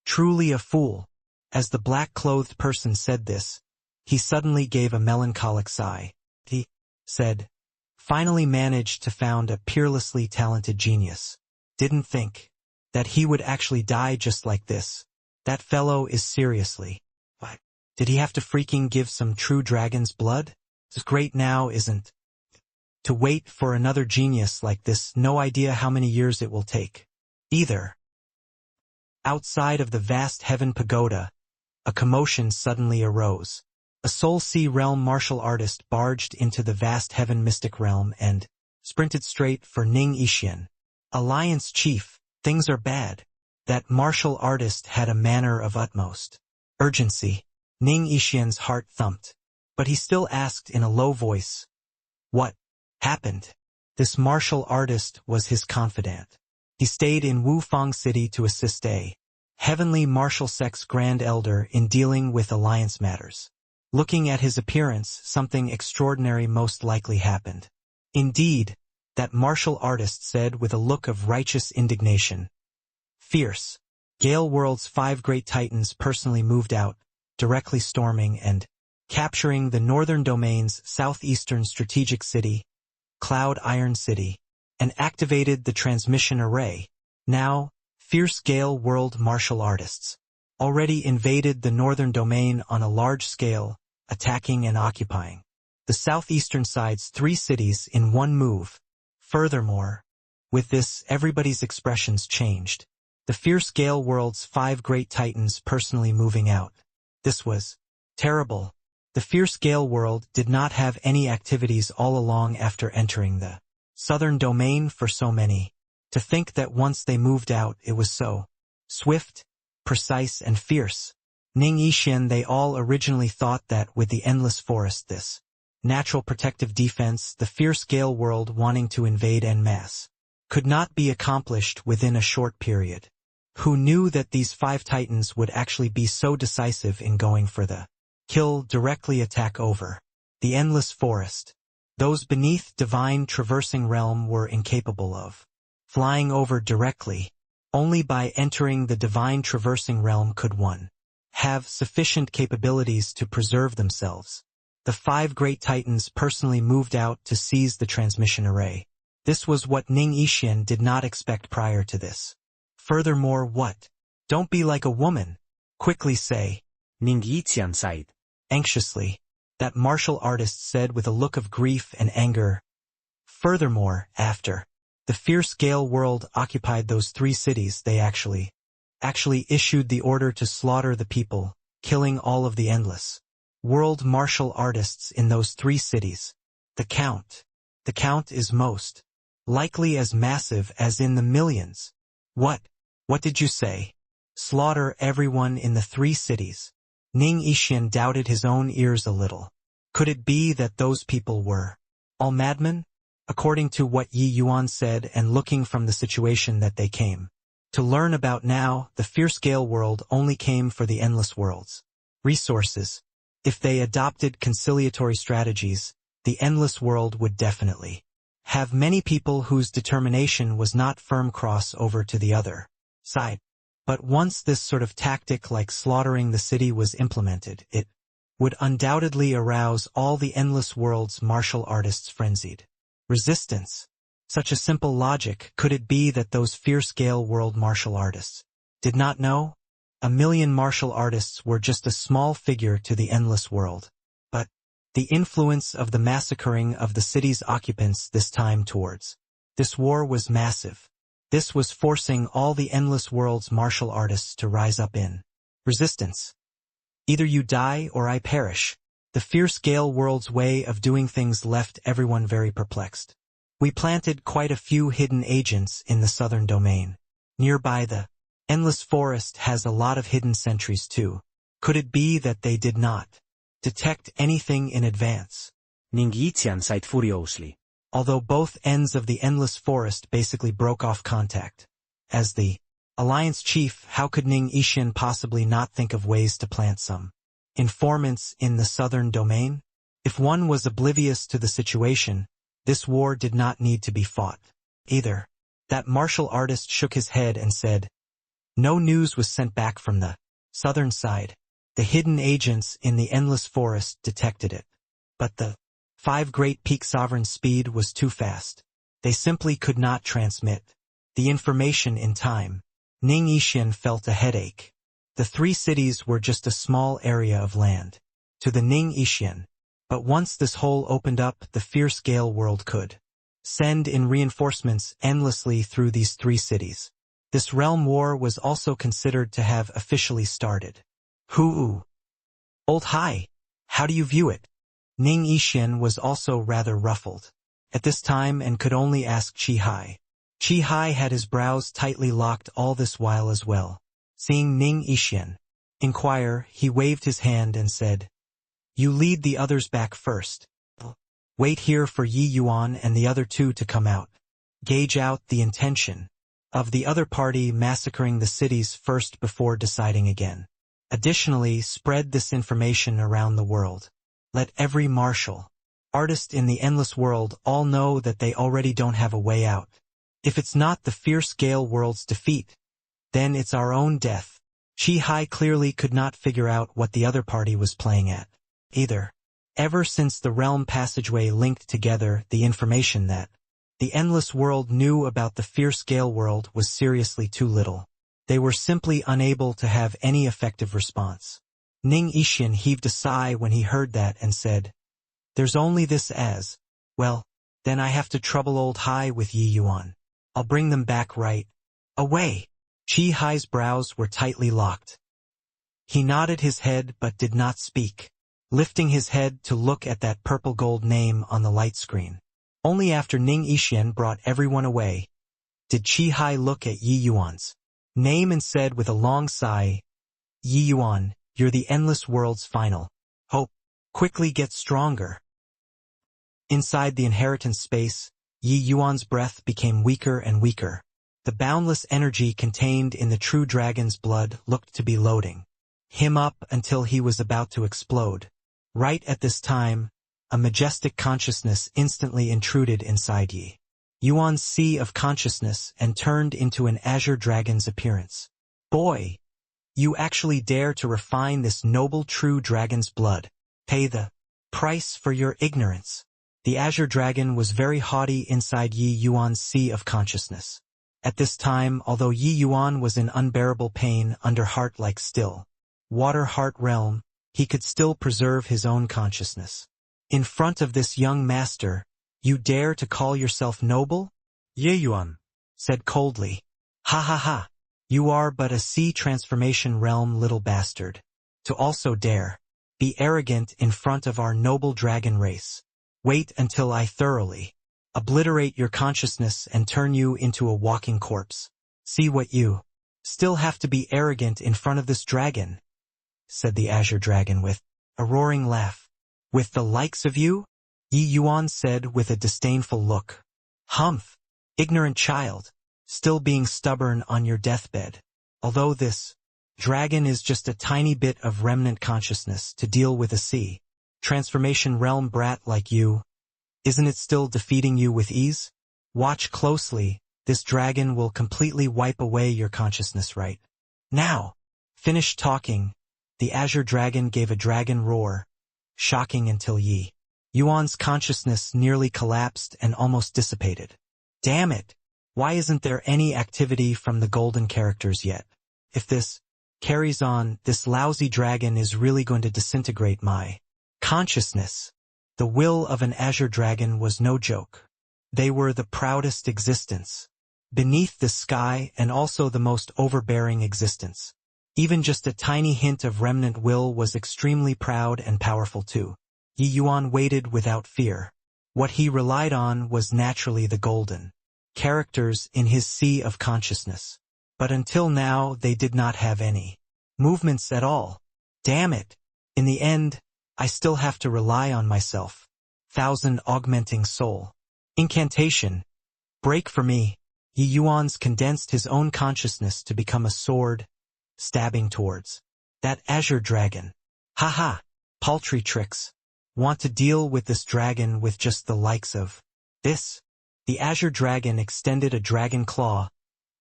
Truly a fool." As the black-clothed person said this, he suddenly gave a melancholic sigh. He said, "Finally managed to found a peerlessly talented genius. Didn't think that he would actually die just like this. That fellow is seriously. What? Did he have to freaking give some true dragon's blood? It's great now, isn't to wait for another genius like this, no idea how many years it will take. Either." Outside of the vast heaven pagoda, a commotion suddenly arose. A Soul Sea realm martial artist barged into the vast heaven mystic realm and sprinted straight for Ning Yixian. Alliance chief, things are bad. That martial artist had a manner of utmost urgency. Ning Yixian's heart thumped, but he still asked in a low voice, "What happened?" This martial artist was his confidant. He stayed in Wufang City to assist a heavenly martial sect's grand elder in dealing with alliance matters. Looking at his appearance, something extraordinary most likely happened. Indeed, that martial artist said with a look of righteous indignation. Fierce. Gale World's 5 great titans personally moved out, directly storming and capturing the northern domain's southeastern strategic city, Cloud Iron City, and activated the transmission array. Now, fierce Gale World martial artists already invaded the northern domain on a large scale, attacking and occupying the southeastern side's 3 cities in one move. Furthermore, with this, everybody's expressions changed. The fierce Gale World's 5 great titans personally moving out. This was terrible. The fierce Gale World did not have any activities all along after entering the southern domain for so many. To think that once they moved out it was so swift, precise and fierce. Ning Yixian, they all originally thought that with the endless forest, this natural protective defense, the fierce Gale World wanting to invade en masse, could not be accomplished within a short period. Who knew that these 5 titans would actually be so decisive in going for the kill, directly attack over the endless forest? Those beneath divine traversing realm were incapable of flying over directly. Only by entering the divine traversing realm could one have sufficient capabilities to preserve themselves. The 5 great titans personally moved out to seize the transmission array. This was what Ning Yixian did not expect prior to this. Furthermore, what? Don't be like a woman. Quickly say. Ning Yixian sighed. Anxiously, that martial artist said with a look of grief and anger. Furthermore, after the fierce Gale World occupied those 3 cities, they actually issued the order to slaughter the people, killing all of the endless world martial artists in those 3 cities. The count is most likely as massive as in the millions. What did you say? Slaughter everyone in the 3 cities? Ning Yixian doubted his own ears a little. Could it be that those people were all madmen? According to what Yi Yuan said and looking from the situation that they came to learn about now, the fierce Gale World only came for the endless world's resources. If they adopted conciliatory strategies, the endless world would definitely have many people whose determination was not firm cross over to the other side. But once this sort of tactic like slaughtering the city was implemented, it would undoubtedly arouse all the endless world's martial artists' frenzied resistance. Such a simple logic, could it be that those fierce Gale World martial artists did not know? A million martial artists were just a small figure to the endless world. But the influence of the massacring of the city's occupants this time towards this war was massive. This was forcing all the endless world's martial artists to rise up in resistance. Either you die or I perish. The fierce Gale World's way of doing things left everyone very perplexed. We planted quite a few hidden agents in the southern domain. Nearby the endless forest has a lot of hidden sentries too. Could it be that they did not detect anything in advance? Ning Yixian sighed furiously. Although both ends of the endless forest basically broke off contact. As the alliance chief, how could Ning Yixian possibly not think of ways to plant some informants in the southern domain? If one was oblivious to the situation, this war did not need to be fought either. That martial artist shook his head and said, no news was sent back from the southern side. The hidden agents in the endless forest detected it. But the 5 great peak sovereigns' speed was too fast. They simply could not transmit the information in time. Ning Yixian felt a headache. The 3 cities were just a small area of land to the Ning Yixian. But once this hole opened up, the fierce Gale World could send in reinforcements endlessly through these 3 cities. This realm war was also considered to have officially started. Old Hai, how do you view it? Ning Yixian was also rather ruffled at this time and could only ask Qi Hai. Qi Hai had his brows tightly locked all this while as well. Seeing Ning Yixian inquire, he waved his hand and said, you lead the others back first. Wait here for Yi Yuan and the other two to come out. Gauge out the intention of the other party massacring the cities first before deciding again. Additionally, spread this information around the world. Let every martial artist in the endless world all know that they already don't have a way out. If it's not the fierce Gale world's defeat, then it's our own death. Chi Hai clearly could not figure out what the other party was playing at, either. Ever since the realm passageway linked together the information that the endless world knew about the fierce Gale world was seriously too little. They were simply unable to have any effective response. Ning Yixian heaved a sigh when he heard that and said, "There's only this as, well, then I have to trouble old Hai with Yi Yuan. I'll bring them back right away." Chi Hai's brows were tightly locked. He nodded his head but did not speak, lifting his head to look at that purple gold name on the light screen. Only after Ning Yixian brought everyone away did Chi Hai look at Yi Yuan's name and said with a long sigh, "Yi Yuan, you're the endless world's final hope. Quickly get stronger." Inside the inheritance space, Yi Yuan's breath became weaker and weaker. The boundless energy contained in the true dragon's blood looked to be loading him up until he was about to explode. Right at this time, a majestic consciousness instantly intruded inside Yi Yuan's sea of consciousness and turned into an azure dragon's appearance. "Boy, you actually dare to refine this noble true dragon's blood. Pay the price for your ignorance." The azure dragon was very haughty inside Yi Yuan's sea of consciousness. At this time, although Yi Yuan was in unbearable pain under heart-like still water heart realm, he could still preserve his own consciousness. "In front of this young master, you dare to call yourself noble?" Ye Yuan said coldly. "Ha ha ha. You are but a sea transformation realm little bastard. To also dare be arrogant in front of our noble dragon race. Wait until I thoroughly obliterate your consciousness and turn you into a walking corpse. See what you still have to be arrogant in front of this dragon," said the azure dragon with a roaring laugh. "With the likes of you?" Yi Yuan said with a disdainful look. "Humph, ignorant child, still being stubborn on your deathbed. Although this dragon is just a tiny bit of remnant consciousness to deal with a sea transformation realm brat like you, isn't it still defeating you with ease? Watch closely, this dragon will completely wipe away your consciousness right now." Finished talking, the azure dragon gave a dragon roar, shocking until Yi Yuan's consciousness nearly collapsed and almost dissipated. "Damn it! Why isn't there any activity from the golden characters yet? If this carries on, this lousy dragon is really going to disintegrate my consciousness." The will of an azure dragon was no joke. They were the proudest existence beneath the sky and also the most overbearing existence. Even just a tiny hint of remnant will was extremely proud and powerful too. Yi Yuan waited without fear. What he relied on was naturally the golden characters in his sea of consciousness. But until now they did not have any movements at all. Damn it! In the end, I still have to rely on myself. Thousand augmenting soul. Incantation. Break for me. Yi Yuan's condensed his own consciousness to become a sword, stabbing towards that azure dragon. "Ha ha! Paltry tricks. Want to deal with this dragon with just the likes of this?" The azure dragon extended a dragon claw,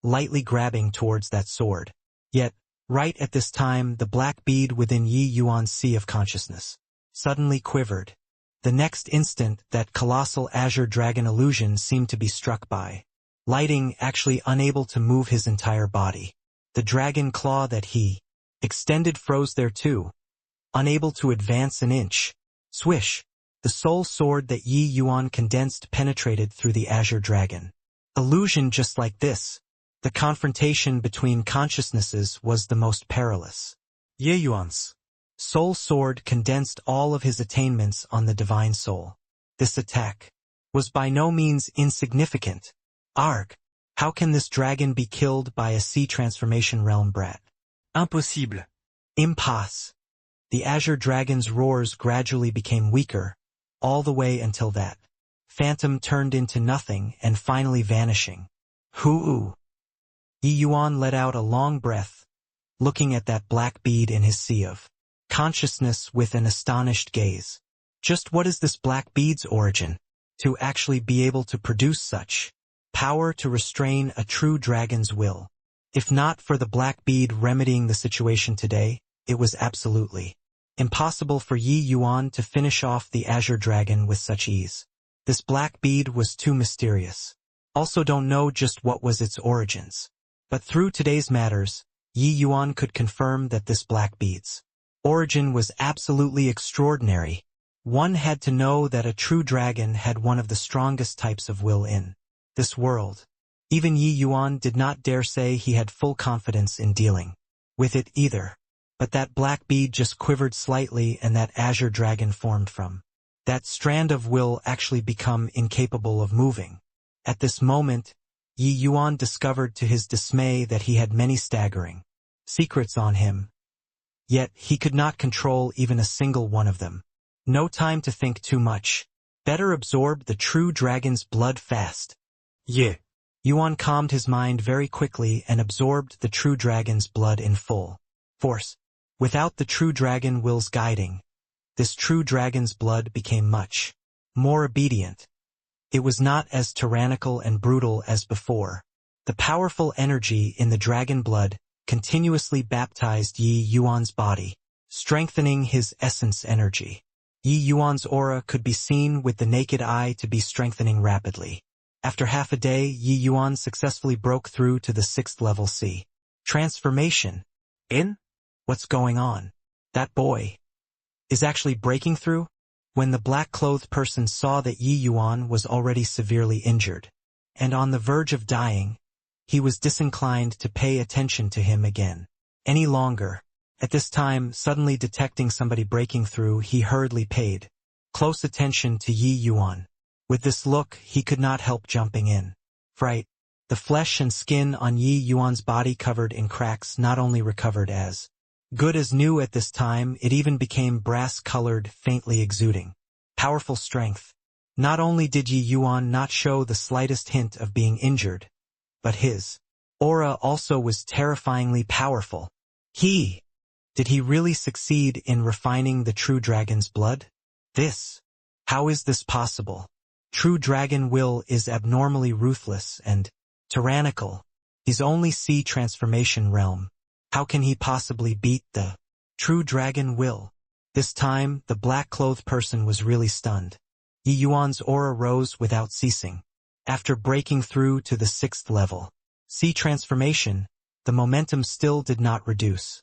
lightly grabbing towards that sword. Yet, right at this time, the black bead within Yi Yuan's sea of consciousness suddenly quivered. The next instant, that colossal azure dragon illusion seemed to be struck by lighting, actually unable to move his entire body. The dragon claw that he extended froze there too, unable to advance an inch. Swish! The soul sword that Yi Yuan condensed penetrated through the azure dragon illusion just like this. The confrontation between consciousnesses was the most perilous. Ye Yuan's soul sword condensed all of his attainments on the divine soul. This attack was by no means insignificant. Arg! How can this dragon be killed by a sea transformation realm brat? Impossible. Impasse. The azure dragon's roars gradually became weaker, all the way until that phantom turned into nothing and finally vanishing. Hoo-oo. Yi Yuan let out a long breath, looking at that black bead in his sea of consciousness with an astonished gaze. Just what is this black bead's origin? To actually be able to produce such power to restrain a true dragon's will. If not for the black bead remedying the situation today, it was absolutely impossible for Yi Yuan to finish off the Azure Dragon with such ease. This black bead was too mysterious. Also don't know just what was its origins. But through today's matters, Yi Yuan could confirm that this black bead's origin was absolutely extraordinary. One had to know that a true dragon had one of the strongest types of will in this world. Even Yi Yuan did not dare say he had full confidence in dealing with it either. But that black bead just quivered slightly and that azure dragon formed from that strand of will actually become incapable of moving. At this moment, Yi Yuan discovered to his dismay that he had many staggering secrets on him. Yet he could not control even a single one of them. No time to think too much. Better absorb the true dragon's blood fast. Yeah. Yuan calmed his mind very quickly and absorbed the true dragon's blood in full force. Without the true dragon will's guiding, this true dragon's blood became much more obedient. It was not as tyrannical and brutal as before. The powerful energy in the dragon blood continuously baptized Yi Yuan's body, strengthening his essence energy. Yi Yuan's aura could be seen with the naked eye to be strengthening rapidly. After half a day, Yi Yuan successfully broke through to the 6th level C. Transformation. What's going on? That boy is actually breaking through? When the black-clothed person saw that Yi Yuan was already severely injured and on the verge of dying, he was disinclined to pay attention to him again any longer. At this time, suddenly detecting somebody breaking through, he hurriedly paid close attention to Yi Yuan. With this look, he could not help jumping in fright. The flesh and skin on Yi Yuan's body covered in cracks not only recovered as good as new at this time, it even became brass-colored, faintly exuding powerful strength. Not only did Yi Yuan not show the slightest hint of being injured, but his aura also was terrifyingly powerful. Did he really succeed in refining the true dragon's blood? How is this possible? True dragon will is abnormally ruthless and tyrannical. His only sea transformation realm. How can he possibly beat the true dragon will? This time, the black-clothed person was really stunned. Yi Yuan's aura rose without ceasing. After breaking through to the 6th level sea transformation, the momentum still did not reduce.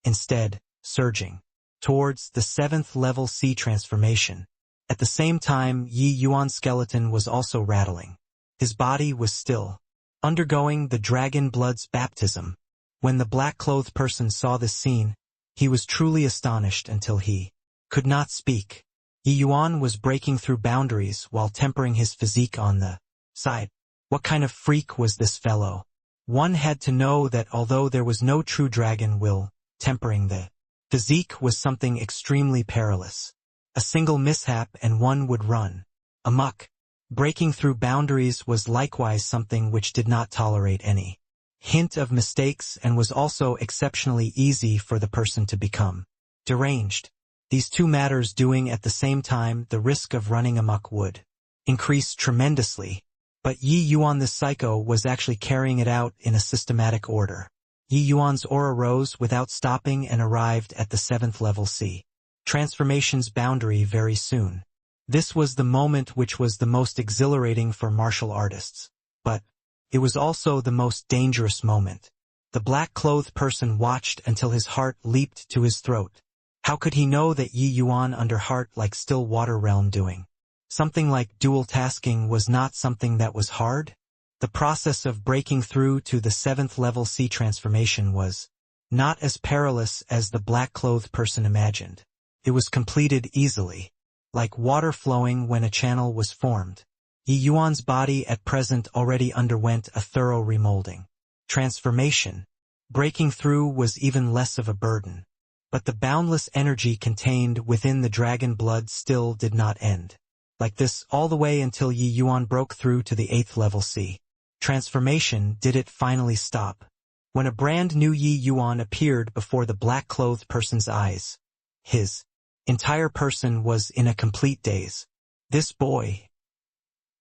Instead, surging towards the 7th level sea transformation. At the same time, Yi Yuan's skeleton was also rattling. His body was still undergoing the dragon blood's baptism. When the black-clothed person saw this scene, he was truly astonished until he could not speak. Yi Yuan was breaking through boundaries while tempering his physique on the side. What kind of freak was this fellow? One had to know that although there was no true dragon will, tempering the physique was something extremely perilous. A single mishap and one would run amok. Breaking through boundaries was likewise something which did not tolerate any hint of mistakes and was also exceptionally easy for the person to become deranged. These two matters doing at the same time, the risk of running amok would increase tremendously. But Yi Yuan the psycho was actually carrying it out in a systematic order. Yi Yuan's aura rose without stopping and arrived at the 7th level sea transformation's boundary very soon. This was the moment which was the most exhilarating for martial artists. But it was also the most dangerous moment. The black-clothed person watched until his heart leaped to his throat. How could he know that Yi Yuan under heart like still water realm doing something like dual tasking was not something that was hard? The process of breaking through to the 7th level sea transformation was not as perilous as the black-clothed person imagined. It was completed easily, like water flowing when a channel was formed. Yi Yuan's body at present already underwent a thorough remolding. Transformation. Breaking through was even less of a burden. But the boundless energy contained within the dragon blood still did not end. Like this all the way until Yi Yuan broke through to the 8th level C. Transformation did it finally stop. When a brand new Yi Yuan appeared before the black-clothed person's eyes. His entire person was in a complete daze. This boy.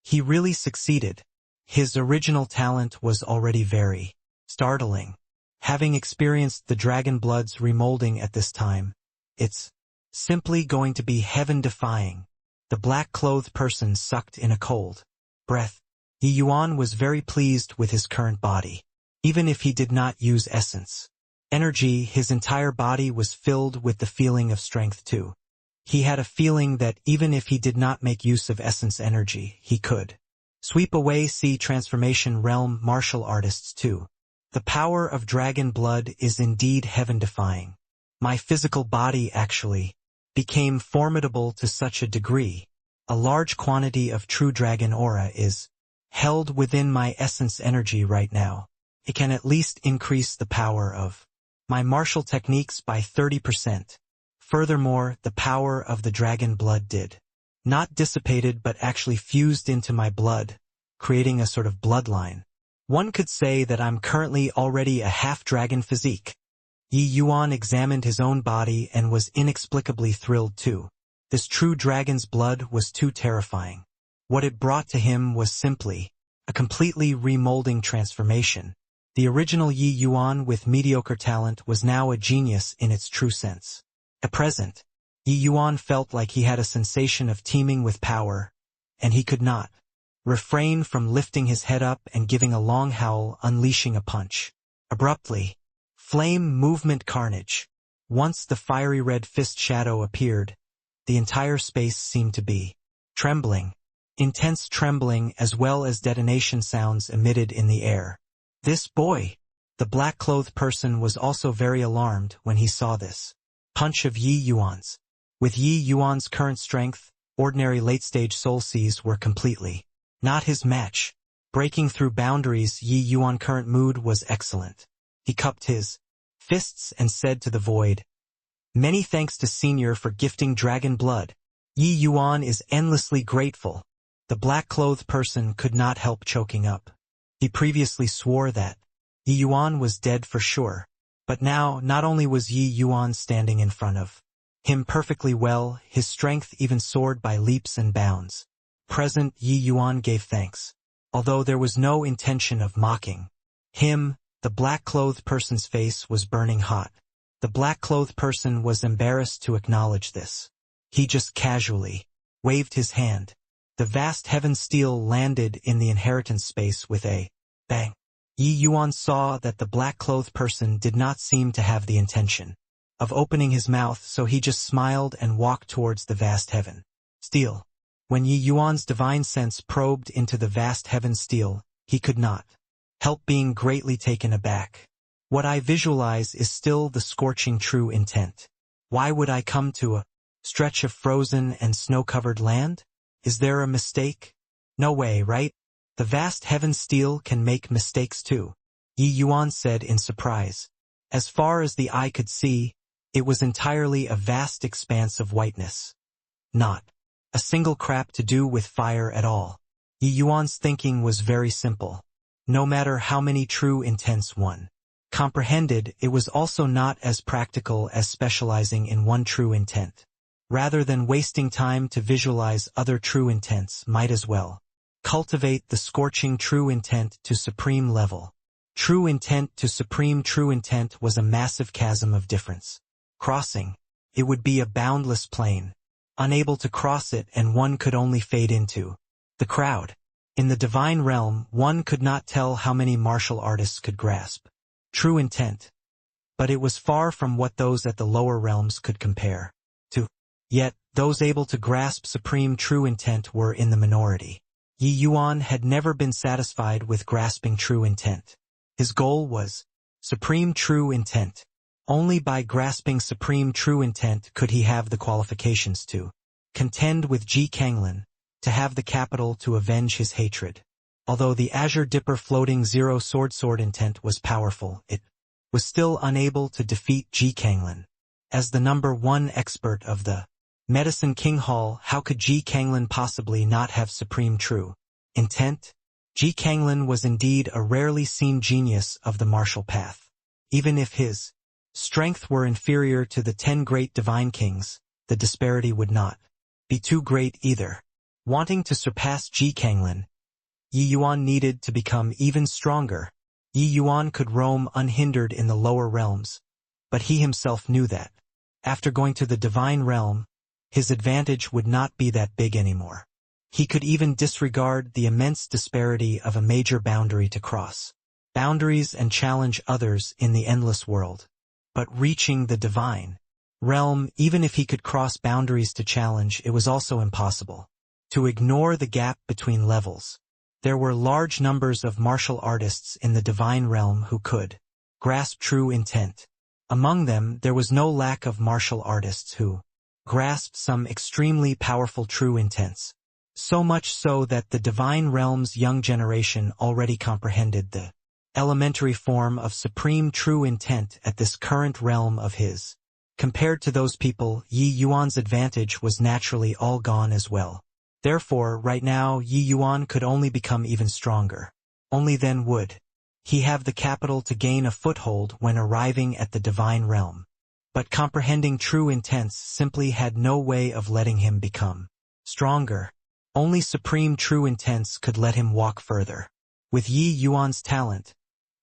He really succeeded. His original talent was already very startling. Having experienced the dragon blood's remolding at this time, it's simply going to be heaven-defying. The black-clothed person sucked in a cold breath. Yi Yuan was very pleased with his current body. Even if he did not use essence energy, his entire body was filled with the feeling of strength too. He had a feeling that even if he did not make use of essence energy, he could sweep away transformation realm martial artists too. The power of dragon blood is indeed heaven-defying. My physical body actually became formidable to such a degree. A large quantity of true dragon aura is held within my essence energy right now. It can at least increase the power of my martial techniques by 30%. Furthermore, the power of the dragon blood did not dissipated but actually fused into my blood, creating a sort of bloodline. One could say that I'm currently already a half-dragon physique. Yi Yuan examined his own body and was inexplicably thrilled too. This true dragon's blood was too terrifying. What it brought to him was simply a completely remolding transformation. The original Yi Yuan with mediocre talent was now a genius in its true sense. At present, Yi Yuan felt like he had a sensation of teeming with power, and he could not refrain from lifting his head up and giving a long howl, unleashing a punch. Abruptly, flame movement carnage. Once the fiery red fist shadow appeared, the entire space seemed to be trembling. Intense trembling as well as detonation sounds emitted in the air. This boy, the black-clothed person, was also very alarmed when he saw this punch of Yi Yuan's. With Yi Yuan's current strength, ordinary late-stage soul seas were completely not his match. Breaking through boundaries, Yi Yuan's current mood was excellent. He cupped his fists and said to the void, "Many thanks to Senior for gifting dragon blood. Yi Yuan is endlessly grateful." The black-clothed person could not help choking up. He previously swore that Yi Yuan was dead for sure. But now, not only was Yi Yuan standing in front of him perfectly well, his strength even soared by leaps and bounds. Present, Yi Yuan gave thanks. Although there was no intention of mocking him, the black-clothed person's face was burning hot. The black-clothed person was embarrassed to acknowledge this. He just casually waved his hand. The vast heaven steel landed in the inheritance space with a bang. Yi Yuan saw that the black-clothed person did not seem to have the intention of opening his mouth, so he just smiled and walked towards the vast heaven steel. When Yi Yuan's divine sense probed into the vast heaven steel, he could not help being greatly taken aback. What I visualize is still the scorching true intent. Why would I come to a stretch of frozen and snow-covered land? Is there a mistake? No way, right? The vast heaven steel can make mistakes too, Yi Yuan said in surprise. As far as the eye could see, it was entirely a vast expanse of whiteness. Not a single crap to do with fire at all. Yi Yuan's thinking was very simple. No matter how many true intents one comprehended, it was also not as practical as specializing in one true intent. Rather than wasting time to visualize other true intents, might as well cultivate the scorching true intent to supreme level. True intent to supreme true intent was a massive chasm of difference. Crossing, it would be a boundless plain. Unable to cross it, and one could only fade into the crowd. In the divine realm, one could not tell how many martial artists could grasp true intent. But it was far from what those at the lower realms could compare to. Yet, those able to grasp supreme true intent were in the minority. Yi Yuan had never been satisfied with grasping true intent. His goal was supreme true intent. Only by grasping supreme true intent could he have the qualifications to contend with Ji Kanglin, to have the capital to avenge his hatred. Although the Azure Dipper floating zero sword intent was powerful, it was still unable to defeat Ji Kanglin. As the #1 expert of the Medicine King Hall, how could Ji Kanglin possibly not have supreme true intent? Ji Kanglin was indeed a rarely seen genius of the martial path. Even if his strength were inferior to the 10 great divine kings, the disparity would not be too great either. Wanting to surpass Ji Kanglin, Yi Yuan needed to become even stronger. Yi Yuan could roam unhindered in the lower realms, but he himself knew that, after going to the divine realm, his advantage would not be that big anymore. He could even disregard the immense disparity of a major boundary to cross boundaries and challenge others in the endless world. But reaching the divine realm, even if he could cross boundaries to challenge, it was also impossible to ignore the gap between levels. There were large numbers of martial artists in the divine realm who could grasp true intent. Among them, there was no lack of martial artists who grasped some extremely powerful true intents. So much so that the divine realm's young generation already comprehended the elementary form of supreme true intent at this current realm of his. Compared to those people, Yi Yuan's advantage was naturally all gone as well. Therefore, right now, Yi Yuan could only become even stronger. Only then would he have the capital to gain a foothold when arriving at the divine realm. But comprehending true intents simply had no way of letting him become stronger. Only supreme true intents could let him walk further. With Yi Yuan's talent,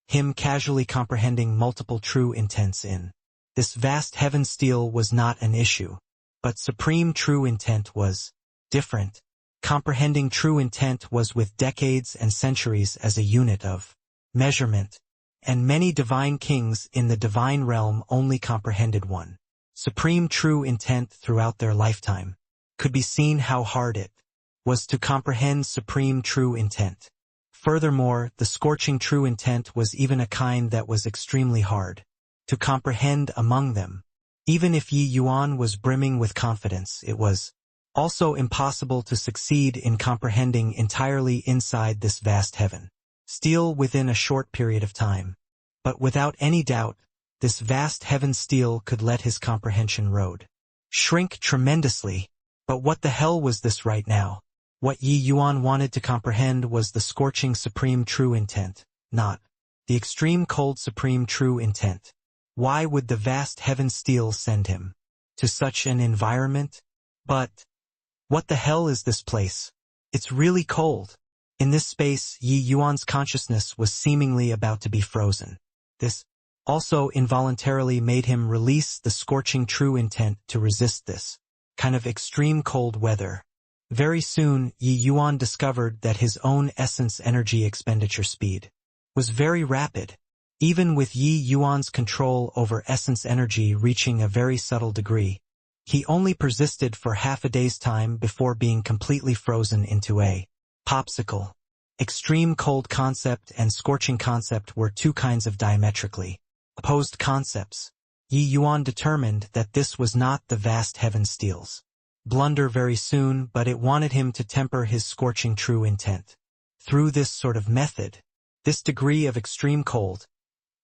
him casually comprehending multiple true intents in this vast heaven steel was not an issue. But supreme true intent was different. Comprehending true intent was with decades and centuries as a unit of measurement. And many divine kings in the divine realm only comprehended one supreme true intent throughout their lifetime. Could be seen how hard it was to comprehend supreme true intent. Furthermore, the scorching true intent was even a kind that was extremely hard to comprehend among them. Even if Yi Yuan was brimming with confidence, it was also impossible to succeed in comprehending entirely inside this vast heaven steel within a short period of time. But without any doubt, this vast heaven steel could let his comprehension road shrink tremendously. But what the hell was this right now? What Yi Yuan wanted to comprehend was the scorching supreme true intent, not the extreme cold supreme true intent. Why would the vast heaven steel send him to such an environment? But what the hell is this place? It's really cold. In this space, Yi Yuan's consciousness was seemingly about to be frozen. This also involuntarily made him release the scorching true intent to resist this kind of extreme cold weather. Very soon, Yi Yuan discovered that his own essence energy expenditure speed was very rapid. Even with Yi Yuan's control over essence energy reaching a very subtle degree, he only persisted for half a day's time before being completely frozen into a popsicle. Extreme cold concept and scorching concept were two kinds of diametrically opposed concepts. Yi Yuan determined that this was not the vast heaven steel's blunder very soon, but it wanted him to temper his scorching true intent. Through this sort of method, this degree of extreme cold,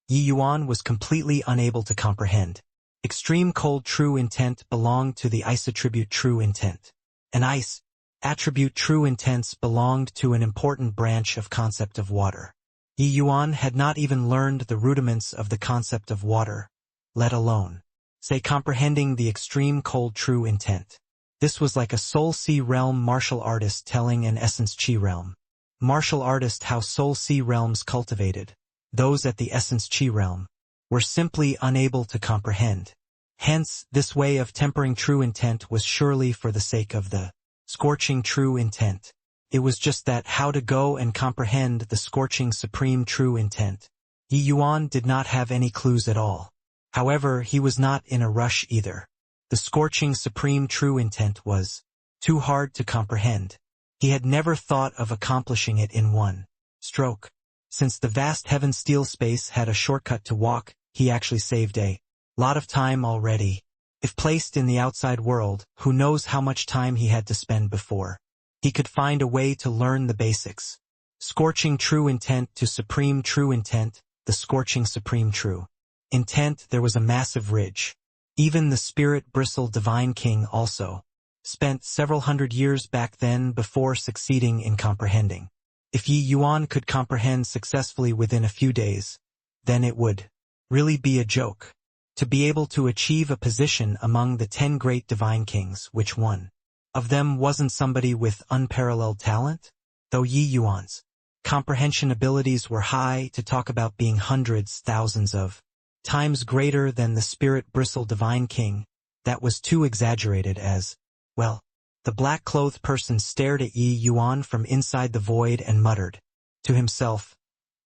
Yi Yuan was completely unable to comprehend. Extreme cold true intent belonged to the ice attribute true intent. An ice attribute true intents belonged to an important branch of concept of water. Yi Yuan had not even learned the rudiments of the concept of water, let alone, say, comprehending the extreme cold true intent. This was like a Soul Sea realm martial artist telling an Essence Chi realm martial artist how Soul Sea realms cultivated. Those at the Essence Chi realm were simply unable to comprehend. Hence, this way of tempering true intent was surely for the sake of the scorching true intent. It was just that how to go and comprehend the scorching supreme true intent. Yi Yuan did not have any clues at all. However, he was not in a rush either. The scorching supreme true intent was too hard to comprehend. He had never thought of accomplishing it in one stroke. Since the vast heaven steel space had a shortcut to walk, he actually saved a lot of time already. If placed in the outside world, who knows how much time he had to spend before he could find a way to learn the basics. Scorching true intent to supreme true intent, the scorching supreme true intent. There was a massive ridge. Even the spirit-bristle divine king also spent several hundred years back then before succeeding in comprehending. If Yi Yuan could comprehend successfully within a few days, then it would really be a joke. To be able to achieve a position among the 10 great divine kings, which one of them wasn't somebody with unparalleled talent? Though Yi Yuan's comprehension abilities were high, to talk about being hundreds, thousands of times greater than the spirit-bristle divine king, that was too exaggerated as, well. The black-clothed person stared at Yi Yuan from inside the void and muttered to himself,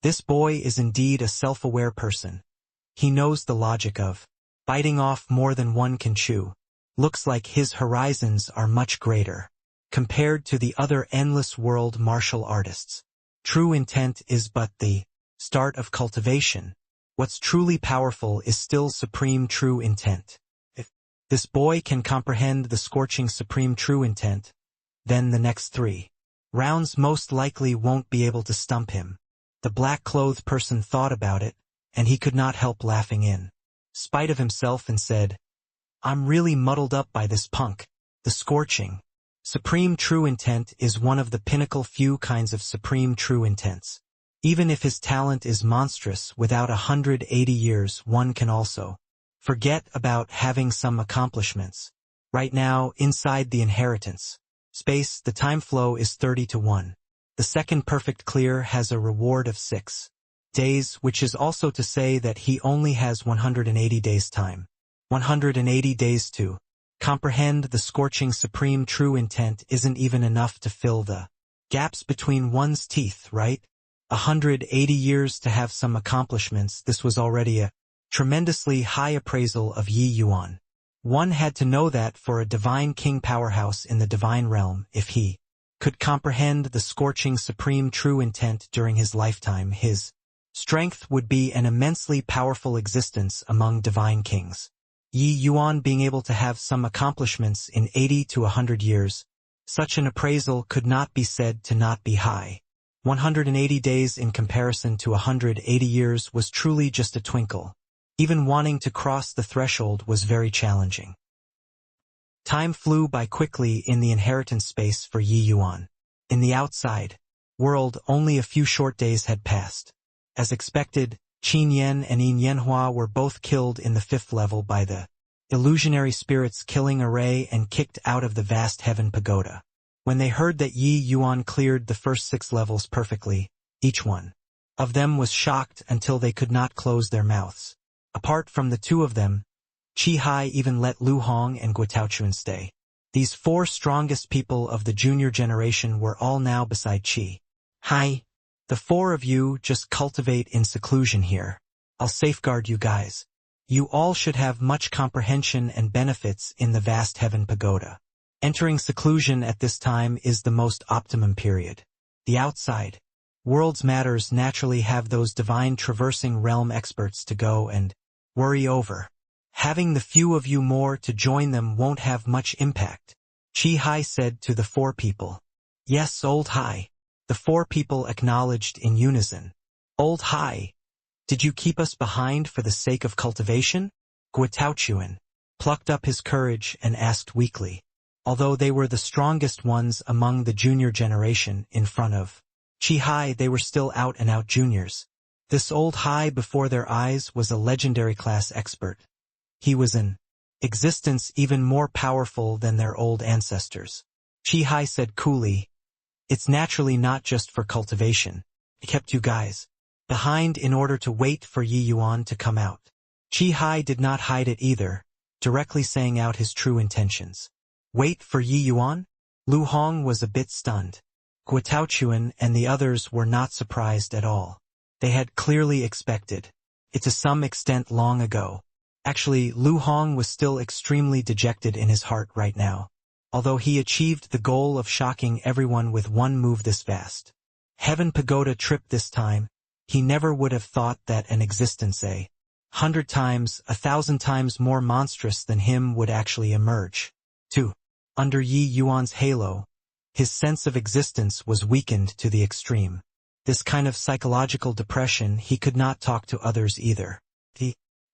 "This boy is indeed a self-aware person. He knows the logic of biting off more than one can chew. Looks like his horizons are much greater compared to the other endless world martial artists. True intent is but the start of cultivation. What's truly powerful is still supreme true intent. If this boy can comprehend the scorching supreme true intent, then the next 3 rounds most likely won't be able to stump him." The black-clothed person thought about it, and he could not help laughing in spite of himself and said, "I'm really muddled up by this punk. The scorching supreme true intent is one of the pinnacle few kinds of supreme true intents. Even if his talent is monstrous, without 180 years one can also forget about having some accomplishments. Right now, inside the inheritance space, the time flow is 30-1. The second perfect clear has a reward of 6 days, which is also to say that he only has 180 days time. 180 days to comprehend the scorching supreme true intent isn't even enough to fill the gaps between one's teeth, right? 180 years to have some accomplishments. This was already a tremendously high appraisal of Yi Yuan. One had to know that for a divine king powerhouse in the divine realm, if he could comprehend the scorching supreme true intent during his lifetime, his strength would be an immensely powerful existence among divine kings. Yi Yuan being able to have some accomplishments in 80 to 100 years, such an appraisal could not be said to not be high. 180 days in comparison to 180 years was truly just a twinkle. Even wanting to cross the threshold was very challenging. Time flew by quickly in the inheritance space for Yi Yuan. In the outside world, only a few short days had passed. As expected, Qin Yan and Yin Yanhua were both killed in the 5th level by the illusionary spirits, killing array and kicked out of the vast heaven pagoda. When they heard that Yi Yuan cleared the first 6 levels perfectly, each one of them was shocked until they could not close their mouths. Apart from the 2 of them, Qi Hai even let Lu Hong and Guo stay. These 4 strongest people of the junior generation were all now beside Qi Hai. "The 4 of you just cultivate in seclusion here. I'll safeguard you guys. You all should have much comprehension and benefits in the vast heaven pagoda." Entering seclusion at this time is the most optimum period. The outside world's matters naturally have those divine traversing realm experts to go and worry over. Having the few of you more to join them won't have much impact, Qi Hai said to the 4 people. "Yes, Old Hai," the 4 people acknowledged in unison. "Old Hai, did you keep us behind for the sake of cultivation?" Guo plucked up his courage and asked weakly. Although they were the strongest ones among the junior generation in front of Qi Hai, they were still out-and-out juniors. This Old Hai before their eyes was a legendary class expert. He was an existence even more powerful than their old ancestors. Qi Hai said coolly, "It's naturally not just for cultivation. I kept you guys behind in order to wait for Yi Yuan to come out." Qi Hai did not hide it either, directly saying out his true intentions. Wait for Yi Yuan? Lu Hong was a bit stunned. Guo and the others were not surprised at all. They had clearly expected it to some extent long ago. Actually, Lu Hong was still extremely dejected in his heart right now. Although he achieved the goal of shocking everyone with one move this vast heaven pagoda trip this time, he never would have thought that an existence 100 times, 1,000 times more monstrous than him would actually emerge. 2. Under Yi Yuan's halo, his sense of existence was weakened to the extreme. This kind of psychological depression, he could not talk to others either.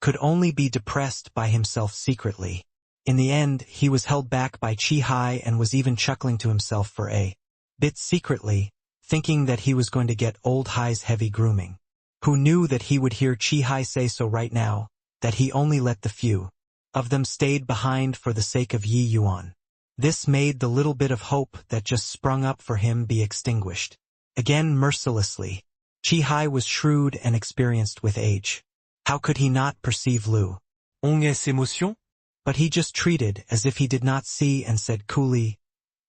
could only be depressed by himself secretly. In the end, he was held back by Chi-Hai and was even chuckling to himself for a bit secretly, thinking that he was going to get old Hai's heavy grooming. Who knew that he would hear Chi-Hai say so right now, that he only let the few of them stayed behind for the sake of Yi Yuan. This made the little bit of hope that just sprung up for him be extinguished. Again mercilessly. Chi-Hai was shrewd and experienced with age. How could he not perceive Lu? On est émotion? But he just treated as if he did not see and said coolly,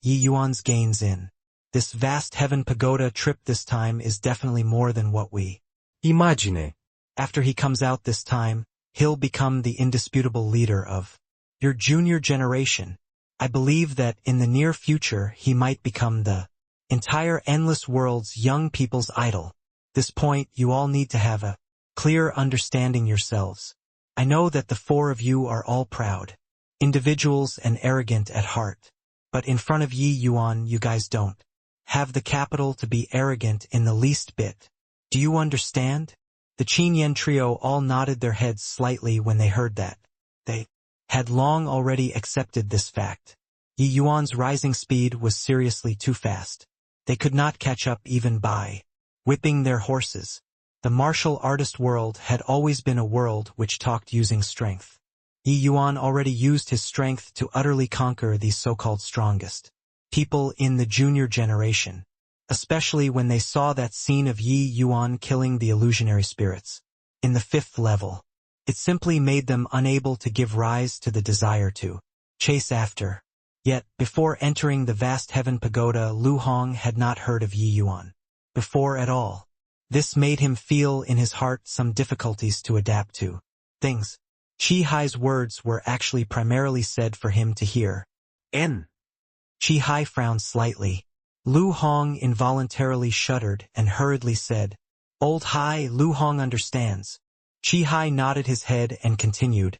Yi Yuan's gains in this vast heaven pagoda trip this time is definitely more than what we Imagine. After he comes out this time, he'll become the indisputable leader of your junior generation. I believe that in the near future he might become the entire endless world's young people's idol. This point you all need to have a clear understanding yourselves. I know that the four of you are all proud individuals and arrogant at heart. But in front of Yi Yuan you guys don't have the capital to be arrogant in the least bit. Do you understand? The Qin Yen trio all nodded their heads slightly when they heard that. They had long already accepted this fact. Yi Yuan's rising speed was seriously too fast. They could not catch up even by whipping their horses. The martial artist world had always been a world which talked using strength. Yi Yuan already used his strength to utterly conquer these so-called strongest people in the junior generation, especially when they saw that scene of Yi Yuan killing the illusionary spirits. In the 5th level, it simply made them unable to give rise to the desire to chase after. Yet, before entering the vast heaven pagoda, Lu Hong had not heard of Yi Yuan before at all. This made him feel in his heart some difficulties to adapt to things. Chi-Hai's words were actually primarily said for him to hear. Chi-Hai frowned slightly. Lu Hong involuntarily shuddered and hurriedly said, Old Hai, Lu Hong understands. Chi-Hai nodded his head and continued.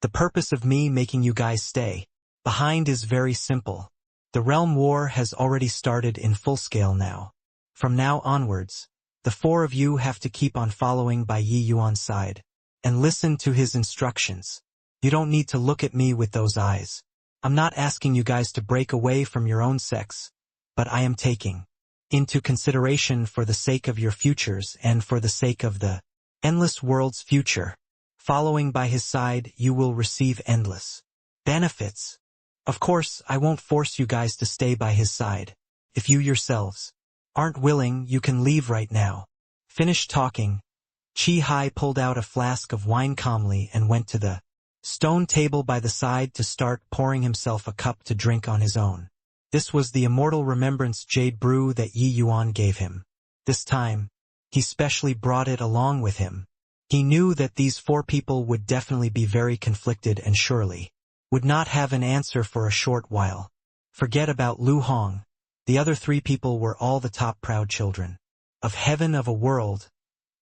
The purpose of me making you guys stay behind is very simple. The realm war has already started in full scale now. From now onwards, the four of you have to keep on following by Yi Yuan's side and listen to his instructions. You don't need to look at me with those eyes. I'm not asking you guys to break away from your own sex, but I am taking into consideration for the sake of your futures and for the sake of the endless world's future. Following by his side, you will receive endless benefits. Of course, I won't force you guys to stay by his side. If you yourselves aren't willing, you can leave right now. Finished talking, Chi-Hai pulled out a flask of wine calmly and went to the stone table by the side to start pouring himself a cup to drink on his own. This was the immortal remembrance jade brew that Yi Yuan gave him. This time, he specially brought it along with him. He knew that these four people would definitely be very conflicted and surely would not have an answer for a short while. Forget about Lu Hong. The other three people were all the top proud children of heaven of a world,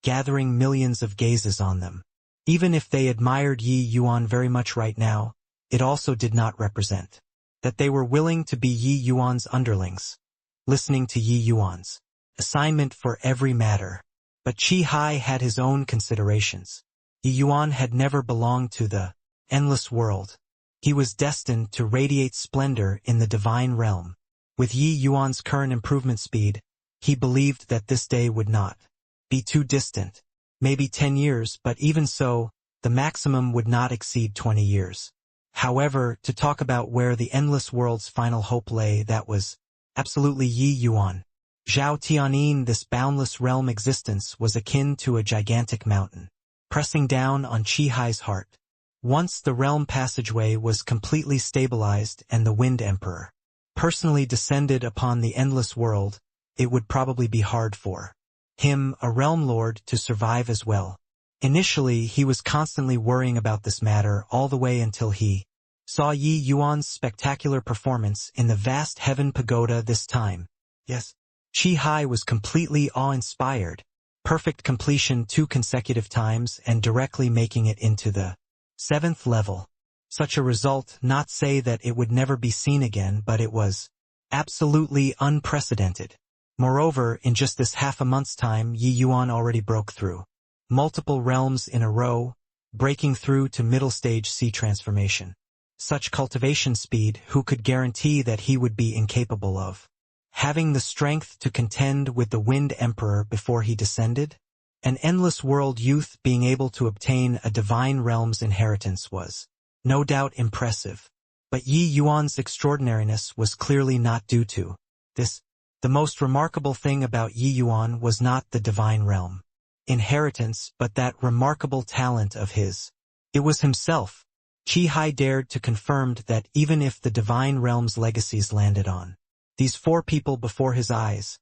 gathering millions of gazes on them. Even if they admired Yi Yuan very much right now, it also did not represent that they were willing to be Yi Yuan's underlings, listening to Yi Yuan's assignment for every matter. But Chi-Hai had his own considerations. Yi Yuan had never belonged to the endless world. He was destined to radiate splendor in the divine realm. With Yi Yuan's current improvement speed, he believed that this day would not be too distant. Maybe 10 years, but even so, the maximum would not exceed 20 years. However, to talk about where the endless world's final hope lay, that was absolutely Yi Yuan. Zhao Tianyin, this boundless realm existence was akin to a gigantic mountain, pressing down on Chi-Hai's heart. Once the realm passageway was completely stabilized and the Wind Emperor personally descended upon the endless world, it would probably be hard for him, a realm lord, to survive as well. Initially, he was constantly worrying about this matter all the way until he saw Yi Yuan's spectacular performance in the vast heaven pagoda this time. Yes, Chi-Hai was completely awe-inspired. Perfect completion 2 consecutive times and directly making it into the 7th level. Such a result, not say that it would never be seen again, but it was absolutely unprecedented. Moreover, in just this half a month's time, Yi Yuan already broke through multiple realms in a row, breaking through to middle-stage C transformation. Such cultivation speed, who could guarantee that he would be incapable of having the strength to contend with the Wind Emperor before he descended? An endless world youth being able to obtain a divine realm's inheritance was, no doubt, impressive. But Yi Yuan's extraordinariness was clearly not due to this. The most remarkable thing about Yi Yuan was not the divine realm inheritance, but that remarkable talent of his. It was himself. Qi Hai dared to confirm that even if the divine realm's legacies landed on these four people before his eyes,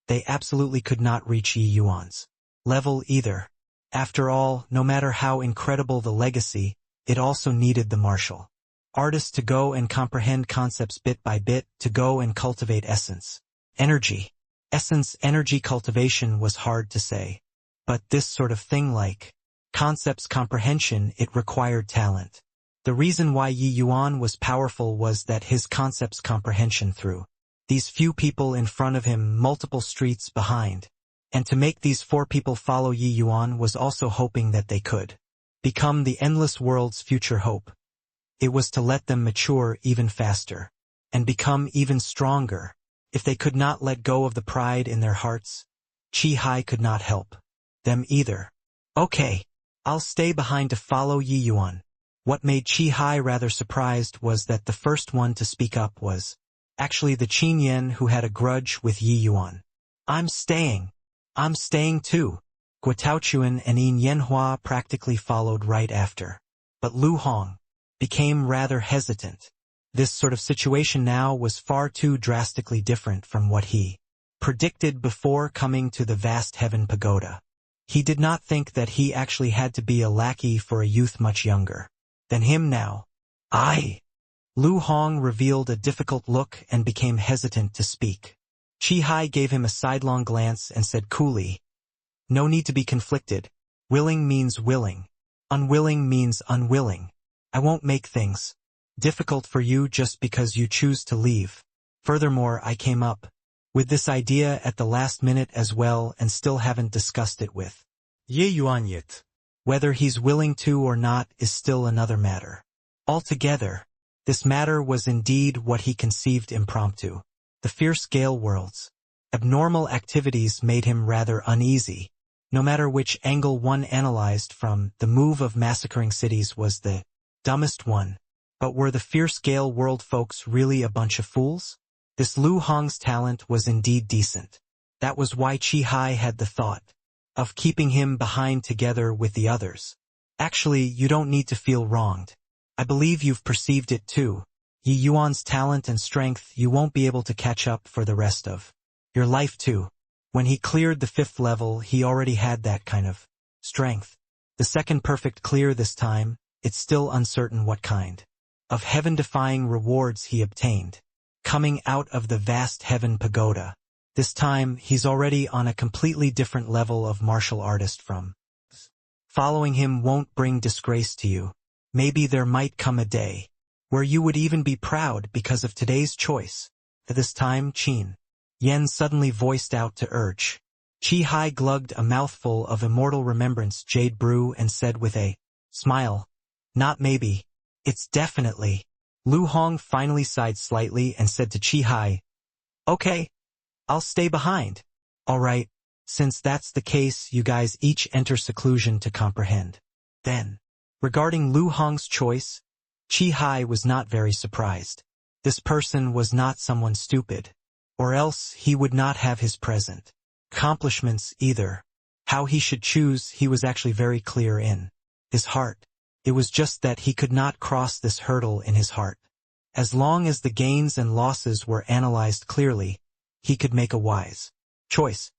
they absolutely could not reach Yi Yuan's level either. After all, no matter how incredible the legacy, it also needed the martial artist to go and comprehend concepts bit by bit, to go and cultivate essence. Energy cultivation was hard to say. But this sort of thing like concepts comprehension, it required talent. The reason why Yi Yuan was powerful was that his concepts comprehension through these few people in front of him, multiple streets behind. And to make these four people follow Yi Yuan was also hoping that they could become the endless world's future hope. It was to let them mature even faster and become even stronger. If they could not let go of the pride in their hearts, Qi Hai could not help them either. Okay, I'll stay behind to follow Yi Yuan. What made Qi Hai rather surprised was that the first one to speak up was actually the Qin Yen, who had a grudge with Yi Yuan. I'm staying too. Guotaochuan and Yin Yanhua practically followed right after. But Lu Hong became rather hesitant. This sort of situation now was far too drastically different from what he predicted before coming to the vast heaven pagoda. He did not think that he actually had to be a lackey for a youth much younger than him now. Lu Hong revealed a difficult look and became hesitant to speak. Qi Hai gave him a sidelong glance and said coolly, "No need to be conflicted. Willing means willing. Unwilling means unwilling. I won't make things difficult for you just because you choose to leave. Furthermore, I came up with this idea at the last minute as well and still haven't discussed it with Ye Yuan yet. Whether he's willing to or not is still another matter. Altogether, this matter was indeed what he conceived impromptu. The fierce gale world's abnormal activities made him rather uneasy. No matter which angle one analyzed from, the move of massacring cities was the dumbest one. But were the fierce gale world folks really a bunch of fools? This Lu Hong's talent was indeed decent. That was why Qi Hai had the thought of keeping him behind together with the others. Actually, you don't need to feel wronged. I believe you've perceived it too. Yi Yuan's talent and strength you won't be able to catch up for the rest of your life too. When he cleared the 5th level, he already had that kind of strength. The second perfect clear this time, it's still uncertain what kind of heaven-defying rewards he obtained. Coming out of the vast heaven pagoda. This time, he's already on a completely different level of martial artist from. Following him won't bring disgrace to you. Maybe there might come a day where you would even be proud because of today's choice. At this time, Qin Yen suddenly voiced out to urge. Qi Hai glugged a mouthful of immortal remembrance jade brew and said with a smile, "Not maybe. It's definitely." Lu Hong finally sighed slightly and said to Qi Hai, "Okay, I'll stay behind." "All right, since that's the case, you guys each enter seclusion to comprehend." Then, regarding Lu Hong's choice, Qi Hai was not very surprised. This person was not someone stupid, or else he would not have his present accomplishments either. How he should choose he was actually very clear in his heart. It was just that he could not cross this hurdle in his heart. As long as the gains and losses were analyzed clearly, he could make a wise choice.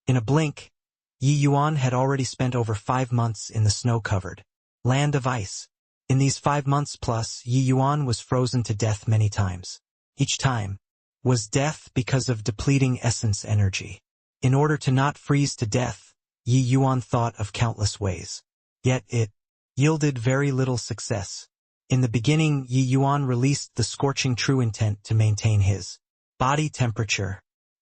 In a blink, Yi Yuan had already spent over 5 months in the snow-covered land of ice. In these 5 months plus, Yi Yuan was frozen to death many times. Each time was death because of depleting essence energy. In order to not freeze to death, Yi Yuan thought of countless ways. Yet it yielded very little success. In the beginning, Yi Yuan released the scorching true intent to maintain his body temperature.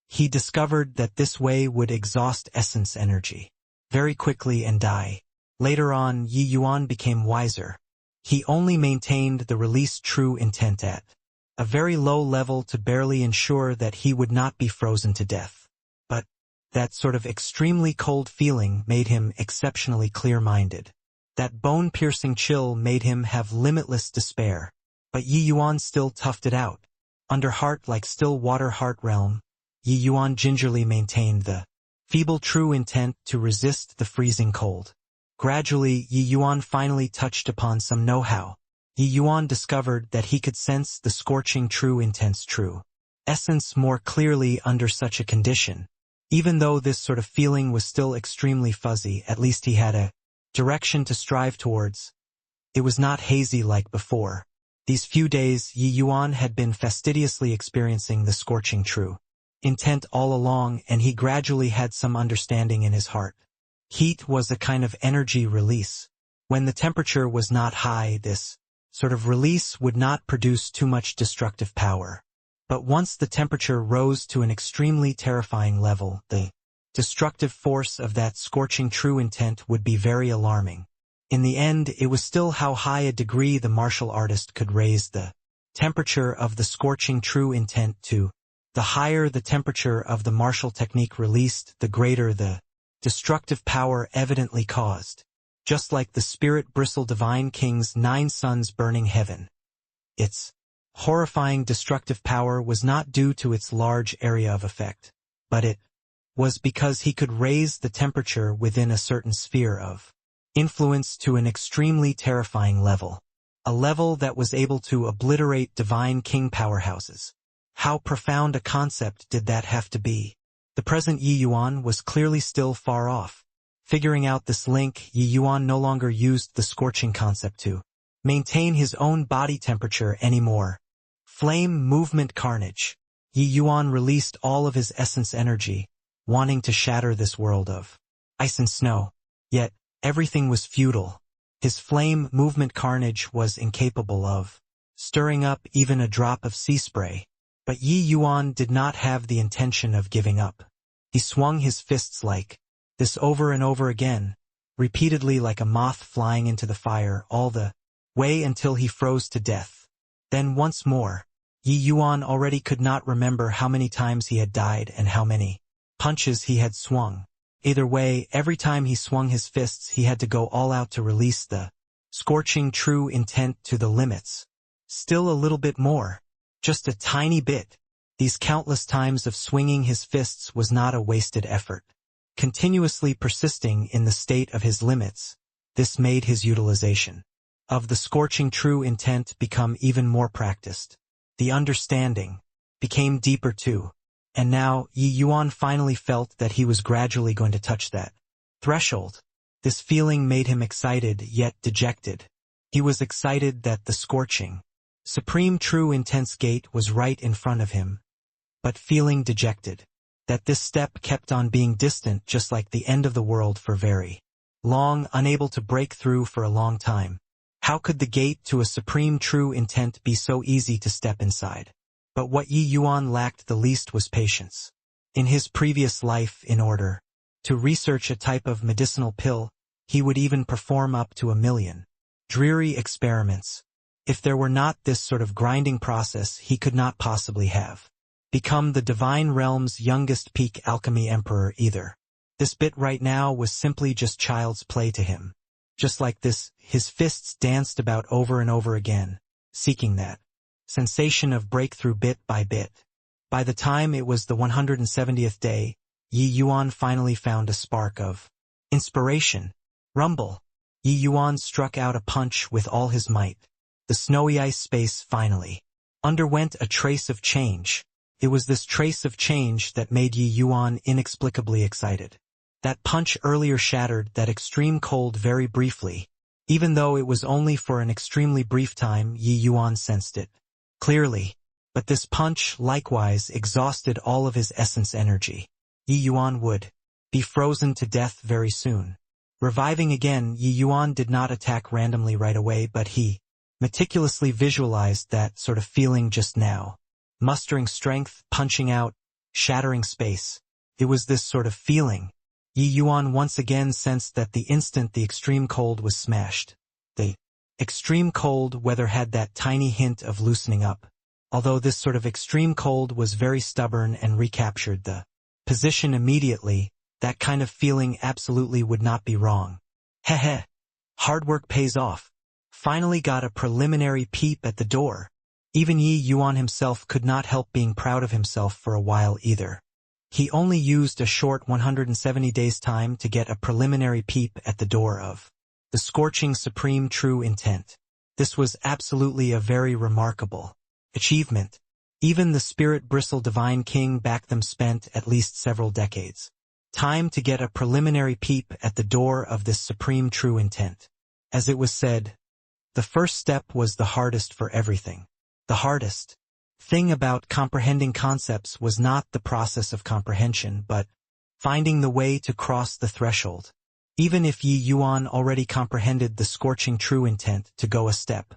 He discovered that this way would exhaust essence energy very quickly and die. Later on, Yi Yuan became wiser. He only maintained the released true intent at a very low level to barely ensure that he would not be frozen to death. But that sort of extremely cold feeling made him exceptionally clear-minded. That bone-piercing chill made him have limitless despair. But Yi Yuan still toughed it out. Under heart like still water heart realm, Yi Yuan gingerly maintained the feeble true intent to resist the freezing cold. Gradually, Yi Yuan finally touched upon some know-how. Yi Yuan discovered that he could sense the scorching true intent's true essence more clearly under such a condition. Even though this sort of feeling was still extremely fuzzy, at least he had a direction to strive towards. It was not hazy like before. These few days, Yi Yuan had been fastidiously experiencing the scorching true intent all along, and he gradually had some understanding in his heart. Heat was a kind of energy release. When the temperature was not high, this sort of release would not produce too much destructive power. But once the temperature rose to an extremely terrifying level, the destructive force of that scorching true intent would be very alarming. In the end, it was still how high a degree the martial artist could raise the temperature of the scorching true intent to. The higher the temperature of the martial technique released, the greater the destructive power evidently caused. Just like the spirit bristle divine king's 9 suns burning heaven. Its horrifying destructive power was not due to its large area of effect, but it was because he could raise the temperature within a certain sphere of influence to an extremely terrifying level. A level that was able to obliterate divine king powerhouses. How profound a concept did that have to be? The present Yi Yuan was clearly still far off. Figuring out this link, Yi Yuan no longer used the scorching concept to maintain his own body temperature anymore. Flame, movement, carnage. Yi Yuan released all of his essence energy, wanting to shatter this world of ice and snow. Yet, everything was futile. His flame, movement, carnage was incapable of stirring up even a drop of sea spray. But Yi Yuan did not have the intention of giving up. He swung his fists like this over and over again, repeatedly like a moth flying into the fire, all the way until he froze to death. Then once more. Yi Yuan already could not remember how many times he had died and how many punches he had swung. Either way, every time he swung his fists he had to go all out to release the scorching true intent to the limits. Still a little bit more. Just a tiny bit. These countless times of swinging his fists was not a wasted effort. Continuously persisting in the state of his limits, this made his utilization of the scorching true intent become even more practiced. The understanding became deeper too. And now, Yi Yuan finally felt that he was gradually going to touch that threshold. This feeling made him excited yet dejected. He was excited that the scorching supreme true intense gate was right in front of him, but feeling dejected that this step kept on being distant, just like the end of the world for very long, unable to break through for a long time. How could the gate to a supreme true intent be so easy to step inside? But what Yi Yuan lacked the least was patience. In his previous life, in order to research a type of medicinal pill, he would even perform up to 1,000,000 dreary experiments. If there were not this sort of grinding process, he could not possibly have become the divine realm's youngest peak alchemy emperor either. This bit right now was simply just child's play to him. Just like this, his fists danced about over and over again, seeking that sensation of breakthrough bit by bit. By the time it was the 170th day, Yi Yuan finally found a spark of inspiration. Rumble. Yi Yuan struck out a punch with all his might. The snowy ice space finally underwent a trace of change. It was this trace of change that made Yi Yuan inexplicably excited. That punch earlier shattered that extreme cold very briefly. Even though it was only for an extremely brief time, Yi Yuan sensed it clearly. But this punch likewise exhausted all of his essence energy. Yi Yuan would be frozen to death very soon. Reviving again, Yi Yuan did not attack randomly right away, but he meticulously visualized that sort of feeling just now. Mustering strength, punching out, shattering space. It was this sort of feeling Yi Yuan once again sensed that the instant the extreme cold was smashed, the extreme cold weather had that tiny hint of loosening up. Although this sort of extreme cold was very stubborn and recaptured the position immediately, that kind of feeling absolutely would not be wrong. Heh. Hard work pays off. Finally got a preliminary peep at the door. Even Yi Yuan himself could not help being proud of himself for a while either. He only used a short 170 days time to get a preliminary peep at the door of the scorching supreme true intent. This was absolutely a very remarkable achievement. Even the spirit bristle divine king back them spent at least several decades. Time to get a preliminary peep at the door of this supreme true intent. As it was said, the first step was the hardest for everything. The hardest thing about comprehending concepts was not the process of comprehension, but finding the way to cross the threshold. Even if Yi Yuan already comprehended the scorching true intent to go a step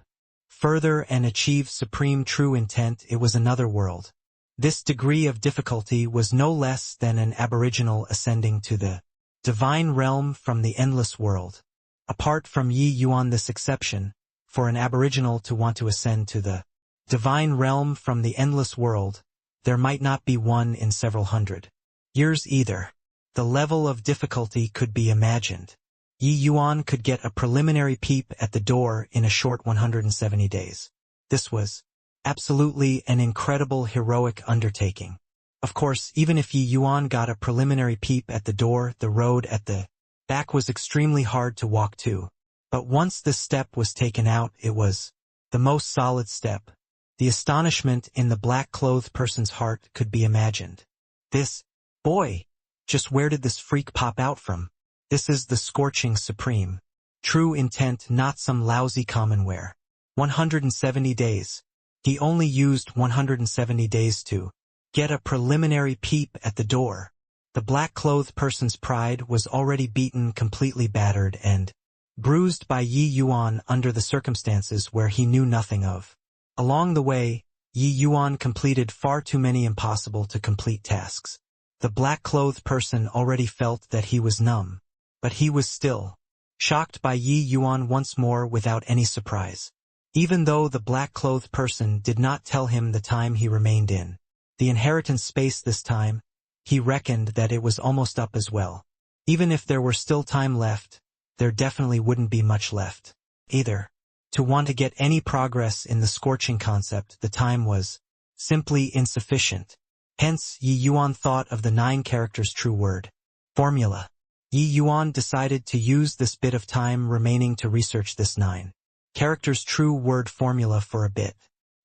further and achieve supreme true intent, it was another world. This degree of difficulty was no less than an aboriginal ascending to the divine realm from the endless world. Apart from Yi Yuan, this exception, for an aboriginal to want to ascend to the divine realm from the endless world, there might not be one in several hundred years either. The level of difficulty could be imagined. Yi Yuan could get a preliminary peep at the door in a short 170 days. This was absolutely an incredible heroic undertaking. Of course, even if Yi Yuan got a preliminary peep at the door, the road at the back was extremely hard to walk to. But once this step was taken out, it was the most solid step. The astonishment in the black-clothed person's heart could be imagined. This boy, just where did this freak pop out from? This is the scorching supreme true intent, not some lousy commonwear. 170 days. He only used 170 days to get a preliminary peep at the door. The black-clothed person's pride was already beaten, completely battered and bruised by Yi Yuan under the circumstances where he knew nothing of. Along the way, Yi Yuan completed far too many impossible to complete tasks. The black-clothed person already felt that he was numb, but he was still shocked by Yi Yuan once more without any surprise. Even though the black-clothed person did not tell him the time he remained in the inheritance space this time, he reckoned that it was almost up as well. Even if there were still time left, there definitely wouldn't be much left either. To want to get any progress in the scorching concept, the time was simply insufficient. Hence, Yi Yuan thought of the 9 characters true word formula. Yi Yuan decided to use this bit of time remaining to research this 9 characters true word formula for a bit.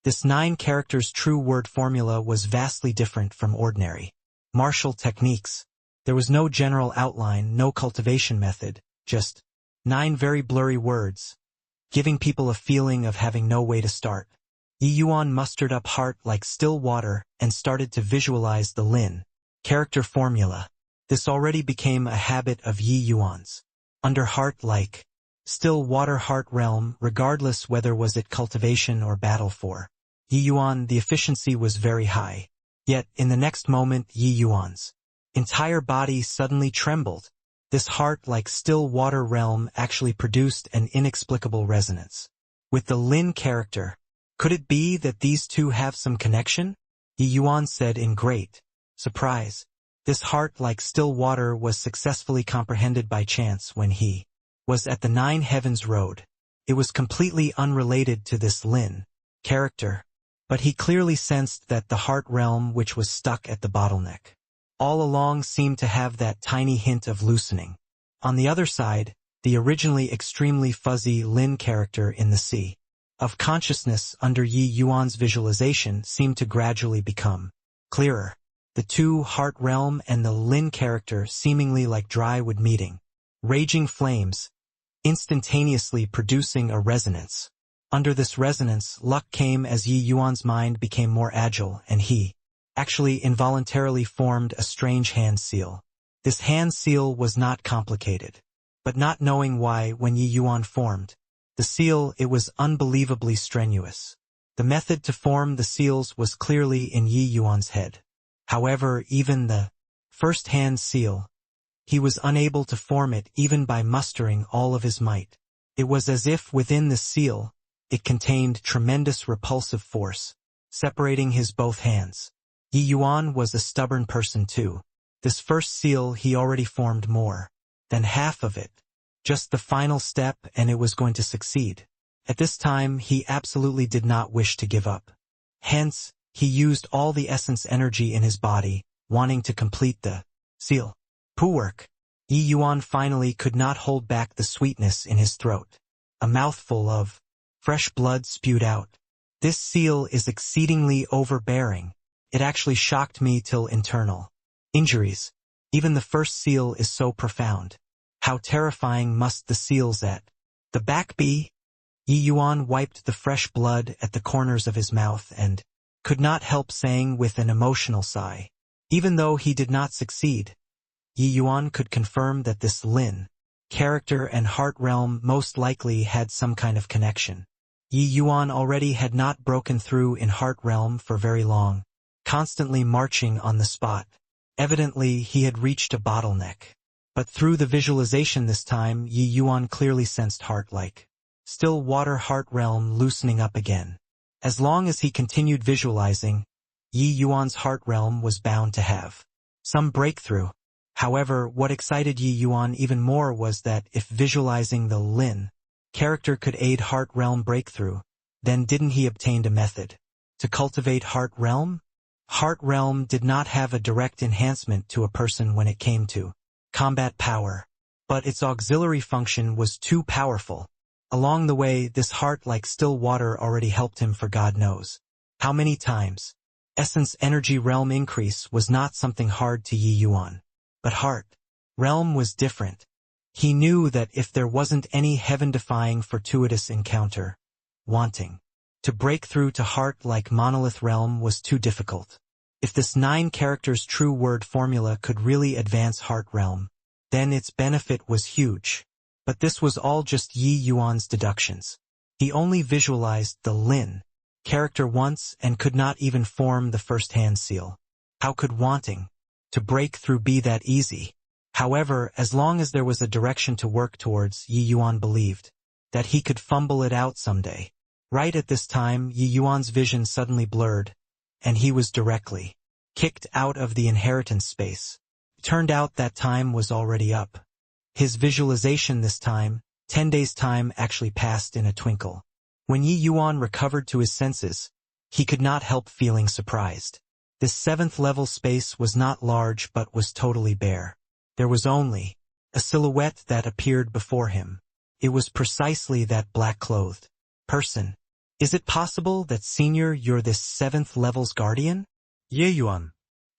This 9 characters true word formula was vastly different from ordinary martial techniques. There was no general outline, no cultivation method, just 9 very blurry words, giving people a feeling of having no way to start. Yi Yuan mustered up heart like still water and started to visualize the Lin character formula. This already became a habit of Yi Yuan's. Under heart like still water heart realm, regardless whether was it cultivation or battle for Yi Yuan, the efficiency was very high. Yet, in the next moment, Yi Yuan's entire body suddenly trembled. This heart like still water realm actually produced an inexplicable resonance with the Lin character. Could it be that these two have some connection? Yi Yuan said in great surprise. This heart like still water was successfully comprehended by chance when he was at the 9 Heavens Road. It was completely unrelated to this Lin character, but he clearly sensed that the heart realm which was stuck at the bottleneck all along seemed to have that tiny hint of loosening. On the other side, the originally extremely fuzzy Lin character in the sea of consciousness under Yi Yuan's visualization seemed to gradually become clearer. The 2 heart realm and the Lin character seemingly like dry wood meeting, raging flames, instantaneously producing a resonance. Under this resonance, luck came as Yi Yuan's mind became more agile and he actually involuntarily formed a strange hand seal. This hand seal was not complicated, but not knowing why when Yi Yuan formed the seal, it was unbelievably strenuous. The method to form the seals was clearly in Yi Yuan's head. However, even the first hand seal He was unable to form it even by mustering all of his might. It was as if within the seal, it contained tremendous repulsive force, separating his both hands. Yi Yuan was a stubborn person too. This first seal he already formed more than half of it. Just the final step and it was going to succeed. At this time he absolutely did not wish to give up. Hence, he used all the essence energy in his body, wanting to complete the seal. Work. Yi Yuan finally could not hold back the sweetness in his throat. A mouthful of fresh blood spewed out. This seal is exceedingly overbearing. It actually shocked me till internal injuries. Even the first seal is so profound. How terrifying must the seals at the back be? Yi Yuan wiped the fresh blood at the corners of his mouth and could not help saying with an emotional sigh. Even though he did not succeed, Yi Yuan could confirm that this Lin character and heart realm most likely had some kind of connection. Yi Yuan already had not broken through in heart realm for very long, constantly marching on the spot. Evidently, he had reached a bottleneck. But through the visualization this time, Yi Yuan clearly sensed heart-like still water heart realm loosening up again. As long as he continued visualizing, Yi Yuan's heart realm was bound to have some breakthrough. However, what excited Yi Yuan even more was that if visualizing the Lin character could aid heart realm breakthrough, then didn't he obtain a method to cultivate heart realm? Heart realm did not have a direct enhancement to a person when it came to combat power, but its auxiliary function was too powerful. Along the way, this heart like still water already helped him for God knows how many times. Essence energy realm increase was not something hard to Yi Yuan. But heart realm was different. He knew that if there wasn't any heaven-defying fortuitous encounter, wanting to break through to heart like monolith realm was too difficult. If this 9 characters true word formula could really advance heart realm, then its benefit was huge. But this was all just Yi Yuan's deductions. He only visualized the Lin character once and could not even form the first-hand seal. How could wanting to break through be that easy? However, as long as there was a direction to work towards, Yi Yuan believed that he could fumble it out someday. Right at this time, Yi Yuan's vision suddenly blurred, and he was directly kicked out of the inheritance space. Turned out that time was already up. His visualization this time, 10 days' time actually passed in a twinkle. When Yi Yuan recovered to his senses, he could not help feeling surprised. This 7th level space was not large but was totally bare. There was only a silhouette that appeared before him. It was precisely that black-clothed person. Is it possible that, Senior, you're this 7th level's guardian? Ye Yuan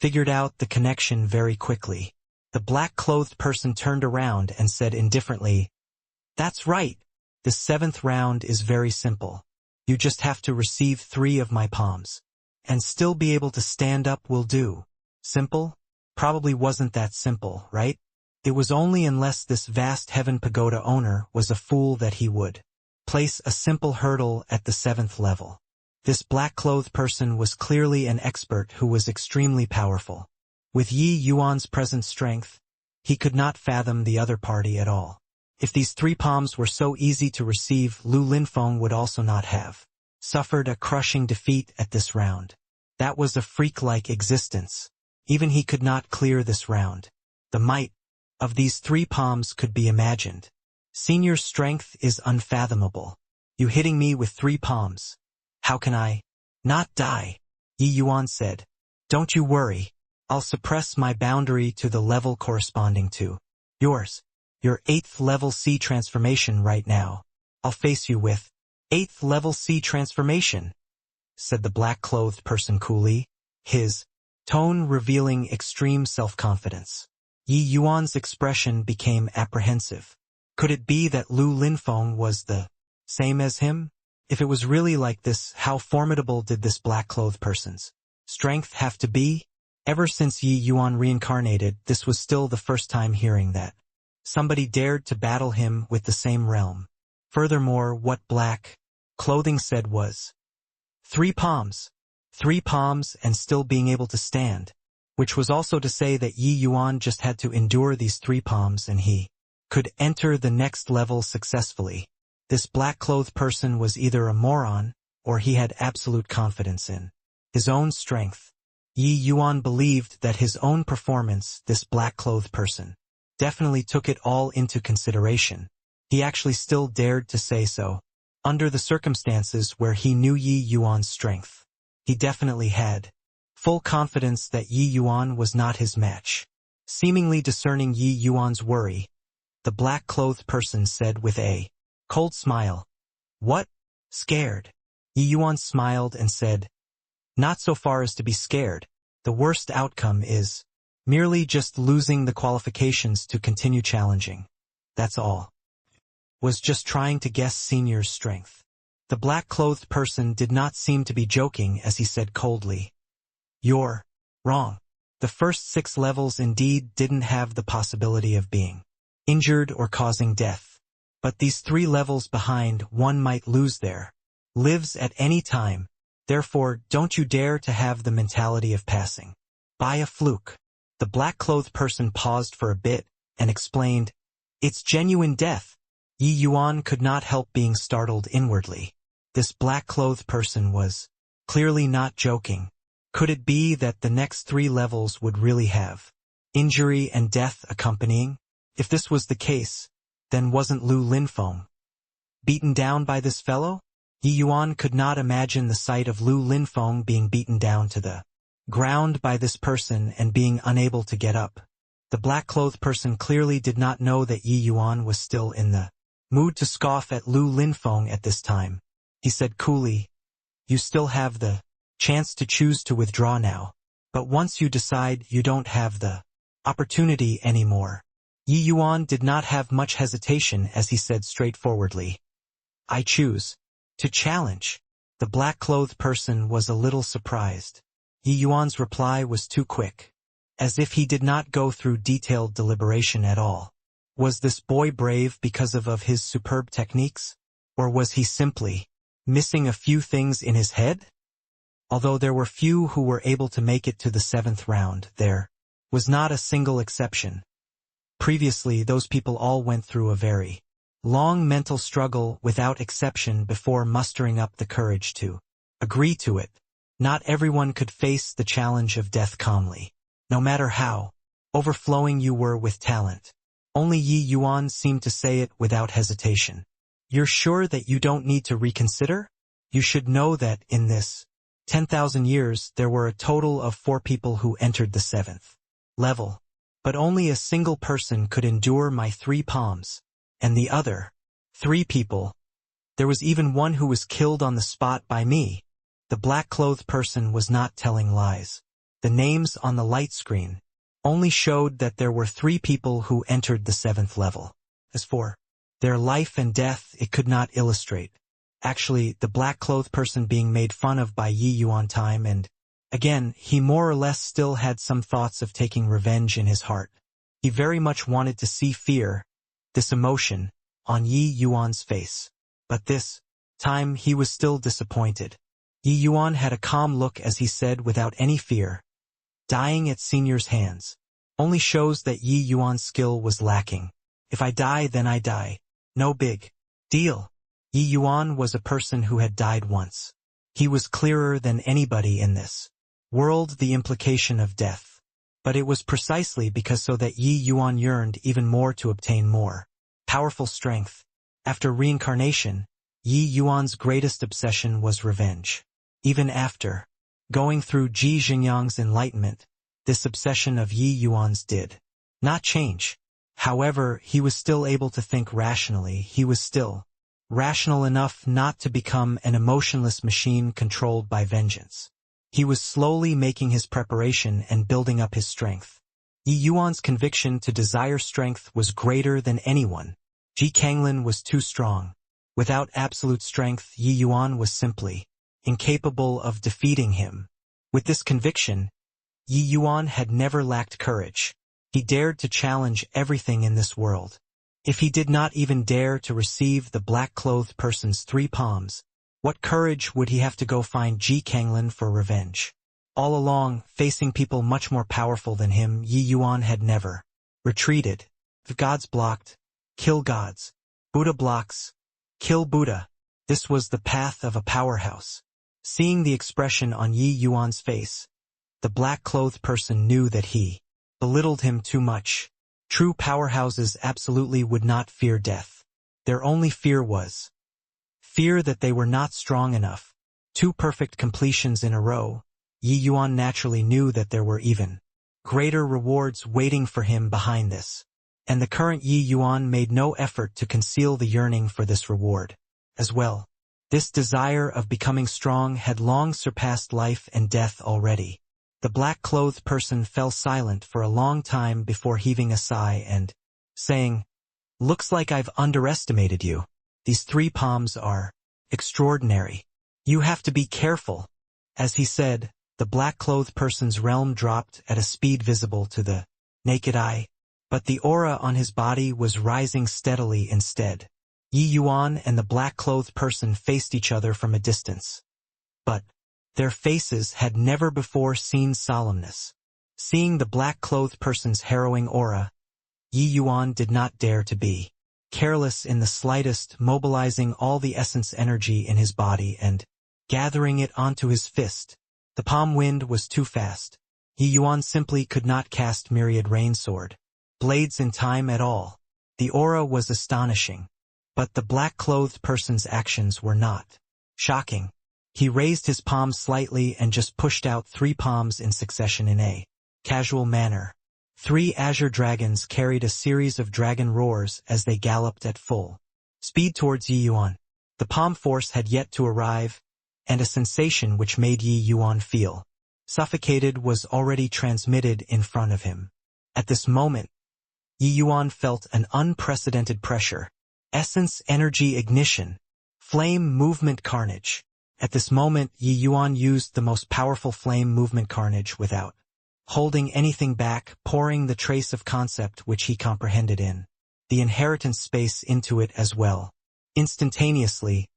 Figured out the connection very quickly. The black-clothed person turned around and said indifferently, "That's right. The 7th round is very simple. You just have to receive 3 of my palms. And still be able to stand up will do." Simple? Probably wasn't that simple, right? It was only unless this vast heaven pagoda owner was a fool that he would place a simple hurdle at the 7th level. This black-clothed person was clearly an expert who was extremely powerful. With Yi Yuan's present strength, he could not fathom the other party at all. If these 3 palms were so easy to receive, Lu Linfeng would also not have suffered a crushing defeat at this round. That was a freak-like existence. Even he could not clear this round. The might of these 3 palms could be imagined. Senior's strength is unfathomable. You hitting me with 3 palms. How can I not die? Yi Yuan said. Don't you worry. I'll suppress my boundary to the level corresponding to yours. Your 8th level C transformation right now. I'll face you with 8th level C transformation, said the black-clothed person coolly, his tone revealing extreme self-confidence. Yi Yuan's expression became apprehensive. Could it be that Lu Linfeng was the same as him? If it was really like this, how formidable did this black-clothed person's strength have to be? Ever since Yi Yuan reincarnated, this was still the first time hearing that somebody dared to battle him with the same realm. Furthermore, what black clothing said was 3 palms. 3 palms and still being able to stand. which was also to say that Yi Yuan just had to endure these 3 palms and he could enter the next level successfully. This black-clothed person was either a moron, or he had absolute confidence in his own strength. Yi Yuan believed that his own performance, this black-clothed person, definitely took it all into consideration. He actually still dared to say so. Under the circumstances where he knew Yi Yuan's strength, he definitely had full confidence that Yi Yuan was not his match. Seemingly discerning Yi Yuan's worry, the black-clothed person said with a cold smile, "What? Scared?" Yi Yuan smiled and said, "Not so far as to be scared. The worst outcome is merely just losing the qualifications to continue challenging. That's all." Was just trying to guess Senior's strength. The black-clothed person did not seem to be joking as he said coldly, "You're wrong. The first 6 levels indeed didn't have the possibility of being injured or causing death. But these 3 levels behind, one might lose their lives at any time. Therefore, don't you dare to have the mentality of passing by a fluke." The black-clothed person paused for a bit and explained, "It's genuine death." Yi Yuan could not help being startled inwardly. This black-clothed person was clearly not joking. Could it be that the next 3 levels would really have injury and death accompanying? If this was the case, then wasn't Lu Linfeng beaten down by this fellow? Yi Yuan could not imagine the sight of Lu Linfeng being beaten down to the ground by this person and being unable to get up. The black-clothed person clearly did not know that Yi Yuan was still in the mood to scoff at Lu Linfeng at this time. He said coolly, "You still have the chance to choose to withdraw now. But once you decide, you don't have the opportunity anymore." Yi Yuan did not have much hesitation as he said straightforwardly, "I choose to challenge." The black-clothed person was a little surprised. Yi Yuan's reply was too quick, as if he did not go through detailed deliberation at all. Was this boy brave because of his superb techniques? Or was he simply missing a few things in his head? Although there were few who were able to make it to the 7th round, there was not a single exception. Previously, those people all went through a very long mental struggle without exception before mustering up the courage to agree to it. Not everyone could face the challenge of death calmly, no matter how overflowing you were with talent. Only Yi Yuan seemed to say it without hesitation. "You're sure that you don't need to reconsider? You should know that in this 10,000 years there were a total of 4 people who entered the 7th level. But only a single person could endure my 3 palms, and the other 3 people, there was even one who was killed on the spot by me." The black-clothed person was not telling lies. The names on the light screen only showed that there were 3 people who entered the 7th level. As for their life and death, it could not illustrate. Actually, the black-clothed person being made fun of by Yi Yuan time, and again, he more or less still had some thoughts of taking revenge in his heart. He very much wanted to see fear, this emotion, on Yi Yuan's face. But this time he was still disappointed. Yi Yuan had a calm look as he said without any fear, "Dying at Senior's hands only shows that Yi Yuan's skill was lacking. If I die, then I die. No big deal." Yi Yuan was a person who had died once. He was clearer than anybody in this world the implication of death. But it was precisely because so that Yi Yuan yearned even more to obtain more powerful strength. After reincarnation, Yi Yuan's greatest obsession was revenge. Even after going through Ji Xingyang's enlightenment, this obsession of Yi Yuan's did not change. However, he was still able to think rationally. He was still rational enough not to become an emotionless machine controlled by vengeance. He was slowly making his preparation and building up his strength. Yi Yuan's conviction to desire strength was greater than anyone. Ji Kanglin was too strong. Without absolute strength, Yi Yuan was simply incapable of defeating him. With this conviction, Yi Yuan had never lacked courage. He dared to challenge everything in this world. If he did not even dare to receive the black-clothed person's 3 palms, what courage would he have to go find Ji Kanglin for revenge? All along, facing people much more powerful than him, Yi Yuan had never retreated. The gods blocked, kill gods. Buddha blocks, kill Buddha. This was the path of a powerhouse. Seeing the expression on Yi Yuan's face, the black-clothed person knew that he belittled him too much. True powerhouses absolutely would not fear death. Their only fear was fear that they were not strong enough. Two perfect completions in a row. Yi Yuan naturally knew that there were even greater rewards waiting for him behind this. And the current Yi Yuan made no effort to conceal the yearning for this reward as well. This desire of becoming strong had long surpassed life and death already. The black-clothed person fell silent for a long time before heaving a sigh and saying, "Looks like I've underestimated you. These 3 palms are extraordinary. You have to be careful." As he said, the black-clothed person's realm dropped at a speed visible to the naked eye, but the aura on his body was rising steadily instead. Yi Yuan and the black-clothed person faced each other from a distance. But their faces had never before seen solemnness. Seeing the black-clothed person's harrowing aura, Yi Yuan did not dare to be careless in the slightest, mobilizing all the essence energy in his body and gathering it onto his fist. The palm wind was too fast. Yi Yuan simply could not cast myriad rain sword blades in time at all. The aura was astonishing, but the black-clothed person's actions were not shocking. He raised his palms slightly and just pushed out 3 palms in succession in a casual manner. 3 azure dragons carried a series of dragon roars as they galloped at full speed towards Yi Yuan. The palm force had yet to arrive, and a sensation which made Yi Yuan feel suffocated was already transmitted in front of him. At this moment, Yi Yuan felt an unprecedented pressure. Essence energy ignition. Flame movement carnage. At this moment, Yi Yuan used the most powerful flame movement carnage without holding anything back, pouring the trace of concept which he comprehended in the inheritance space into it as well. Instantaneously,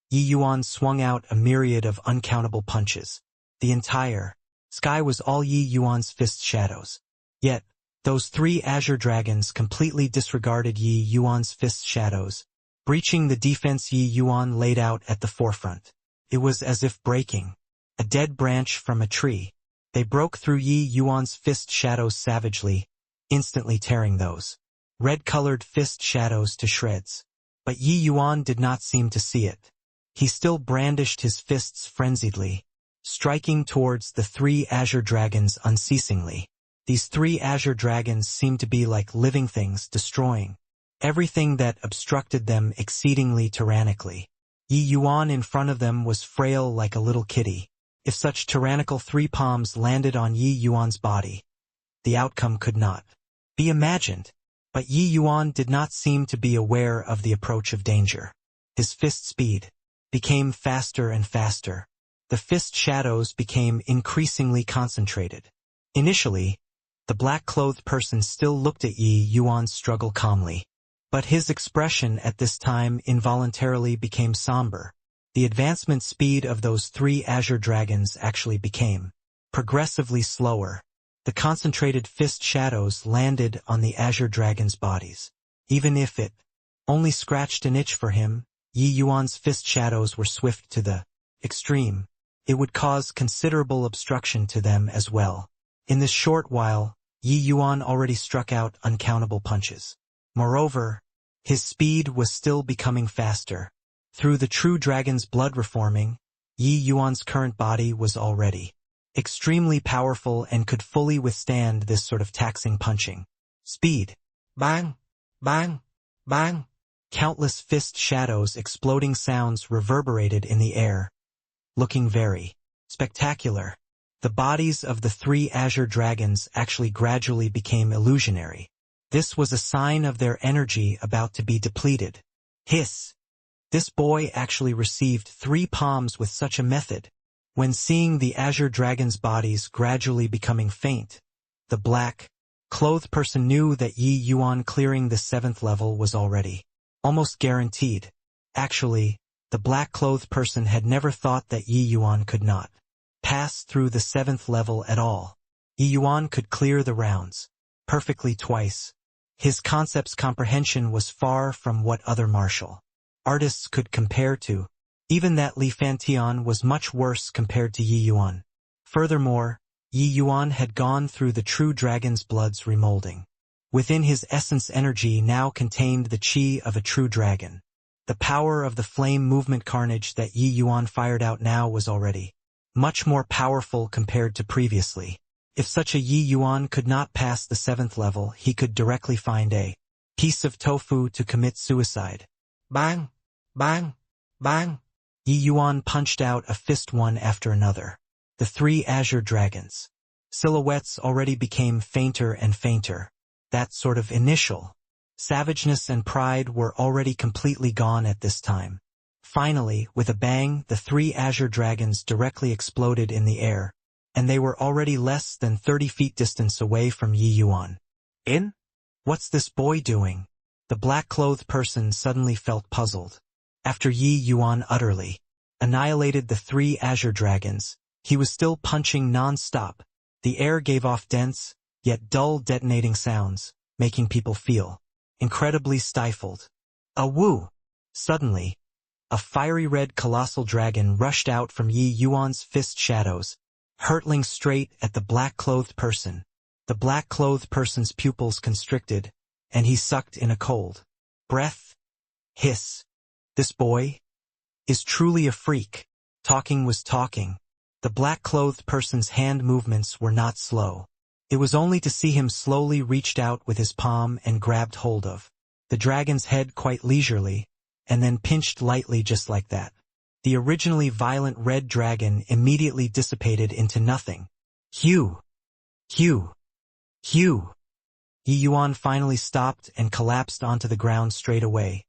Yi Yuan swung out a myriad of uncountable punches. The entire sky was all Yi Yuan's fist shadows. Yet, those 3 azure dragons completely disregarded Yi Yuan's fist shadows, breaching the defense Yi Yuan laid out at the forefront. It was as if breaking a dead branch from a tree. They broke through Yi Yuan's fist shadows savagely, instantly tearing those red-colored fist shadows to shreds. But Yi Yuan did not seem to see it. He still brandished his fists frenziedly, striking towards the 3 azure dragons unceasingly. These 3 azure dragons seemed to be like living things, destroying everything that obstructed them exceedingly tyrannically. Yi Yuan in front of them was frail like a little kitty. If such tyrannical 3 palms landed on Yi Yuan's body, the outcome could not be imagined. But Yi Yuan did not seem to be aware of the approach of danger. His fist speed became faster and faster. The fist shadows became increasingly concentrated. Initially, the black-clothed person still looked at Yi Yuan's struggle calmly. But his expression at this time involuntarily became somber. The advancement speed of those 3 azure dragons actually became progressively slower. The concentrated fist shadows landed on the azure dragons' bodies. Even if it only scratched an itch for him, Yi Yuan's fist shadows were swift to the extreme. It would cause considerable obstruction to them as well. In this short while, Yi Yuan already struck out uncountable punches. Moreover, his speed was still becoming faster. Through the true dragon's blood reforming, Yi Yuan's current body was already extremely powerful and could fully withstand this sort of taxing punching. Speed. Bang! Bang! Bang! Countless fist shadows exploding sounds reverberated in the air, looking very spectacular. The bodies of the 3 azure dragons actually gradually became illusionary. This was a sign of their energy about to be depleted. Hiss! This boy actually received 3 palms with such a method. When seeing the azure dragon's bodies gradually becoming faint, the black-clothed person knew that Yi Yuan clearing the 7th level was already almost guaranteed. Actually, the black-clothed person had never thought that Yi Yuan could not pass through the 7th level at all. Yi Yuan could clear the rounds perfectly twice. His concept's comprehension was far from what other martial artists could compare to. Even that Li Fantian was much worse compared to Yi Yuan. Furthermore, Yi Yuan had gone through the true dragon's blood's remolding. Within his essence energy now contained the chi of a true dragon. The power of the flame movement carnage that Yi Yuan fired out now was already much more powerful compared to previously. If such a Yi Yuan could not pass the 7th level, he could directly find a piece of tofu to commit suicide. Bang! Bang! Bang! Yi Yuan punched out a fist one after another. The 3 azure dragons' silhouettes already became fainter and fainter. That sort of initial savageness and pride were already completely gone at this time. Finally, with a bang, the 3 azure dragons directly exploded in the air, and they were already less than 30 feet distance away from Yi Yuan. What's this boy doing? The black-clothed person suddenly felt puzzled. After Yi Yuan utterly annihilated the 3 azure dragons, he was still punching non-stop. The air gave off dense, yet dull detonating sounds, making people feel incredibly stifled. Woo! Suddenly, a fiery red colossal dragon rushed out from Yi Yuan's fist shadows, hurtling straight at the black-clothed person. The black-clothed person's pupils constricted, and he sucked in a cold breath. Hiss. This boy is truly a freak. Talking was talking. The black-clothed person's hand movements were not slow. It was only to see him slowly reached out with his palm and grabbed hold of the dragon's head quite leisurely, and then pinched lightly just like that. The originally violent red dragon immediately dissipated into nothing. Hugh! Hugh! Hugh! Yi Yuan finally stopped and collapsed onto the ground straight away,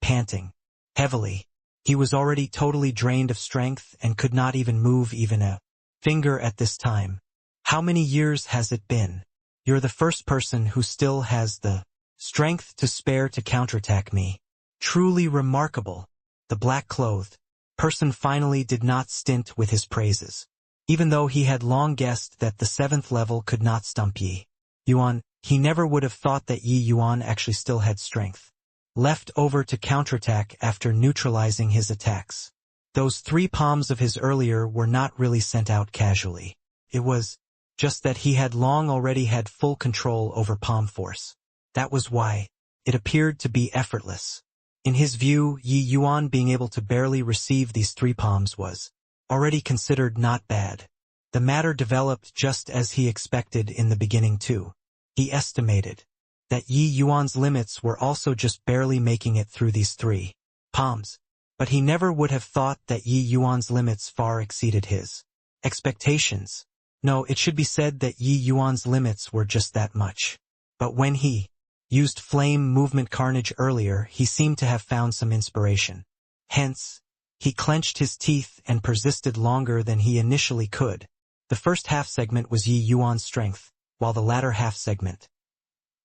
panting heavily. He was already totally drained of strength and could not even move even a finger at this time. How many years has it been? You're the first person who still has the strength to spare to counterattack me. Truly remarkable. The black-clothed person finally did not stint with his praises. Even though he had long guessed that the 7th level could not stump Yi Yuan, he never would have thought that Yi Yuan actually still had strength left over to counterattack after neutralizing his attacks. Those 3 palms of his earlier were not really sent out casually. It was just that he had long already had full control over palm force. That was why it appeared to be effortless. In his view, Yi Yuan being able to barely receive these 3 palms was already considered not bad. The matter developed just as he expected in the beginning too. He estimated that Yi Yuan's limits were also just barely making it through these 3 palms, but he never would have thought that Yi Yuan's limits far exceeded his expectations. No, it should be said that Yi Yuan's limits were just that much. But when he used flame movement carnage earlier, he seemed to have found some inspiration. Hence, he clenched his teeth and persisted longer than he initially could. The first half segment was Yi Yuan's strength, while the latter half segment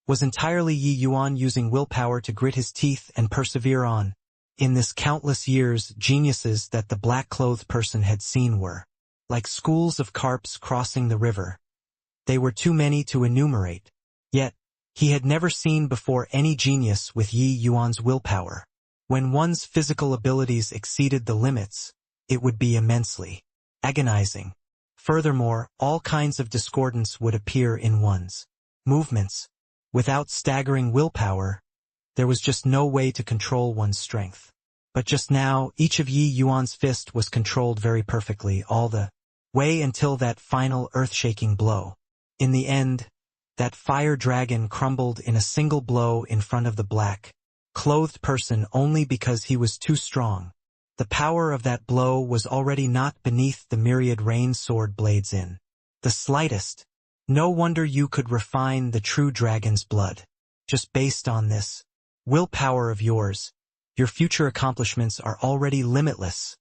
was entirely Yi Yuan using willpower to grit his teeth and persevere on. In this countless years, geniuses that the black-clothed person had seen were like schools of carps crossing the river. They were too many to enumerate. Yet, he had never seen before any genius with Yi Yuan's willpower. When one's physical abilities exceeded the limits, it would be immensely agonizing. Furthermore, all kinds of discordance would appear in one's movements. Without staggering willpower, there was just no way to control one's strength. But just now, each of Yi Yuan's fist was controlled very perfectly all the way until that final earth-shaking blow. In the end, that fire dragon crumbled in a single blow in front of the black-clothed person only because he was too strong. The power of that blow was already not beneath the myriad rain sword blades in the slightest. No wonder you could refine the true dragon's blood. Just based on this willpower of yours, your future accomplishments are already limitless.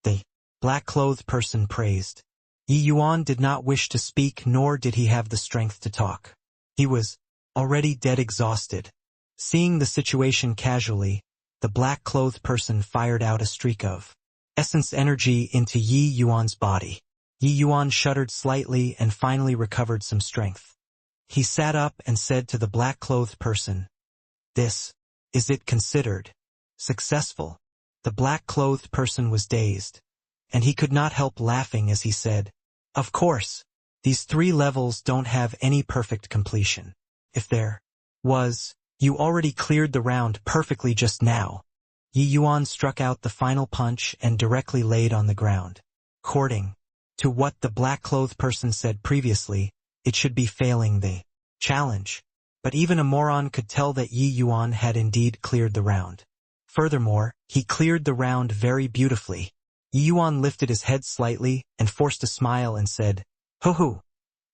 The black-clothed person praised. Yi Yuan did not wish to speak, nor did he have the strength to talk. He was already dead exhausted. Seeing the situation casually, the black-clothed person fired out a streak of essence energy into Yi Yuan's body. Yi Yuan shuddered slightly and finally recovered some strength. He sat up and said to the black-clothed person, "This, is it considered successful?" The black-clothed person was dazed, and he could not help laughing as he said, "Of course, these 3 levels don't have any perfect completion. If there was, you already cleared the round perfectly just now." Yi Yuan struck out the final punch and directly laid on the ground. According to what the black-clothed person said previously, it should be failing the challenge. But even a moron could tell that Yi Yuan had indeed cleared the round. Furthermore, he cleared the round very beautifully. Yi Yuan lifted his head slightly and forced a smile and said, "Hoo-hoo.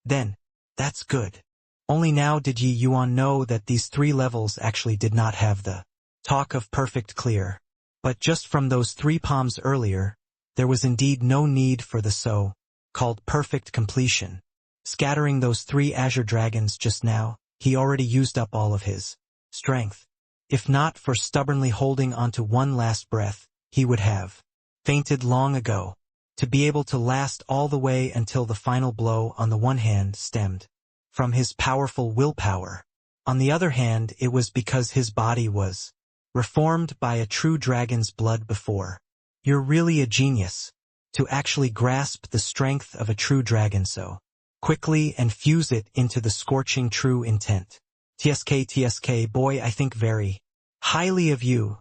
Then, that's good." Only now did Yi Yuan know that these 3 levels actually did not have the talk of perfect clear. But just from those 3 palms earlier, there was indeed no need for the so-called perfect completion. Scattering those 3 azure dragons just now, he already used up all of his strength. If not for stubbornly holding onto one last breath, he would have fainted long ago. To be able to last all the way until the final blow on the one hand stemmed from his powerful willpower. On the other hand, it was because his body was reformed by a true dragon's blood before. You're really a genius to actually grasp the strength of a true dragon so quickly and fuse it into the scorching true intent. TSK boy, I think very highly of you,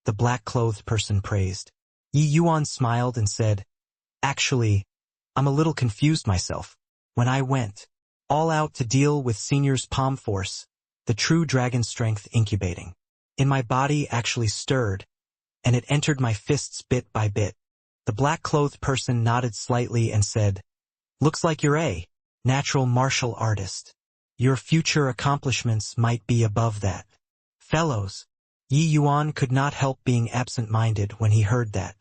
the black-clothed person praised. Yi Yuan smiled and said, "Actually, I'm a little confused myself. When I went all out to deal with Senior's palm force, the true dragon strength incubating in my body actually stirred, and it entered my fists bit by bit." The black-clothed person nodded slightly and said, "Looks like you're a natural martial artist. Your future accomplishments might be above that." Fellows, Yi Yuan could not help being absent-minded when he heard that.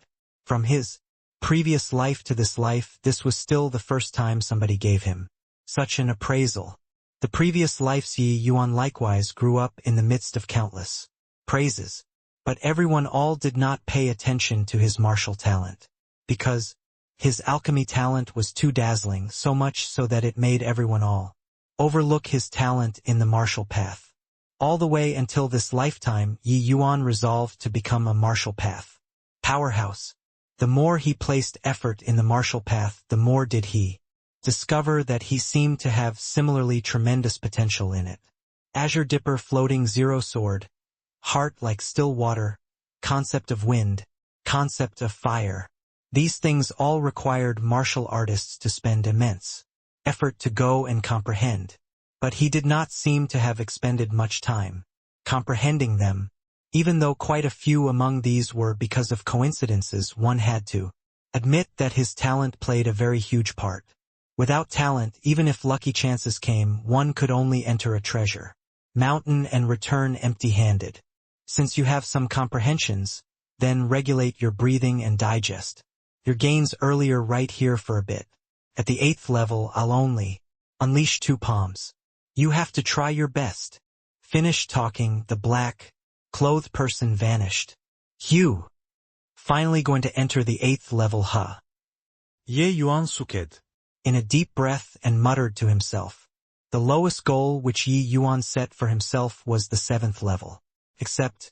From his previous life to this life, this was still the first time somebody gave him such an appraisal. The previous lives Yi Yuan likewise grew up in the midst of countless praises, but everyone all did not pay attention to his martial talent, because his alchemy talent was too dazzling, so much so that it made everyone all overlook his talent in the martial path. All the way until this lifetime, Yi Yuan resolved to become a martial path powerhouse. The more he placed effort in the martial path, the more did he discover that he seemed to have similarly tremendous potential in it. Azure Dipper, floating zero sword, heart like still water, concept of wind, concept of fire. These things all required martial artists to spend immense effort to go and comprehend. But he did not seem to have expended much time comprehending them, even though quite a few among these were because of coincidences. One had to admit that his talent played a very huge part. Without talent, even if lucky chances came, one could only enter a treasure mountain and return empty-handed. Since you have some comprehensions, then regulate your breathing and digest your gains earlier right here for a bit. At the 8th level, I'll only unleash 2 palms. You have to try your best." Finished talking, the black-clothed person vanished. "Hugh, finally going to enter the 8th level, huh?" Ye Yuan suked. In a deep breath and muttered to himself. The lowest goal which Yi Yuan set for himself was the 7th level. Except,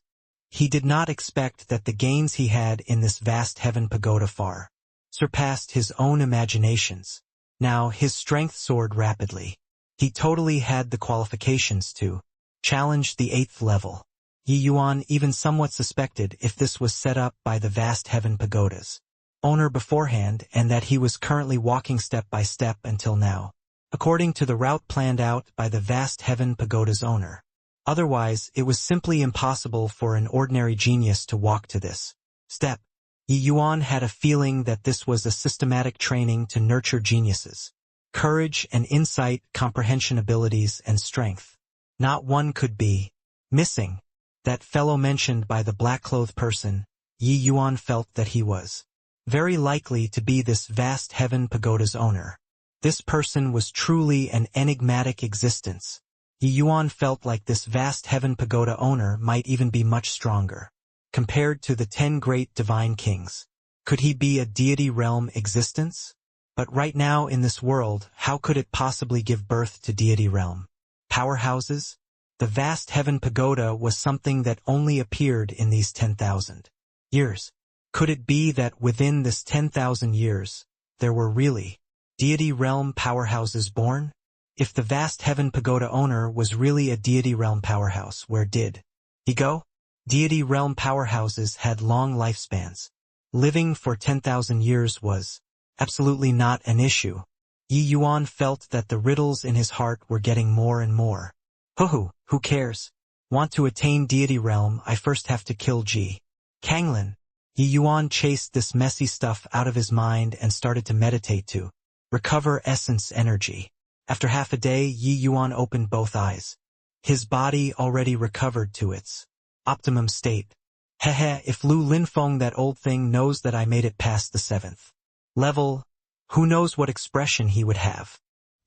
he did not expect that the gains he had in this vast heaven pagoda far surpassed his own imaginations. Now his strength soared rapidly. He totally had the qualifications to challenge the 8th level. Yi Yuan even somewhat suspected if this was set up by the vast heaven pagoda's owner beforehand, and that he was currently walking step by step until now, according to the route planned out by the vast heaven pagoda's owner. Otherwise, it was simply impossible for an ordinary genius to walk to this step. Yi Yuan had a feeling that this was a systematic training to nurture geniuses. Courage and insight, comprehension abilities, and strength. Not one could be missing. That fellow mentioned by the black-clothed person, Yi Yuan felt that he was very likely to be this vast heaven pagoda's owner. This person was truly an enigmatic existence. Yi Yuan felt like this vast heaven pagoda owner might even be much stronger compared to the 10 great divine kings. Could he be a deity realm existence? But right now in this world, how could it possibly give birth to deity realm? Powerhouses? The vast heaven pagoda was something that only appeared in these 10,000 years. Could it be that within this 10,000 years, there were really deity realm powerhouses born? If the vast heaven pagoda owner was really a deity realm powerhouse, where did he go? Deity realm powerhouses had long lifespans. Living for 10,000 years was absolutely not an issue. Yi Yuan felt that the riddles in his heart were getting more and more. Who cares? Want to attain deity realm, I first have to kill Ji Kanglin. Yi Yuan chased this messy stuff out of his mind and started to meditate to recover essence energy. After half a day, Yi Yuan opened both eyes. His body already recovered to its optimum state. If Lu Linfeng, that old thing, knows that I made it past the 7th level, who knows what expression he would have.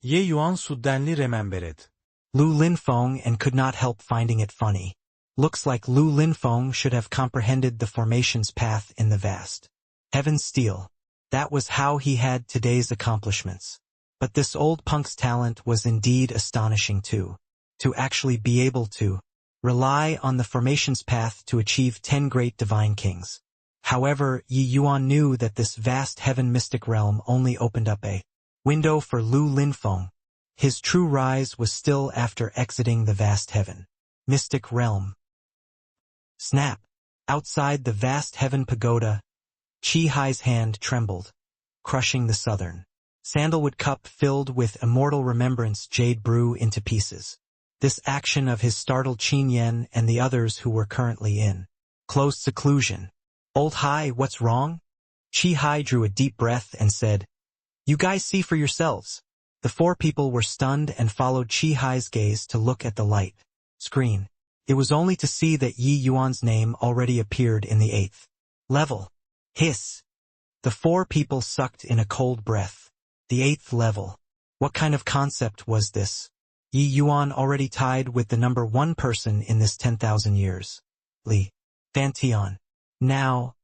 Ye Yuan suddenly remembered Lu Linfeng and could not help finding it funny. Looks like Lu Linfeng should have comprehended the formation's path in the vast heaven steel. That was how he had today's accomplishments. But this old punk's talent was indeed astonishing too. To actually be able to rely on the formation's path to achieve 10 great divine kings. However, Yi Yuan knew that this vast heaven mystic realm only opened up a window for Lu Linfeng. His true rise was still after exiting the vast heaven mystic realm. Snap! Outside the vast heaven pagoda, Chi Hai's hand trembled, crushing the southern sandalwood cup filled with immortal remembrance jade brew into pieces. This action of his startled Qin Yen and the others who were currently in closed seclusion. Old Hai, what's wrong? Chi Hai drew a deep breath and said, "You guys see for yourselves." The 4 people were stunned and followed Chi Hai's gaze to look at the light screen. It was only to see that Yi Yuan's name already appeared in the 8th level. Hiss! The 4 people sucked in a cold breath. The 8th level. What kind of concept was this? Yi Yuan already tied with the number 1 person in this 10,000 years. Li Fantian. Now,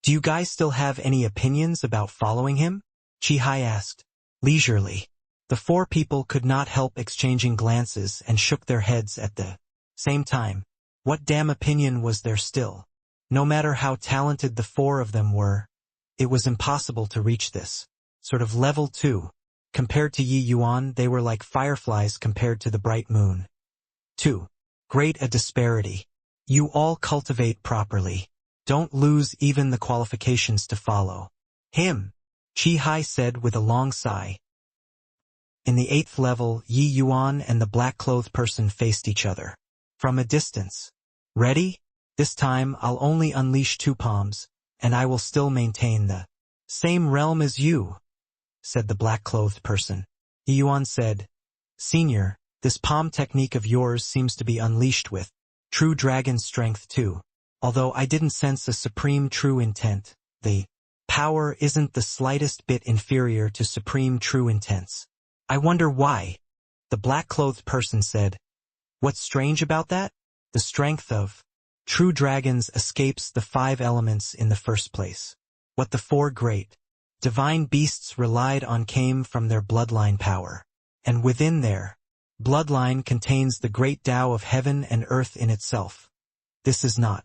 do you guys still have any opinions about following him? Chi Hai asked, leisurely. The 4 people could not help exchanging glances and shook their heads at the same time. What damn opinion was there still? No matter how talented the 4 of them were, it was impossible to reach this sort of level 2. Compared to Yi Yuan, they were like fireflies compared to the bright moon. 2. Great a disparity. You all cultivate properly. Don't lose even the qualifications to follow him, Chi Hai said with a long sigh. In the 8th level, Yi Yuan and the black-clothed person faced each other from a distance. Ready? This time I'll only unleash 2 palms, and I will still maintain the same realm as you, said the black-clothed person. Yi Yuan said, Senior, this palm technique of yours seems to be unleashed with true dragon strength too. Although I didn't sense a supreme true intent, the power isn't the slightest bit inferior to supreme true intents. I wonder why, the black-clothed person said. What's strange about that? The strength of true dragons escapes the 5 elements in the first place. What the 4 great divine beasts relied on came from their bloodline power. And within their bloodline contains the great Tao of heaven and earth in itself. This is not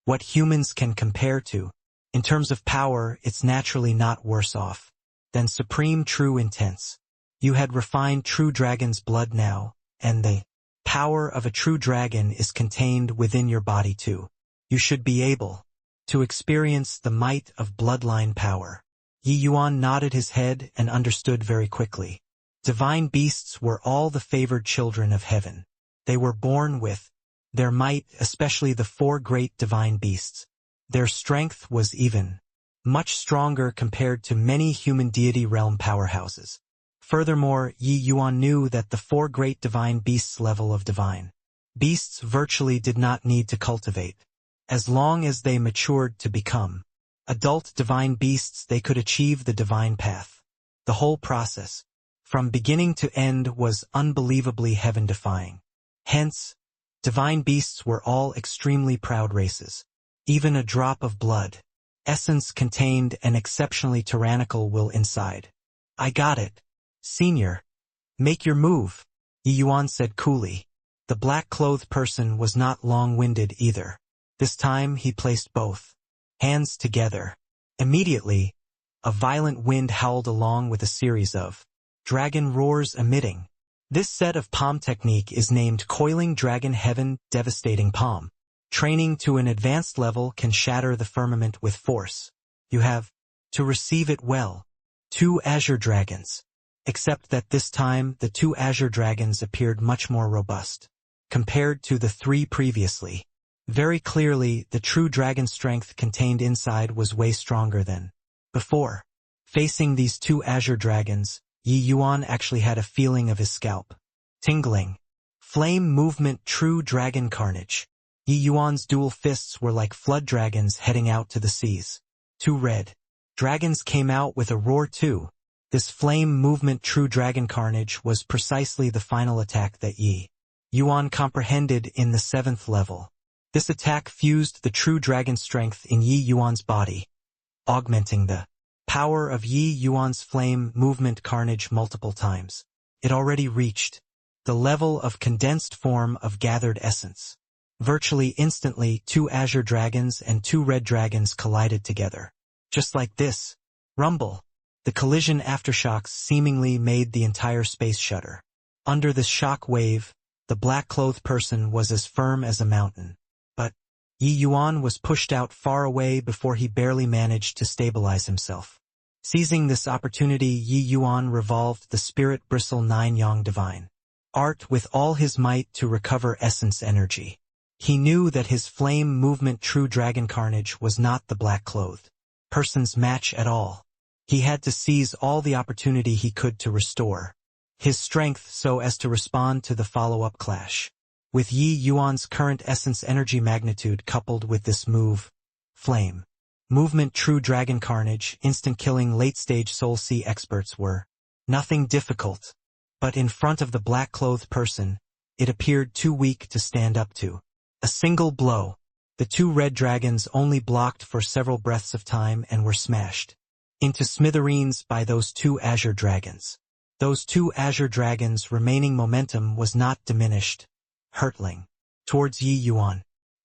what humans can compare to. In terms of power, it's naturally not worse off than supreme true intents. You had refined true dragon's blood now, and the power of a true dragon is contained within your body too. You should be able to experience the might of bloodline power. Yi Yuan nodded his head and understood very quickly. Divine beasts were all the favored children of heaven. They were born with their might, especially the 4 great divine beasts. Their strength was even much stronger compared to many human deity realm powerhouses. Furthermore, Yi Yuan knew that the 4 great divine beasts level of divine beasts virtually did not need to cultivate. As long as they matured to become adult divine beasts, they could achieve the divine path. The whole process, from beginning to end, was unbelievably heaven-defying. Hence, divine beasts were all extremely proud races. Even a drop of blood essence contained an exceptionally tyrannical will inside. I got it. Senior. Make your move, Yi Yuan said coolly. The black-clothed person was not long-winded either. This time he placed both hands together. Immediately, a violent wind howled along with a series of dragon roars emitting. This set of palm technique is named Coiling Dragon Heaven Devastating Palm. Training to an advanced level can shatter the firmament with force. You have to receive it well. 2 azure dragons. Except that this time the 2 azure dragons appeared much more robust compared to the 3 previously. Very clearly, the true dragon strength contained inside was way stronger than before. Facing these 2 azure dragons, Yi Yuan actually had a feeling of his scalp tingling. Flame movement, true dragon carnage. Yi Yuan's dual fists were like flood dragons heading out to the seas. 2 red dragons came out with a roar too. This flame movement, true dragon carnage, was precisely the final attack that Yi Yuan comprehended in the 7th level. This attack fused the true dragon strength in Yi Yuan's body, augmenting the power of Yi Yuan's flame movement carnage multiple times. It already reached the level of condensed form of gathered essence. Virtually instantly, 2 azure dragons and 2 red dragons collided together. Just like this. Rumble. The collision aftershocks seemingly made the entire space shudder. Under this shock wave, the black-clothed person was as firm as a mountain. But Yi Yuan was pushed out far away before he barely managed to stabilize himself. Seizing this opportunity, Yi Yuan revolved the Spirit Bristle 9 Yang Divine Art with all his might to recover essence energy. He knew that his flame movement true dragon carnage was not the black-clothed person's match at all. He had to seize all the opportunity he could to restore his strength so as to respond to the follow-up clash. With Yi Yuan's current essence energy magnitude coupled with this move, flame movement true dragon carnage, instant killing late-stage Soul Sea experts were nothing difficult. But in front of the black-clothed person, it appeared too weak to stand up to a single blow. The 2 red dragons only blocked for several breaths of time and were smashed into smithereens by those 2 azure dragons. Those 2 azure dragons' remaining momentum was not diminished, hurtling towards Yi Yuan.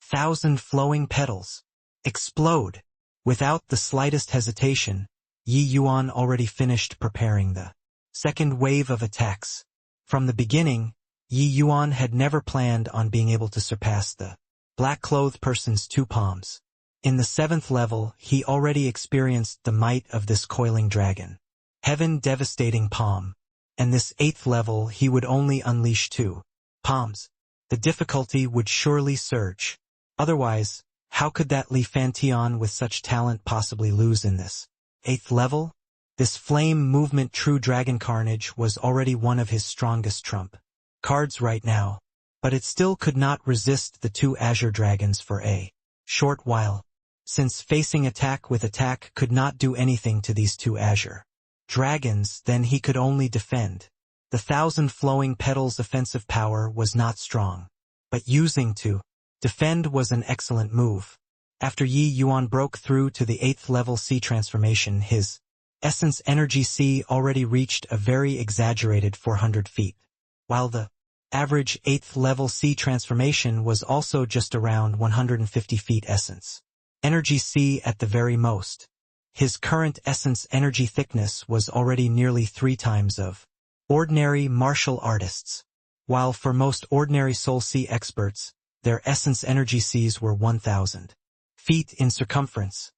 1,000 flowing petals explode. Without the slightest hesitation, Yi Yuan already finished preparing the second wave of attacks. From the beginning, Yi Yuan had never planned on being able to surpass the black-clothed person's 2 palms. In the 7th level, he already experienced the might of this coiling dragon Heaven Devastating Palm, and this 8th level he would only unleash 2 palms. The difficulty would surely surge. Otherwise, how could that Li Fantion with such talent possibly lose in this 8th level? This flame movement true dragon carnage was already one of his strongest trump cards right now, but it still could not resist the 2 azure dragons for a short while, since facing attack with attack could not do anything to these 2 azure dragons. Then he could only defend. The 1,000 flowing petals offensive power was not strong, but using to defend was an excellent move. After Yi Yuan broke through to the 8th level C transformation, his essence energy C already reached a very exaggerated 400 feet, while the average 8th level C transformation was also just around 150 feet essence energy C at the very most. His current essence energy thickness was already nearly 3 times of ordinary martial artists, while for most ordinary Soul Sea experts, their essence energy Cs were 1,000 feet in circumference,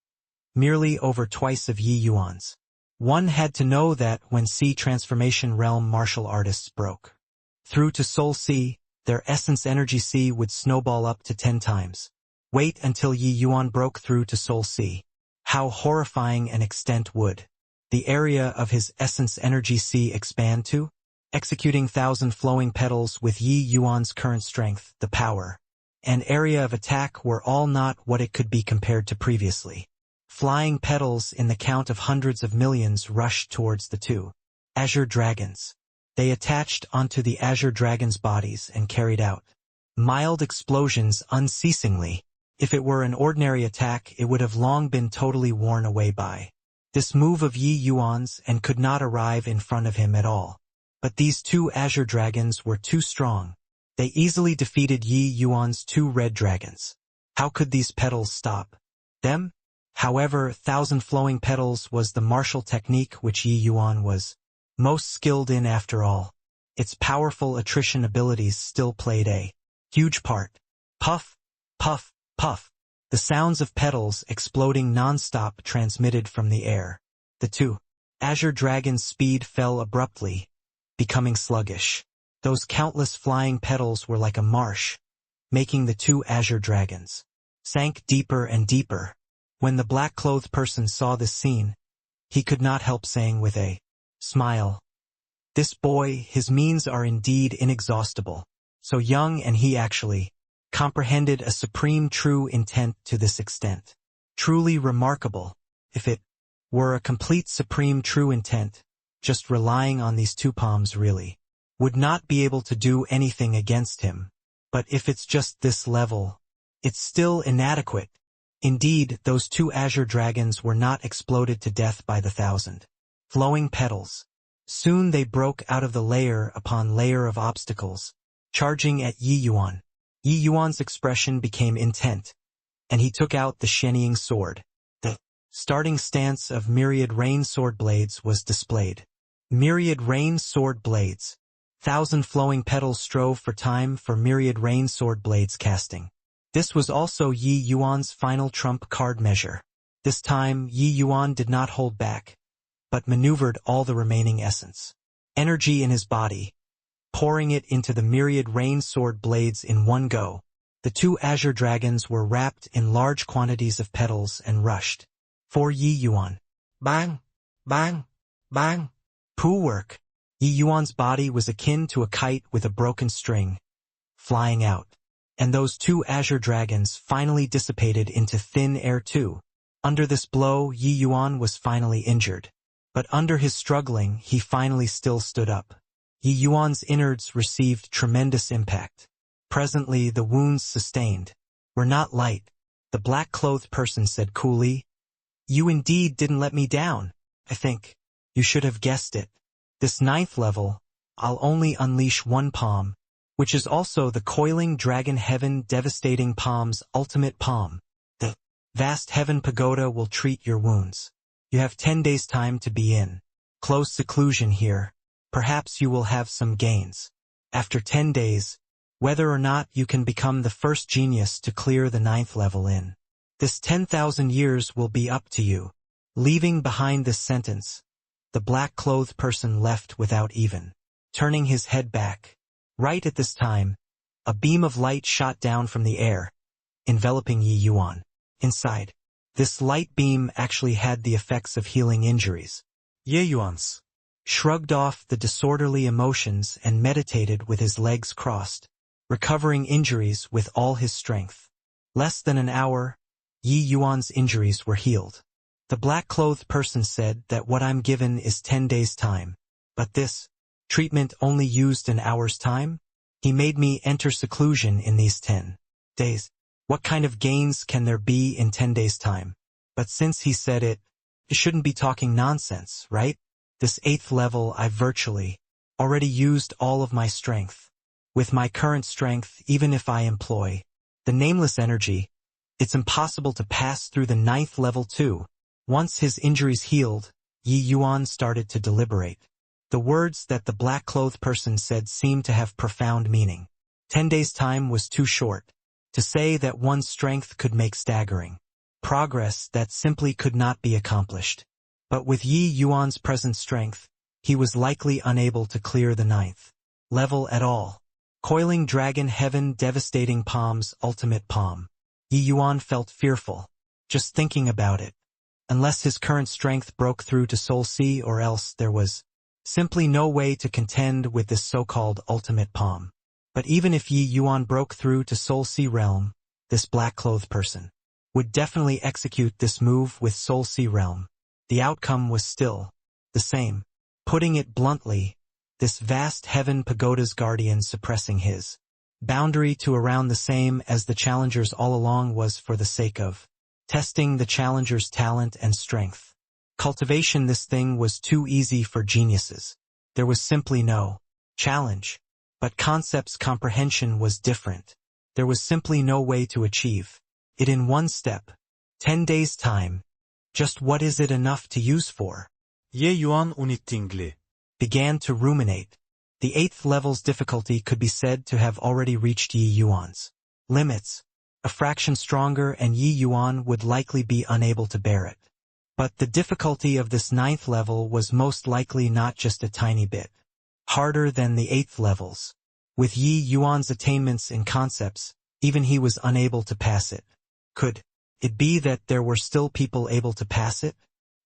merely over twice of Yi Yuan's. One had to know that when C transformation realm martial artists broke through to Soul Sea, their essence energy C would snowball up to 10 times. Wait until Yi Yuan broke through to Soul Sea. How horrifying an extent would the area of his essence energy C expand to? Executing 1,000 flowing petals with Yi Yuan's current strength, the power and area of attack were all not what it could be compared to previously. Flying petals in the count of hundreds of millions rushed towards the 2 azure dragons. They attached onto the azure dragons' bodies and carried out mild explosions unceasingly. If it were an ordinary attack, it would have long been totally worn away by this move of Yi Yuan's and could not arrive in front of him at all. But these two azure dragons were too strong. They easily defeated Yi Yuan's two red dragons. How could these petals stop them? However, thousand flowing petals was the martial technique which Yi Yuan was most skilled in after all. Its powerful attrition abilities still played a huge part. Puff, puff, puff. The sounds of petals exploding non-stop transmitted from the air. The two azure dragons' speed fell abruptly, becoming sluggish. Those countless flying petals were like a marsh, making the two azure dragons sank deeper and deeper. When the black-clothed person saw this scene, he could not help saying with a smile, "This boy, his means are indeed inexhaustible. So young and he actually comprehended a supreme true intent to this extent. Truly remarkable. If it were a complete supreme true intent, just relying on these two palms really would not be able to do anything against him. But if it's just this level, it's still inadequate." Indeed, those two azure dragons were not exploded to death by the thousand flowing petals. Soon they broke out of the layer upon layer of obstacles, charging at Yi Yuan. Yi Yuan's expression became intent, and he took out the shennying sword. The starting stance of myriad rain sword blades was displayed. Myriad rain sword blades. Thousand flowing petals strove for time for myriad rain sword blades casting. This was also Yi Yuan's final trump card measure. This time, Yi Yuan did not hold back, but maneuvered all the remaining essence, energy in his body, pouring it into the myriad rain sword blades in one go. The two azure dragons were wrapped in large quantities of petals and rushed for Yi Yuan. Bang! Bang! Bang! Poo work! Yi Yuan's body was akin to a kite with a broken string, flying out. And those two azure dragons finally dissipated into thin air too. Under this blow, Yi Yuan was finally injured. But under his struggling, he finally still stood up. Yi Yuan's innards received tremendous impact. Presently, the wounds sustained were not light. The black-clothed person said coolly, "You indeed didn't let me down. I think you should have guessed it. This 9th level, I'll only unleash one palm, which is also the coiling dragon heaven devastating palm's ultimate palm. The vast heaven pagoda will treat your wounds. You have 10 days time to be in close seclusion here. Perhaps you will have some gains. After 10 days, whether or not you can become the first genius to clear the 9th level in this 10,000 years will be up to you." Leaving behind this sentence, the black-clothed person left without even turning his head back. Right at this time, a beam of light shot down from the air, enveloping Yi Yuan. Inside, this light beam actually had the effects of healing injuries. Yi Yuan's Shrugged off the disorderly emotions and meditated with his legs crossed, recovering injuries with all his strength. Less than an hour, Yi Yuan's injuries were healed. The black-clothed person said that what I'm given is 10 days' time, but this treatment only used an hour's time? He made me enter seclusion in these 10 days. What kind of gains can there be in 10 days' time? But since he said it, he shouldn't be talking nonsense, right? This 8th level I've virtually already used all of my strength. With my current strength, even if I employ the nameless energy, it's impossible to pass through the 9th level too. Once his injuries healed, Yi Yuan started to deliberate. The words that the black-clothed person said seemed to have profound meaning. 10 days' time was too short. To say that one's strength could make staggering progress that simply could not be accomplished. But with Yi Yuan's present strength, he was likely unable to clear the 9th level at all. Coiling dragon heaven devastating palm's ultimate palm. Yi Yuan felt fearful, just thinking about it. Unless his current strength broke through to Soul Sea, or else there was simply no way to contend with this so-called ultimate palm. But even if Yi Yuan broke through to Soul Sea realm, this black-clothed person would definitely execute this move with Soul Sea realm. The outcome was still the same. Putting it bluntly, this vast heaven pagoda's guardian suppressing his boundary to around the same as the challengers all along was for the sake of testing the challenger's talent and strength. Cultivation, this thing was too easy for geniuses. There was simply no challenge. But concept's comprehension was different. There was simply no way to achieve it in one step. 10 days time. Just what is it enough to use for? Ye yuan unittingli. Began to ruminate. The 8th level's difficulty could be said to have already reached Yi Yuan's limits. A fraction stronger and Yi Yuan would likely be unable to bear it. But the difficulty of this 9th level was most likely not just a tiny bit harder than the 8th levels. With Yi Yuan's attainments in concepts, even he was unable to pass it. Could it be that there were still people able to pass it?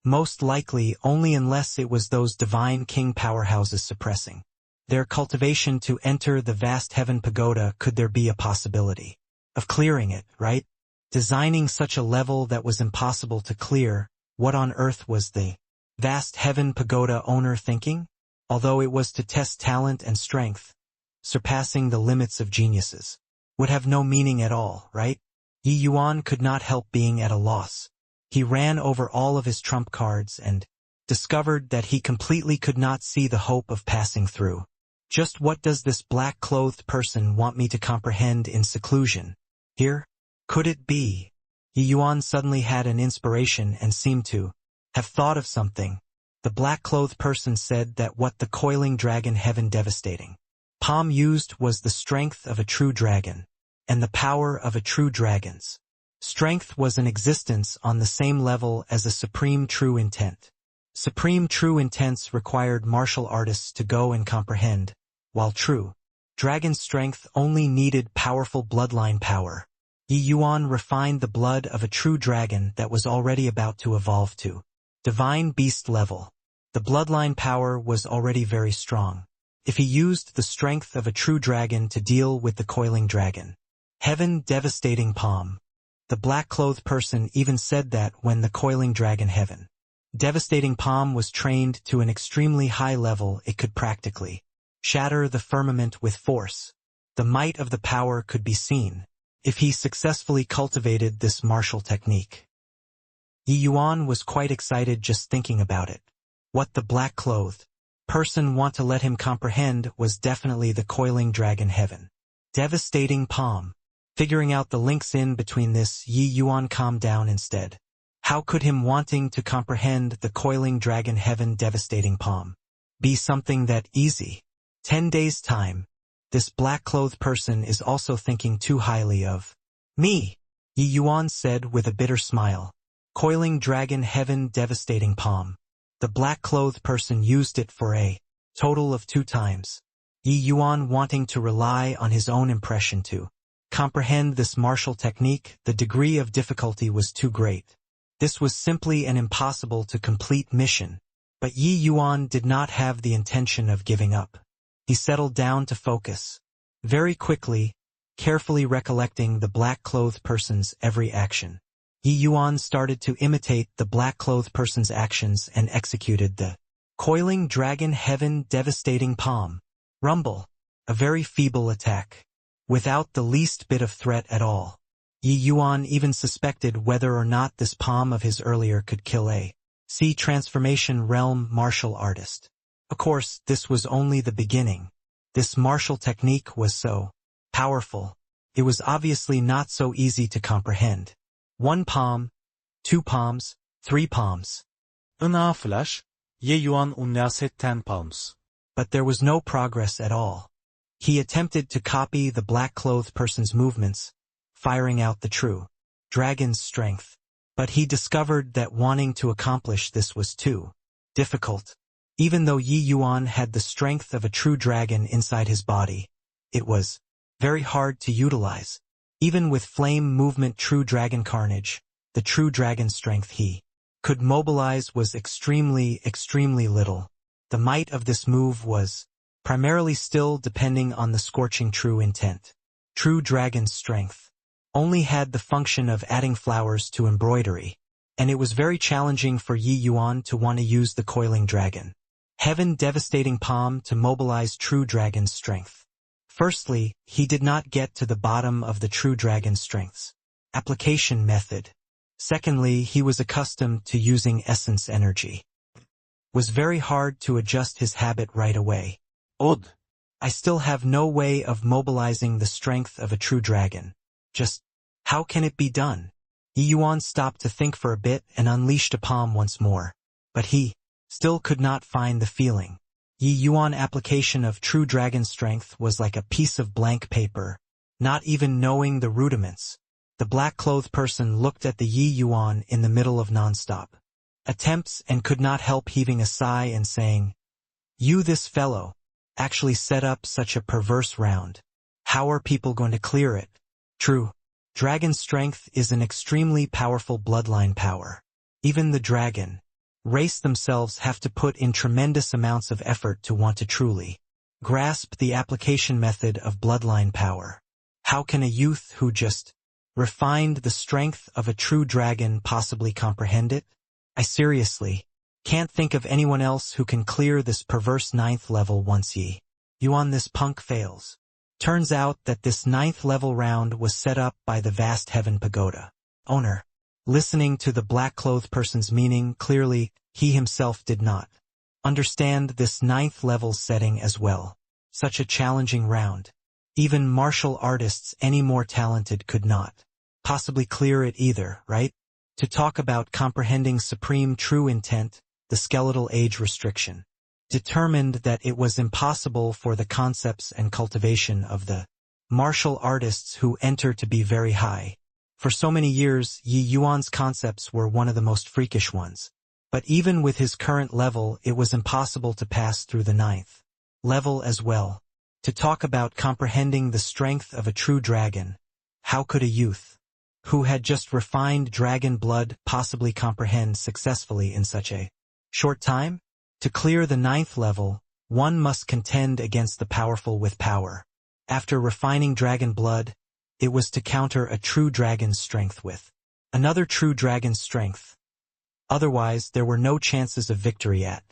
Most likely only unless it was those divine king powerhouses suppressing their cultivation to enter the vast heaven pagoda. Could there be a possibility of clearing it, right? Designing such a level that was impossible to clear, what on earth was the vast heaven pagoda owner thinking? Although it was to test talent and strength, surpassing the limits of geniuses would have no meaning at all, right? Yi Yuan could not help being at a loss. He ran over all of his trump cards and discovered that he completely could not see the hope of passing through. Just what does this black-clothed person want me to comprehend in seclusion? Here? Could it be? Yi Yuan suddenly had an inspiration and seemed to have thought of something. The black-clothed person said that what the coiling dragon heaven devastating palm used was the strength of a true dragon, and the power of a true dragon's strength was an existence on the same level as a supreme true intent. Supreme true intents required martial artists to go and comprehend, while true dragon's strength only needed powerful bloodline power. Yi Yuan refined the blood of a true dragon that was already about to evolve to divine beast level. The bloodline power was already very strong. If he used the strength of a true dragon to deal with the coiling dragon heaven devastating palm. The black-clothed person even said that when the coiling dragon heaven devastating palm was trained to an extremely high level, it could practically shatter the firmament with force. The might of the power could be seen if he successfully cultivated this martial technique. Yi Yuan was quite excited just thinking about it. What the black-clothed person want to let him comprehend was definitely the coiling dragon heaven devastating palm. Figuring out the links in between this, Yi Yuan calmed down instead. How could him wanting to comprehend the coiling dragon heaven devastating palm be something that easy? 10 days time. This black-clothed person is also thinking too highly of me, Yi Yuan said with a bitter smile. Coiling dragon heaven devastating palm. The black-clothed person used it for a total of 2 times. Yi Yuan wanting to rely on his own impression to comprehend this martial technique, the degree of difficulty was too great. This was simply an impossible to complete mission. But Yi Yuan did not have the intention of giving up. He settled down to focus. Very quickly, carefully recollecting the black-clothed person's every action. Yi Yuan started to imitate the black-clothed person's actions and executed the coiling dragon heaven devastating palm. Rumble. A very feeble attack. Without the least bit of threat at all. Yi Yuan even suspected whether or not this palm of his earlier could kill a transformation realm martial artist. Of course, this was only the beginning. This martial technique was so powerful. It was obviously not so easy to comprehend. 1 palm, 2 palms, 3 palms. Ina flash, Ye yuan unyaset 10 palms. But there was no progress at all. He attempted to copy the black-clothed person's movements, firing out the true dragon's strength. But he discovered that wanting to accomplish this was too difficult. Even though Yi Yuan had the strength of a true dragon inside his body, it was very hard to utilize. Even with flame movement true dragon carnage, the true dragon strength he could mobilize was extremely little. The might of this move was primarily still depending on the scorching true intent. True dragon's strength only had the function of adding flowers to embroidery, and it was very challenging for Yi Yuan to want to use the coiling dragon heaven devastating palm to mobilize true dragon's strength. Firstly, he did not get to the bottom of the true dragon's strength's application method. Secondly, he was accustomed to using essence energy. Was very hard to adjust his habit right away. Odd. I still have no way of mobilizing the strength of a true dragon. Just, how can it be done? Yi Yuan stopped to think for a bit and unleashed a palm once more. But he still could not find the feeling. Yi Yuan application of true dragon strength was like a piece of blank paper, not even knowing the rudiments. The black-clothed person looked at the Yi Yuan in the middle of nonstop attempts and could not help heaving a sigh and saying, "You, this fellow, actually set up such a perverse round. How are people going to clear it?" True, dragon strength is an extremely powerful bloodline power. Even the dragon race themselves have to put in tremendous amounts of effort to want to truly grasp the application method of bloodline power. How can a youth who just refined the strength of a true dragon possibly comprehend it? I seriously can't think of anyone else who can clear this perverse 9th level once Yi Yuan this punk fails. Turns out that this 9th level round was set up by the vast heaven pagoda owner. Listening to the black-clothed person's meaning, clearly, he himself did not understand this 9th level setting as well. Such a challenging round. Even martial artists any more talented could not possibly clear it either, right? To talk about comprehending supreme true intent, the skeletal age restriction determined that it was impossible for the concepts and cultivation of the martial artists who enter to be very high. For so many years, Yi Yuan's concepts were one of the most freakish ones. But even with his current level, it was impossible to pass through the 9th level as well. To talk about comprehending the strength of a true dragon, how could a youth who had just refined dragon blood possibly comprehend successfully in such a short time? To clear the 9th level, one must contend against the powerful with power. After refining dragon blood, it was to counter a true dragon's strength with another true dragon's strength. Otherwise, there were no chances of victory at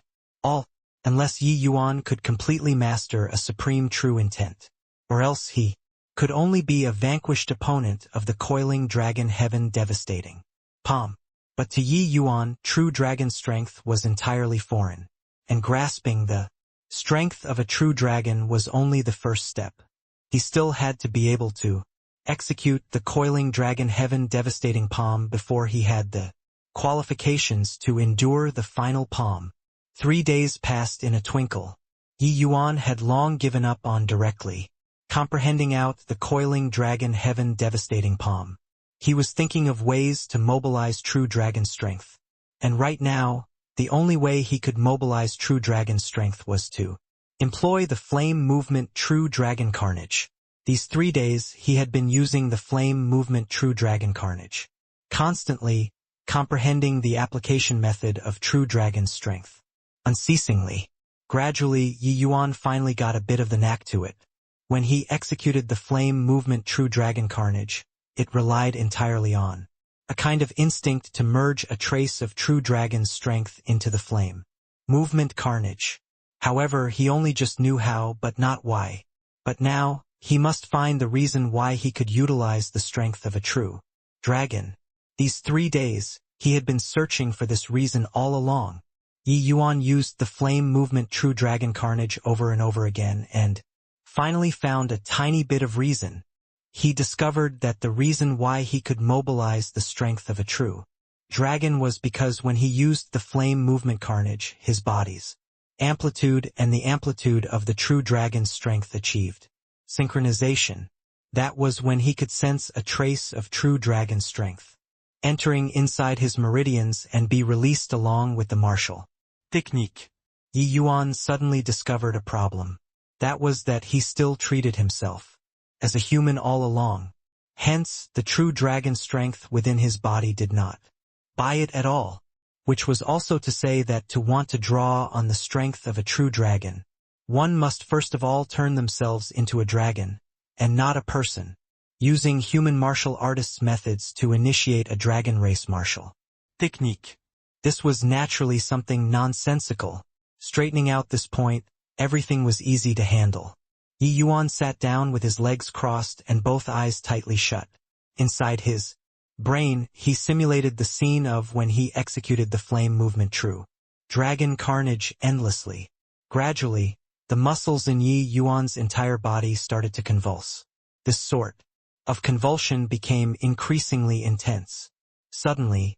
all, unless Yi Yuan could completely master a supreme true intent. Or else he could only be a vanquished opponent of the coiling dragon heaven devastating palm. But to Yi Yuan, true dragon strength was entirely foreign, and grasping the strength of a true dragon was only the first step. He still had to be able to execute the coiling dragon heaven devastating palm before he had the qualifications to endure the final palm. 3 days passed in a twinkle. Yi Yuan had long given up on directly comprehending out the coiling dragon heaven devastating palm. He was thinking of ways to mobilize true dragon strength. And right now, the only way he could mobilize true dragon strength was to employ the flame movement true dragon carnage. These 3 days he had been using the flame movement true dragon carnage, constantly comprehending the application method of true dragon strength. Unceasingly. Gradually, Yi Yuan finally got a bit of the knack to it. When he executed the flame movement true dragon carnage, it relied entirely on a kind of instinct to merge a trace of true dragon's strength into the flame movement carnage. However, he only just knew how but not why. But now, he must find the reason why he could utilize the strength of a true dragon. These 3 days, he had been searching for this reason all along. Yi Yuan used the flame movement true dragon carnage over and over again and finally found a tiny bit of reason. He discovered that the reason why he could mobilize the strength of a true dragon was because when he used the flame movement carnage, his body's amplitude and the amplitude of the true dragon's strength achieved synchronization. That was when he could sense a trace of true dragon strength entering inside his meridians and be released along with the martial technique. Yi Yuan suddenly discovered a problem. That was that he still treated himself as a human all along. Hence, the true dragon strength within his body did not buy it at all, which was also to say that to want to draw on the strength of a true dragon, one must first of all turn themselves into a dragon, and not a person, using human martial artists' methods to initiate a dragon race martial technique. This was naturally something nonsensical. Straightening out this point, everything was easy to handle. Yi Yuan sat down with his legs crossed and both eyes tightly shut. Inside his brain, he simulated the scene of when he executed the flame movement true. Dragon carnage endlessly. Gradually, the muscles in Yi Yuan's entire body started to convulse. This sort of convulsion became increasingly intense. Suddenly,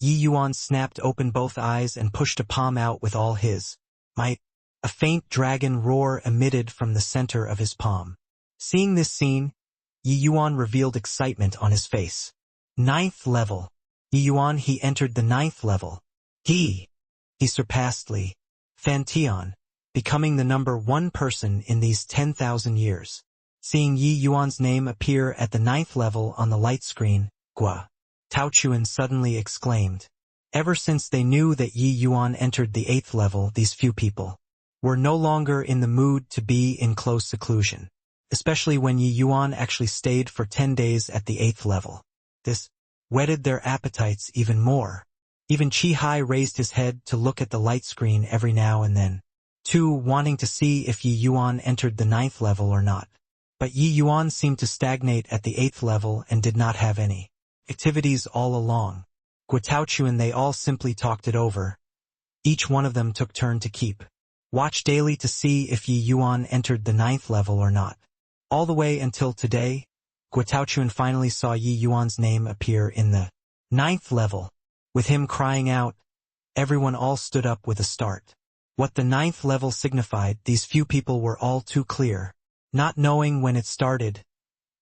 Yi Yuan snapped open both eyes and pushed a palm out with all his might. A faint dragon roar emitted from the center of his palm. Seeing this scene, Yi Yuan revealed excitement on his face. 9th level. Yi Yuan, he entered the 9th level. He surpassed Li Fantian, becoming the number 1 person in these 10,000 years. Seeing Yi Yuan's name appear at the 9th level on the light screen, Gua Taochuan suddenly exclaimed. Ever since they knew that Yi Yuan entered the 8th level, these few people were no longer in the mood to be in close seclusion, especially when Yi Yuan actually stayed for 10 days at the 8th level. This whetted their appetites even more. Even Qi Hai raised his head to look at the light screen every now and then, too, wanting to see if Yi Yuan entered the 9th level or not. But Yi Yuan seemed to stagnate at the 8th level and did not have any activities all along. Guataochu and they all simply talked it over. Each one of them took turn to keep watch daily to see if Yi Yuan entered the 9th level or not. All the way until today, Guataochuan finally saw Yi Yuan's name appear in the 9th level. With him crying out, everyone all stood up with a start. What the 9th level signified, these few people were all too clear. Not knowing when it started,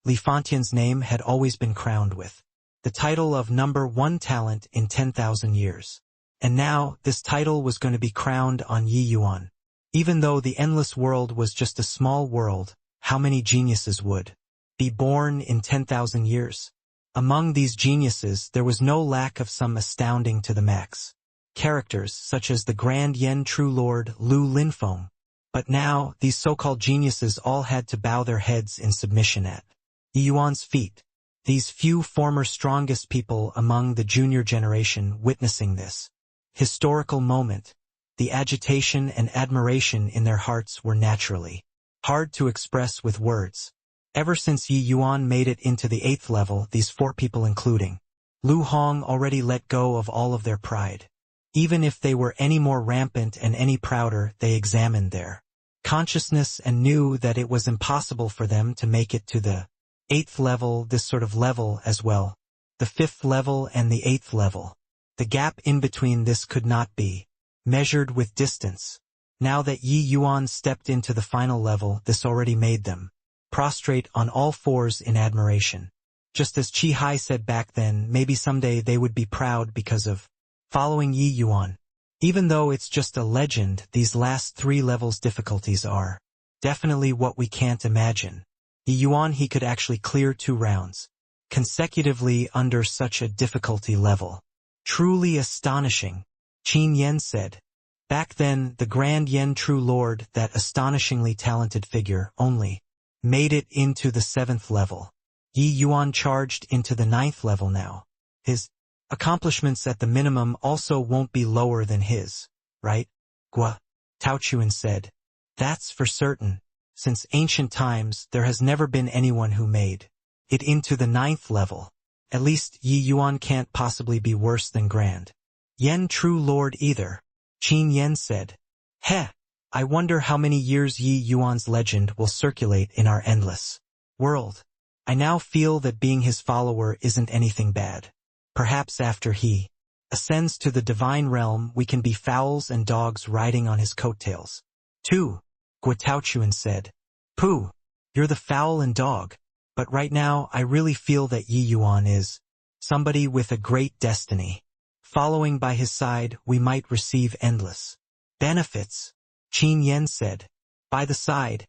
Li Fantian's name had always been crowned with the title of number 1 talent in 10,000 years. And now, this title was going to be crowned on Yi Yuan. Even though the endless world was just a small world, how many geniuses would be born in 10,000 years? Among these geniuses, there was no lack of some astounding to the max characters, such as the Grand Yen True Lord Lu Linfeng. But now, these so-called geniuses all had to bow their heads in submission at Yi Yuan's feet. These few former strongest people among the junior generation witnessing this historical moment, the agitation and admiration in their hearts were naturally hard to express with words. Ever since Yi Yuan made it into the 8th level, these 4 people including Lu Hong already let go of all of their pride. Even if they were any more rampant and any prouder, they examined their consciousness and knew that it was impossible for them to make it to the 8th level, this sort of level as well. The 5th level and the 8th level. The gap in between this could not be measured with distance. Now that Yi Yuan stepped into the final level, this already made them prostrate on all fours in admiration. Just as Qi Hai said back then, maybe someday they would be proud because of following Yi Yuan. Even though it's just a legend, these last 3 levels difficulties are definitely what we can't imagine. Yi Yuan, he could actually clear 2 rounds consecutively under such a difficulty level. Truly astonishing, Qin Yen said. Back then, the Grand Yen True Lord, that astonishingly talented figure, only made it into the 7th level. Yi Yuan charged into the 9th level now. His accomplishments at the minimum also won't be lower than his, right? Gua Taochuan said. That's for certain. Since ancient times, there has never been anyone who made it into the 9th level. At least Yi Yuan can't possibly be worse than Grand Yen True Lord either, Qin Yen said. Heh, I wonder how many years Yi Yuan's legend will circulate in our endless world. I now feel that being his follower isn't anything bad. Perhaps after he ascends to the divine realm, we can be fowls and dogs riding on his coattails. 2. Guataochuan said. Pooh, you're the fowl and dog. But right now, I really feel that Yi Yuan is somebody with a great destiny. Following by his side, we might receive endless benefits, Qin Yen said. By the side,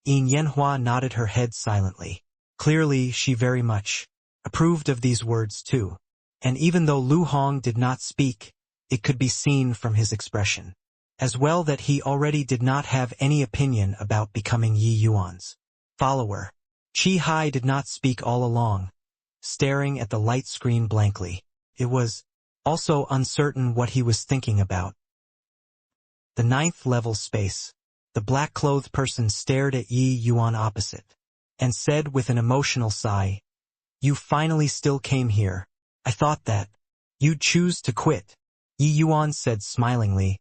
Yin Yanhua nodded her head silently. Clearly, she very much approved of these words too. And even though Lu Hong did not speak, it could be seen from his expression as well that he already did not have any opinion about becoming Yi Yuan's follower. Qi Hai did not speak all along, staring at the light screen blankly. It was also uncertain what he was thinking about. The 9th level space. The black-clothed person stared at Yi Yuan opposite and said with an emotional sigh, You finally still came here. I thought that you'd choose to quit. Yi Yuan said smilingly.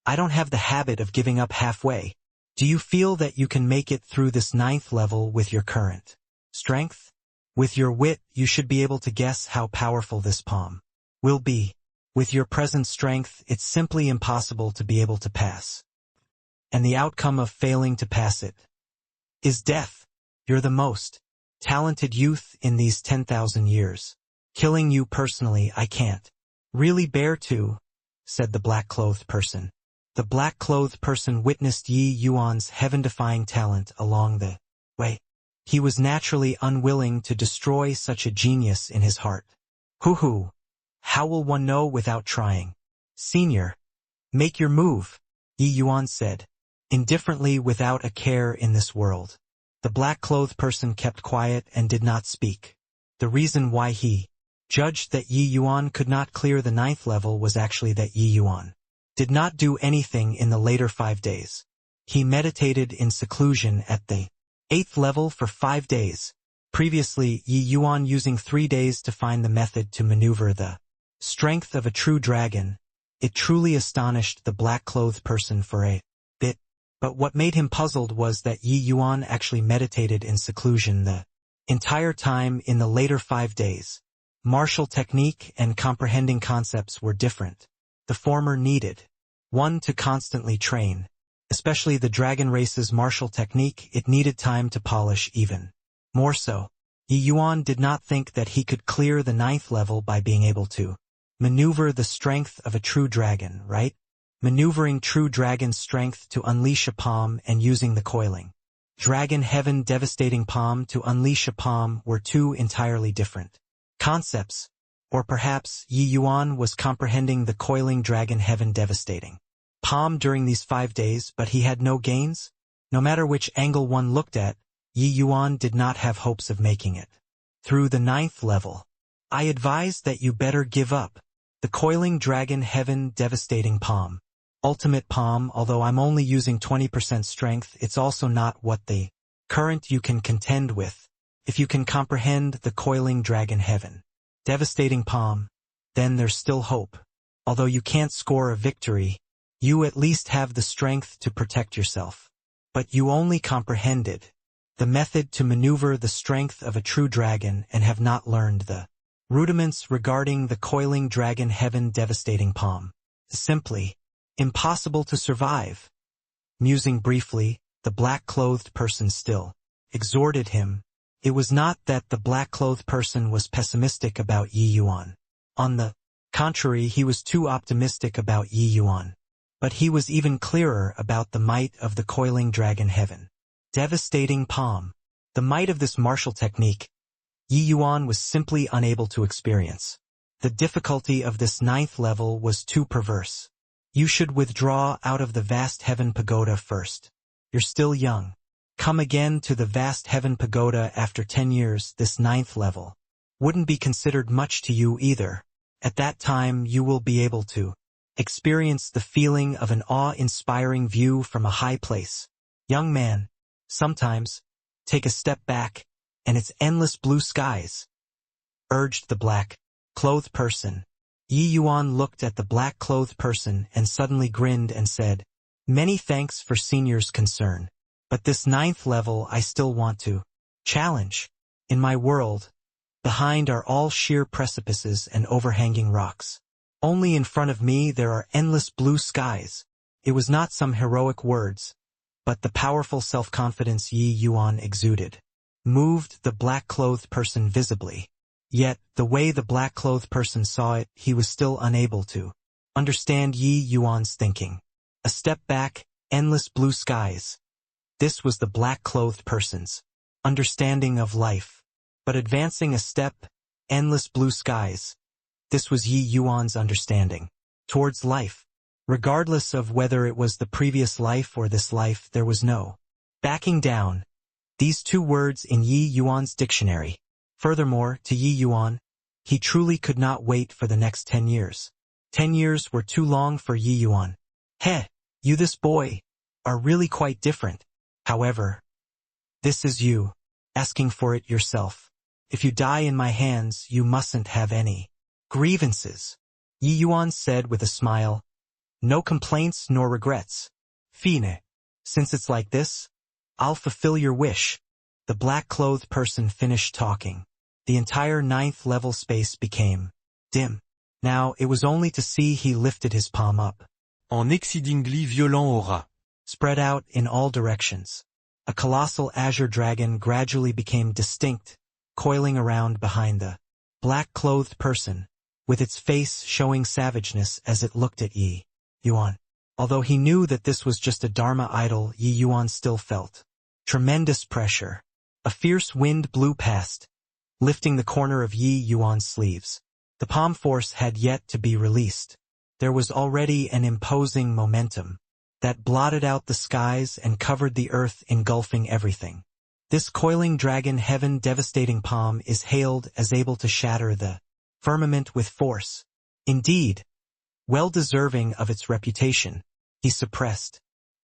I don't have the habit of giving up halfway. Do you feel that you can make it through this 9th level with your current strength? With your wit, you should be able to guess how powerful this palm will be. With your present strength, it's simply impossible to be able to pass. And the outcome of failing to pass it is death. You're the most talented youth in these 10,000 years. Killing you personally, I can't really bear to, said the black-clothed person. The black-clothed person witnessed Yi Yuan's heaven-defying talent along the way. He was naturally unwilling to destroy such a genius in his heart. Hoo-hoo. How will one know without trying? Senior, make your move, Yi Yuan said, indifferently without a care in this world. The black-clothed person kept quiet and did not speak. The reason why he judged that Yi Yuan could not clear the 9th level was actually that Yi Yuan did not do anything in the later 5 days. He meditated in seclusion at the 8th level for 5 days. Previously, Yi Yuan using 3 days to find the method to maneuver the strength of a true dragon. It truly astonished the black-clothed person for a bit. But what made him puzzled was that Yi Yuan actually meditated in seclusion the entire time in the later 5 days. Martial technique and comprehending concepts were different. The former needed one to constantly train. Especially the dragon race's martial technique, it needed time to polish even more so. Yi Yuan did not think that he could clear the 9th level by being able to maneuver the strength of a true dragon, right? Maneuvering true dragon's strength to unleash a palm and using the coiling dragon heaven devastating palm to unleash a palm were two entirely different concepts. Or perhaps Yi Yuan was comprehending the coiling dragon heaven devastating palm during these 5 days, but he had no gains? No matter which angle one looked at, Yi Yuan did not have hopes of making it through the 9th level. I advise that you better give up. The coiling dragon heaven devastating palm. Ultimate palm, although I'm only using 20% strength, it's also not what the current you can contend with. If you can comprehend the coiling dragon heaven devastating palm, then there's still hope. Although you can't score a victory, you at least have the strength to protect yourself. But you only comprehended the method to maneuver the strength of a true dragon and have not learned the rudiments regarding the coiling dragon heaven devastating palm. Simply impossible to survive. Musing briefly, the black-clothed person still exhorted him. It was not that the black-clothed person was pessimistic about Yi Yuan. On the contrary, he was too optimistic about Yi Yuan. But he was even clearer about the might of the coiling dragon heaven devastating palm. The might of this martial technique, Yi Yuan was simply unable to experience. The difficulty of this 9th level was too perverse. You should withdraw out of the vast heaven pagoda first. You're still young. Come again to the vast heaven pagoda after 10 years. This 9th level wouldn't be considered much to you either. At that time you will be able to experience the feeling of an awe-inspiring view from a high place. Young man, sometimes take a step back, and it's endless blue skies, urged the black-clothed person. Yi Yuan looked at the black-clothed person and suddenly grinned and said, "Many thanks for senior's concern. But this 9th level I still want to challenge. In my world, behind are all sheer precipices and overhanging rocks. Only in front of me there are endless blue skies." It was not some heroic words, but the powerful self-confidence Yi Yuan exuded moved the black-clothed person visibly. Yet, the way the black-clothed person saw it, he was still unable to understand Yi Yuan's thinking. A step back, endless blue skies. This was the black-clothed person's understanding of life. But advancing a step, endless blue skies. This was Yi Yuan's understanding towards life. Regardless of whether it was the previous life or this life, there was no backing down. These two words in Yi Yuan's dictionary. Furthermore, to Yi Yuan, he truly could not wait for the next 10 years. 10 years were too long for Yi Yuan. Heh, you this boy, are really quite different. However, this is you, asking for it yourself. If you die in my hands, you mustn't have any Grievances, Yi Yuan said with a smile. No complaints nor regrets. Fine. Since it's like this, I'll fulfill your wish. The black-clothed person finished talking. The entire 9th level space became dim. Now it was only to see he lifted his palm up. En exceedingly violent aura. Spread out in all directions. A colossal azure dragon gradually became distinct, coiling around behind the black-clothed person, with its face showing savageness as it looked at Yi Yuan. Although he knew that this was just a Dharma idol, Yi Yuan still felt tremendous pressure. A fierce wind blew past, lifting the corner of Yi Yuan's sleeves. The palm force had yet to be released. There was already an imposing momentum that blotted out the skies and covered the earth, engulfing everything. This coiling dragon heaven devastating palm is hailed as able to shatter the firmament with force. Indeed, well deserving of its reputation, he suppressed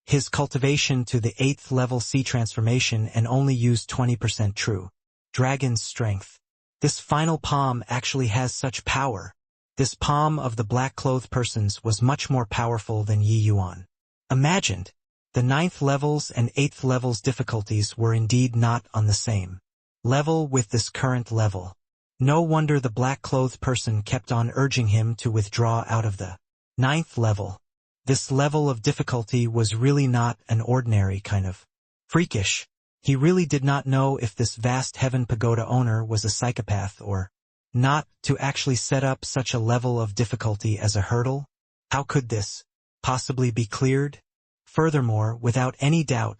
his cultivation to the 8th level C transformation and only used 20% true dragon's strength. This final palm actually has such power. This palm of the black-clothed persons was much more powerful than Yi Yuan imagined. The 9th levels and 8th levels difficulties were indeed not on the same level with this current level. No wonder the black-clothed person kept on urging him to withdraw out of the 9th level. This level of difficulty was really not an ordinary kind of freakish. He really did not know if this vast heaven pagoda owner was a psychopath or not to actually set up such a level of difficulty as a hurdle. How could this possibly be cleared? Furthermore, without any doubt,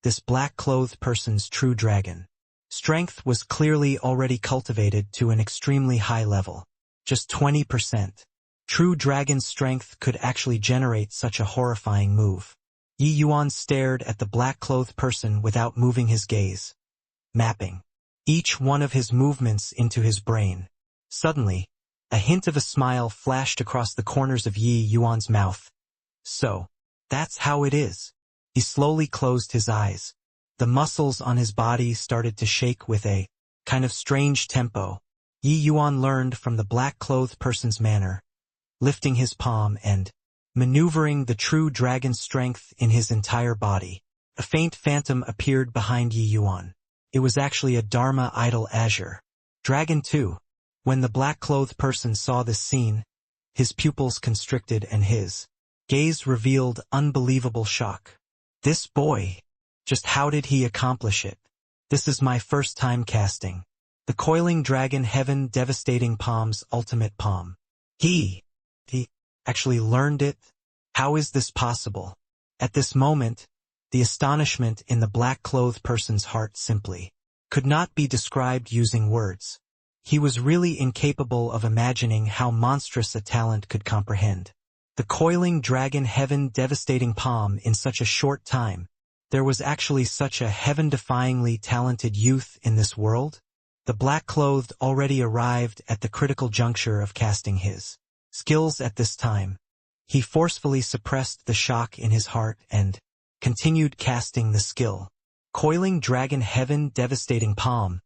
this black-clothed person's true dragon strength was clearly already cultivated to an extremely high level. Just 20%. True dragon strength could actually generate such a horrifying move. Yi Yuan stared at the black-clothed person without moving his gaze, mapping each one of his movements into his brain. Suddenly, a hint of a smile flashed across the corners of Yi Yuan's mouth. So, that's how it is. He slowly closed his eyes. The muscles on his body started to shake with a kind of strange tempo. Yi Yuan learned from the black-clothed person's manner, lifting his palm and maneuvering the true dragon strength in his entire body. A faint phantom appeared behind Yi Yuan. It was actually a Dharma idol azure dragon too. When the black-clothed person saw this scene, his pupils constricted and his gaze revealed unbelievable shock. This boy, just how did he accomplish it? This is my first time casting the coiling dragon heaven devastating palm's ultimate palm. He actually learned it? How is this possible? At this moment, the astonishment in the black-clothed person's heart simply could not be described using words. He was really incapable of imagining how monstrous a talent could comprehend. The coiling dragon heaven devastating palm in such a short time. There was actually such a heaven-defyingly talented youth in this world? The black-clothed already arrived at the critical juncture of casting his skills at this time. He forcefully suppressed the shock in his heart and continued casting the skill. Coiling dragon heaven devastating palm.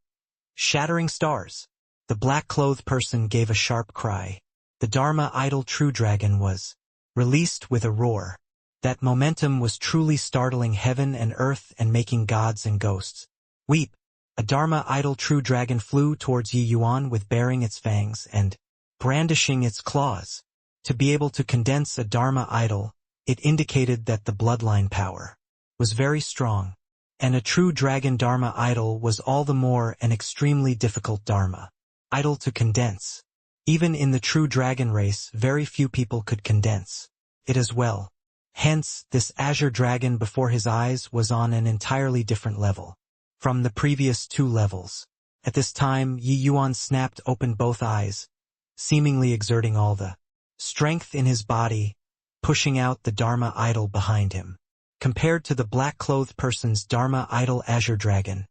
Shattering stars. The black-clothed person gave a sharp cry. The Dharma idol true dragon was released with a roar. That momentum was truly startling heaven and earth and making gods and ghosts weep. A Dharma idol true dragon flew towards Yi Yuan with baring its fangs and brandishing its claws. To be able to condense a Dharma idol, it indicated that the bloodline power was very strong, and a true dragon Dharma idol was all the more an extremely difficult Dharma idol to condense. Even in the true dragon race, very few people could condense it as well. Hence, this azure dragon before his eyes was on an entirely different level from the previous 2 levels. At this time, Yi Yuan snapped open both eyes, seemingly exerting all the strength in his body, pushing out the Dharma idol behind him. Compared to the black-clothed person's Dharma idol azure dragon,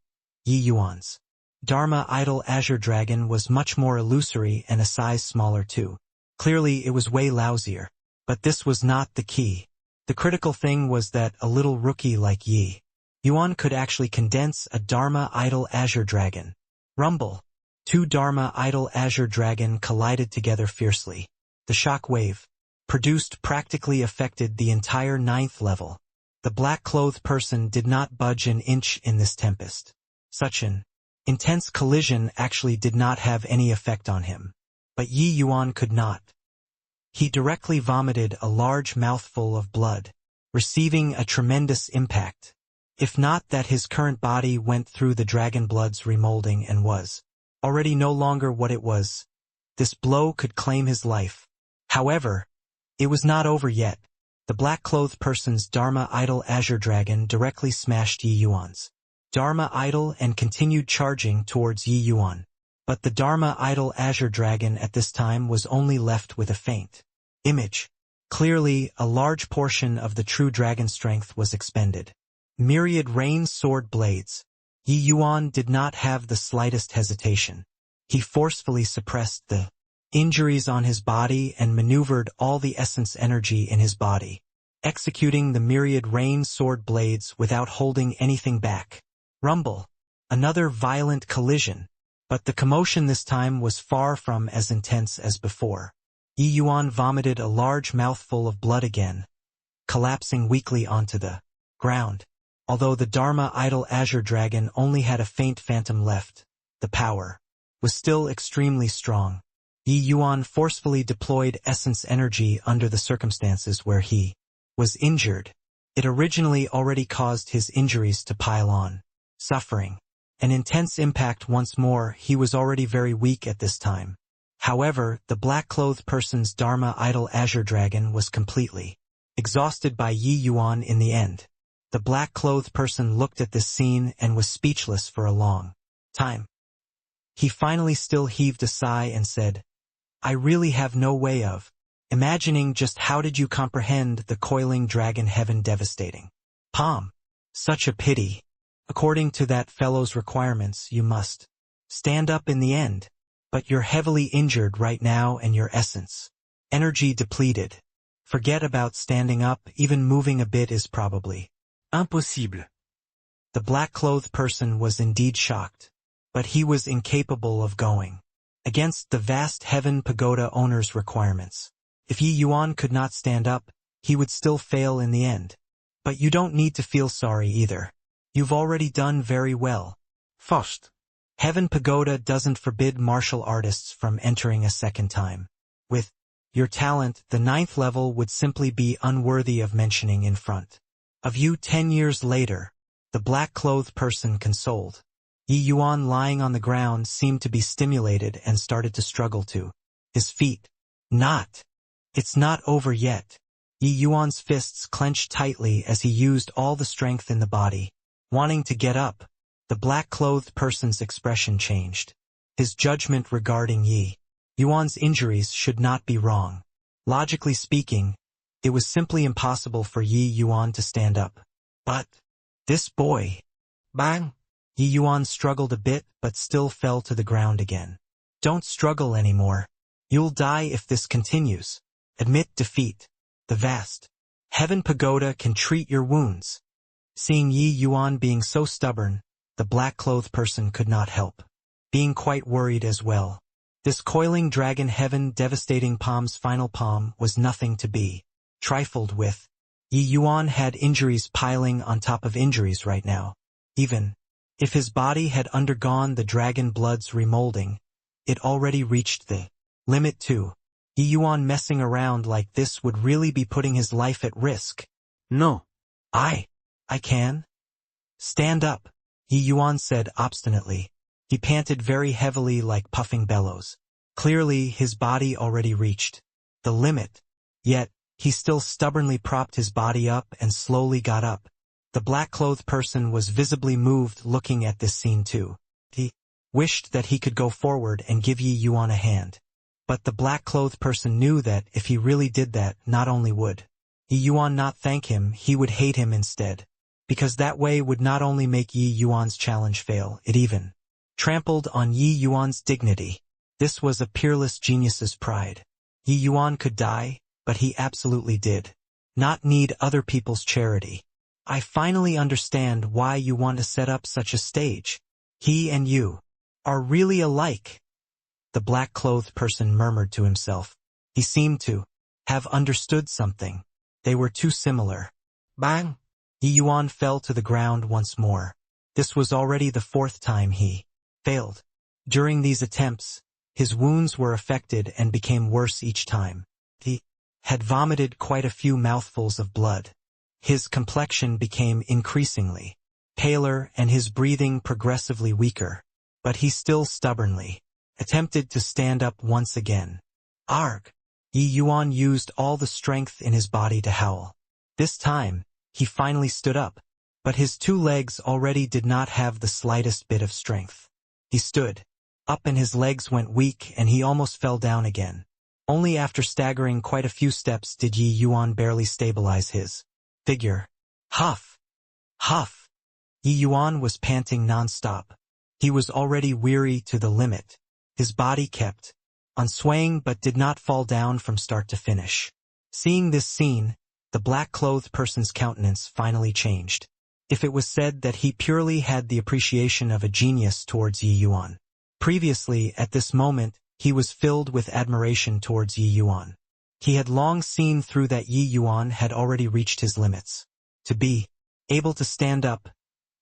Yi Yuan's Dharma idol azure dragon was much more illusory and a size smaller too. Clearly it was way lousier. But this was not the key. The critical thing was that a little rookie like Yi Yuan could actually condense a Dharma idol azure dragon. Rumble. Two Dharma idol azure dragon collided together fiercely. The shock wave, produced practically affected the entire 9th level. The black-clothed person did not budge an inch in this tempest. Such an intense collision actually did not have any effect on him. But Yi Yuan could not. He directly vomited a large mouthful of blood, receiving a tremendous impact. If not that his current body went through the dragon blood's remolding and was already no longer what it was, this blow could claim his life. However, it was not over yet. The black-clothed person's Dharma idol azure dragon directly smashed Yi Yuan's Dharma idol and continued charging towards Yi Yuan. But the Dharma idol azure dragon at this time was only left with a faint image. Clearly, a large portion of the true dragon strength was expended. Myriad rain sword blades. Yi Yuan did not have the slightest hesitation. He forcefully suppressed the injuries on his body and maneuvered all the essence energy in his body, executing the myriad rain sword blades without holding anything back. Rumble. Another violent collision. But the commotion this time was far from as intense as before. Yi Yuan vomited a large mouthful of blood again, collapsing weakly onto the ground. Although the Dharma idol azure dragon only had a faint phantom left, the power was still extremely strong. Yi Yuan forcefully deployed essence energy under the circumstances where he was injured. It originally already caused his injuries to pile on. Suffering an intense impact once more, he was already very weak at this time. However, the black-clothed person's Dharma idol azure dragon was completely exhausted by Yi Yuan in the end. The black-clothed person looked at this scene and was speechless for a long time. He finally still heaved a sigh and said, "I really have no way of imagining just how did you comprehend the coiling dragon heaven devastating. Palm. Such a pity. According to that fellow's requirements, you must stand up in the end. But you're heavily injured right now and your essence energy depleted. Forget about standing up, even moving a bit is probably impossible." The black-clothed person was indeed shocked, but he was incapable of going against the vast heaven pagoda owner's requirements. If Yi Yuan could not stand up, he would still fail in the end. But you don't need to feel sorry either. You've already done very well. First, Heaven Pagoda doesn't forbid martial artists from entering a second time. With your talent, the 9th level would simply be unworthy of mentioning in front of you 10 years later. The black-clothed person consoled. Yi Yuan lying on the ground seemed to be stimulated and started to struggle to his feet. It's not over yet. Yi Yuan's fists clenched tightly as he used all the strength in the body. Wanting to get up, the black-clothed person's expression changed. His judgment regarding Yi Yuan's injuries should not be wrong. Logically speaking, it was simply impossible for Yi Yuan to stand up. But this boy... Bang! Yi Yuan struggled a bit but still fell to the ground again. Don't struggle anymore. You'll die if this continues. Admit defeat. The vast Heaven Pagoda can treat your wounds. Seeing Yi Yuan being so stubborn, the black-clothed person could not help being quite worried as well. This coiling dragon heaven devastating palm's final palm was nothing to be trifled with. Yi Yuan had injuries piling on top of injuries right now. Even if his body had undergone the dragon blood's remolding, it already reached the limit too. Yi Yuan messing around like this would really be putting his life at risk. No. I can. Stand up, Yi Yuan said obstinately. He panted very heavily like puffing bellows. Clearly his body already reached the limit. Yet, he still stubbornly propped his body up and slowly got up. The black-clothed person was visibly moved looking at this scene too. He wished that he could go forward and give Yi Yuan a hand. But the black-clothed person knew that if he really did that, not only would Yi Yuan not thank him, he would hate him instead. Because that way would not only make Yi Yuan's challenge fail, it even trampled on Yi Yuan's dignity. This was a peerless genius's pride. Yi Yuan could die, but he absolutely did not need other people's charity. I finally understand why you want to set up such a stage. He and you are really alike," the black-clothed person murmured to himself. He seemed to have understood something. They were too similar. Bang! Yi Yuan fell to the ground once more. This was already the fourth time he failed. During these attempts, his wounds were affected and became worse each time. He had vomited quite a few mouthfuls of blood. His complexion became increasingly paler and his breathing progressively weaker. But he still stubbornly attempted to stand up once again. Arg! Yi Yuan used all the strength in his body to howl. This time, he finally stood up, but his two legs already did not have the slightest bit of strength. He stood up and his legs went weak and he almost fell down again. Only after staggering quite a few steps did Yi Yuan barely stabilize his figure. Huff! Huff! Yi Yuan was panting non-stop. He was already weary to the limit. His body kept on swaying but did not fall down from start to finish. Seeing this scene, the black-clothed person's countenance finally changed. If it was said that he purely had the appreciation of a genius towards Yi Yuan. Previously, at this moment, he was filled with admiration towards Yi Yuan. He had long seen through that Yi Yuan had already reached his limits. To be able to stand up,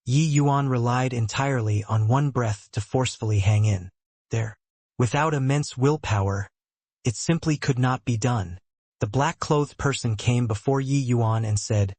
Yi Yuan relied entirely on one breath to forcefully hang in there. Without immense willpower, it simply could not be done. The black-clothed person came before Yi Yuan and said,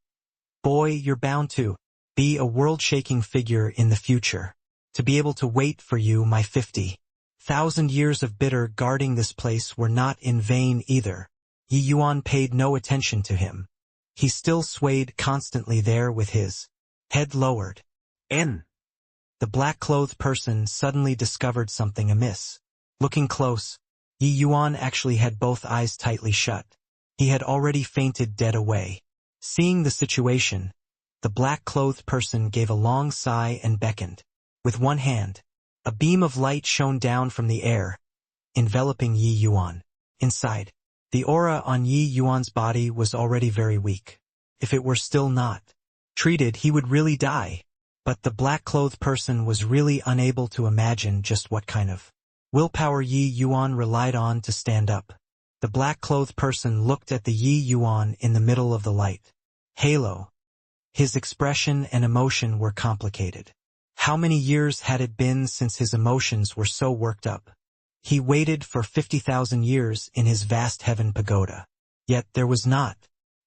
"Boy, you're bound to be a world-shaking figure in the future. To be able to wait for you my 50,000 years of bitter guarding this place were not in vain either." Yi Yuan paid no attention to him. He still swayed constantly there with his head lowered. The black-clothed person suddenly discovered something amiss. Looking close, Yi Yuan actually had both eyes tightly shut. He had already fainted dead away. Seeing the situation, the black-clothed person gave a long sigh and beckoned. With one hand, a beam of light shone down from the air, enveloping Yi Yuan. Inside, the aura on Yi Yuan's body was already very weak. If it were still not treated, he would really die. But the black-clothed person was really unable to imagine just what kind of willpower Yi Yuan relied on to stand up. The black-clothed person looked at the Yi Yuan in the middle of the light halo. His expression and emotion were complicated. How many years had it been since his emotions were so worked up? He waited for 50,000 years in his vast heaven pagoda. Yet there was not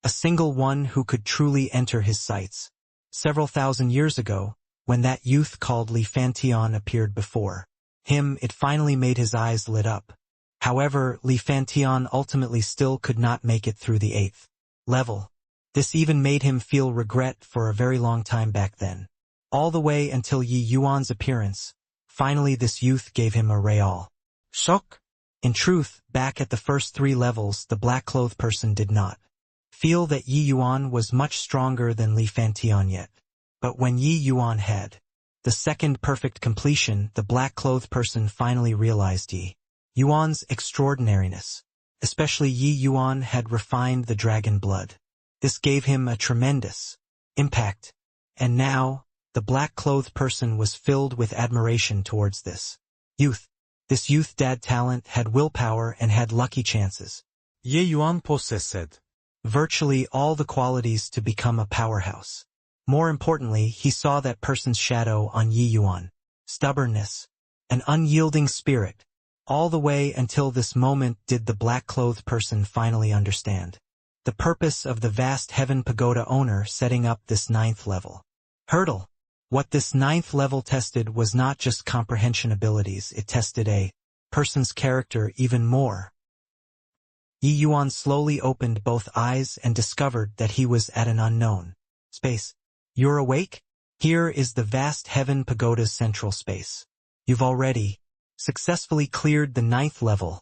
a single one who could truly enter his sights. Several thousand years ago, when that youth called Li Fantion appeared before him, it finally made his eyes lit up. However, Li Fantion ultimately still could not make it through the 8th level. This even made him feel regret for a very long time back then. All the way until Yi Yuan's appearance. Finally this youth gave him a real shock. In truth, back at the first 3 levels, the black-clothed person did not feel that Yi Yuan was much stronger than Li Fantion yet. But when Yi Yuan had the second perfect completion, the black-clothed person finally realized Yi Yuan's extraordinariness. Especially Yi Yuan had refined the dragon blood. This gave him a tremendous impact. And now, the black-clothed person was filled with admiration towards this youth. This youth dad talent had willpower and had lucky chances. Yi Yuan possessed Virtually all the qualities to become a powerhouse. More importantly, he saw that person's shadow on Yi Yuan. Stubbornness. An unyielding spirit. All the way until this moment did the black-clothed person finally understand the purpose of the vast heaven pagoda owner setting up this 9th level hurdle. What this 9th level tested was not just comprehension abilities, it tested a person's character even more. Yi Yuan slowly opened both eyes and discovered that he was at an unknown space. You're awake? Here is the vast heaven pagoda's central space. You've already successfully cleared the 9th level,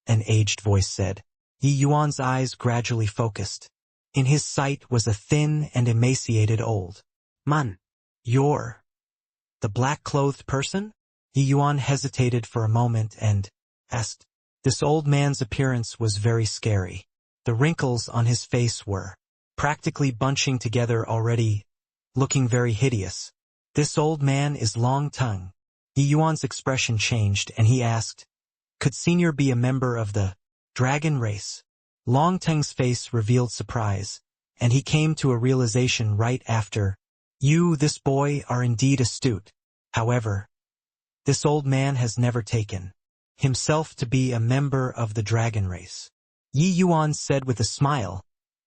an aged voice said. Yi Yuan's eyes gradually focused. In his sight was a thin and emaciated old man. You're the black-clothed person? Yi Yuan hesitated for a moment and asked. This old man's appearance was very scary. The wrinkles on his face were practically bunching together already, looking very hideous. This old man is Long Tongue. Yi Yuan's expression changed and he asked, "Could Senior be a member of the dragon race?" Long Teng's face revealed surprise, and he came to a realization right after, "You, this boy, are indeed astute. However, this old man has never taken himself to be a member of the dragon race." Yi Yuan said with a smile,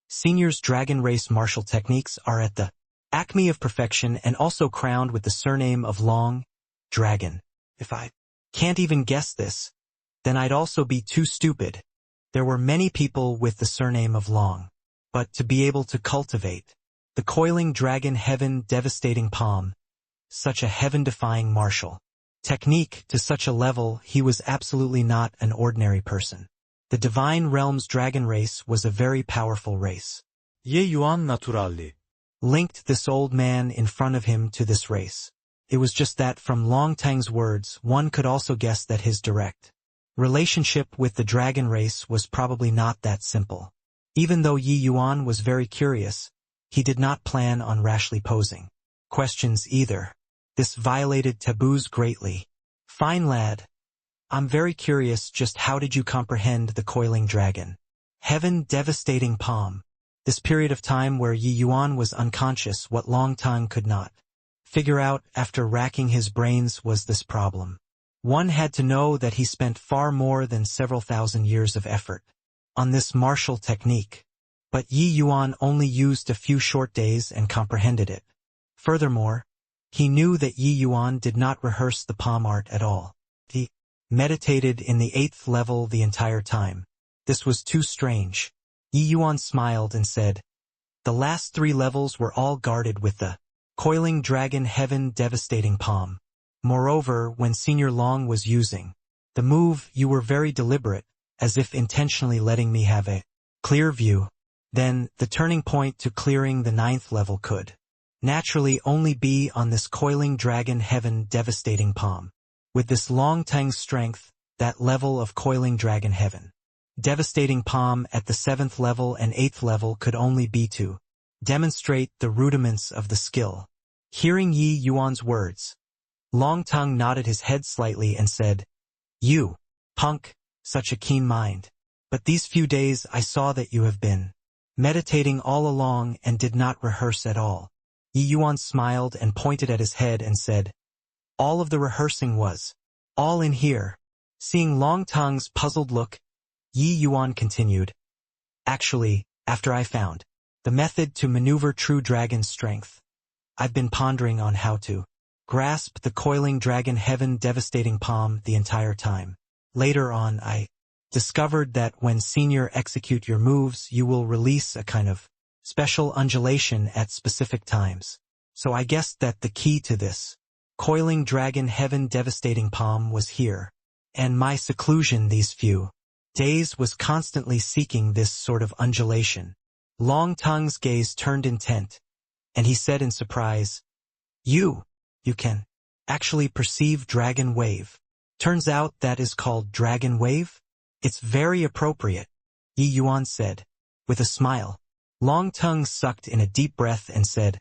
"Senior's dragon race martial techniques are at the acme of perfection and also crowned with the surname of Long Dragon. If I can't even guess this, then I'd also be too stupid. There were many people with the surname of Long, but to be able to cultivate the coiling dragon heaven devastating palm, such a heaven-defying martial technique to such a level, he was absolutely not an ordinary person. The Divine Realm's dragon race was a very powerful race. Ye Yuan naturalli. Linked this old man in front of him to this race. It was just that from Long Teng's words, one could also guess that his direct relationship with the dragon race was probably not that simple. Even though Yi Yuan was very curious, he did not plan on rashly posing questions either. This violated taboos greatly. "Fine lad. I'm very curious, just how did you comprehend the coiling dragon heaven devastating palm?" This period of time where Yi Yuan was unconscious, what Long Teng could not figure out after racking his brains was this problem. One had to know that he spent far more than several thousand years of effort on this martial technique, but Yi Yuan only used a few short days and comprehended it. Furthermore, he knew that Yi Yuan did not rehearse the palm art at all. He meditated in the 8th level the entire time. This was too strange. Yi Yuan smiled and said, "The last 3 levels were all guarded with the coiling dragon heaven devastating palm. Moreover, when Senior Long was using the move, you were very deliberate, as if intentionally letting me have a clear view. Then, the turning point to clearing the 9th level could naturally only be on this coiling dragon heaven devastating palm. With this Long Teng's strength, that level of coiling dragon heaven devastating palm at the 7th level and 8th level could only be to demonstrate the rudiments of the skill." Hearing Yi Yuan's words, Long Teng nodded his head slightly and said, "You, punk, such a keen mind. But these few days I saw that you have been meditating all along and did not rehearse at all." Yi Yuan smiled and pointed at his head and said, "All of the rehearsing was all in here." Seeing Long Teng's puzzled look, Yi Yuan continued, "Actually, after I found the method to maneuver true dragon strength, I've been pondering on how to grasp the coiling dragon heaven devastating palm the entire time. Later on, I discovered that when Senior execute your moves, you will release a kind of special undulation at specific times. So I guessed that the key to this coiling dragon heaven devastating palm was here, and my seclusion these few days was constantly seeking this sort of undulation." Long Teng's gaze turned intent, and he said in surprise, You can actually perceive dragon wave. Turns out that is called dragon wave? It's very appropriate," Yi Yuan said, with a smile. Long Teng sucked in a deep breath and said,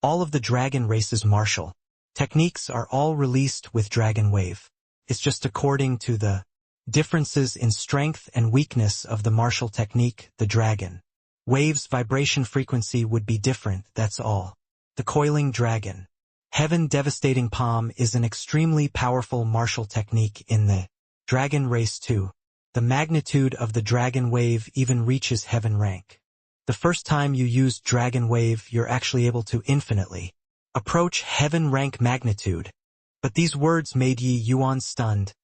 "All of the dragon race's martial techniques are all released with dragon wave. It's just according to the differences in strength and weakness of the martial technique, the dragon wave's vibration frequency would be different, that's all. The coiling dragon heaven devastating palm is an extremely powerful martial technique in the dragon race too. The magnitude of the dragon wave even reaches heaven rank. The first time you use dragon wave, you're actually able to infinitely approach heaven rank magnitude." But these words made Yi Yuan stunned.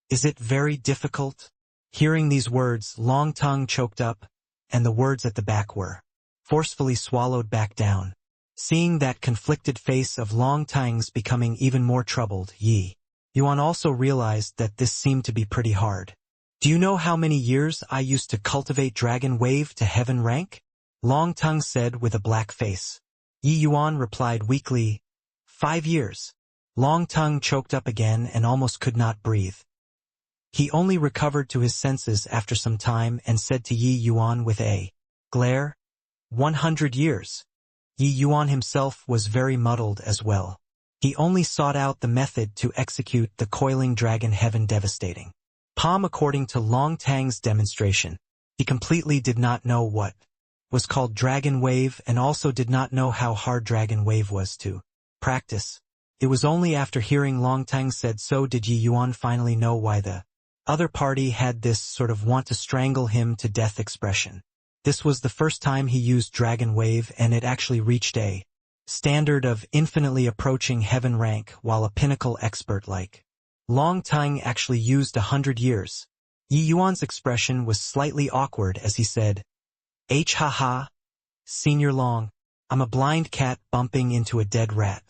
Is it very difficult?" Hearing these words, Long Teng choked up, and the words at the back were forcefully swallowed back down. Seeing that conflicted face of Long Teng's becoming even more troubled, Yi Yuan also realized that this seemed to be pretty hard. "Do you know how many years I used to cultivate dragon wave to heaven rank?" Long Teng said with a black face. Yi Yuan replied weakly, 5 years. Long Teng choked up again and almost could not breathe. He only recovered to his senses after some time and said to Yi Yuan with a glare, 100 years. Yi Yuan himself was very muddled as well. He only sought out the method to execute the coiling dragon heaven devastating palm according to Long Tang's demonstration. He completely did not know what was called Dragon Wave and also did not know how hard Dragon Wave was to practice. It was only after hearing Long Tang said so did Yi Yuan finally know why the other party had this sort of want to strangle him to death expression. This was the first time he used Dragon Wave and it actually reached a standard of infinitely approaching heaven rank while a pinnacle expert like Long Tang actually used 100 years. Yi Yuan's expression was slightly awkward as he said, ha, Senior Long, I'm a blind cat bumping into a dead rat.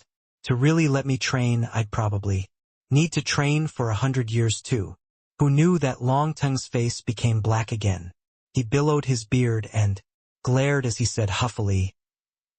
To really let me train I'd probably need to train for 100 years too. Who knew that Long Tang's face became black again? He billowed his beard and glared as he said huffily,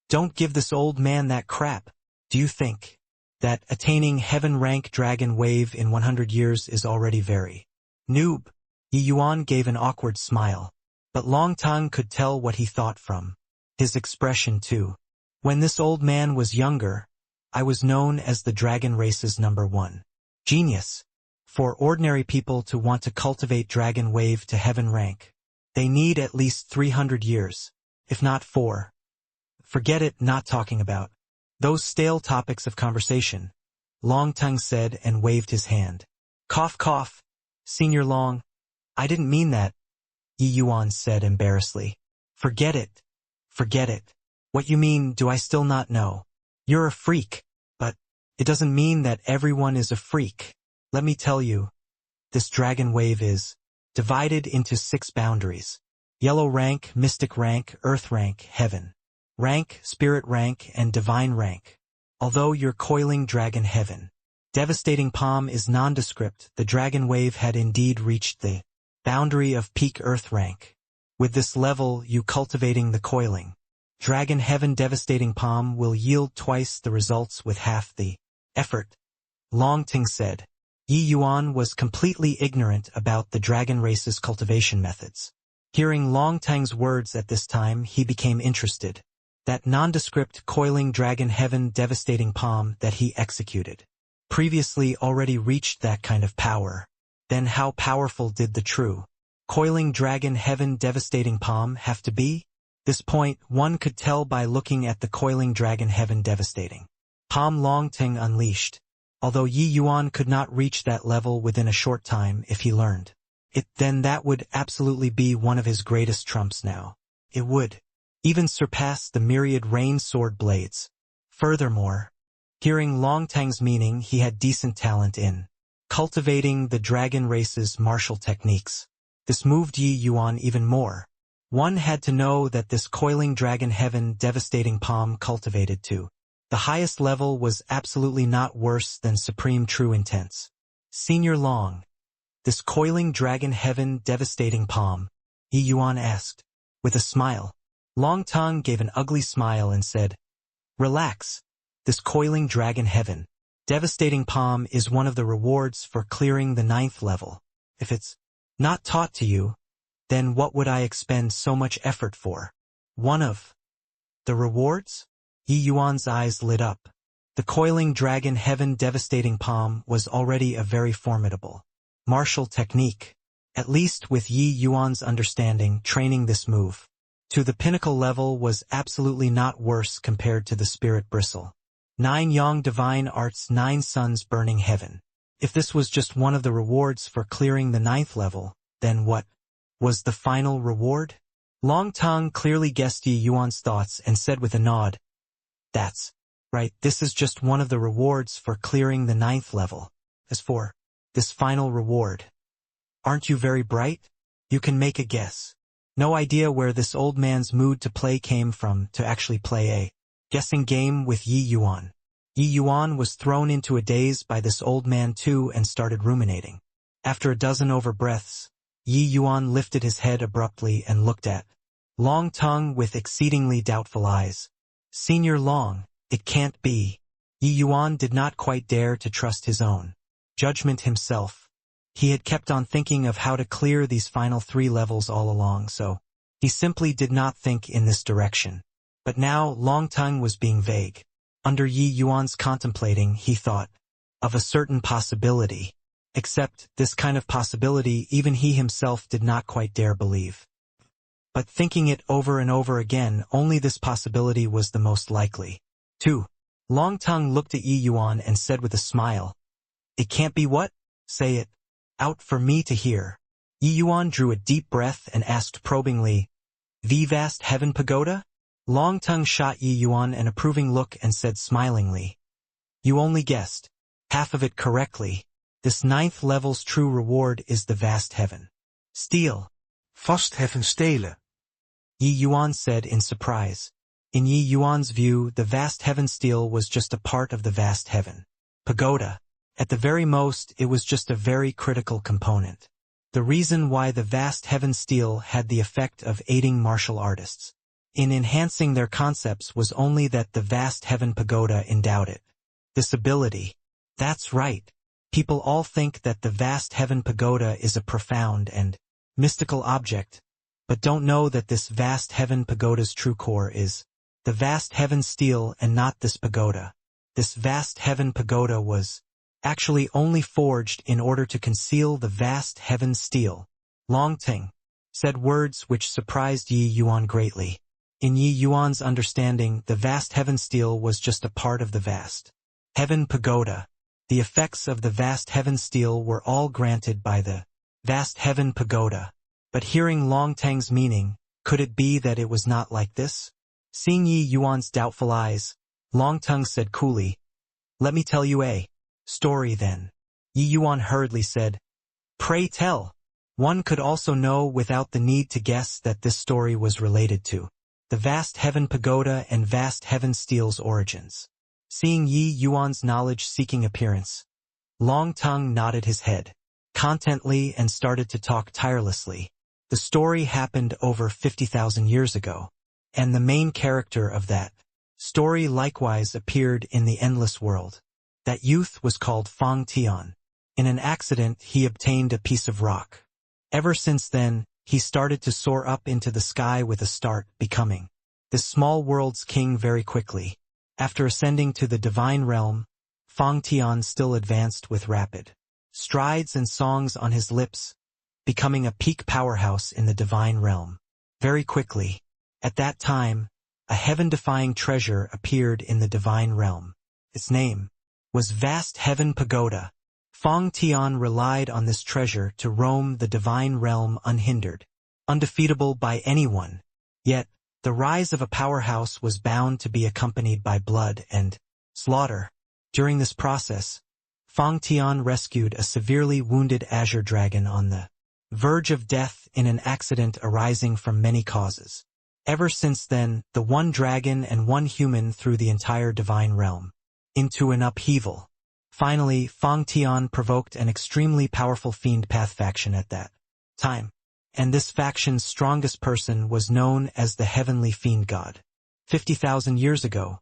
Don't give this old man that crap. Do you think that attaining heaven rank Dragon Wave in 100 years is already very noob? Yi Yuan gave an awkward smile, but Long Tang could tell what he thought from his expression too. When this old man was younger, I was known as the dragon race's #1 genius. For ordinary people to want to cultivate Dragon Wave to heaven rank, they need at least 300 years, if not 4. Forget it, not talking about those stale topics of conversation, Long Tang said and waved his hand. Cough cough, Senior Long, I didn't mean that, Yi Yuan said embarrassedly. Forget it. Forget it. What you mean do I still not know? You're a freak, but it doesn't mean that everyone is a freak. Let me tell you, this Dragon Wave is divided into 6 boundaries. Yellow rank, mystic rank, earth rank, heaven rank, spirit rank, and divine rank. Although your coiling dragon heaven devastating palm is nondescript, the Dragon Wave had indeed reached the boundary of peak earth rank. With this level, you cultivating the coiling dragon heaven devastating palm will yield twice the results with half the effort, Long Tang said. Yi Yuan was completely ignorant about the dragon race's cultivation methods. Hearing Long Tang's words at this time, he became interested. That nondescript coiling dragon heaven devastating palm that he executed previously already reached that kind of power. Then how powerful did the true coiling dragon heaven devastating palm have to be? This point one could tell by looking at the coiling dragon heaven devastating palm Long Tang unleashed. Although Yi Yuan could not reach that level within a short time if he learned it, then that would absolutely be one of his greatest trumps now. It would even surpass the myriad rain sword blades. Furthermore, hearing Long Tang's meaning, he had decent talent in cultivating the dragon race's martial techniques. This moved Yi Yuan even more. One had to know that this coiling dragon heaven devastating palm cultivated to the highest level was absolutely not worse than supreme true intense. Senior Long, this coiling dragon heaven devastating palm? Yi Yuan asked, with a smile. Long Tang gave an ugly smile and said, Relax. This coiling dragon heaven devastating palm is one of the rewards for clearing the 9th level. If it's not taught to you, then what would I expend so much effort for? One of the rewards? Yi Yuan's eyes lit up. The coiling dragon heaven devastating palm was already a very formidable martial technique. At least with Yi Yuan's understanding, training this move to the pinnacle level was absolutely not worse compared to the spirit bristle 9 Yang divine arts 9 suns burning heaven. If this was just one of the rewards for clearing the 9th level, then what was the final reward? Long Tang clearly guessed Yi Yuan's thoughts and said with a nod, That's right, this is just one of the rewards for clearing the 9th level. As for this final reward, aren't you very bright? You can make a guess. No idea where this old man's mood to play came from to actually play a guessing game with Yi Yuan. Yi Yuan was thrown into a daze by this old man too and started ruminating. After a dozen over breaths, Yi Yuan lifted his head abruptly and looked at Long Tang with exceedingly doubtful eyes. Senior Long, it can't be. Yi Yuan did not quite dare to trust his own judgment himself. He had kept on thinking of how to clear these final 3 levels all along, so he simply did not think in this direction. But now Long Tang was being vague. Under Yi Yuan's contemplating, he thought of a certain possibility. Except, this kind of possibility even he himself did not quite dare believe. But thinking it over and over again, only this possibility was the most likely. 2. Long Tongue looked at Yi Yuan and said with a smile, "It can't be what? Say it out for me to hear." Yi Yuan drew a deep breath and asked probingly, "The vast heaven pagoda?" Long Tongue shot Yi Yuan an approving look and said smilingly, "You only guessed half of it correctly. This 9th level's true reward is the vast heaven. Steal." Vastheffen stelen. Yi Yuan said in surprise. In Yi Yuan's view, the vast heaven steal was just a part of the vast heaven pagoda. At the very most, it was just a very critical component. The reason why the vast heaven steal had the effect of aiding martial artists in enhancing their concepts was only that the vast heaven pagoda endowed it. This ability. That's right. People all think that the vast heaven pagoda is a profound and mystical object, but don't know that this vast heaven pagoda's true core is the vast heaven steel and not this pagoda. This vast heaven pagoda was actually only forged in order to conceal the vast heaven steel. Long Tongue said words which surprised Yi Yuan greatly. In Yi Yuan's understanding, the vast heaven steel was just a part of the vast heaven pagoda. The effects of the vast heaven steel were all granted by the vast heaven pagoda. But hearing Long Tongue's meaning, could it be that it was not like this? Seeing Yi Yuan's doubtful eyes, Long Tongue said coolly, "Let me tell you a story then." Yi Yuan hurriedly said, "Pray tell." One could also know without the need to guess that this story was related to the vast heaven pagoda and vast heaven steel's origins. Seeing Yi Yuan's knowledge-seeking appearance, Long Tongue nodded his head contently and started to talk tirelessly. The story happened over 50,000 years ago, and the main character of that story likewise appeared in the endless world. That youth was called Fang Tian. In an accident, he obtained a piece of rock. Ever since then, he started to soar up into the sky with a start, becoming this small world's king very quickly. After ascending to the divine realm, Fang Tian still advanced with rapid strides and songs on his lips, becoming a peak powerhouse in the divine realm. Very quickly, at that time, a heaven-defying treasure appeared in the divine realm. Its name was Vast Heaven Pagoda. Fang Tian relied on this treasure to roam the divine realm unhindered, undefeatable by anyone. Yet, the rise of a powerhouse was bound to be accompanied by blood and slaughter. During this process, Fang Tian rescued a severely wounded azure dragon on the verge of death in an accident arising from many causes. Ever since then, the one dragon and one human threw the entire divine realm into an upheaval. Finally, Fang Tian provoked an extremely powerful fiend path faction at that time, and this faction's strongest person was known as the Heavenly Fiend God. 50,000 years ago,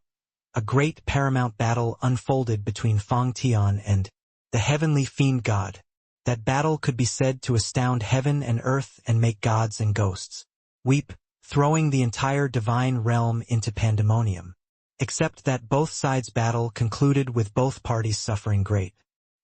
a great paramount battle unfolded between Fang Tian and the Heavenly Fiend God. That battle could be said to astound heaven and earth and make gods and ghosts weep, throwing the entire divine realm into pandemonium. Except that both sides' battle concluded with both parties suffering great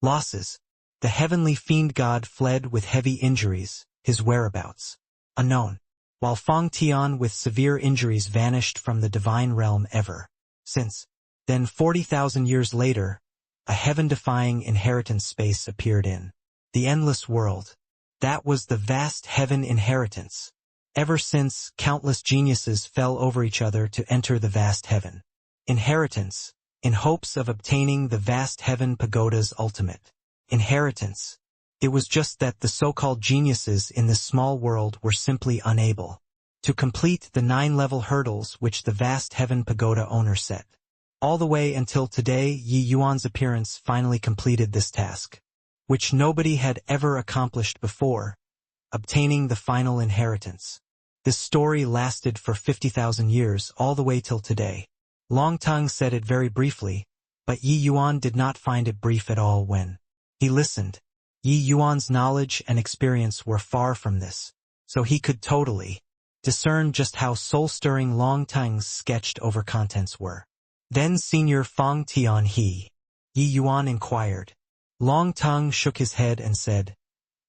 losses. The Heavenly Fiend God fled with heavy injuries, his whereabouts unknown, while Fang Tian with severe injuries vanished from the divine realm ever since. Then 40,000 years later, a heaven-defying inheritance space appeared in the endless world. That was the vast heaven inheritance. Ever since, countless geniuses fell over each other to enter the vast heaven inheritance, in hopes of obtaining the vast heaven pagoda's ultimate inheritance. It was just that the so-called geniuses in this small world were simply unable to complete the 9-level hurdles which the vast heaven pagoda owner set. All the way until today, Yi Yuan's appearance finally completed this task, which nobody had ever accomplished before, obtaining the final inheritance. This story lasted for 50,000 years all the way till today. Long Tongue said it very briefly, but Yi Yuan did not find it brief at all when he listened. Yi Yuan's knowledge and experience were far from this, so he could totally discern just how soul-stirring Long Tongue's sketched over contents were. Then Senior Fong Tian He, Yi Yuan inquired. Long Tongue shook his head and said,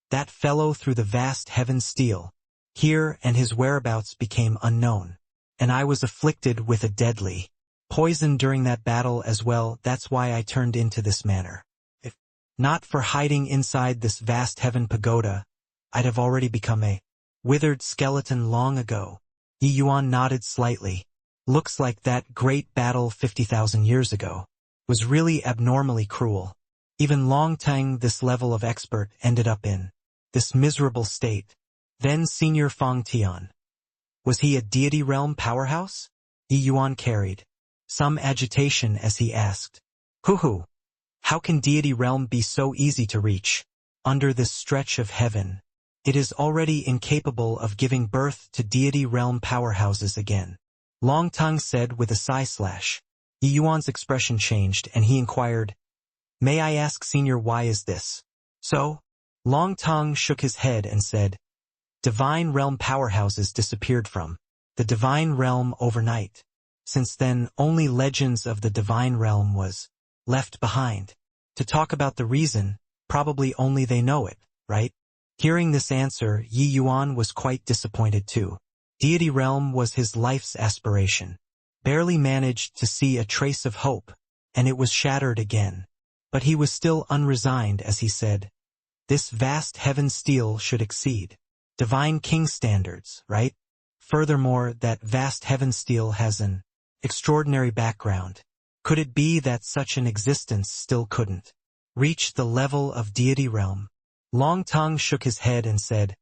"That fellow through the vast heaven steel. Here and his whereabouts became unknown. And I was afflicted with a deadly poison during that battle as well. That's why I turned into this manner. If not for hiding inside this vast heaven pagoda, I'd have already become a withered skeleton long ago." Yi Yuan nodded slightly. Looks like that great battle 50,000 years ago was really abnormally cruel. Even Long Tongue, this level of expert, ended up in this miserable state. Then Senior Fong Tian. Was he a deity realm powerhouse? Yi Yuan carried some agitation as he asked. Hoo-hoo. How can deity realm be so easy to reach? Under this stretch of heaven, it is already incapable of giving birth to deity realm powerhouses again. Long Tongue said with a sigh. Yi Yuan's expression changed and he inquired, "May I ask, Senior, why is this so?" Long Tongue shook his head and said, "Divine realm powerhouses disappeared from the divine realm overnight. Since then, only legends of the divine realm was left behind. To talk about the reason, probably only they know it, right?" Hearing this answer, Yi Yuan was quite disappointed too. Deity realm was his life's aspiration. Barely managed to see a trace of hope, and it was shattered again. But he was still unresigned as he said, "This vast heaven steel should exceed divine king standards, right? Furthermore, that vast heaven steel has an extraordinary background. Could it be that such an existence still couldn't reach the level of deity realm?" Long Tongue shook his head and said,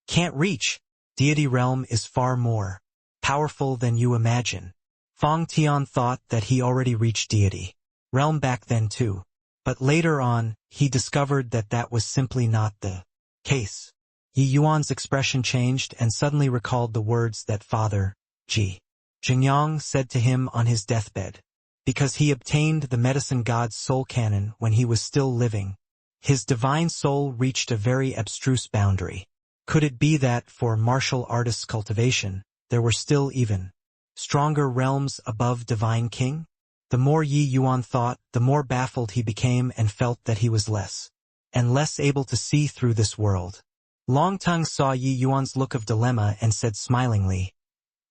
"Can't reach. Deity realm is far more powerful than you imagine." Fong Tian thought that he already reached deity realm back then too. But later on, he discovered that that was simply not the case. Yi Yuan's expression changed and suddenly recalled the words that Father Jingyang said to him on his deathbed. Because he obtained the medicine god's soul canon when he was still living, his divine soul reached a very abstruse boundary. Could it be that, for martial artists' cultivation, there were still even stronger realms above divine king? The more Yi Yuan thought, the more baffled he became and felt that he was less and less able to see through this world. Long Tongue saw Yi Yuan's look of dilemma and said smilingly,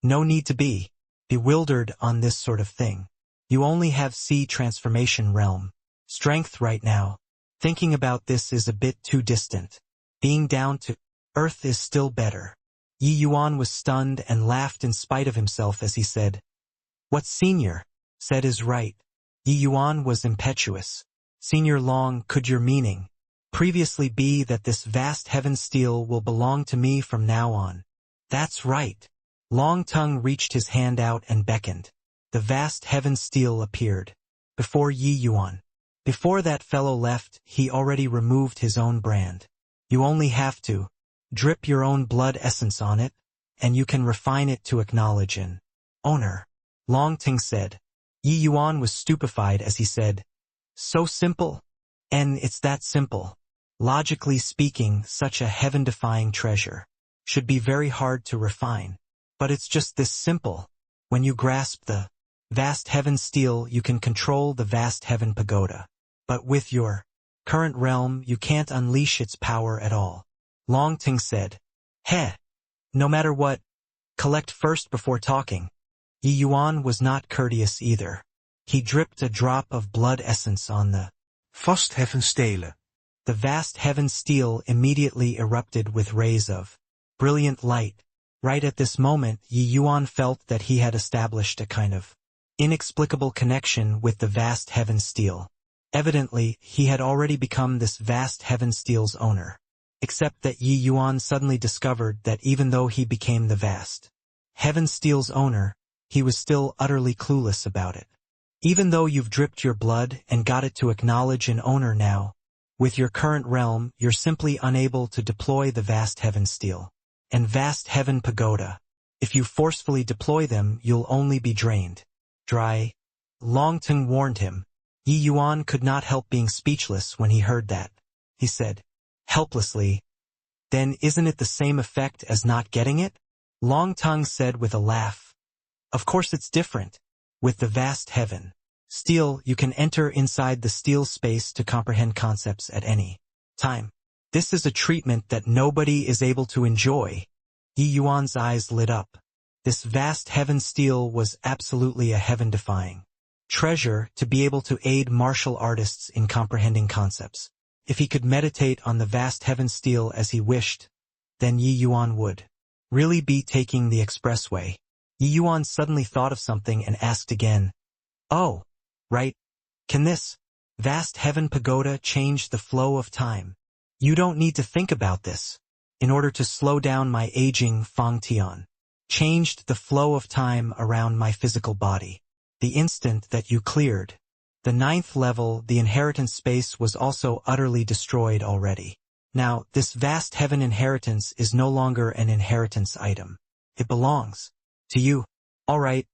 "No need to be bewildered on this sort of thing. You only have C transformation realm strength right now. Thinking about this is a bit too distant. Being down to earth is still better." Yi Yuan was stunned and laughed in spite of himself as he said, "What Senior said is right." Yi Yuan was impetuous. "Senior Long, could your meaning previously be that this vast heaven steel will belong to me from now on?" "That's right." Long Tongue reached his hand out and beckoned. The vast heaven steel appeared before Yi Yuan. Before that fellow left, he already removed his own brand. You only have to drip your own blood essence on it, and you can refine it to acknowledge an owner. Long Ting said. Yi Yuan was stupefied as he said, "So simple? And it's that simple. Logically speaking, such a heaven-defying treasure should be very hard to refine. But it's just this simple. When you grasp the vast heaven steel, you can control the vast heaven pagoda. But with your current realm, you can't unleash its power at all." Long Ting said, "Heh. No matter what, collect first before talking." Yi Yuan was not courteous either. He dripped a drop of blood essence on the vast heaven stelen. The vast heaven steel immediately erupted with rays of brilliant light. Right at this moment, Yi Yuan felt that he had established a kind of inexplicable connection with the vast heaven steel. Evidently, he had already become this vast heaven steel's owner. Except that Yi Yuan suddenly discovered that even though he became the vast heaven steel's owner, he was still utterly clueless about it. Even though you've dripped your blood and got it to acknowledge an owner now, with your current realm, you're simply unable to deploy the vast heaven steel and vast heaven pagoda. If you forcefully deploy them, you'll only be drained dry. Long Tongue warned him. Yi Yuan could not help being speechless when he heard that. He said, helplessly, "Then isn't it the same effect as not getting it?" Long Tongue said with a laugh, "Of course it's different. with the vast heaven. Steel, you can enter inside the steel space to comprehend concepts at any time. This is a treatment that nobody is able to enjoy. Yi Yuan's eyes lit up. This vast heaven steel was absolutely a heaven-defying treasure to be able to aid martial artists in comprehending concepts. If he could meditate on the vast heaven steel as he wished, then Yi Yuan would really be taking the expressway. Yi Yuan suddenly thought of something and asked again, "Oh, right. Can this vast heaven pagoda change the flow of time? You don't need to think about this. In order to slow down my aging, Fang Tian changed the flow of time around my physical body. The instant that you cleared the 9th level, the inheritance space was also utterly destroyed already. Now, this vast heaven inheritance is no longer an inheritance item. It belongs to you. All right.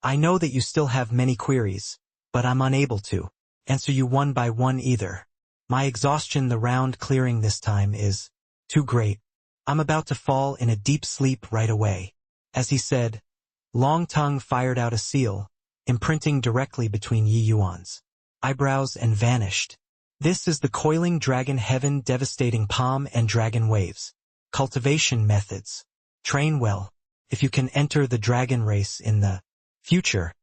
I know that you still have many queries, but I'm unable to answer you one by one either. My exhaustion the round clearing this time is too great. I'm about to fall in a deep sleep right away." As he said, Long Tongue fired out a seal, imprinting directly between Yi Yuan's eyebrows and vanished. This is the coiling dragon heaven devastating palm and dragon waves. Cultivation methods. Train well. If you can enter the dragon race in the future,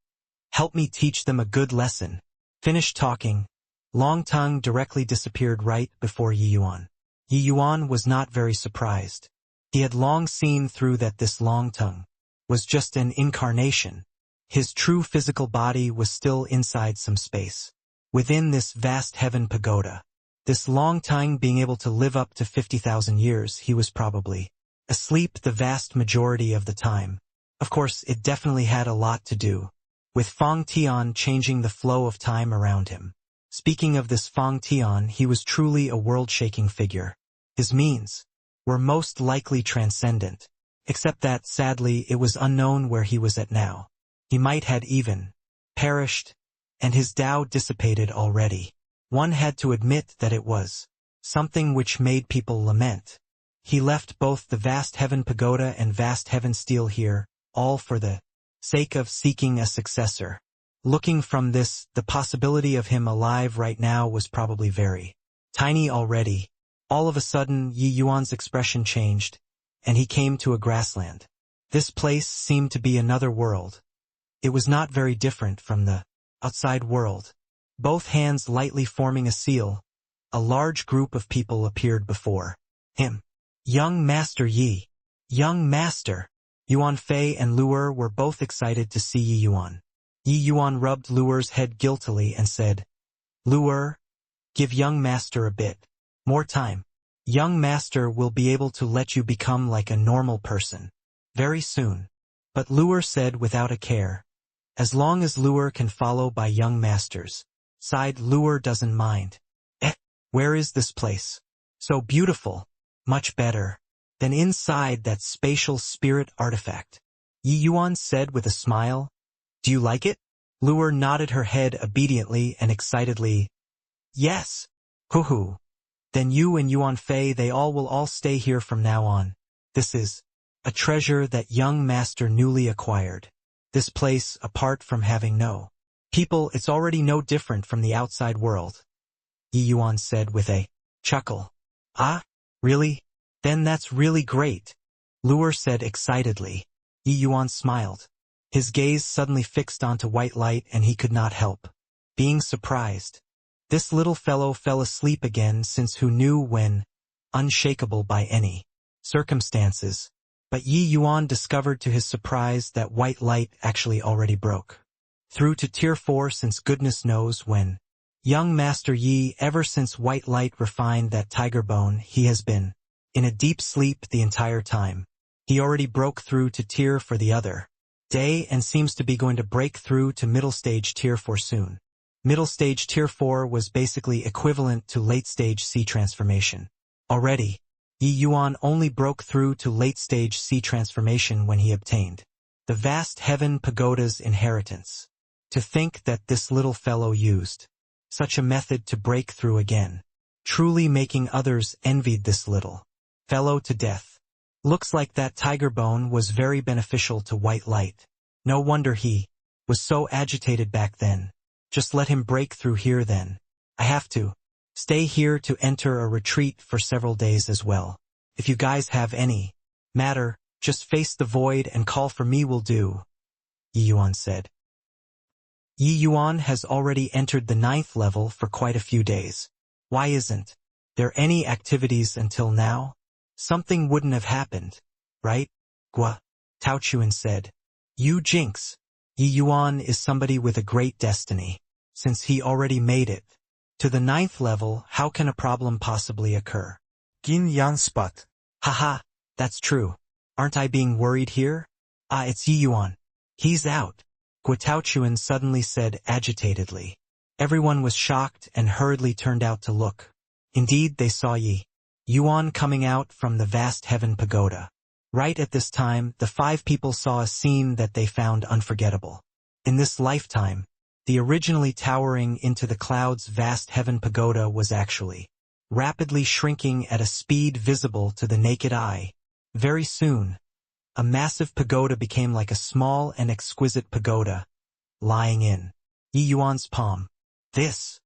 help me teach them a good lesson. Finished talking, Long Tongue directly disappeared right before Yi Yuan. Yi Yuan was not very surprised. He had long seen through that this Long Tongue was just an incarnation. His true physical body was still inside some space, within this vast heaven pagoda. This Long Tongue being able to live up to 50,000 years, he was probably asleep the vast majority of the time. Of course, it definitely had a lot to do with Fang Tian changing the flow of time around him. Speaking of this Fang Tian, he was truly a world-shaking figure. His means were most likely transcendent, except that, sadly, it was unknown where he was at now. He might had even perished, and his Tao dissipated already. One had to admit that it was something which made people lament. He left both the vast heaven pagoda and vast heaven steel here, all for the sake of seeking a successor. Looking from this, the possibility of him alive right now was probably very tiny already. All of a sudden, Yi Yuan's expression changed, and he came to a grassland. This place seemed to be another world. It was not very different from the outside world. Both hands lightly forming a seal, a large group of people appeared before him. "Young Master Yi." "Young Master." Yuan Fei and Luer were both excited to see Yi Yuan. Yi Yuan rubbed Luer's head guiltily and said, "Luer, give young master a bit more time. Young master will be able to let you become like a normal person very soon." But Luer said without a care, "As long as Luer can follow by young masters." Sighed Luer doesn't mind. Where is this place? So beautiful. Much better than inside that spatial spirit artifact. Yi Yuan said with a smile. "Do you like it?" Luer nodded her head obediently and excitedly. "Yes." "Hoo-hoo. Then you and Yuan Fei, they will all stay here from now on. This is a treasure that young master newly acquired. This place, apart from having no people, it's already no different from the outside world." Yi Yuan said with a chuckle. "Ah, really? Then that's really great," Luer said excitedly. Yi Yuan smiled. His gaze suddenly fixed onto white light and he could not help being surprised. This little fellow fell asleep again, since who knew when, unshakable by any circumstances. But Yi Yuan discovered to his surprise that white light actually already broke through to tier 4, since goodness knows when. Young Master Yi, ever since white light refined that tiger bone, he has been in a deep sleep the entire time. He already broke through to tier for the other day and seems to be going to break through to middle stage tier 4 soon. Middle stage tier 4 was basically equivalent to late stage C transformation. Already, Yi Yuan only broke through to late stage C transformation when he obtained the vast heaven pagoda's inheritance. To think that this little fellow used such a method to break through again, truly making others envied this little fellow to death. Looks like that tiger bone was very beneficial to white light. No wonder he Was so agitated back then. Just let him break through here then. I have to stay here to enter a retreat for several days as well. If you guys have any matter, just face the void and call for me will do, Yi Yuan said. Yi Yuan has already entered the 9th level for quite a few days. Why isn't there any activities until now? Something wouldn't have happened, right? Gua, Taochuan said. You jinx. Yi Yuan is somebody with a great destiny. Since he already made it to the 9th level, how can a problem possibly occur? Gin Yan Spot. Haha, that's true. Aren't I being worried here? Ah, it's Yi Yuan. He's out, Gua Taochuan suddenly said agitatedly. Everyone was shocked and hurriedly turned out to look. Indeed, they saw Yi Yuan coming out from the vast heaven pagoda. Right at this time, the 5 people saw a scene that they found unforgettable. In this lifetime, the originally towering into the clouds vast heaven pagoda was actually rapidly shrinking at a speed visible to the naked eye. Very soon, a massive pagoda became like a small and exquisite pagoda, lying in Yi Yuan's palm. This,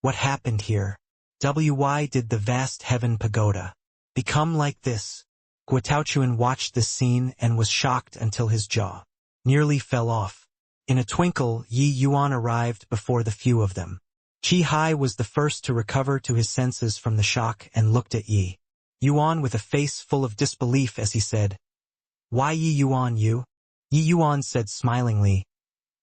what happened here? Why did the vast heaven pagoda become like this? Gua Taochuan watched this scene and was shocked until his jaw nearly fell off. In a twinkle, Yi Yuan arrived before the few of them. Chi Hai was the first to recover to his senses from the shock and looked at Yi Yuan with a face full of disbelief as he said, Why Yi Yuan you? Yi Yuan said smilingly,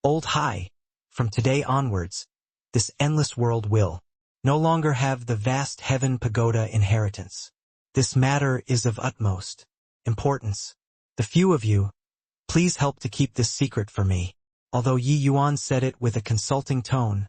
Old Hai, from today onwards, this endless world will no longer have the vast heaven pagoda inheritance. This matter is of utmost importance. The few of you, please help to keep this secret for me. Although Yi Yuan said it with a consulting tone,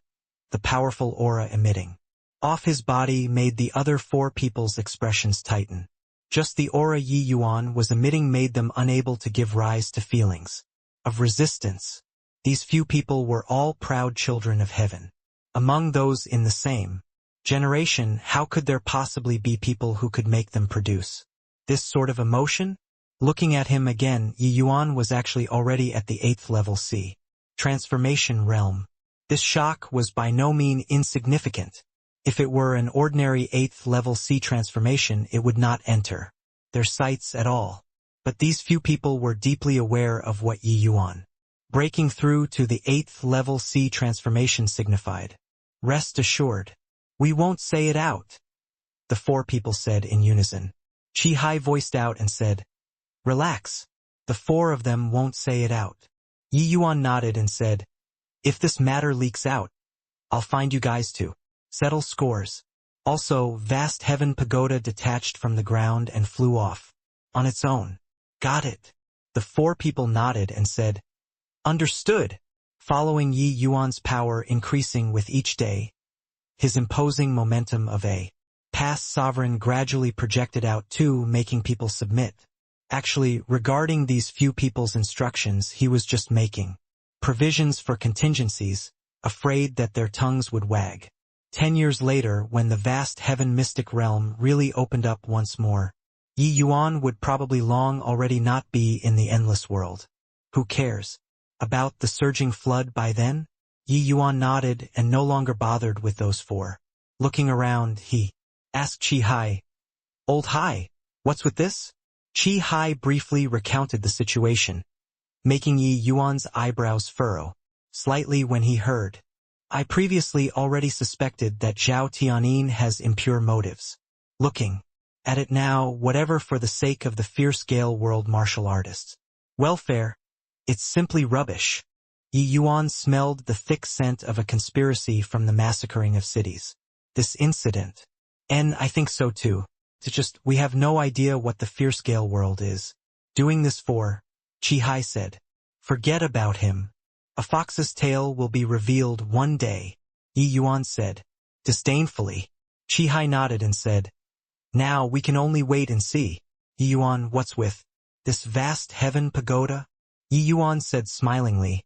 the powerful aura emitting off his body made the other 4 people's expressions tighten. Just the aura Yi Yuan was emitting made them unable to give rise to feelings of resistance. These few people were all proud children of heaven. Among those in the same generation, how could there possibly be people who could make them produce this sort of emotion? Looking at him again, Yi Yuan was actually already at the 8th level C transformation realm. This shock was by no means insignificant. If it were an ordinary 8th level C transformation, it would not enter their sights at all. But these few people were deeply aware of what Yi Yuan breaking through to the 8th level C transformation signified. Rest assured, we won't say it out, the 4 people said in unison. Chi Hai voiced out and said, Relax, the 4 of them won't say it out. Yi Yuan nodded and said, If this matter leaks out, I'll find you guys to settle scores. Also, vast heaven pagoda detached from the ground and flew off on its own. Got it. The 4 people nodded and said, Understood. Following Yi Yuan's power increasing with each day, his imposing momentum of a past sovereign gradually projected out too, making people submit. Actually, regarding these few people's instructions, he was just making provisions for contingencies, afraid that their tongues would wag. 10 years later, when the vast heaven mystic realm really opened up once more, Yi Yuan would probably long already not be in the endless world. Who cares about the surging flood by then? Yi Yuan nodded and no longer bothered with those 4. Looking around, he asked Chi Hai, Old Hai, what's with this? Chi Hai briefly recounted the situation, making Yi Yuan's eyebrows furrow slightly when he heard. I previously already suspected that Zhao Tianyin has impure motives. Looking at it now, whatever for the sake of the fierce Gale world martial artists' welfare, it's simply rubbish. Yi Yuan smelled the thick scent of a conspiracy from the massacring of cities. This incident. And I think so too. It's just, we have no idea what the fierce Gale world is doing this for, Chi Hai said. Forget about him. A fox's tail will be revealed one day, Yi Yuan said. Disdainfully, Chi Hai nodded and said, Now we can only wait and see. Yi Yuan, what's with this vast heaven pagoda? Yi Yuan said smilingly,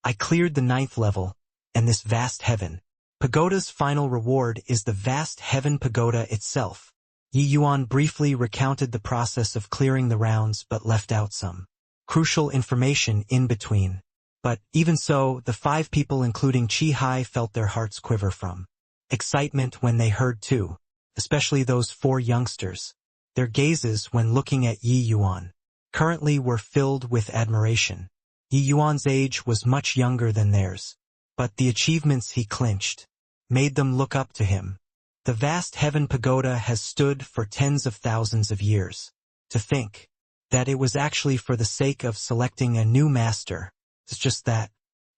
I cleared the 9th level, and this vast heaven pagoda's final reward is the vast heaven pagoda itself. Yi Yuan briefly recounted the process of clearing the rounds but left out some crucial information in between. But even so, the 5 people including Chi Hai felt their hearts quiver from excitement when they heard too, especially those 4 youngsters. Their gazes when looking at Yi Yuan currently were filled with admiration. Yi Yuan's age was much younger than theirs, but the achievements he clinched made them look up to him. The vast heaven pagoda has stood for tens of thousands of years. To think that it was actually for the sake of selecting a new master. It's just that,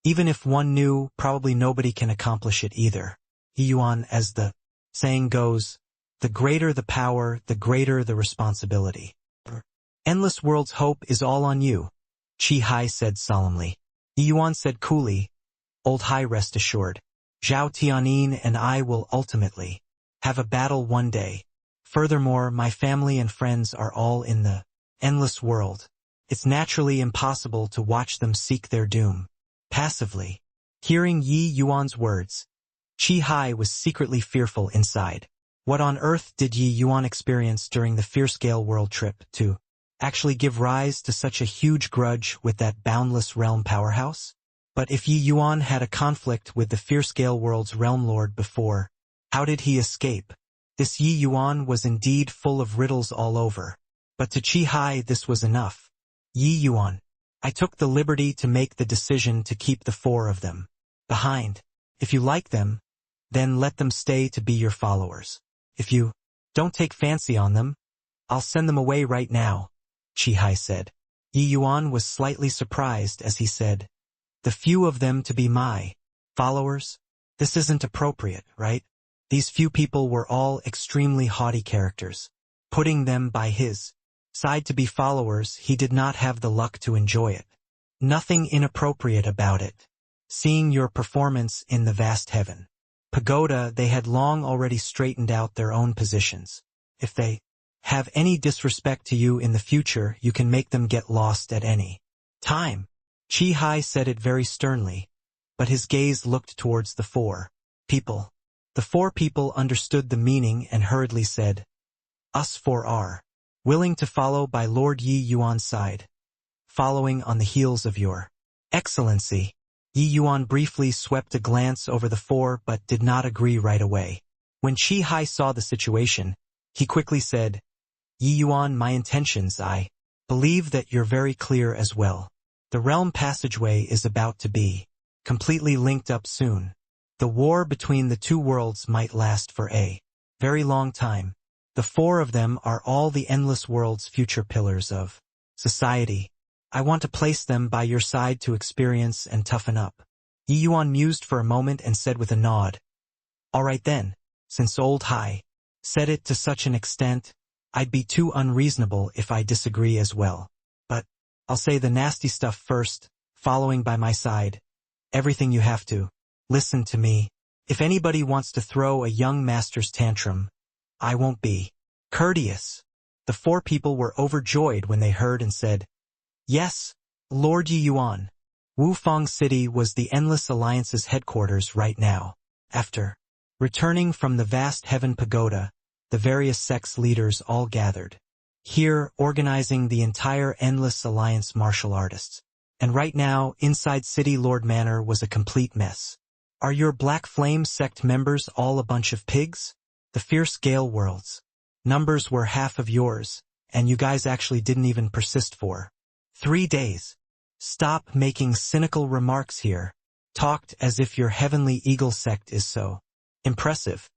even if one knew, probably nobody can accomplish it either. Yi Yuan, as the saying goes, the greater the power, the greater the responsibility. Endless World's hope is all on you, Chi Hai said solemnly. Yi Yuan said coolly, Old Hai, rest assured. Zhao Tianyin and I will ultimately have a battle one day. Furthermore, my family and friends are all in the endless world. It's naturally impossible to watch them seek their doom passively. Hearing Yi Yuan's words, Chi Hai was secretly fearful inside. What on earth did Yi Yuan experience during the Fierce-Scale world trip to actually give rise to such a huge grudge with that boundless realm powerhouse? But if Yi Yuan had a conflict with the Fierce-Scale world's realm lord before, how did he escape? This Yi Yuan was indeed full of riddles all over. But to Chi Hai this was enough. Yi Yuan, I took the liberty to make the decision to keep the 4 of them behind. If you like them, then let them stay to be your followers. If you don't take fancy on them, I'll send them away right now, Chi Hai said. Yi Yuan was slightly surprised as he said, the few of them to be my followers? This isn't appropriate, right? These few people were all extremely haughty characters. Putting them by his side to be followers, he did not have the luck to enjoy it. Nothing inappropriate about it. Seeing your performance in the vast heaven pagoda, they had long already straightened out their own positions. If they have any disrespect to you in the future, you can make them get lost at any time. Chi Hai said it very sternly, but his gaze looked towards the 4 people. The 4 people understood the meaning and hurriedly said, Us 4 are willing to follow by Lord Yi Yuan's side, following on the heels of your Excellency. Yi Yuan briefly swept a glance over the 4 but did not agree right away. When Chi Hai saw the situation, he quickly said, Yi Yuan, my intentions, I believe that you're very clear as well. The realm passageway is about to be completely linked up soon. The war between the 2 worlds might last for a very long time. The 4 of them are all the endless world's future pillars of society. I want to place them by your side to experience and toughen up. Yi Yuan mused for a moment and said with a nod, All right then, since Old Hai said it to such an extent, I'd be too unreasonable if I disagree as well. But I'll say the nasty stuff first, following by my side. Everything you have to listen to me. If anybody wants to throw a young master's tantrum, I won't be courteous. The 4 people were overjoyed when they heard and said, Yes, Lord Yi Yuan. Wufang City was the Endless Alliance's headquarters right now. After returning from the vast heaven pagoda, the various sects leaders all gathered here, organizing the entire Endless Alliance martial artists. And right now, inside City Lord Manor was a complete mess. Are your Black Flame sect members all a bunch of pigs? The Fierce Gale worlds numbers were half of yours, and you guys actually didn't even persist for 3 days. Stop making cynical remarks here. Talked as if your Heavenly Eagle sect is so impressive.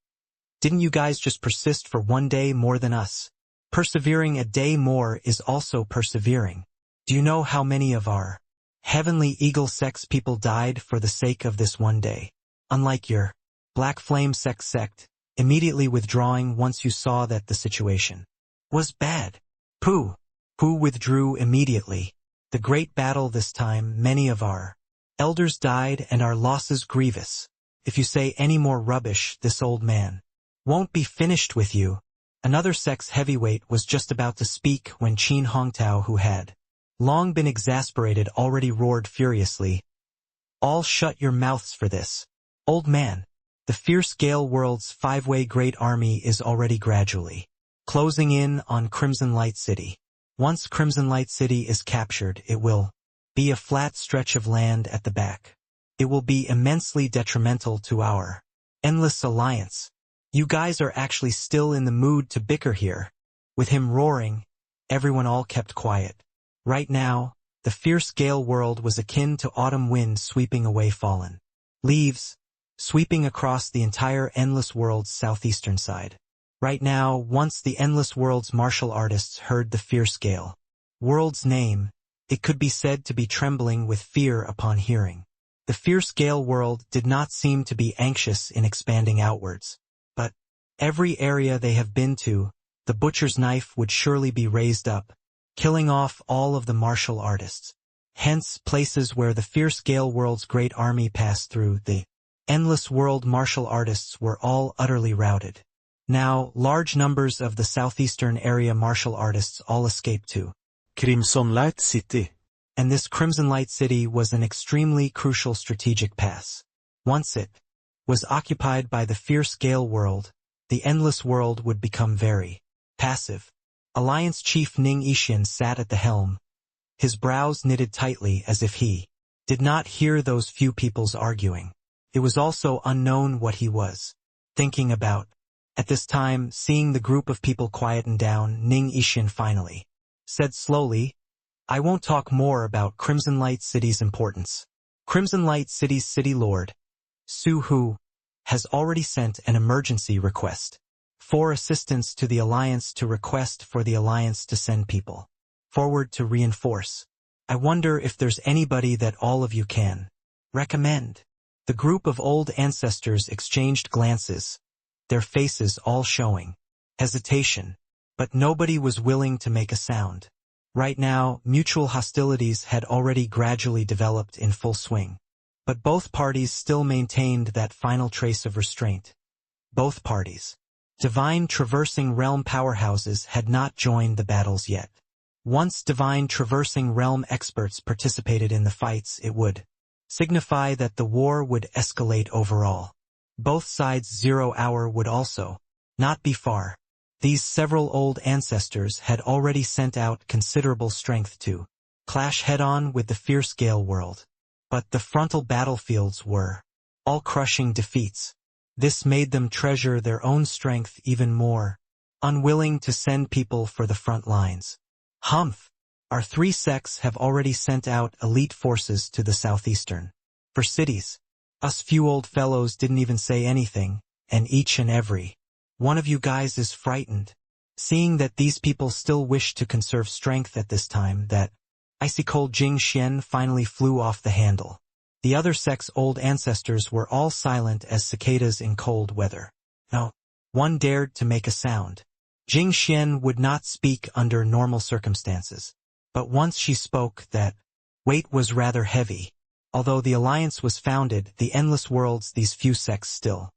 Didn't you guys just persist for 1 day more than us? Persevering a day more is also persevering. Do you know how many of our Heavenly Eagle sect's people died for the sake of this 1 day? Unlike your Black Flame sect, immediately withdrawing once you saw that the situation was bad. Pooh. Who withdrew immediately. The great battle this time, many of our elders died and our losses grievous. If you say any more rubbish, this old man won't be finished with you. Another sect's heavyweight was just about to speak when Qin Hongtao, who had long been exasperated, already roared furiously. All shut your mouths for this. Old man, the Fierce Gale world's 5-way great army is already gradually closing in on Crimson Light City. Once Crimson Light City is captured, it will be a flat stretch of land at the back. It will be immensely detrimental to our endless alliance. You guys are actually still in the mood to bicker here. With him roaring, everyone all kept quiet. Right now, the fierce gale world was akin to autumn wind sweeping away fallen leaves, sweeping across the entire endless world's southeastern side. Right now, once the endless world's martial artists heard the fierce gale world's name, it could be said to be trembling with fear upon hearing. The fierce gale world did not seem to be anxious in expanding outwards, but every area they have been to, the butcher's knife would surely be raised up, killing off all of the martial artists. Hence, places where the fierce gale world's great army passed through, the endless world martial artists were all utterly routed. Now, large numbers of the southeastern area martial artists all escaped to Crimson Light City. And this Crimson Light City was an extremely crucial strategic pass. Once it was occupied by the fierce gale world, the endless world would become very passive. Alliance Chief Ning Ishin sat at the helm, his brows knitted tightly as if he did not hear those few people's arguing. It was also unknown what he was thinking about. At this time, seeing the group of people quieten down, Ning Ishin finally said slowly, "I won't talk more about Crimson Light City's importance. Crimson Light City's city lord, Su Hu, has already sent an emergency request for assistance to the Alliance to request for the Alliance to send people forward to reinforce. I wonder if there's anybody that all of you can recommend." The group of old ancestors exchanged glances, their faces all showing hesitation, but nobody was willing to make a sound. Right now, mutual hostilities had already gradually developed in full swing. But both parties still maintained that final trace of restraint. Both parties, divine traversing realm powerhouses, had not joined the battles yet. Once divine traversing realm experts participated in the fights, it would signify that the war would escalate overall. Both sides' 0 hour would also not be far. These several old ancestors had already sent out considerable strength to clash head-on with the fierce gale world. But the frontal battlefields were all crushing defeats. This made them treasure their own strength even more, unwilling to send people for the front lines. Humph! Our 3 sects have already sent out elite forces to the southeastern for cities. Us few old fellows didn't even say anything, and each and every one of you guys is frightened. Seeing that these people still wish to conserve strength at this time, that icy cold Jing Xian finally flew off the handle. The other sect's old ancestors were all silent as cicadas in cold weather. No one dared to make a sound. Jing Xian would not speak under normal circumstances, but once she spoke, that weight was rather heavy. Although the alliance was founded, the endless worlds, these few sects still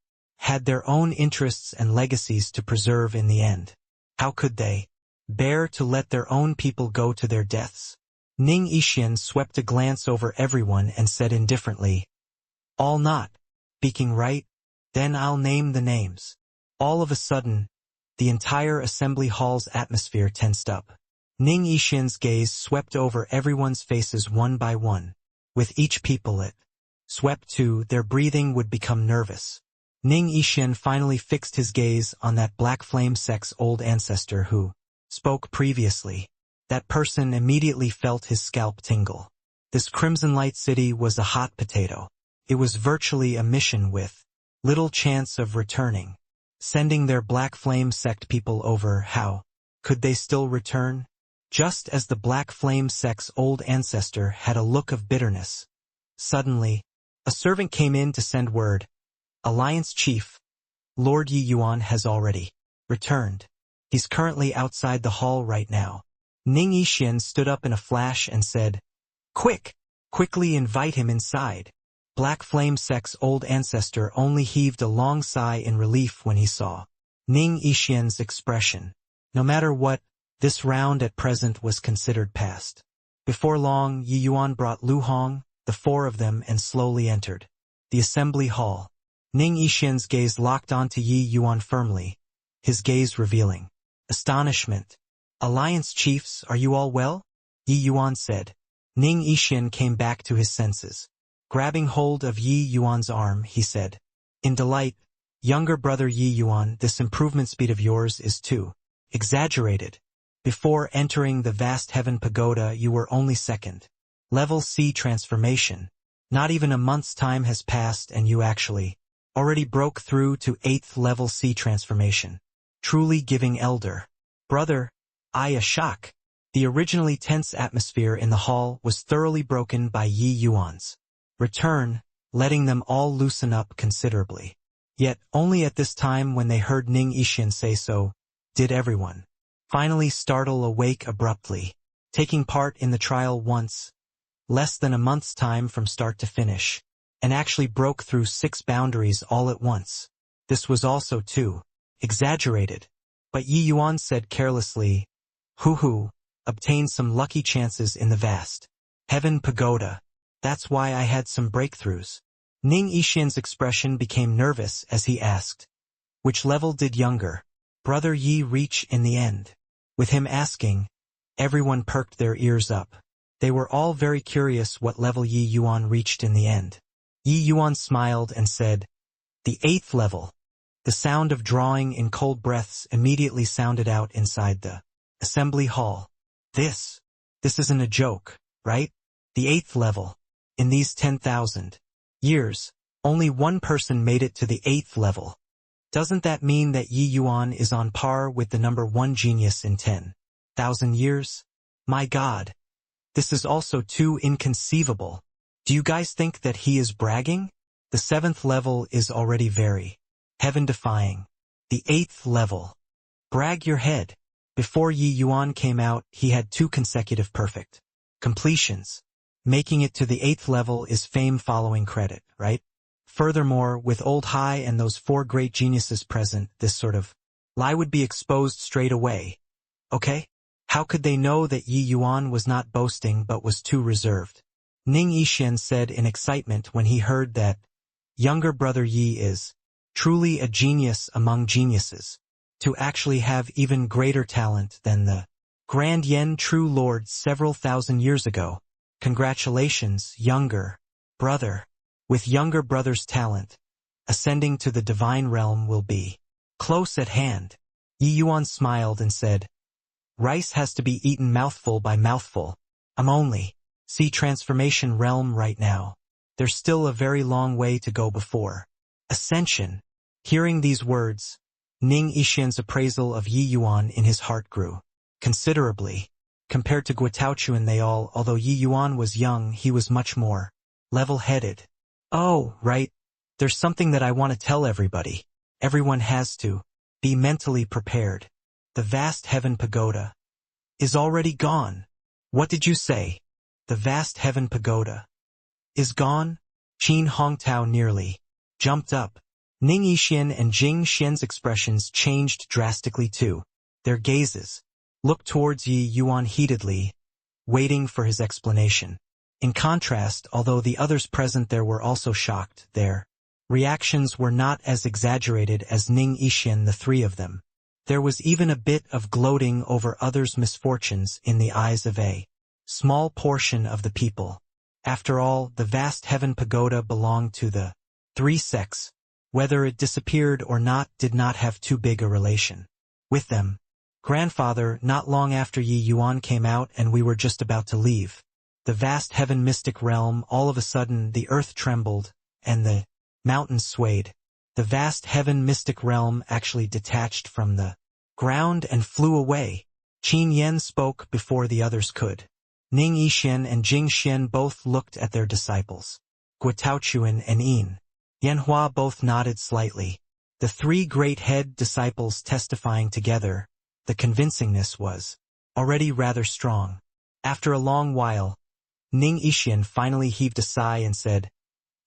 had their own interests and legacies to preserve in the end. How could they bear to let their own people go to their deaths? Ning Ishin swept a glance over everyone and said indifferently, "All not speaking, right? Then I'll name the names." All of a sudden, the entire assembly hall's atmosphere tensed up. Ning Ishin's gaze swept over everyone's faces one by one. With each people it swept to, their breathing would become nervous. Ning Ishin finally fixed his gaze on that Black Flame sect's old ancestor who spoke previously. That person immediately felt his scalp tingle. This Crimson Light City was a hot potato. It was virtually a mission with little chance of returning. Sending their Black Flame sect people over, how could they still return? Just as the Black Flame sect's old ancestor had a look of bitterness. Suddenly, a servant came in to send word. Alliance Chief, Lord Yi Yuan has already returned. He's currently outside the hall right now. Ning Ishin stood up in a flash and said, Quickly invite him inside." Black Flame sect's old ancestor only heaved a long sigh in relief when he saw Ning Ishin's expression. No matter what, this round at present was considered past. Before long, Yi Yuan brought Lu Hong, the 4 of them, and slowly entered the assembly hall. Ning Ishin's gaze locked onto Yi Yuan firmly, his gaze revealing astonishment. "Alliance chiefs, are you all well?" Yi Yuan said. Ning Yixin came back to his senses. Grabbing hold of Yi Yuan's arm, he said, in delight, "Younger brother Yi Yuan, this improvement speed of yours is too exaggerated. Before entering the vast heaven pagoda you were only second level C transformation. Not even a month's time has passed and you actually already broke through to 8th level C transformation. Truly giving elder brother I a shock." The originally tense atmosphere in the hall was thoroughly broken by Yi Yuan's return, letting them all loosen up considerably. Yet, only at this time when they heard Ning Yixin say so, did everyone finally startle awake abruptly. Taking part in the trial once, less than a month's time from start to finish, and actually broke through 6 boundaries all at once. This was also too exaggerated. But Yi Yuan said carelessly, "Hoo-hoo, obtained some lucky chances in the vast heaven pagoda. That's why I had some breakthroughs." Ning Yixin's expression became nervous as he asked, "Which level did younger brother Yi reach in the end?" With him asking, everyone perked their ears up. They were all very curious what level Yi Yuan reached in the end. Yi Yuan smiled and said, "The 8th level." The sound of drawing in cold breaths immediately sounded out inside the assembly hall. This isn't a joke, right? The 8th level. In these 10,000 years, only one person made it to the 8th level. Doesn't that mean that Yi Yuan is on par with the number 1 genius in 10,000 years? My God. This is also too inconceivable. Do you guys think that he is bragging? The 7th level is already very heaven-defying. The 8th level. Brag your head. Before Yi Yuan came out, he had 2 consecutive perfect completions. Making it to the 8th level is fame following credit, right? Furthermore, with Old Hai and those 4 great geniuses present, this sort of lie would be exposed straight away. Okay? How could they know that Yi Yuan was not boasting but was too reserved? Ning Yixin said in excitement when he heard that younger brother Yi is truly a genius among geniuses, to actually have even greater talent than the Grand Yen True Lord several thousand years ago. Congratulations, younger brother. With younger brother's talent, ascending to the divine realm will be close at hand. Yi Yuan smiled and said, "Rice has to be eaten mouthful by mouthful. I'm only see transformation realm right now. There's still a very long way to go before ascension." Hearing these words, Ning Yixin's appraisal of Yi Yuan in his heart grew considerably. Compared to Guitaochuan they all, although Yi Yuan was young, he was much more level-headed. "Oh, right. There's something that I want to tell everybody. Everyone has to be mentally prepared. The vast heaven pagoda is already gone." "What did you say? The vast heaven pagoda is gone?" Qin Hongtao nearly jumped up. Ning Yixin and Jing Xian's expressions changed drastically too. Their gazes looked towards Yi Yuan heatedly, waiting for his explanation. In contrast, although the others present there were also shocked, their reactions were not as exaggerated as Ning Yixin, the 3 of them. There was even a bit of gloating over others' misfortunes in the eyes of a small portion of the people. After all, the vast heaven pagoda belonged to the 3 sects. Whether it disappeared or not did not have too big a relation with them. "Grandfather, not long after Yi Yuan came out and we were just about to leave the vast heaven mystic realm, all of a sudden the earth trembled and the mountains swayed. The vast heaven mystic realm actually detached from the ground and flew away." Qin Yan spoke before the others could. Ning Yixin and Jing Xian both looked at their disciples. Guitaochuan and Yin Yanhua both nodded slightly. The 3 great head disciples testifying together, the convincingness was already rather strong. After a long while, Ning Yixin finally heaved a sigh and said,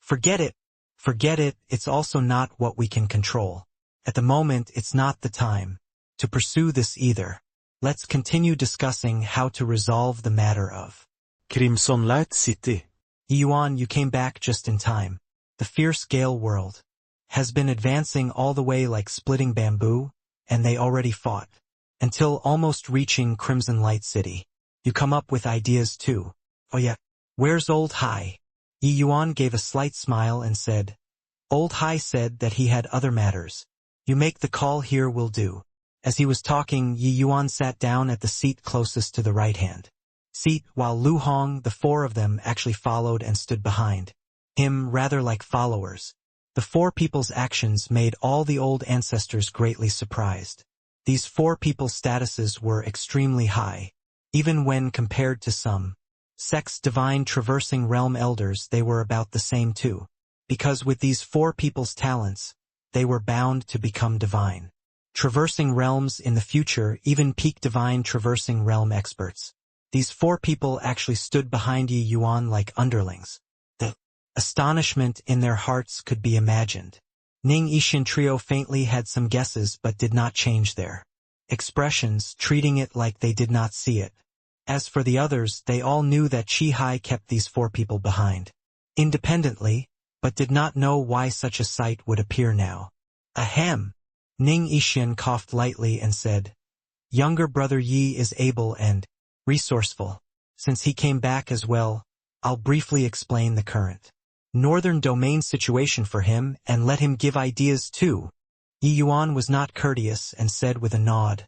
Forget it, it's also not what we can control. At the moment it's not the time to pursue this either. Let's continue discussing how to resolve the matter of Crimson Light City. Yuan, you came back just in time. The fierce Gale world has been advancing all the way like splitting bamboo, and they already fought until almost reaching Crimson Light City. You come up with ideas too. Oh yeah, where's Old Hai? Yi Yuan gave a slight smile and said, Old Hai said that he had other matters. You make the call here will do. As he was talking, Yi Yuan sat down at the seat closest to the right-hand seat, while Lu Hong, the four of them, actually followed and stood behind him, rather like followers. The four people's actions made all the old ancestors greatly surprised. These four people's statuses were extremely high. Even when compared to some sects' divine traversing realm elders, they were about the same too. Because with these four people's talents, they were bound to become divine traversing realms in the future, even peak divine traversing realm experts. These four people actually stood behind Yi Yuan like underlings. The astonishment in their hearts could be imagined. Ning Yixin trio faintly had some guesses but did not change their expressions, treating it like they did not see it. As for the others, they all knew that Chi Hai kept these four people behind independently, but did not know why such a sight would appear now. Ahem! Ning Yixin coughed lightly and said, Younger brother Yi is able and resourceful. Since he came back as well, I'll briefly explain the current northern domain situation for him and let him give ideas too. Yi Yuan was not courteous and said with a nod,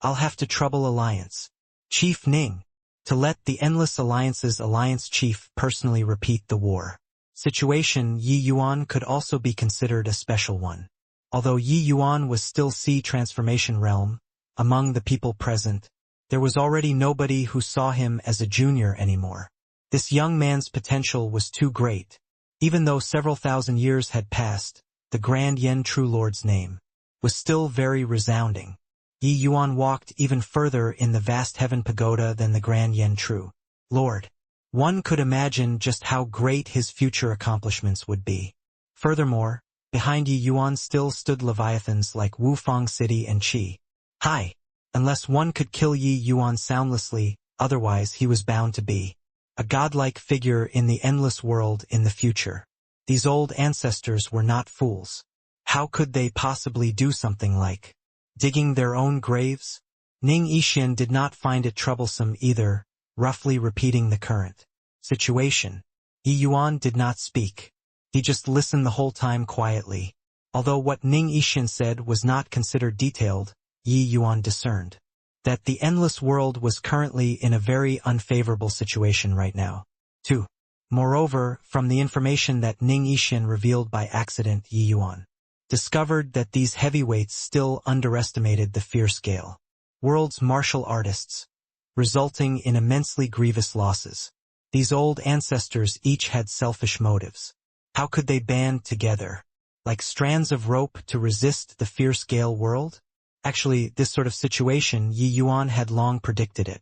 I'll have to trouble Alliance Chief Ning to let the Endless Alliance's Alliance Chief personally repeat the war situation. Yi Yuan could also be considered a special one. Although Yi Yuan was still Sea Transformation Realm, among the people present, there was already nobody who saw him as a junior anymore. This young man's potential was too great. Even though several thousand years had passed, the Grand Yen True Lord's name was still very resounding. Yi Yuan walked even further in the vast heaven pagoda than the Grand Yen True Lord. One could imagine just how great his future accomplishments would be. Furthermore, behind Yi Yuan still stood Leviathans like Wufang City and Chi Hai. Unless one could kill Yi Yuan soundlessly, otherwise he was bound to be a godlike figure in the endless world in the future. These old ancestors were not fools. How could they possibly do something like digging their own graves? Ning Yixin did not find it troublesome either, roughly repeating the current situation. Yi Yuan did not speak. He just listened the whole time quietly. Although what Ning Yixin said was not considered detailed, Yi Yuan discerned that the endless world was currently in a very unfavorable situation right now, too. Moreover, from the information that Ning Yixin revealed by accident, Yi Yuan discovered that these heavyweights still underestimated the fear scale world's martial artists, resulting in immensely grievous losses. These old ancestors each had selfish motives. How could they band together, like strands of rope, to resist the fear scale world? Actually, this sort of situation, Yi Yuan had long predicted it.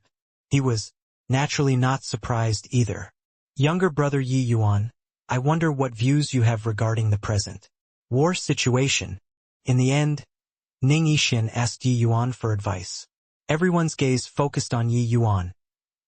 He was naturally not surprised either. Younger brother Yi Yuan, I wonder what views you have regarding the present war situation. In the end, Ning Yixin asked Yi Yuan for advice. Everyone's gaze focused on Yi Yuan,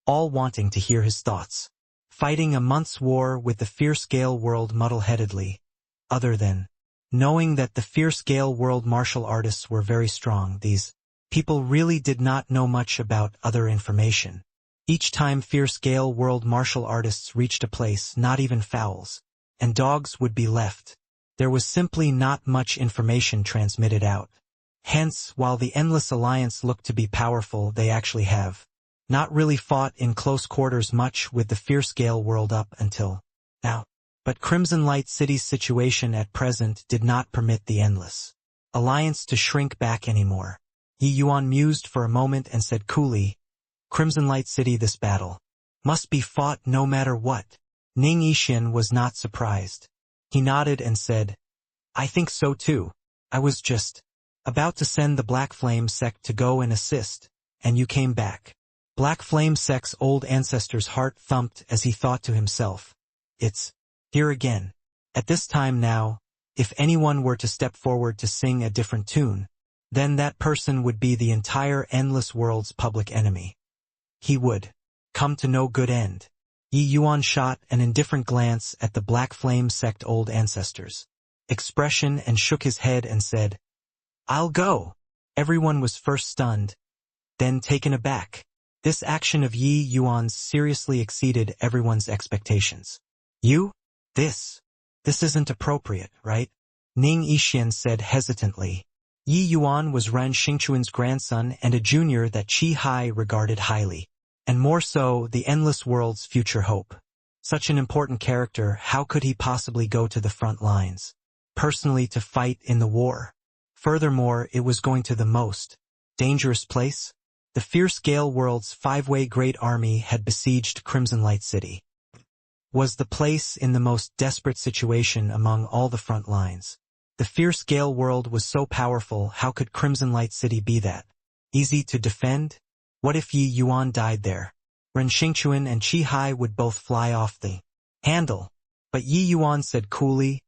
all wanting to hear his thoughts. Fighting a month's war with the fear-scale world muddle-headedly, other than knowing that the fear-scale world martial artists were very strong, these people really did not know much about other information. Each time fear-scale world martial artists reached a place, not even fowls and dogs would be left. There was simply not much information transmitted out. Hence, while the Endless Alliance looked to be powerful, they actually have not really fought in close quarters much with the fear-scale world up until now. But Crimson Light City's situation at present did not permit the Endless Alliance to shrink back anymore. Yi Yuan mused for a moment and said coolly, Crimson Light City, this battle must be fought no matter what. Ning Yixin was not surprised. He nodded and said, I think so too. I was just about to send the Black Flame sect to go and assist, and you came back. Black Flame sect's old ancestor's heart thumped as he thought to himself, it's here again. At this time now, if anyone were to step forward to sing a different tune, then that person would be the entire endless world's public enemy. He would come to no good end. Yi Yuan shot an indifferent glance at the Black Flame sect old ancestors' expression and shook his head and said, I'll go. Everyone was first stunned, then taken aback. This action of Yi Yuan's seriously exceeded everyone's expectations. You? This isn't appropriate, right? Ning Yixian said hesitantly. Yi Yuan was Ren Xingchuan's grandson and a junior that Qi Hai regarded highly, and more so, the endless world's future hope. Such an important character, how could he possibly go to the front lines, personally to fight in the war? Furthermore, it was going to the most dangerous place. The fierce Gale World's five-way great army had besieged Crimson Light City. Was the place in the most desperate situation among all the front lines. The fierce Gale World was so powerful, how could Crimson Light City be that easy to defend? What if Yi Yuan died there? Ren Xingchuan and Qi Hai would both fly off the handle. But Yi Yuan said coolly,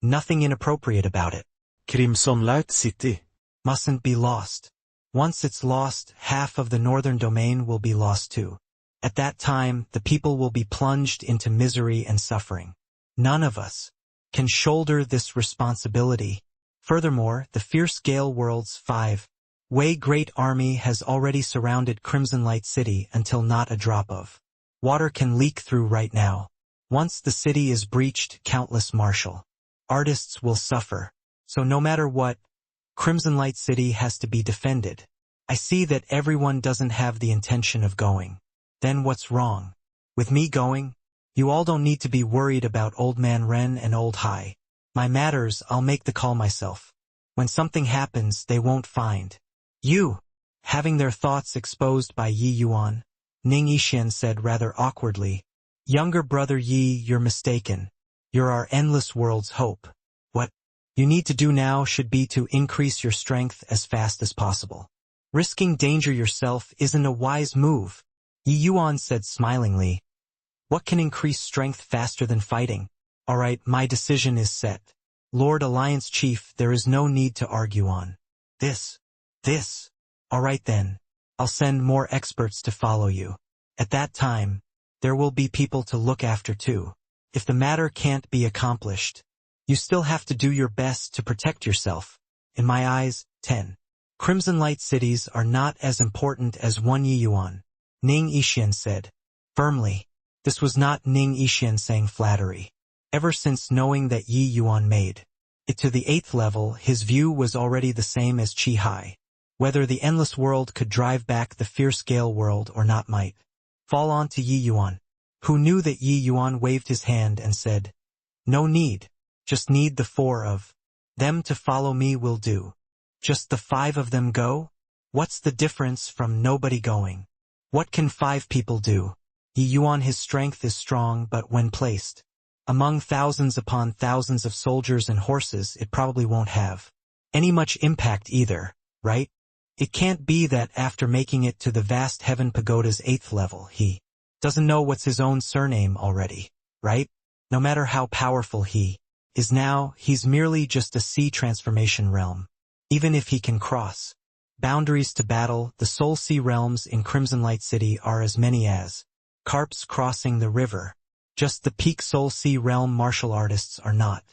nothing inappropriate about it. Crimson Light City Mustn't be lost. Once it's lost, half of the northern domain will be lost too. At that time, the people will be plunged into misery and suffering. None of us can shoulder this responsibility. Furthermore, the fierce Gale World's five-way great army has already surrounded Crimson Light City until not a drop of water can leak through right now. Once the city is breached, countless martial artists will suffer. So no matter what, Crimson Light City has to be defended. I see that everyone doesn't have the intention of going. Then what's wrong with me going? You all don't need to be worried about Old Man Ren and Old Hai. My matters, I'll make the call myself. When something happens, they won't find you. Having their thoughts exposed by Yi Yuan, Ning Yixian said rather awkwardly, younger brother Yi, you're mistaken. You're our endless world's hope. What you need to do now should be to increase your strength as fast as possible. Risking danger yourself isn't a wise move. Yi Yuan said smilingly. What can increase strength faster than fighting? Alright, my decision is set. Lord Alliance Chief, there is no need to argue on this. Alright then. I'll send more experts to follow you. At that time, there will be people to look after too. If the matter can't be accomplished, you still have to do your best to protect yourself. In my eyes, 10 Crimson Light cities are not as important as one Yi Yuan, Ning Yixian said firmly. This was not Ning Yixian saying flattery. Ever since knowing that Yi Yuan made it to the 8th level, his view was already the same as Qi Hai. Whether the endless world could drive back the fierce Gale World or not might fall on to Yi Yuan, who knew that Yi Yuan waved his hand and said, no need, just need the 4 of them to follow me will do. Just the 5 of them go? What's the difference from nobody going? What can 5 people do? Yi Yuan, his strength is strong, but when placed among thousands upon thousands of soldiers and horses, it probably won't have any much impact either, right? It can't be that after making it to the vast Heaven Pagoda's 8th level, he doesn't know what's his own surname already, right? No matter how powerful he is now, he's merely just a sea transformation realm. Even if he can cross boundaries to battle, the Soul Sea realms in Crimson Light City are as many as carps crossing the river. Just the peak Soul Sea realm martial artists are not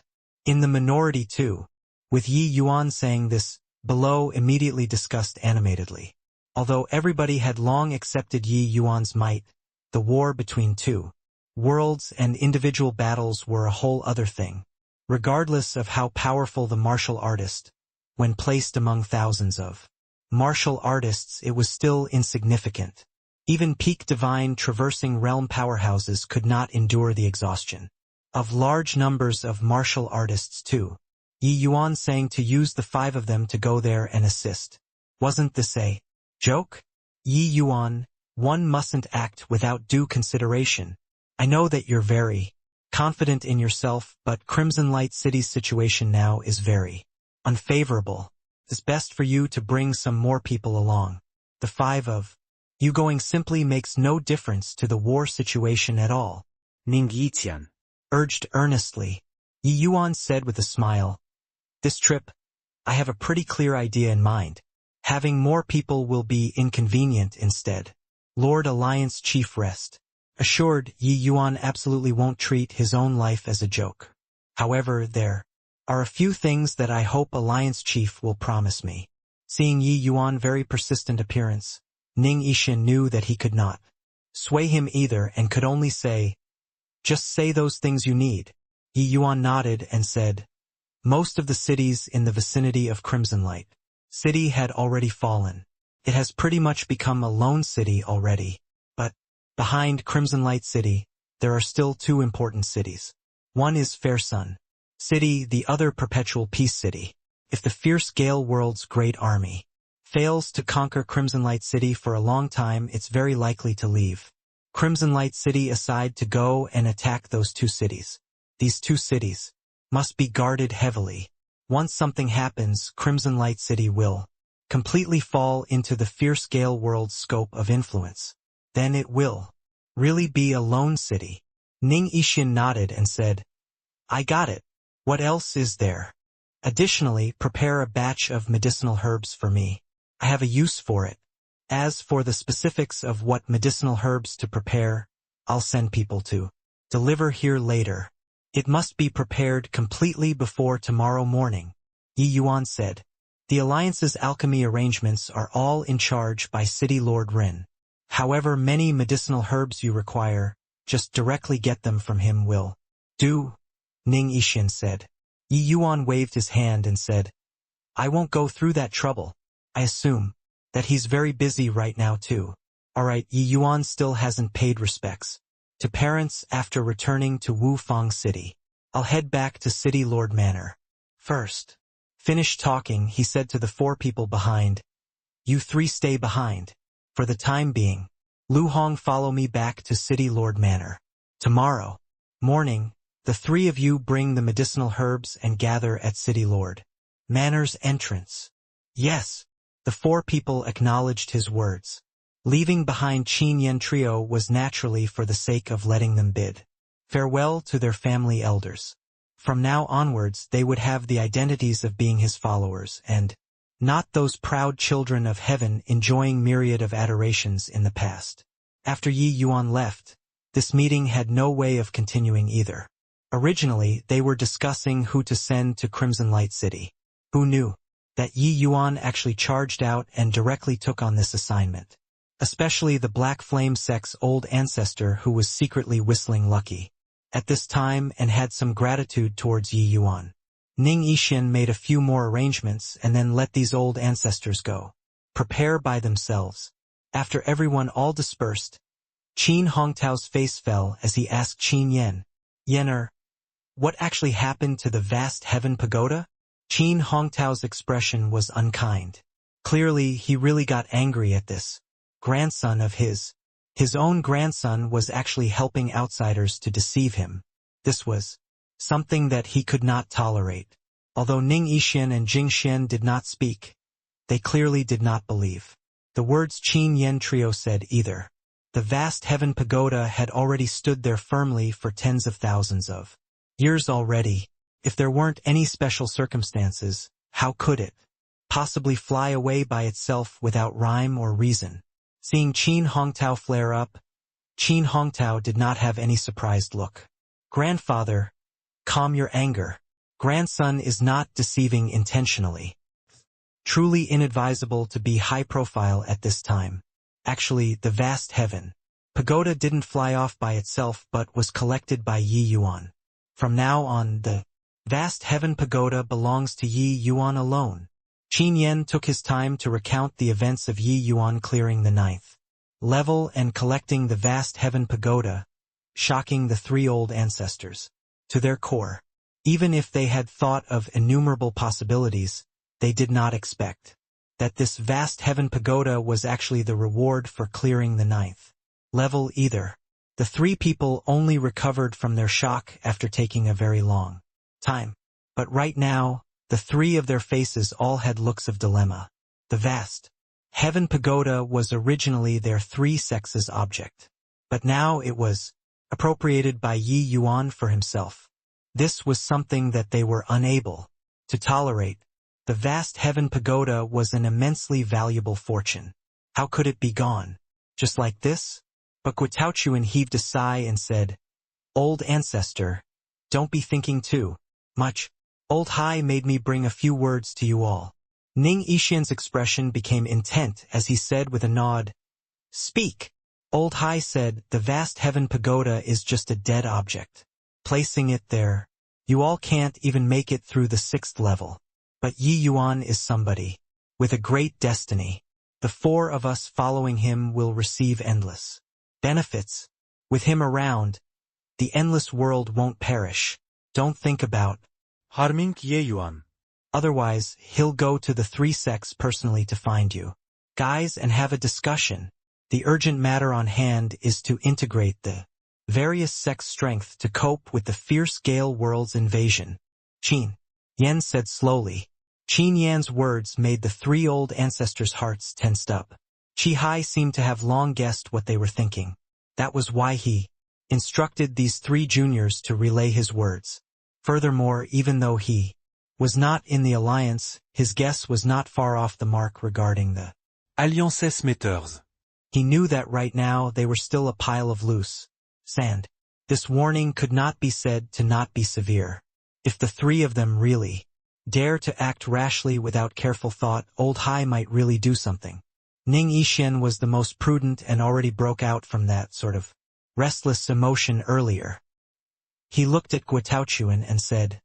in the minority too. With Yi Yuan saying this, below immediately discussed animatedly. Although everybody had long accepted Yi Yuan's might, the war between two worlds and individual battles were a whole other thing. Regardless of how powerful the martial artist, when placed among thousands of martial artists, it was still insignificant. Even peak divine traversing realm powerhouses could not endure the exhaustion of large numbers of martial artists too. Yi Yuan saying to use the 5 of them to go there and assist. Wasn't this a joke? Yi Yuan, one mustn't act without due consideration. I know that you're very confident in yourself, but Crimson Light City's situation now is very unfavorable. It's best for you to bring some more people along. The 5 of you going simply makes no difference to the war situation at all. Ning Yixian urged earnestly. Yi Yuan said with a smile, this trip, I have a pretty clear idea in mind. Having more people will be inconvenient instead. Lord Alliance Chief rest assured, Yi Yuan absolutely won't treat his own life as a joke. However, there are a few things that I hope Alliance Chief will promise me. Seeing Yi Yuan very persistent appearance, Ning Yixin knew that he could not sway him either and could only say, "Just say those things you need." Yi Yuan nodded and said, "Most of the cities in the vicinity of Crimson Light City had already fallen. It has pretty much become a lone city already. But behind Crimson Light City, there are still two important cities. One is Fair Sun City, the other Perpetual Peace City. If the fierce Gale World's great army fails to conquer Crimson Light City for a long time, it's very likely to leave Crimson Light City aside to go and attack those two cities. These two cities must be guarded heavily. Once something happens, Crimson Light City will completely fall into the fierce Gale World's scope of influence. Then it will really be a lone city." Ning Yixin nodded and said, "I got it. What else is there? Additionally, prepare a batch of medicinal herbs for me. I have a use for it. As for the specifics of what medicinal herbs to prepare, I'll send people to deliver here later. It must be prepared completely before tomorrow morning," Yi Yuan said. "The Alliance's alchemy arrangements are all in charge by City Lord Rin. However many medicinal herbs you require, just directly get them from him will do," Ning Yixin said. Yi Yuan waved his hand and said, "I won't go through that trouble. I assume that he's very busy right now too." Alright, Yi Yuan still hasn't paid respects to parents after returning to Wufang City. "I'll head back to City Lord Manor first." Finished talking, he said to the four people behind, "You three stay behind. For the time being, Lu Hong follow me back to City Lord Manor. Tomorrow morning, the three of you bring the medicinal herbs and gather at City Lord Manor's entrance." "Yes." The four people acknowledged his words. Leaving behind Qin Yen Trio was naturally for the sake of letting them bid farewell to their family elders. From now onwards they would have the identities of being his followers and not those proud children of heaven enjoying myriad of adorations in the past. After Yi Yuan left, this meeting had no way of continuing either. Originally, they were discussing who to send to Crimson Light City. Who knew that Yi Yuan actually charged out and directly took on this assignment? Especially the Black Flame Sect's old ancestor who was secretly whistling lucky at this time and had some gratitude towards Yi Yuan. Ning Yixin made a few more arrangements and then let these old ancestors go prepare by themselves. After everyone all dispersed, Qin Hongtao's face fell as he asked Qin Yener, "What actually happened to the vast heaven pagoda?" Qin Hongtao's expression was unkind. Clearly, he really got angry at this. Grandson of his own grandson was actually helping outsiders to deceive him. This was something that he could not tolerate. Although Ning Yixin and Jing Xian did not speak, they clearly did not believe the words Qin Yen Trio said either. The vast heaven pagoda had already stood there firmly for tens of thousands of years already. If there weren't any special circumstances, how could it possibly fly away by itself without rhyme or reason? Seeing Qin Hongtao flare up, Qin Hongtao did not have any surprised look. "Grandfather, calm your anger. Grandson is not deceiving intentionally. Truly inadvisable to be high profile at this time. Actually, the vast heaven pagoda didn't fly off by itself but was collected by Yi Yuan. From now on, the vast heaven pagoda belongs to Yi Yuan alone." Qin Yen took his time to recount the events of Yi Yuan clearing the 9th level and collecting the vast heaven pagoda, shocking the three old ancestors to their core. Even if they had thought of innumerable possibilities, they did not expect that this vast heaven pagoda was actually the reward for clearing the 9th level either. The three people only recovered from their shock after taking a very long time. But right now, the three of their faces all had looks of dilemma. The vast heaven pagoda was originally their three sexes' object, but now it was appropriated by Yi Yuan for himself. This was something that they were unable to tolerate. The vast heaven pagoda was an immensely valuable fortune. How could it be gone? Just like this? But Guitaochuan heaved a sigh and said, "Old ancestor, don't be thinking too much. Old Hai made me bring a few words to you all." Ning Yixin's expression became intent as he said with a nod, Speak. Old Hai said, the vast heaven pagoda is just a dead object. Placing it there, you all can't even make it through the 6th level. But Yi Yuan is somebody, with a great destiny. The 4 of us following him will receive endless benefits. With him around, the endless world won't perish. Don't think about harming Ye Yuan. otherwise, he'll go to the 3 sects personally to find you guys and have a discussion. The urgent matter on hand is to integrate the various sects' strength to cope with the fierce Gale world's invasion. Qin Yan said slowly. Qin Yan's words made the 3 old ancestors' hearts tensed up. Qi Hai seemed to have long guessed what they were thinking. That was why he instructed these 3 juniors to relay his words. Furthermore, even though he was not in the alliance, his guess was not far off the mark regarding the Alliances metteurs. He knew that right now they were still a pile of loose sand. This warning could not be said to not be severe. If the 3 of them really dare to act rashly without careful thought, Old Hai might really do something. Ning Yixuan was the most prudent and already broke out from that sort of restless emotion earlier. He looked at Guotaochuan and said,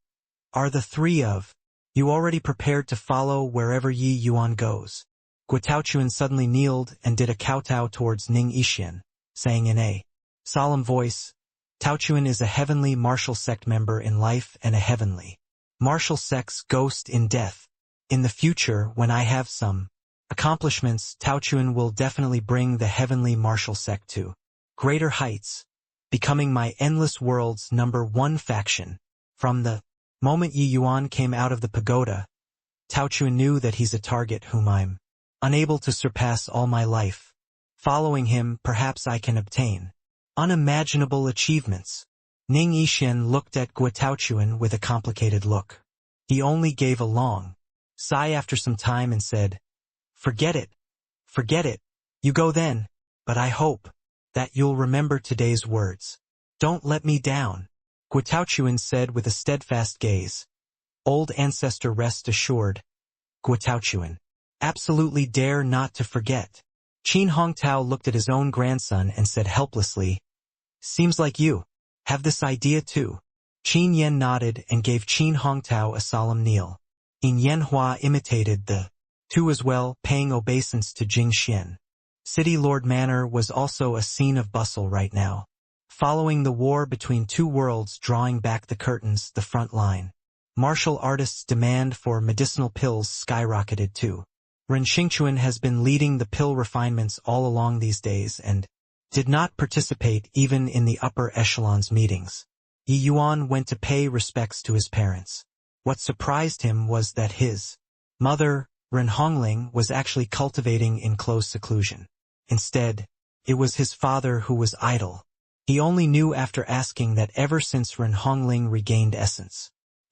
are the 3 of you already prepared to follow wherever Yi Yuan goes? Guotaochuan suddenly kneeled and did a kowtow towards Ning Yixuan, saying in a solemn voice, Taochuan is a heavenly martial sect member in life and a heavenly martial sect's ghost in death. In the future, when I have some accomplishments, Taochuan will definitely bring the heavenly martial sect to greater heights, becoming my endless world's #1 faction. From the moment Yi Yuan came out of the pagoda, Taochuan knew that he's a target whom I'm unable to surpass all my life. Following him, perhaps I can obtain unimaginable achievements. Ning Yixuan looked at Guotaochuan with a complicated look. He only gave a long sigh after some time and said, forget it. Forget it. You go then, but I hope that you'll remember today's words. Don't let me down. Guotaochuan said with a steadfast gaze. Old ancestor, rest assured. Guotaochuan, absolutely dare not to forget. Qin Hongtao looked at his own grandson and said helplessly, seems like you have this idea too. Qin Yan nodded and gave Qin Hongtao a solemn kneel. In Yanhua imitated the 2 as well, paying obeisance to Jing Xian. City Lord Manor was also a scene of bustle right now. Following the war between 2 worlds drawing back the curtains, the front line martial artists' demand for medicinal pills skyrocketed too. Ren Xingchuan has been leading the pill refinements all along these days and did not participate even in the upper echelons meetings. Yi Yuan went to pay respects to his parents. What surprised him was that his mother, Ren Hongling, was actually cultivating in close seclusion. Instead, it was his father who was idle. He only knew after asking that ever since Ren Hongling regained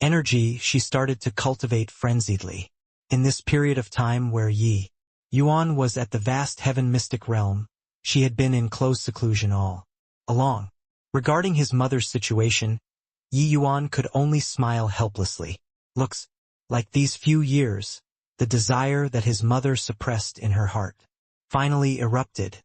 energy, she started to cultivate frenziedly. In this period of time where Yi Yuan was at the vast heaven mystic realm, she had been in close seclusion all along. Regarding his mother's situation, Yi Yuan could only smile helplessly. Looks like these few years, the desire that his mother suppressed in her heart finally erupted.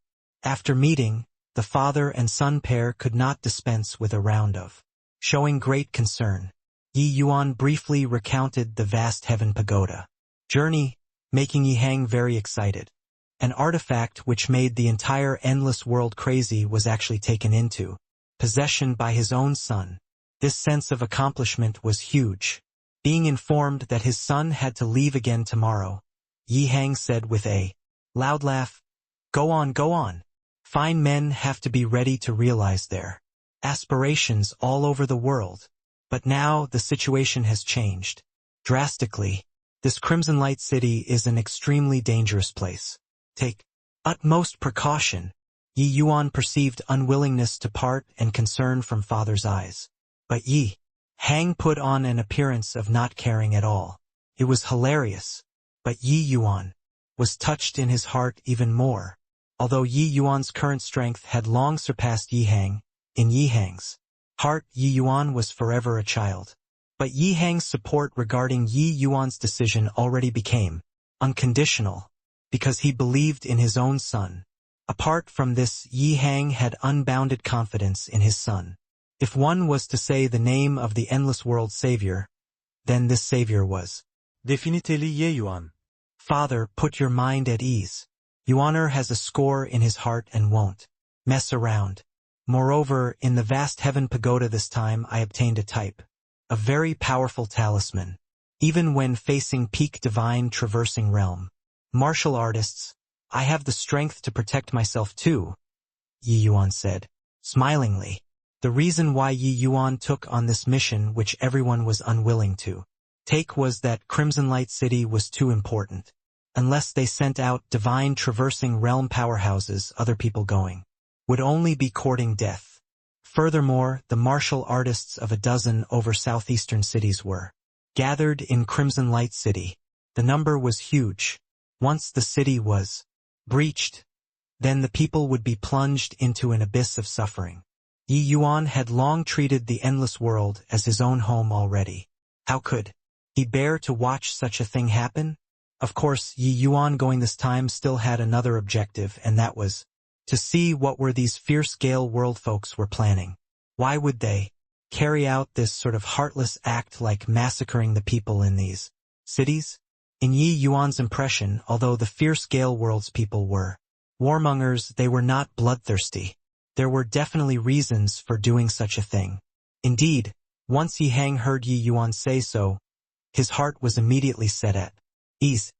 After meeting, the father and son pair could not dispense with a round of showing great concern. Yi Yuan briefly recounted the vast heaven pagoda journey, making Yi Hang very excited. An artifact which made the entire endless world crazy was actually taken into possession by his own son. This sense of accomplishment was huge. Being informed that his son had to leave again tomorrow, Yi Hang said with a loud laugh, go on, go on. Fine men have to be ready to realize their aspirations all over the world. But now the situation has changed drastically. This Crimson Light City is an extremely dangerous place. Take utmost precaution. Yi Yuan perceived unwillingness to part and concern from father's eyes. But Yi Hang put on an appearance of not caring at all. It was hilarious. But Yi Yuan was touched in his heart even more. Although Yi Yuan's current strength had long surpassed Yi Hang, in Yi Hang's heart, Yi Yuan was forever a child. But Yi Hang's support regarding Yi Yuan's decision already became unconditional, because he believed in his own son. Apart from this, Yi Hang had unbounded confidence in his son. If one was to say the name of the endless world's savior, then this savior was. Definitely Ye Yuan. Father, put your mind at ease. Yuaner has a score in his heart and won't mess around. Moreover, in the vast heaven pagoda this time I obtained a type. A very powerful talisman. Even when facing peak divine traversing realm. Martial artists, I have the strength to protect myself too, Yi Yuan said, smilingly. The reason why Yi Yuan took on this mission which everyone was unwilling to take was that Crimson Light City was too important. Unless they sent out divine traversing realm powerhouses, other people going would only be courting death. Furthermore, the martial artists of a dozen over southeastern cities were gathered in Crimson Light City. The number was huge. Once the city was breached, then the people would be plunged into an abyss of suffering. Yi Yuan had long treated the endless world as his own home already. How could he bear to watch such a thing happen? Of course, Yi Yuan going this time still had another objective, and that was to see what were these fierce-scale world folks were planning. Why would they carry out this sort of heartless act like massacring the people in these cities? In Yi Yuan's impression, although the fierce-scale world's people were warmongers, they were not bloodthirsty. There were definitely reasons for doing such a thing. Indeed, once Yi Hang heard Yi Yuan say so, his heart was immediately set at ease.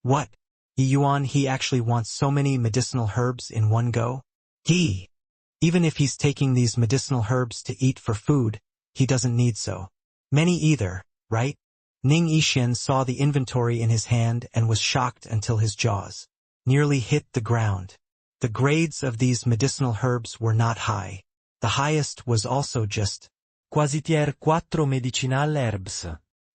What? Yi Yuan, he actually wants so many medicinal herbs in one go? Even if he's taking these medicinal herbs to eat for food, he doesn't need so many either, right? Ning Yixuan saw the inventory in his hand and was shocked until his jaws nearly hit the ground. The grades of these medicinal herbs were not high. The highest was also just Quasi tier 4 medicinal herbs.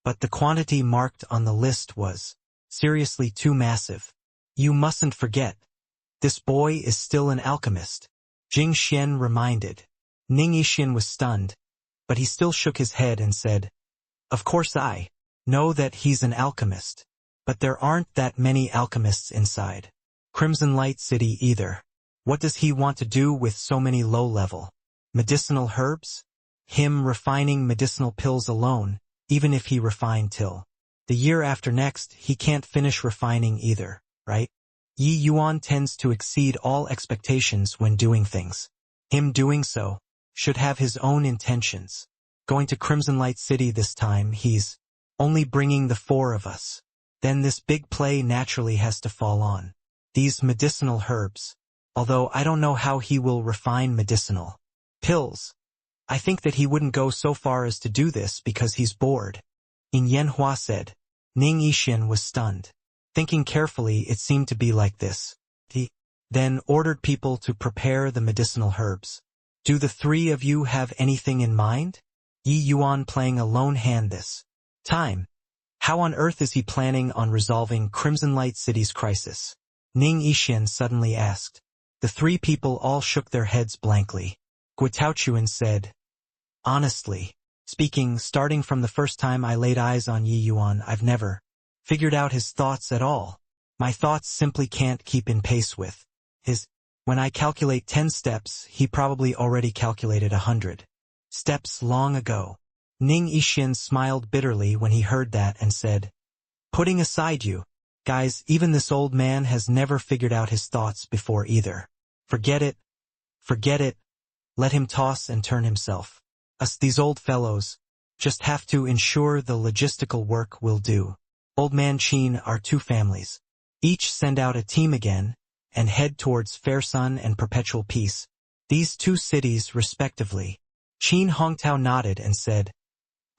But the quantity marked on the list was seriously too massive. You mustn't forget, this boy is still an alchemist, Jing Xian reminded. Ning Yixuan was stunned, but he still shook his head and said, of course I know that he's an alchemist, but there aren't that many alchemists inside Crimson Light City either. What does he want to do with so many low-level medicinal herbs? Him refining medicinal pills alone, even if he refined till the year after next, he can't finish refining either, right? Yi Yuan tends to exceed all expectations when doing things. Him doing so should have his own intentions. Going to Crimson Light City this time, he's only bringing the 4 of us. Then this big play naturally has to fall on these medicinal herbs. Although I don't know how he will refine medicinal pills. I think that he wouldn't go so far as to do this because he's bored. In Yanhua said. Ning Yixuan was stunned. Thinking carefully, it seemed to be like this. He then ordered people to prepare the medicinal herbs. Do the 3 of you have anything in mind? Yi Yuan playing a lone hand this time. How on earth is he planning on resolving Crimson Light City's crisis? Ning Yixuan suddenly asked. The 3 people all shook their heads blankly. Guitaochuan said, honestly speaking, starting from the first time I laid eyes on Yi Yuan, I've never figured out his thoughts at all. My thoughts simply can't keep in pace with his. When I calculate 10 steps, he probably already calculated 100 steps long ago. Ning Yixuan smiled bitterly when he heard that and said, putting aside you guys, even this old man has never figured out his thoughts before either. Forget it. Forget it. Let him toss and turn himself. Us, these old fellows, just have to ensure the logistical work will do. Old Man Qin, our 2 families. Each send out a team again, and head towards Fair Sun and Perpetual Peace. These 2 cities, respectively. Qin Hongtao nodded and said,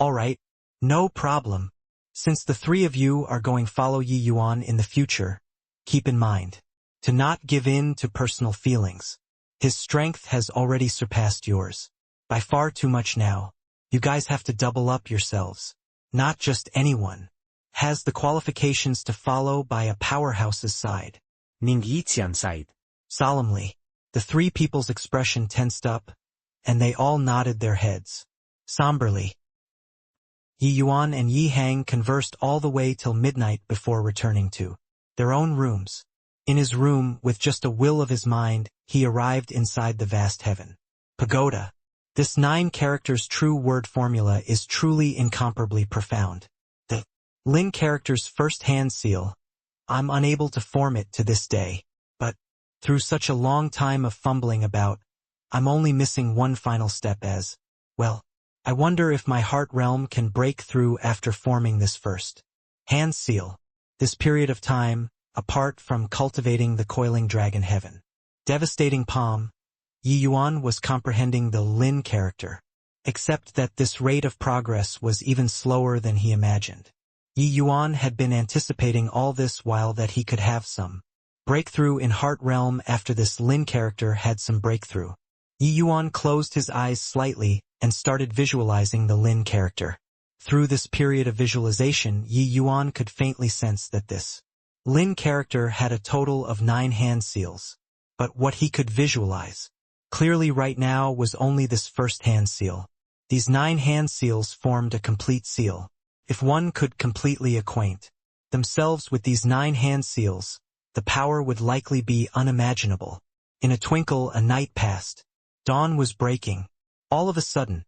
all right, no problem. Since the 3 of you are going follow Yi Yuan in the future, keep in mind to not give in to personal feelings. His strength has already surpassed yours. By far too much now. You guys have to double up yourselves. Not just anyone has the qualifications to follow by a powerhouse's side. Ning Yixuan sighed. Solemnly, the 3 people's expression tensed up, and they all nodded their heads. Somberly, Yi Yuan and Yi Hang conversed all the way till midnight before returning to their own rooms. In his room, with just a will of his mind, he arrived inside the vast heaven. Pagoda. This 9 characters true word formula is truly incomparably profound. The Lin character's first hand seal. I'm unable to form it to this day, but through such a long time of fumbling about, I'm only missing one final step as, well, I wonder if my heart realm can break through after forming this first hand seal. This period of time, apart from cultivating the coiling dragon heaven. Devastating palm, Yi Yuan was comprehending the Lin character, except that this rate of progress was even slower than he imagined. Yi Yuan had been anticipating all this while that he could have some breakthrough in heart realm after this Lin character had some breakthrough. Yi Yuan closed his eyes slightly and started visualizing the Lin character. Through this period of visualization, Yi Yuan could faintly sense that this Lin character had a total of 9 hand seals. But what he could visualize clearly right now was only this first hand seal. These 9 hand seals formed a complete seal. If one could completely acquaint themselves with these 9 hand seals, the power would likely be unimaginable. In a twinkle, a night passed. Dawn was breaking. All of a sudden,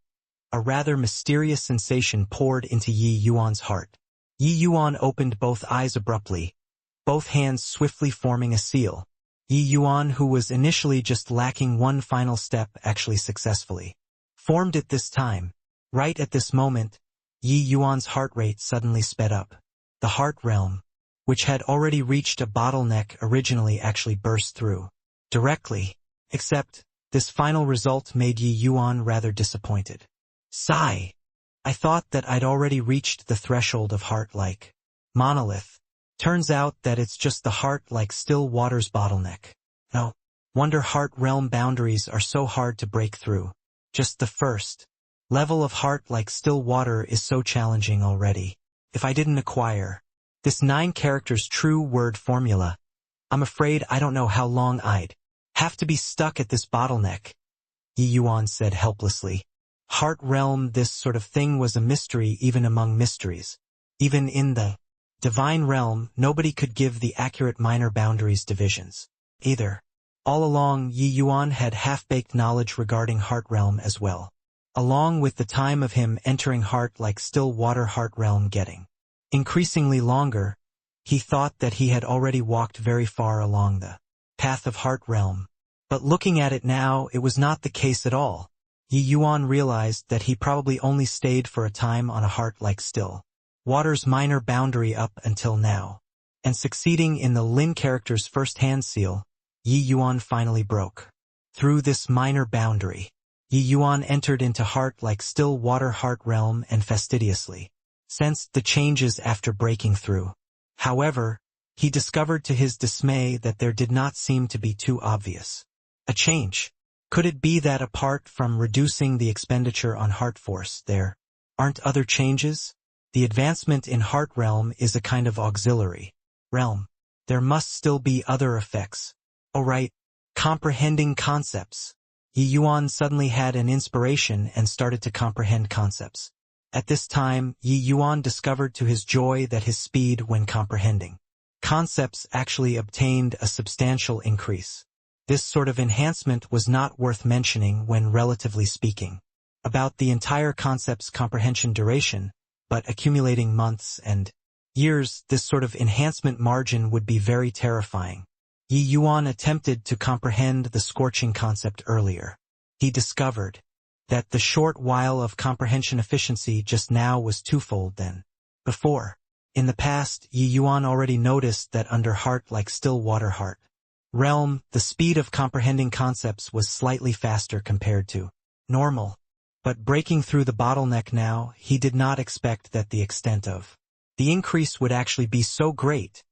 a rather mysterious sensation poured into Yi Yuan's heart. Yi Yuan opened both eyes abruptly, both hands swiftly forming a seal. Yi Yuan, who was initially just lacking one final step, actually successfully formed it this time. Right at this moment, Yi Yuan's heart rate suddenly sped up. The heart realm, which had already reached a bottleneck originally, actually burst through directly. Except, this final result made Yi Yuan rather disappointed. Sigh. I thought that I'd already reached the threshold of heart-like monolith. Turns out that it's just the heart-like still water's bottleneck. No wonder heart realm boundaries are so hard to break through. Just the first level of heart-like still water is so challenging already. If I didn't acquire this 9 characters true word formula, I'm afraid I don't know how long I'd have to be stuck at this bottleneck, Yi Yuan said helplessly. Heart realm, this sort of thing was a mystery even among mysteries. Even in the divine realm, nobody could give the accurate minor boundaries divisions either. All along, Yi Yuan had half-baked knowledge regarding heart realm as well. Along with the time of him entering heart like still water heart realm getting increasingly longer, he thought that he had already walked very far along the path of heart realm. But looking at it now, it was not the case at all. Yi Yuan realized that he probably only stayed for a time on a heart like still water's minor boundary up until now. And succeeding in the Lin character's first hand seal, Yi Yuan finally broke through this minor boundary. Yi Yuan entered into heart like still water heart realm and fastidiously sensed the changes after breaking through. However, he discovered to his dismay that there did not seem to be too obvious a change. Could it be that apart from reducing the expenditure on heart force, there aren't other changes? The advancement in heart realm is a kind of auxiliary realm. There must still be other effects. Oh right, comprehending concepts. Yi Yuan suddenly had an inspiration and started to comprehend concepts. At this time, Yi Yuan discovered to his joy that his speed when comprehending concepts actually obtained a substantial increase. This sort of enhancement was not worth mentioning when relatively speaking about the entire concept's comprehension duration, but accumulating months and years, this sort of enhancement margin would be very terrifying. Yi Yuan attempted to comprehend the scorching concept earlier. He discovered that the short while of comprehension efficiency just now was twofold than before. In the past, Yi Yuan already noticed that under heart like still water heart realm, the speed of comprehending concepts was slightly faster compared to normal. But breaking through the bottleneck now, he did not expect that the extent of the increase would actually be so great.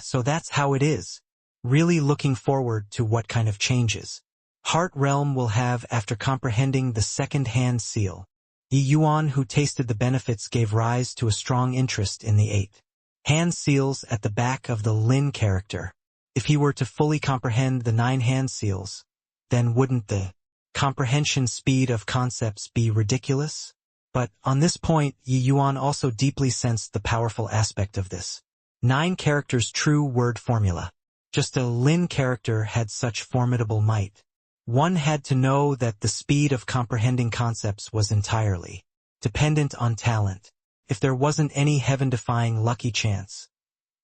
So that's how it is. Really looking forward to what kind of changes Heart Realm will have after comprehending the second-hand seal. Yi Yuan, who tasted the benefits, gave rise to a strong interest in the 8 hand seals at the back of the Lin character. If he were to fully comprehend the 9 hand seals, then wouldn't the comprehension speed of concepts be ridiculous? But on this point, Yi Yuan also deeply sensed the powerful aspect of this 9 characters true word formula. Just a Lin character had such formidable might. One had to know that the speed of comprehending concepts was entirely dependent on talent. If there wasn't any heaven-defying lucky chance,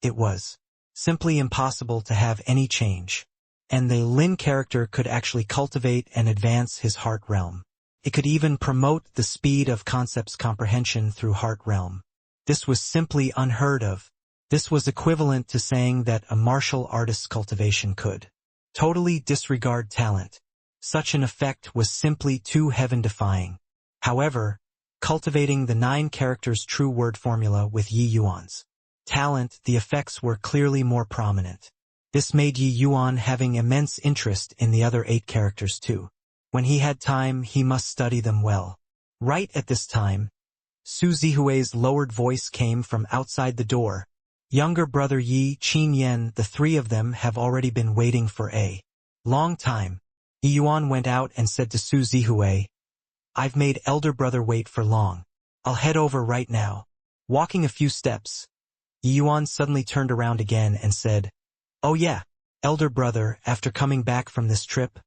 it was simply impossible to have any change. And the Lin character could actually cultivate and advance his heart realm. It could even promote the speed of concepts comprehension through heart realm. This was simply unheard of. This was equivalent to saying that a martial artist's cultivation could totally disregard talent. Such an effect was simply too heaven-defying. However, cultivating the 9 characters true word formula with Yi Yuan's talent, the effects were clearly more prominent. This made Yi Yuan having immense interest in the other 8 characters too. When he had time, he must study them well. Right at this time, Su Zihui's lowered voice came from outside the door. Younger brother Yi, Qin Yan, the 3 of them have already been waiting for a long time. Yi Yuan went out and said to Su Zihui, "I've made elder brother wait for long. I'll head over right now." Walking a few steps, Yi Yuan suddenly turned around again and said, "Oh yeah, elder brother, after coming back from this trip,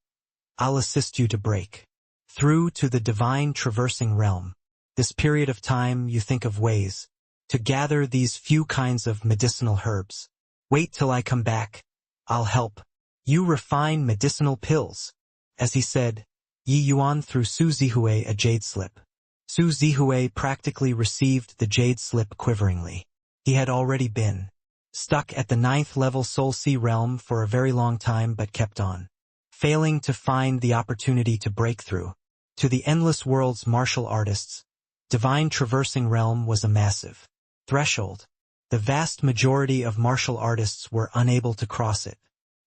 I'll assist you to break through to the divine traversing realm. This period of time you think of ways to gather these few kinds of medicinal herbs. Wait till I come back. I'll help you refine medicinal pills." As he said, Yi Yuan threw Su Zihui a jade slip. Su Zihui practically received the jade slip quiveringly. He had already been stuck at the 9th level Soul Sea realm for a very long time but kept on failing to find the opportunity to break through to the endless world's martial artists. Divine traversing realm was a massive threshold. The vast majority of martial artists were unable to cross it.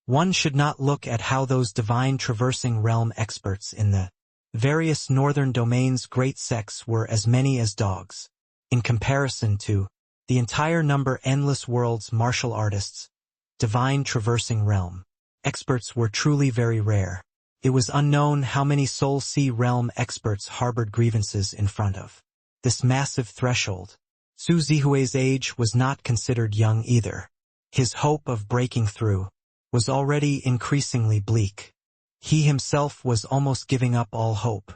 One should not look at how those divine traversing realm experts in the various northern domains great sects were as many as dogs. In comparison to the entire number endless world's martial artists, divine traversing realm experts were truly very rare. It was unknown how many Soul Sea realm experts harbored grievances in front of this massive threshold. Su Zihui's age was not considered young either. His hope of breaking through was already increasingly bleak. He himself was almost giving up all hope.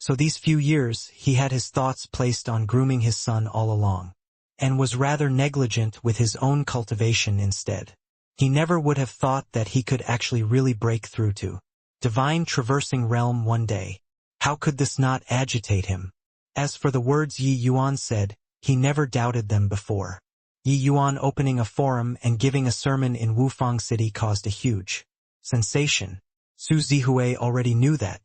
So these few years he had his thoughts placed on grooming his son all along, and was rather negligent with his own cultivation instead. He never would have thought that he could actually really break through to divine traversing realm one day. How could this not agitate him? As for the words Yi Yuan said, he never doubted them before. Yi Yuan opening a forum and giving a sermon in Wufang City caused a huge sensation. Su Zihui already knew that.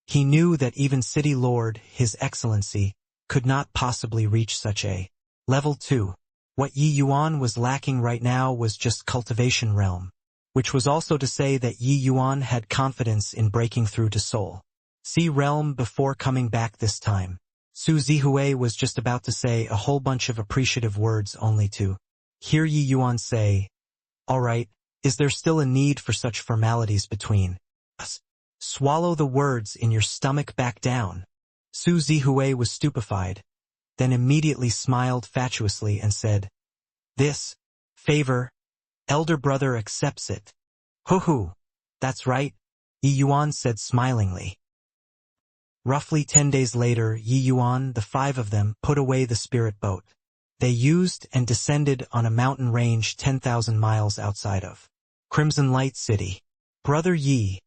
He knew that even City Lord, His Excellency, could not possibly reach such a level 2. What Yi Yuan was lacking right now was just cultivation realm, which was also to say that Yi Yuan had confidence in breaking through to Soul Sea realm before coming back this time. Su Zihui was just about to say a whole bunch of appreciative words only to hear Yi Yuan say, "All right, is there still a need for such formalities between us? Swallow the words in your stomach back down." Su Zihui was stupefied, then immediately smiled fatuously and said, "This favor, elder brother accepts it." "Hoo-hoo, that's right," Yi Yuan said smilingly. Roughly 10 days later, Yi Yuan, the 5 of them, put away the spirit boat. They used and descended on a mountain range 10,000 miles outside of Crimson Light City. "Brother Yi,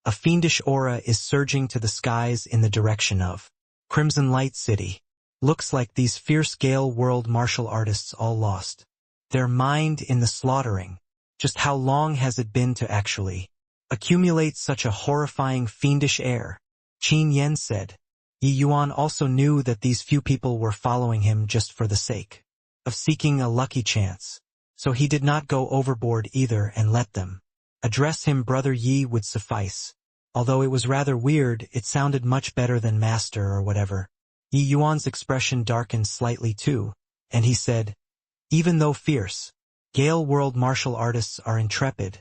a fiendish aura is surging to the skies in the direction of Crimson Light City. Looks like these fierce Gale World martial artists all lost their mind in the slaughtering. Just how long has it been to actually accumulate such a horrifying fiendish air?" Qin Yan said. Yi Yuan also knew that these few people were following him just for the sake of seeking a lucky chance, so he did not go overboard either and let them address him Brother Yi would suffice. Although it was rather weird, it sounded much better than Master or whatever. Yi Yuan's expression darkened slightly too, and he said, "Even though fierce, Gale World martial artists are intrepid.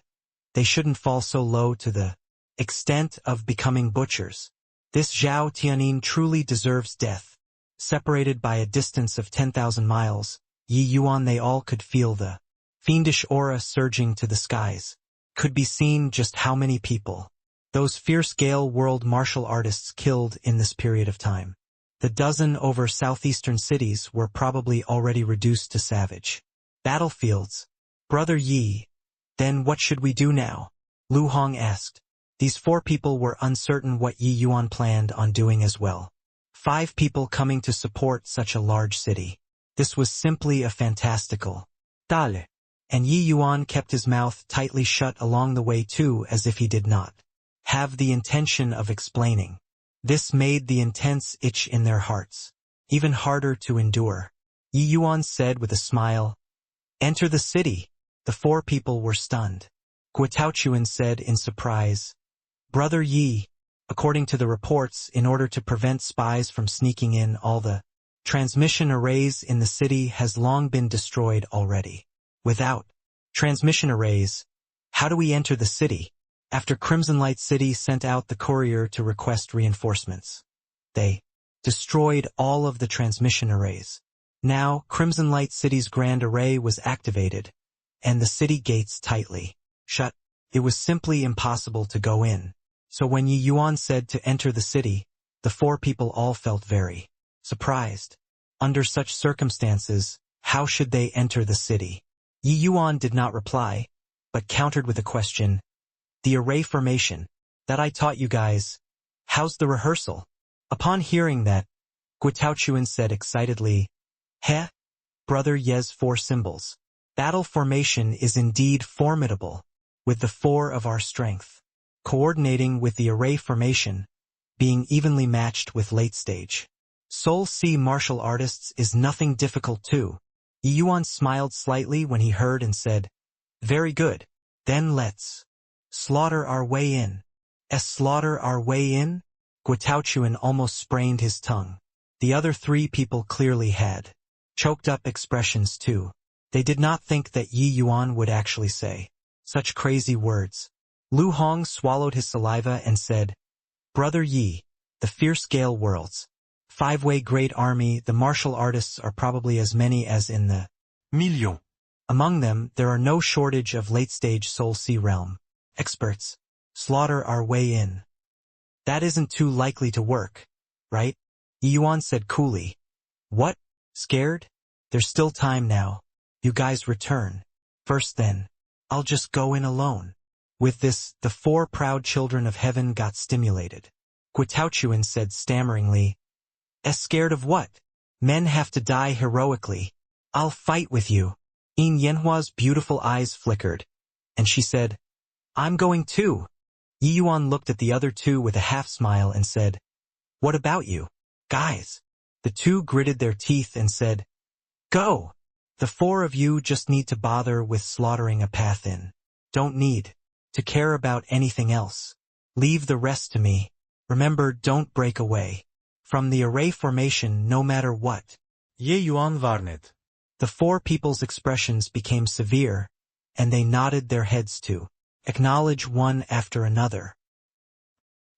They shouldn't fall so low to the extent of becoming butchers. This Zhao Tianin truly deserves death." Separated by a distance of 10,000 miles, Yi Yuan they all could feel the fiendish aura surging to the skies. could be seen just how many people those fierce Gale world martial artists killed in this period of time. The dozen over southeastern cities were probably already reduced to savage battlefields. Brother Yi, then what should we do now? Lu Hong asked. These 4 people were uncertain what Yi Yuan planned on doing as well. 5 people coming to support such a large city. This was simply a fantastical dale. And Yi Yuan kept his mouth tightly shut along the way too, as if he did not have the intention of explaining. This made the intense itch in their hearts even harder to endure. Yi Yuan said with a smile, "Enter the city." The 4 people were stunned. Guitaochuan said in surprise, "Brother Yi, according to the reports, in order to prevent spies from sneaking in, all the transmission arrays in the city has long been destroyed already. Without transmission arrays, how do we enter the city?" After Crimson Light City sent out the courier to request reinforcements, they destroyed all of the transmission arrays. Now, Crimson Light City's Grand Array was activated, and the city gates tightly shut. It was simply impossible to go in. So when Yi Yuan said to enter the city, the 4 people all felt very surprised. Under such circumstances, how should they enter the city? Yi Yuan did not reply, but countered with a question. "The array formation that I taught you guys, how's the rehearsal?" Upon hearing that, Guitaochuan said excitedly, "Heh, Brother Ye's 4 symbols. Battle formation is indeed formidable, with the 4 of our strength, coordinating with the array formation, being evenly matched with late-stage Soul C martial artists is nothing difficult too." Yi Yuan smiled slightly when he heard and said, "Very good, then let's slaughter our way in." Slaughter our way in? Guitaochuan almost sprained his tongue. The other 3 people clearly had choked-up expressions too. They did not think that Yi Yuan would actually say such crazy words. Lu Hong swallowed his saliva and said, "Brother Yi, the fierce Gale worlds, 5-way great army, the martial artists are probably as many as in the million. Among them, there are no shortage of late-stage Soul Sea realm experts. Slaughter our way in. That isn't too likely to work, right?" Yi Yuan said coolly. "What? Scared? There's still time now. You guys return first, then I'll just go in alone." With this, the 4 proud children of heaven got stimulated. Guitaochuan said stammeringly, Scared of what? Men have to die heroically. I'll fight with you." Yin Yanhua's beautiful eyes flickered, and she said, "I'm going too." Yi Yuan looked at the other 2 with a half-smile and said, "What about you, guys?" The 2 gritted their teeth and said, "Go. The 4 of you just need to bother with slaughtering a path in. Don't need to care about anything else. Leave the rest to me. Remember, don't break away from the array formation no matter what." Ye Yuan Varnet. The 4 people's expressions became severe, and they nodded their heads to acknowledge one after another.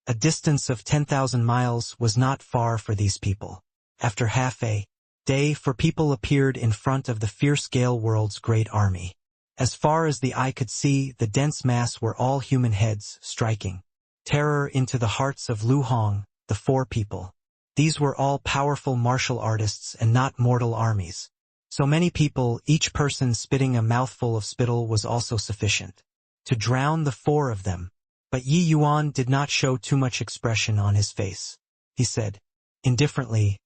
A distance of 10,000 miles was not far for these people. After half a day, 4 people appeared in front of the fierce Gale world's great army. As far as the eye could see, the dense mass were all human heads, striking terror into the hearts of Lu Hong, the 4 people. These were all powerful martial artists and not mortal armies. So many people, each person spitting a mouthful of spittle was also sufficient to drown the 4 of them. But Yi Yuan did not show too much expression on his face. He said, indifferently,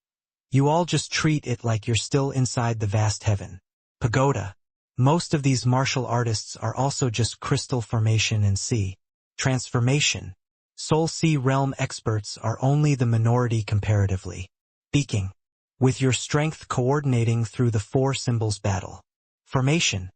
"You all just treat it like you're still inside the vast heaven pagoda. Most of these martial artists are also just crystal formation and sea transformation. Soul Sea realm experts are only the minority comparatively speaking. With your strength coordinating through the 4 symbols battle formation,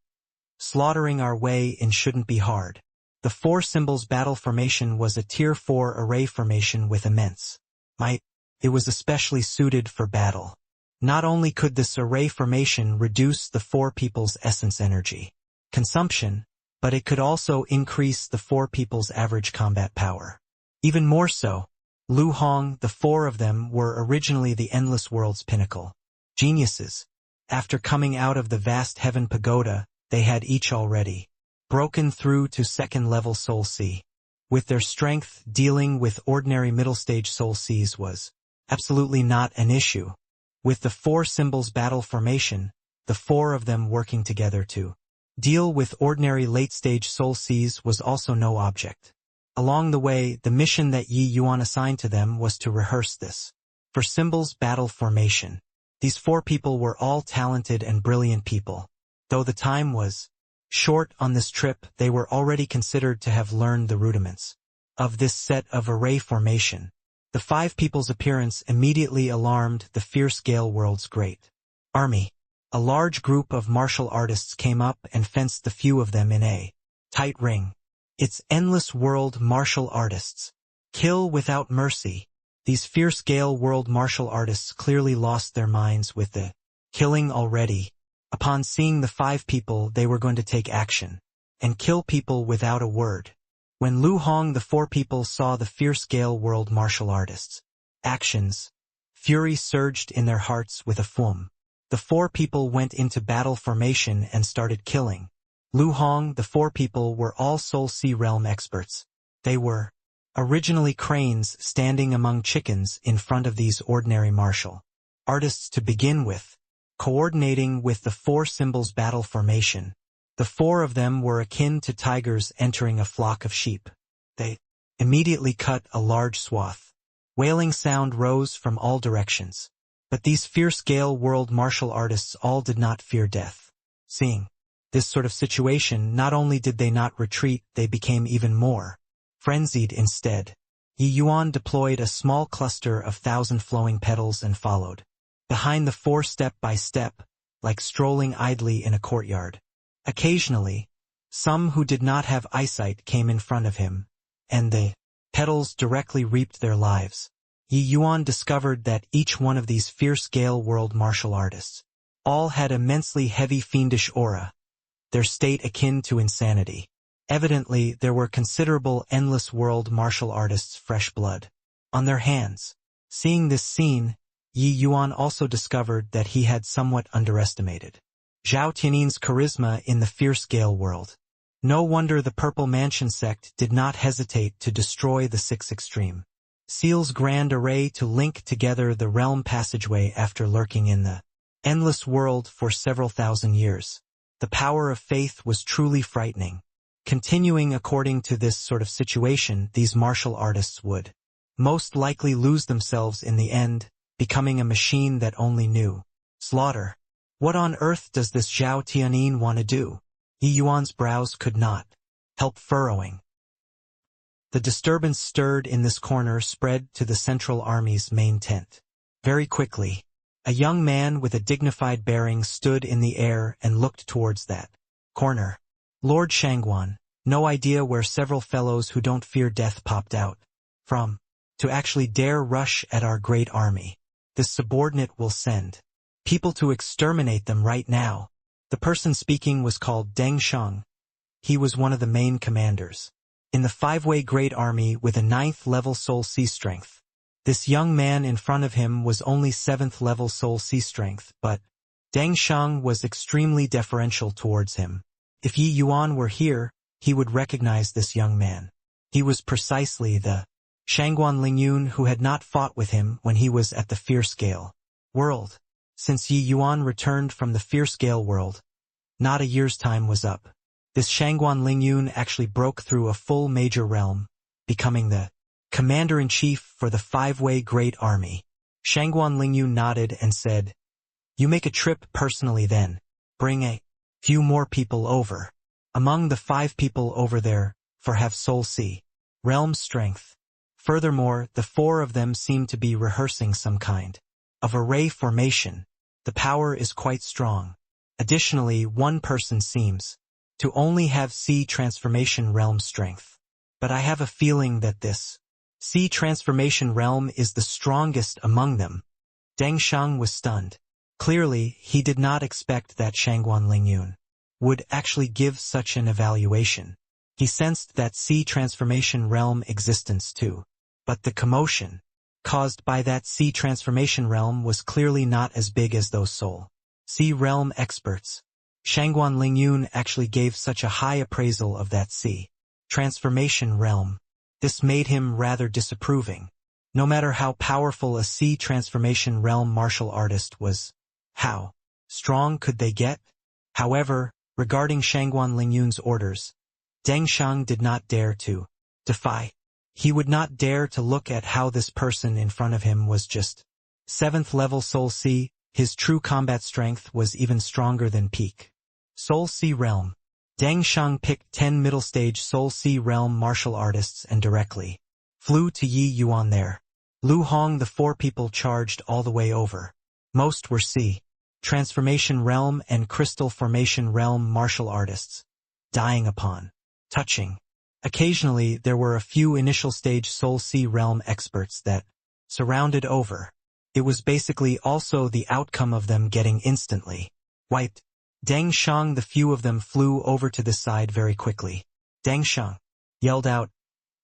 slaughtering our way in shouldn't be hard." The 4 symbols battle formation was a tier 4 array formation with immense might. It was especially suited for battle. Not only could this array formation reduce the 4 people's essence energy consumption, but it could also increase the 4 people's average combat power. Even more so, Lu Hong, the 4 of them were originally the Endless World's pinnacle geniuses. After coming out of the vast heaven pagoda, they had each already broken through to second-level Soul C. With their strength, dealing with ordinary middle-stage Soul Cs was absolutely not an issue. With the 4 symbols battle formation, the 4 of them working together to deal with ordinary late-stage Soul Cs was also no object. Along the way, the mission that Yi Yuan assigned to them was to rehearse this. For symbols battle formation, these 4 people were all talented and brilliant people. Though the time was short on this trip, they were already considered to have learned the rudiments of this set of array formation. The 5 people's appearance immediately alarmed the fierce Gale world's great army. A large group of martial artists came up and fenced the few of them in a tight ring. It's endless world martial artists. Kill without mercy. These fierce Gale world martial artists clearly lost their minds with the killing already. Upon seeing the 5 people, they were going to take action and kill people without a word. When Lu Hong, the 4 people, saw the fierce Gale world martial artists' actions, fury surged in their hearts with a fum. The 4 people went into battle formation and started killing. Lu Hong, the 4 people, were all Soul C realm experts. They were originally cranes standing among chickens in front of these ordinary martial artists to begin with. Coordinating with the 4 symbols battle formation, the 4 of them were akin to tigers entering a flock of sheep. They immediately cut a large swath. Wailing sound rose from all directions. But these fierce Gale world martial artists all did not fear death. Seeing this sort of situation, not only did they not retreat, they became even more frenzied instead. Yi Yuan deployed a small cluster of 1,000 flowing petals and followed behind the 4 step by step, like strolling idly in a courtyard. Occasionally, some who did not have eyesight came in front of him, and the petals directly reaped their lives. Yi Yuan discovered that each one of these fierce Gale world martial artists all had immensely heavy fiendish aura, their state akin to insanity. Evidently, there were considerable endless world martial artists' fresh blood on their hands. Seeing this scene, Yi Yuan also discovered that he had somewhat underestimated Zhao Tianin's charisma in the fierce Gale world. No wonder the Purple Mansion sect did not hesitate to destroy the 6 extreme Seal's grand array to link together the realm passageway after lurking in the endless world for several thousand years. The power of faith was truly frightening. Continuing according to this sort of situation, these martial artists would most likely lose themselves in the end, becoming a machine that only knew slaughter. What on earth does this Zhao Tianin want to do? Yi Yuan's brows could not help furrowing. The disturbance stirred in this corner spread to the Central Army's main tent. Very quickly, a young man with a dignified bearing stood in the air and looked towards that corner. Lord Shangguan, no idea where several fellows who don't fear death popped out from, to actually dare rush at our great army. This subordinate will send people to exterminate them right now. The person speaking was called Deng Sheng. He was one of the main commanders in the 5-way great army with a 9th level Soul C strength. This young man in front of him was only 7th level Soul C strength, but Deng Sheng was extremely deferential towards him. If Yi Yuan were here, he would recognize this young man. He was precisely the Shangguan Lingyun who had not fought with him when he was at the fierce Gale world. Since Yi Yuan returned from the fierce Gale world, not a year's time was up. This Shangguan Lingyun actually broke through a full major realm, becoming the commander-in-chief for the 5-way great army. Shangguan Lingyun nodded and said, "You make a trip personally then. Bring a few more people over. Among the 5 people over there, for have Soul C realm strength." Furthermore, the 4 of them seem to be rehearsing some kind of array formation. The power is quite strong. Additionally, one person seems to only have C transformation realm strength. But I have a feeling that this C transformation realm is the strongest among them. Deng Sheng was stunned. Clearly, he did not expect that Shangguan Lingyun would actually give such an evaluation. He sensed that C transformation realm existence too. But the commotion caused by that C transformation realm was clearly not as big as those Soul C realm experts. Shangguan Lingyun actually gave such a high appraisal of that sea transformation realm. This made him rather disapproving. No matter how powerful a sea transformation realm martial artist was, how strong could they get? However, regarding Shangguan Lingyun's orders, Deng Shang did not dare to defy. He would not dare to look at how this person in front of him was just 7th level Soul Sea. His true combat strength was even stronger than peak Soul Sea realm. Deng Shang picked 10 middle stage Soul Sea realm martial artists and directly flew to Yi Yuan there. Lu Hong, the 4 people charged all the way over. Most were Sea transformation realm and crystal formation realm martial artists, dying upon touching. Occasionally there were a few initial stage Soul Sea realm experts that surrounded over. It was basically also the outcome of them getting instantly wiped. Deng Shang, the few of them flew over to the side very quickly. Deng Shang yelled out,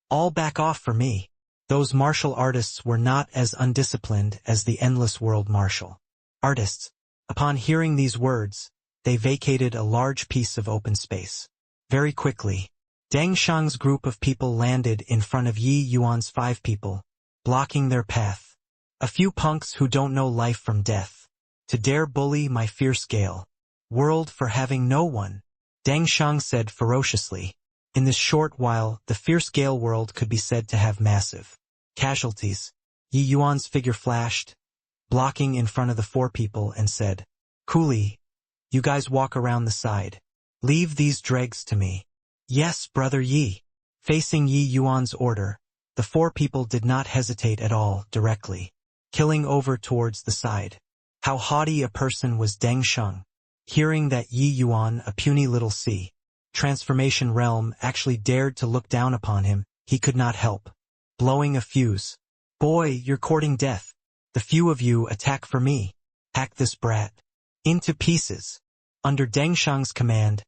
"All back off for me." Those martial artists were not as undisciplined as the endless world martial artists. Upon hearing these words, they vacated a large piece of open space. Very quickly, Deng Shang's group of people landed in front of Yi Yuan's 5 people, blocking their path. A few punks who don't know life from death. To dare bully my fierce Gale world for having no one, Deng Shang said ferociously. In this short while, the fierce Gale world could be said to have massive casualties. Yi Yuan's figure flashed, blocking in front of the 4 people, and said, "Coolly, you guys walk around the side. Leave these dregs to me." "Yes, brother Yi." Facing Yi Yuan's order, the 4 people did not hesitate at all, directly killing over towards the side. How haughty a person was Deng Shang. Hearing that Yi Yuan, a puny little sea transformation realm, actually dared to look down upon him, he could not help blowing a fuse. "Boy, you're courting death. The few of you attack for me. Hack this brat into pieces." Under Deng Shang's command,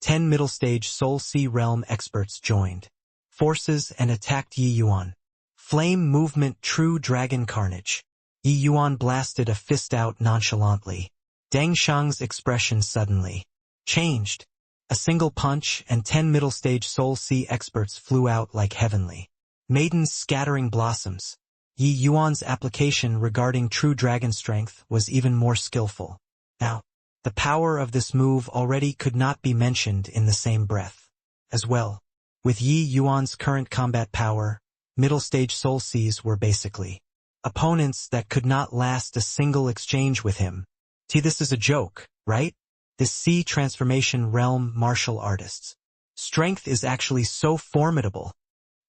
10 middle stage Soul Sea realm experts joined forces and attacked Yi Yuan. Flame movement, true dragon carnage. Yi Yuan blasted a fist out nonchalantly. Deng Shang's expression suddenly changed. A single punch and 10 middle stage Soul Sea experts flew out like heavenly maidens scattering blossoms. Yi Yuan's application regarding true dragon strength was even more skillful. Now, the power of this move already could not be mentioned in the same breath. As well, with Yi Yuan's current combat power, middle stage Soul Seas were basically opponents that could not last a single exchange with him. This is a joke, right? This sea transformation realm martial artists' strength is actually so formidable.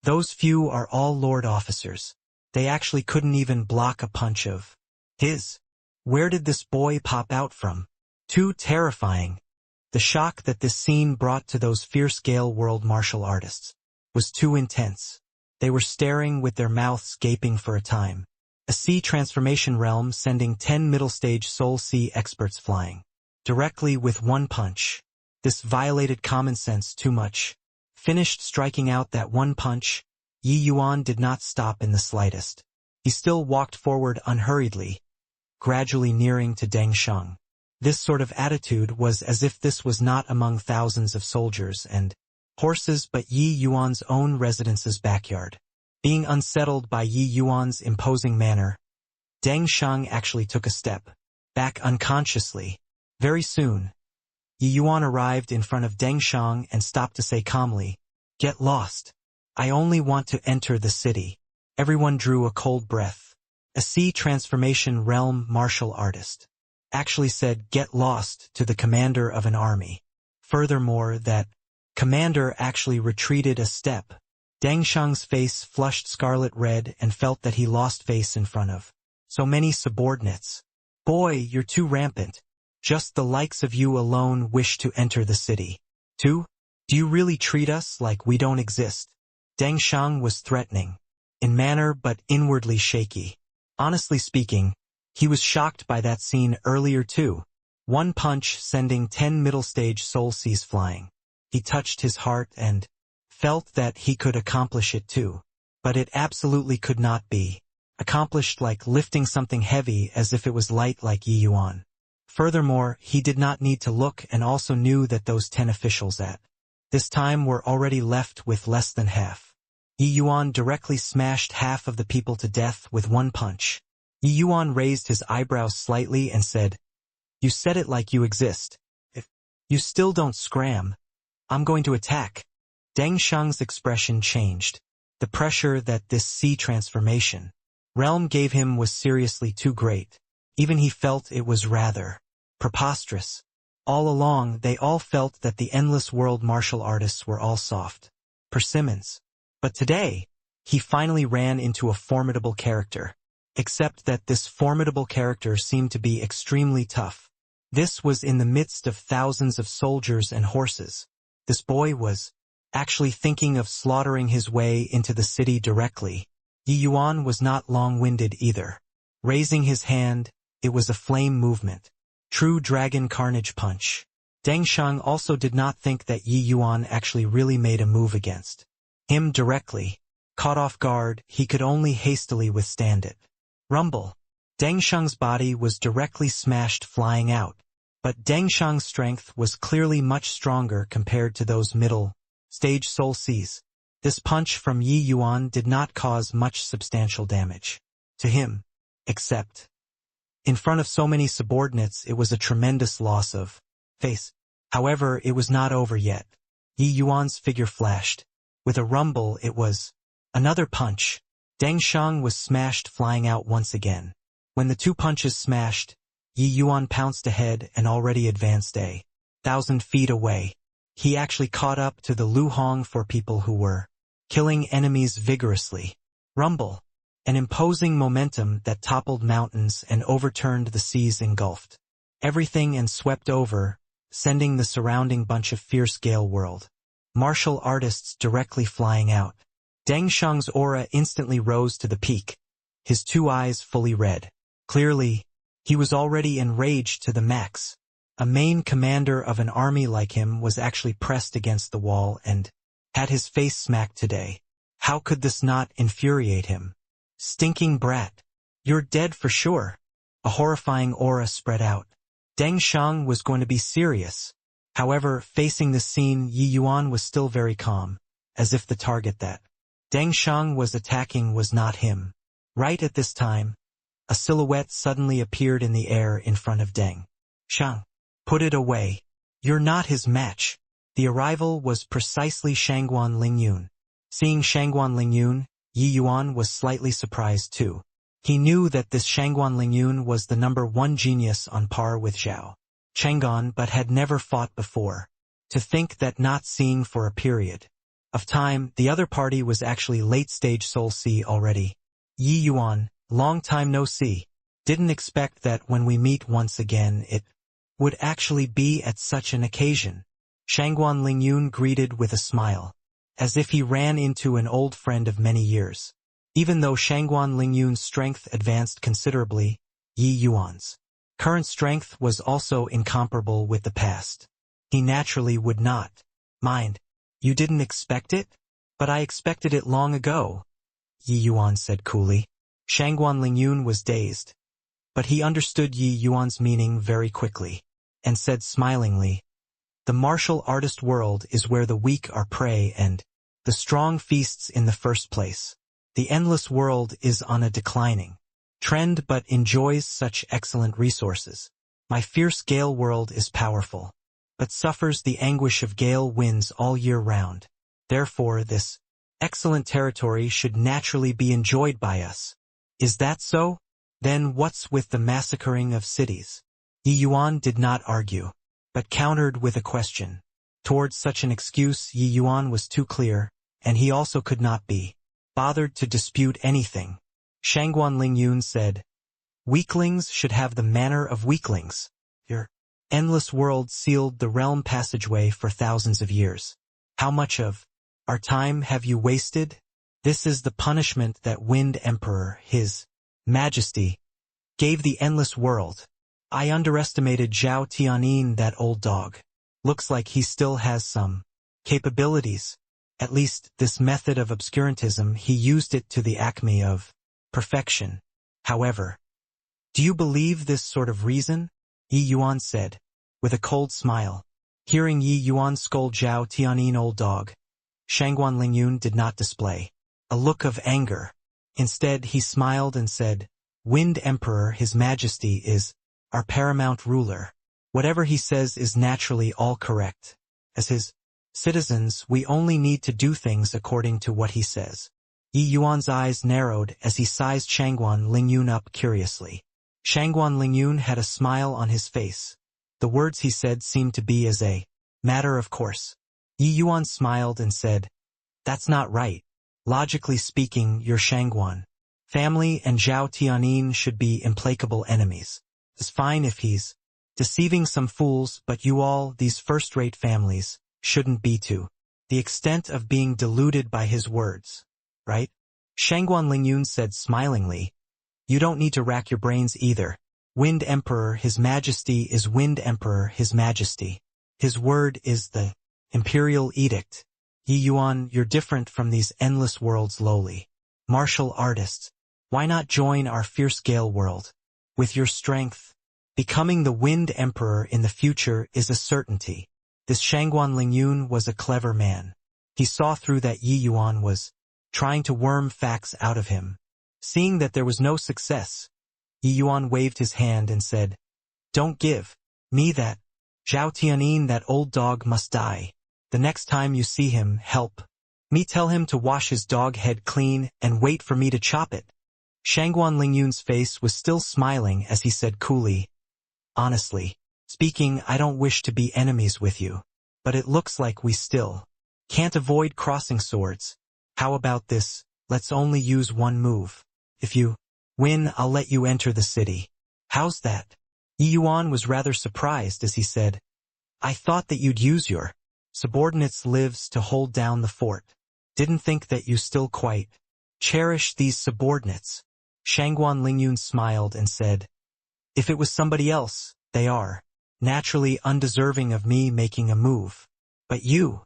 Those few are all lord officers. They actually couldn't even block a punch of his. Where did this boy pop out from? Too terrifying. The shock that this scene brought to those fierce Gale world martial artists was too intense. They were staring with their mouths gaping for a time. A sea transformation realm sending 10 middle stage Soul Sea experts flying directly with one punch. This violated common sense too much. Finished striking out that one punch, Yi Yuan did not stop in the slightest. He still walked forward unhurriedly, gradually nearing to Deng Shang. This sort of attitude was as if this was not among thousands of soldiers and horses but Yi Yuan's own residence's backyard. Being unsettled by Yi Yuan's imposing manner, Deng Shang actually took a step back unconsciously. Very soon, Yi Yuan arrived in front of Deng Shang and stopped to say calmly, "Get lost. I only want to enter the city." Everyone drew a cold breath. A sea transformation realm martial artist actually said "get lost" to the commander of an army. Furthermore, that commander actually retreated a step. Deng Shang's face flushed scarlet red and felt that he lost face in front of so many subordinates. "Boy, you're too rampant. Just the likes of you alone wish to enter the city. Too? Do you really treat us like we don't exist?" Deng Shang was threatening in manner but inwardly shaky. Honestly speaking, he was shocked by that scene earlier too. One punch sending 10 middle stage Soul Seas flying. He touched his heart and felt that he could accomplish it too. But it absolutely could not be accomplished like lifting something heavy as if it was light like Yi Yuan. Furthermore, he did not need to look and also knew that those 10 officials at this time were already left with less than half. Yi Yuan directly smashed half of the people to death with one punch. Yi Yuan raised his eyebrows slightly and said, "You said it like you exist. If you still don't scram, I'm going to attack." Deng Sheng's expression changed. The pressure that this sea transformation realm gave him was seriously too great. Even he felt it was rather preposterous. All along, they all felt that the endless world martial artists were all soft persimmons. But today, he finally ran into a formidable character. Except that this formidable character seemed to be extremely tough. This was in the midst of thousands of soldiers and horses. This boy was actually thinking of slaughtering his way into the city directly. Yi Yuan was not long-winded either. Raising his hand, it was a flame movement. True dragon carnage punch. Deng Sheng also did not think that Yi Yuan actually really made a move against him directly. Caught off guard, he could only hastily withstand it. Rumble. Deng Sheng's body was directly smashed flying out. But Deng Sheng's strength was clearly much stronger compared to those middle-stage Soul Seas. This punch from Yi Yuan did not cause much substantial damage to him, except in front of so many subordinates it was a tremendous loss of face. However, it was not over yet. Yi Yuan's figure flashed. With a rumble, it was another punch. Deng Sheng was smashed flying out once again. When the two punches smashed, Yi Yuan pounced ahead and already advanced 1,000 feet away. He actually caught up to the Lu Hong for people who were killing enemies vigorously. Rumble. An imposing momentum that toppled mountains and overturned the seas engulfed everything and swept over, sending the surrounding bunch of fierce gale world martial artists directly flying out. Deng Sheng's aura instantly rose to the peak, his two eyes fully red. Clearly, he was already enraged to the max. A main commander of an army like him was actually pressed against the wall and had his face smacked today. How could this not infuriate him? Stinking brat. You're dead for sure. A horrifying aura spread out. Deng Sheng was going to be serious. However, facing the scene, Yi Yuan was still very calm, as if the target that Deng Sheng was attacking was not him. Right at this time, a silhouette suddenly appeared in the air in front of Deng Sheng. Put it away. You're not his match. The arrival was precisely Shangguan Lingyun. Seeing Shangguan Lingyun, Yi Yuan was slightly surprised too. He knew that this Shangguan Lingyun was the #1 genius on par with Zhao Chengguan but had never fought before. To think that not seeing for a period of time, the other party was actually late-stage Soul C already. Yi Yuan, long time no see. Didn't expect that when we meet once again it would actually be at such an occasion. Shangguan Lingyun greeted with a smile, as if he ran into an old friend of many years. Even though Shangguan Lingyun's strength advanced considerably, Yi Yuan's current strength was also incomparable with the past. He naturally would not mind. You didn't expect it? But I expected it long ago, Yi Yuan said coolly. Shangguan Lingyun was dazed, but he understood Yi Yuan's meaning very quickly, and said smilingly, "The martial artist world is where the weak are prey and the strong feasts in the first place. The endless world is on a declining trend but enjoys such excellent resources. My fierce gale world is powerful, but suffers the anguish of gale winds all year round. Therefore this excellent territory should naturally be enjoyed by us. Is that so? Then what's with the massacring of cities?" Yi Yuan did not argue, but countered with a question. Towards such an excuse Yi Yuan was too clear, and he also could not be bothered to dispute anything. Shangguan Lingyun said, "Weaklings should have the manner of weaklings. Your endless world sealed the realm passageway for thousands of years. How much of our time have you wasted? This is the punishment that Wind Emperor, His Majesty, gave the endless world. I underestimated Zhao Tianyin, that old dog. Looks like he still has some capabilities. At least this method of obscurantism, he used it to the acme of perfection. However, do you believe this sort of reason? Yi Yuan said, with a cold smile. Hearing Yi Yuan scold Zhao Tianyin old dog, Shangguan Lingyun did not display a look of anger. Instead, he smiled and said, Wind Emperor, His Majesty is our paramount ruler. Whatever he says is naturally all correct. As his citizens, we only need to do things according to what he says. Yi Yuan's eyes narrowed as he sized Shangguan Lingyun up curiously. Shangguan Lingyun had a smile on his face. The words he said seemed to be as a matter of course. Yi Yuan smiled and said, That's not right. Logically speaking, you're Shangguan family and Zhao Tianyin should be implacable enemies. It's fine if he's deceiving some fools, but you all, these first-rate families, shouldn't be to the extent of being deluded by his words, right? Shangguan Lingyun said smilingly, You don't need to rack your brains either. Wind Emperor, His Majesty is Wind Emperor, His Majesty. His word is the Imperial Edict. Yi Yuan, you're different from these endless worlds lowly martial artists. Why not join our fierce Gale world? With your strength, becoming the Wind Emperor in the future is a certainty. This Shangguan Lingyun was a clever man. He saw through that Yi Yuan was trying to worm facts out of him. Seeing that there was no success, Yi Yuan waved his hand and said, Don't give me that. Zhao Tianyin, that old dog must die. The next time you see him, help me tell him to wash his dog head clean and wait for me to chop it. Shangguan Lingyun's face was still smiling as he said coolly, Honestly speaking, I don't wish to be enemies with you, but it looks like we still can't avoid crossing swords. How about this? Let's only use one move. If you win, I'll let you enter the city. How's that? Yi Yuan was rather surprised as he said, I thought that you'd use your subordinates' lives to hold down the fort. Didn't think that you still quite cherish these subordinates. Shangguan Lingyun smiled and said, If it was somebody else, they are naturally undeserving of me making a move. But you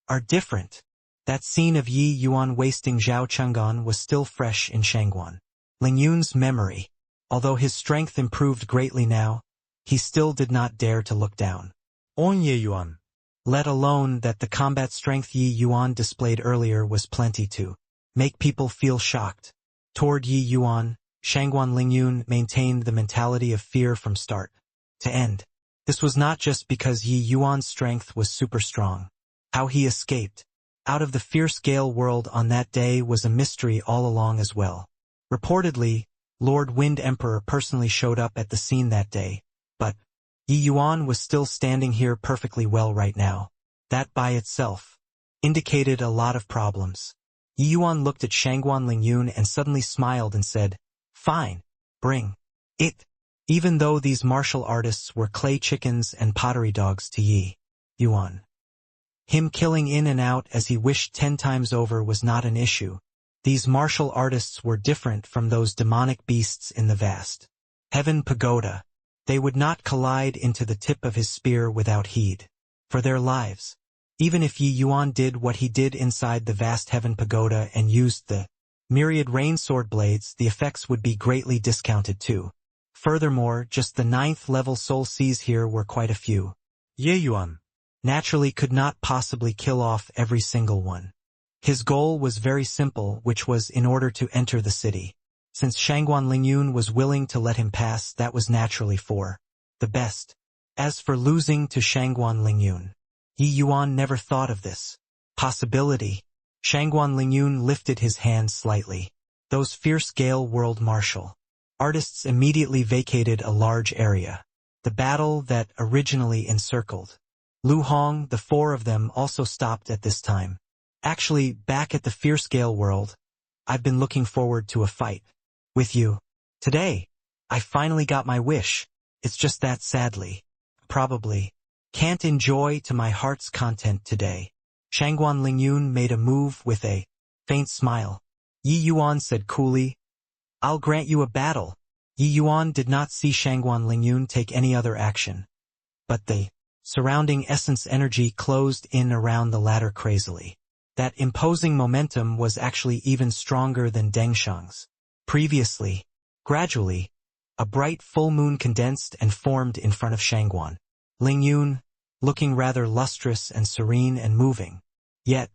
are different. That scene of Yi Yuan wasting Zhao Chang'an was still fresh in Shangguan Lingyun's memory. Although his strength improved greatly now, he still did not dare to look down on Ye Yuan. Let alone that the combat strength Yi Yuan displayed earlier was plenty to make people feel shocked. Toward Yi Yuan, Shangguan Lingyun maintained the mentality of fear from start to end. This was not just because Yi Yuan's strength was super strong. How he escaped out of the fierce Gale world on that day was a mystery all along as well. Reportedly, Lord Wind Emperor personally showed up at the scene that day, but Yi Yuan was still standing here perfectly well right now. That by itself indicated a lot of problems. Yi Yuan looked at Shangguan Lingyun and suddenly smiled and said, Fine, bring it. Even though these martial artists were clay chickens and pottery dogs to Yi Yuan, him killing in and out as he wished 10 times over was not an issue. These martial artists were different from those demonic beasts in the vast Heaven Pagoda. They would not collide into the tip of his spear without heed for their lives. Even if Yi Yuan did what he did inside the vast Heaven Pagoda and used the myriad rain sword blades, the effects would be greatly discounted too. Furthermore, just the 9th level soul seas here were quite a few. Ye Yuan Naturally could not possibly kill off every single one. His goal was very simple, which was in order to enter the city. Since Shangguan Lingyun was willing to let him pass, that was naturally for the best. As for losing to Shangguan Lingyun, Yi Yuan never thought of this possibility. Shangguan Lingyun lifted his hand slightly. Those fierce Gale world martial artists immediately vacated a large area. The battle that originally encircled Lu Hong, the 4 of them also stopped at this time. Actually, back at the fierce Gale world, I've been looking forward to a fight with you. Today, I finally got my wish. It's just that sadly, probably can't enjoy to my heart's content today. Shangguan Lingyun made a move with a faint smile. Yi Yuan said coolly, I'll grant you a battle. Yi Yuan did not see Shangguan Lingyun take any other action, but the surrounding essence energy closed in around the latter crazily. That imposing momentum was actually even stronger than Deng Shang's. Previously, gradually, A bright full moon condensed and formed in front of Shangguan Lingyun, looking rather lustrous and serene and moving. Yet,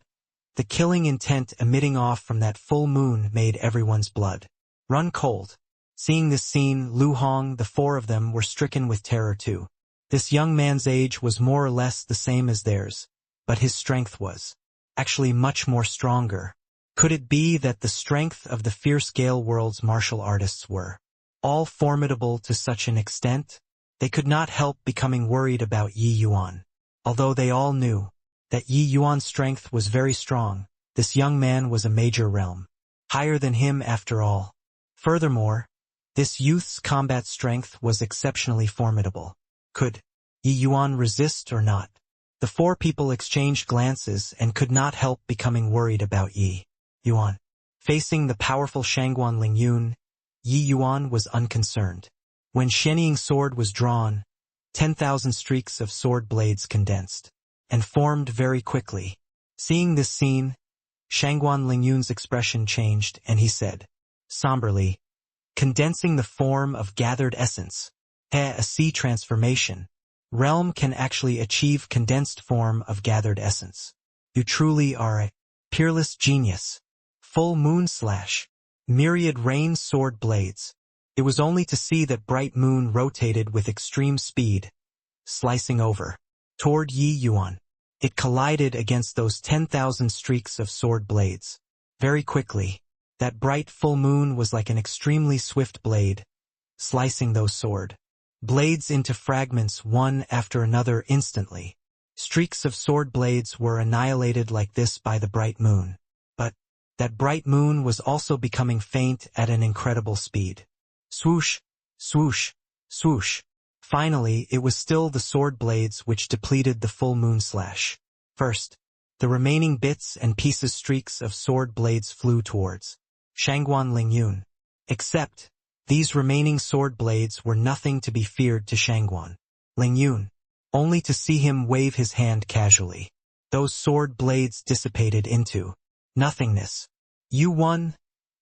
the killing intent emitting off from that full moon made everyone's blood run cold. Seeing this scene, Lu Hong, the four of them were stricken with terror too. This young man's age was more or less the same as theirs, but his strength was actually much more stronger. Could it be that the strength of the fierce Gale world's martial artists were all formidable to such an extent? They could not help becoming worried about Yi Yuan. Although they all knew that Yi Yuan's strength was very strong, this young man was a major realm higher than him after all. Furthermore, this youth's combat strength was exceptionally formidable. Could Yi Yuan resist or not? The four people exchanged glances and could not help becoming worried about Yi Yuan. Facing the powerful Shangguan Lingyun, Yi Yuan was unconcerned. When Shenying's sword was drawn, 10,000 streaks of sword blades condensed and formed very quickly. Seeing this scene, Shangguan Lingyun's expression changed and he said, somberly, condensing the form of gathered essence. A sea transformation. Realm can actually achieve condensed form of gathered essence. You truly are a peerless genius. Full moon slash. Myriad rain sword blades. It was only to see that bright moon rotated with extreme speed, slicing over toward Yi Yuan. It collided against those 10,000 streaks of sword blades. Very quickly, that bright full moon was like an extremely swift blade, slicing those sword blades into fragments one after another instantly. Streaks of sword blades were annihilated like this by the bright moon. But that bright moon was also becoming faint at an incredible speed. Swoosh, swoosh, swoosh. Finally, it was still the sword blades which depleted the full moon slash. First, the remaining bits and pieces streaks of sword blades flew towards Shangguan Lingyun. Except, these remaining sword blades were nothing to be feared to Shangguan Lingyun. Only to see him wave his hand casually. Those sword blades dissipated into nothingness. You won,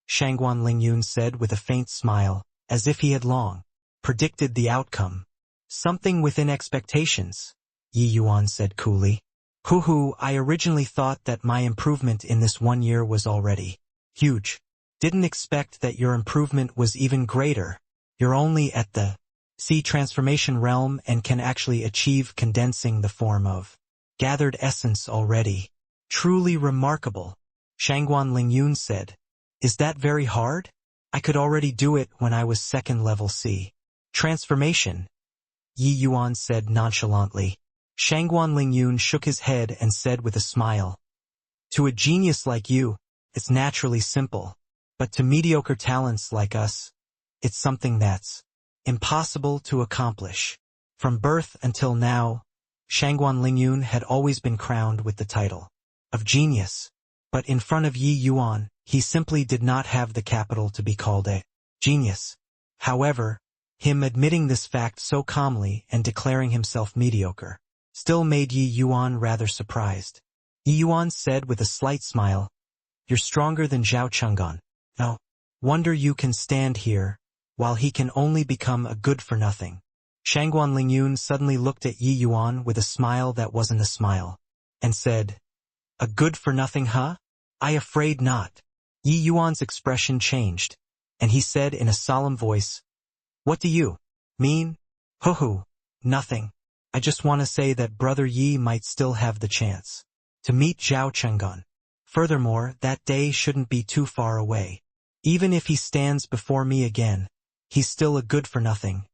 Shangguan Lingyun said with a faint smile, as if he had long predicted the outcome. Something within expectations, Yi Yuan said coolly. Hoo, I originally thought that my improvement in this 1 year was already huge. Didn't expect that your improvement was even greater. You're only at the sea transformation realm and can actually achieve condensing the form of gathered essence already. Truly remarkable, Shangguan Lingyun said. Is that very hard? I could already do it when I was second level C. Transformation, Yi Yuan said nonchalantly. Shangguan Lingyun shook his head and said with a smile, to a genius like you, it's naturally simple. But to mediocre talents like us, it's something that's impossible to accomplish. From birth until now, Shangguan Lingyun had always been crowned with the title of genius. But in front of Yi Yuan, he simply did not have the capital to be called a genius. However, him admitting this fact so calmly and declaring himself mediocre still made Yi Yuan rather surprised. Yi Yuan said with a slight smile, you're stronger than Zhao Chenggan. No wonder you can stand here, while he can only become a good-for-nothing. Shangguan Lingyun suddenly looked at Yi Yuan with a smile that wasn't a smile, and said, a good-for-nothing, huh? I afraid not. Yi Yuan's expression changed, and he said in a solemn voice, what do you mean? Hoo, nothing. I just want to say that Brother Yi might still have the chance to meet Zhao Chenggan. Furthermore, that day shouldn't be too far away. Even if he stands before me again, he's still a good-for-nothing,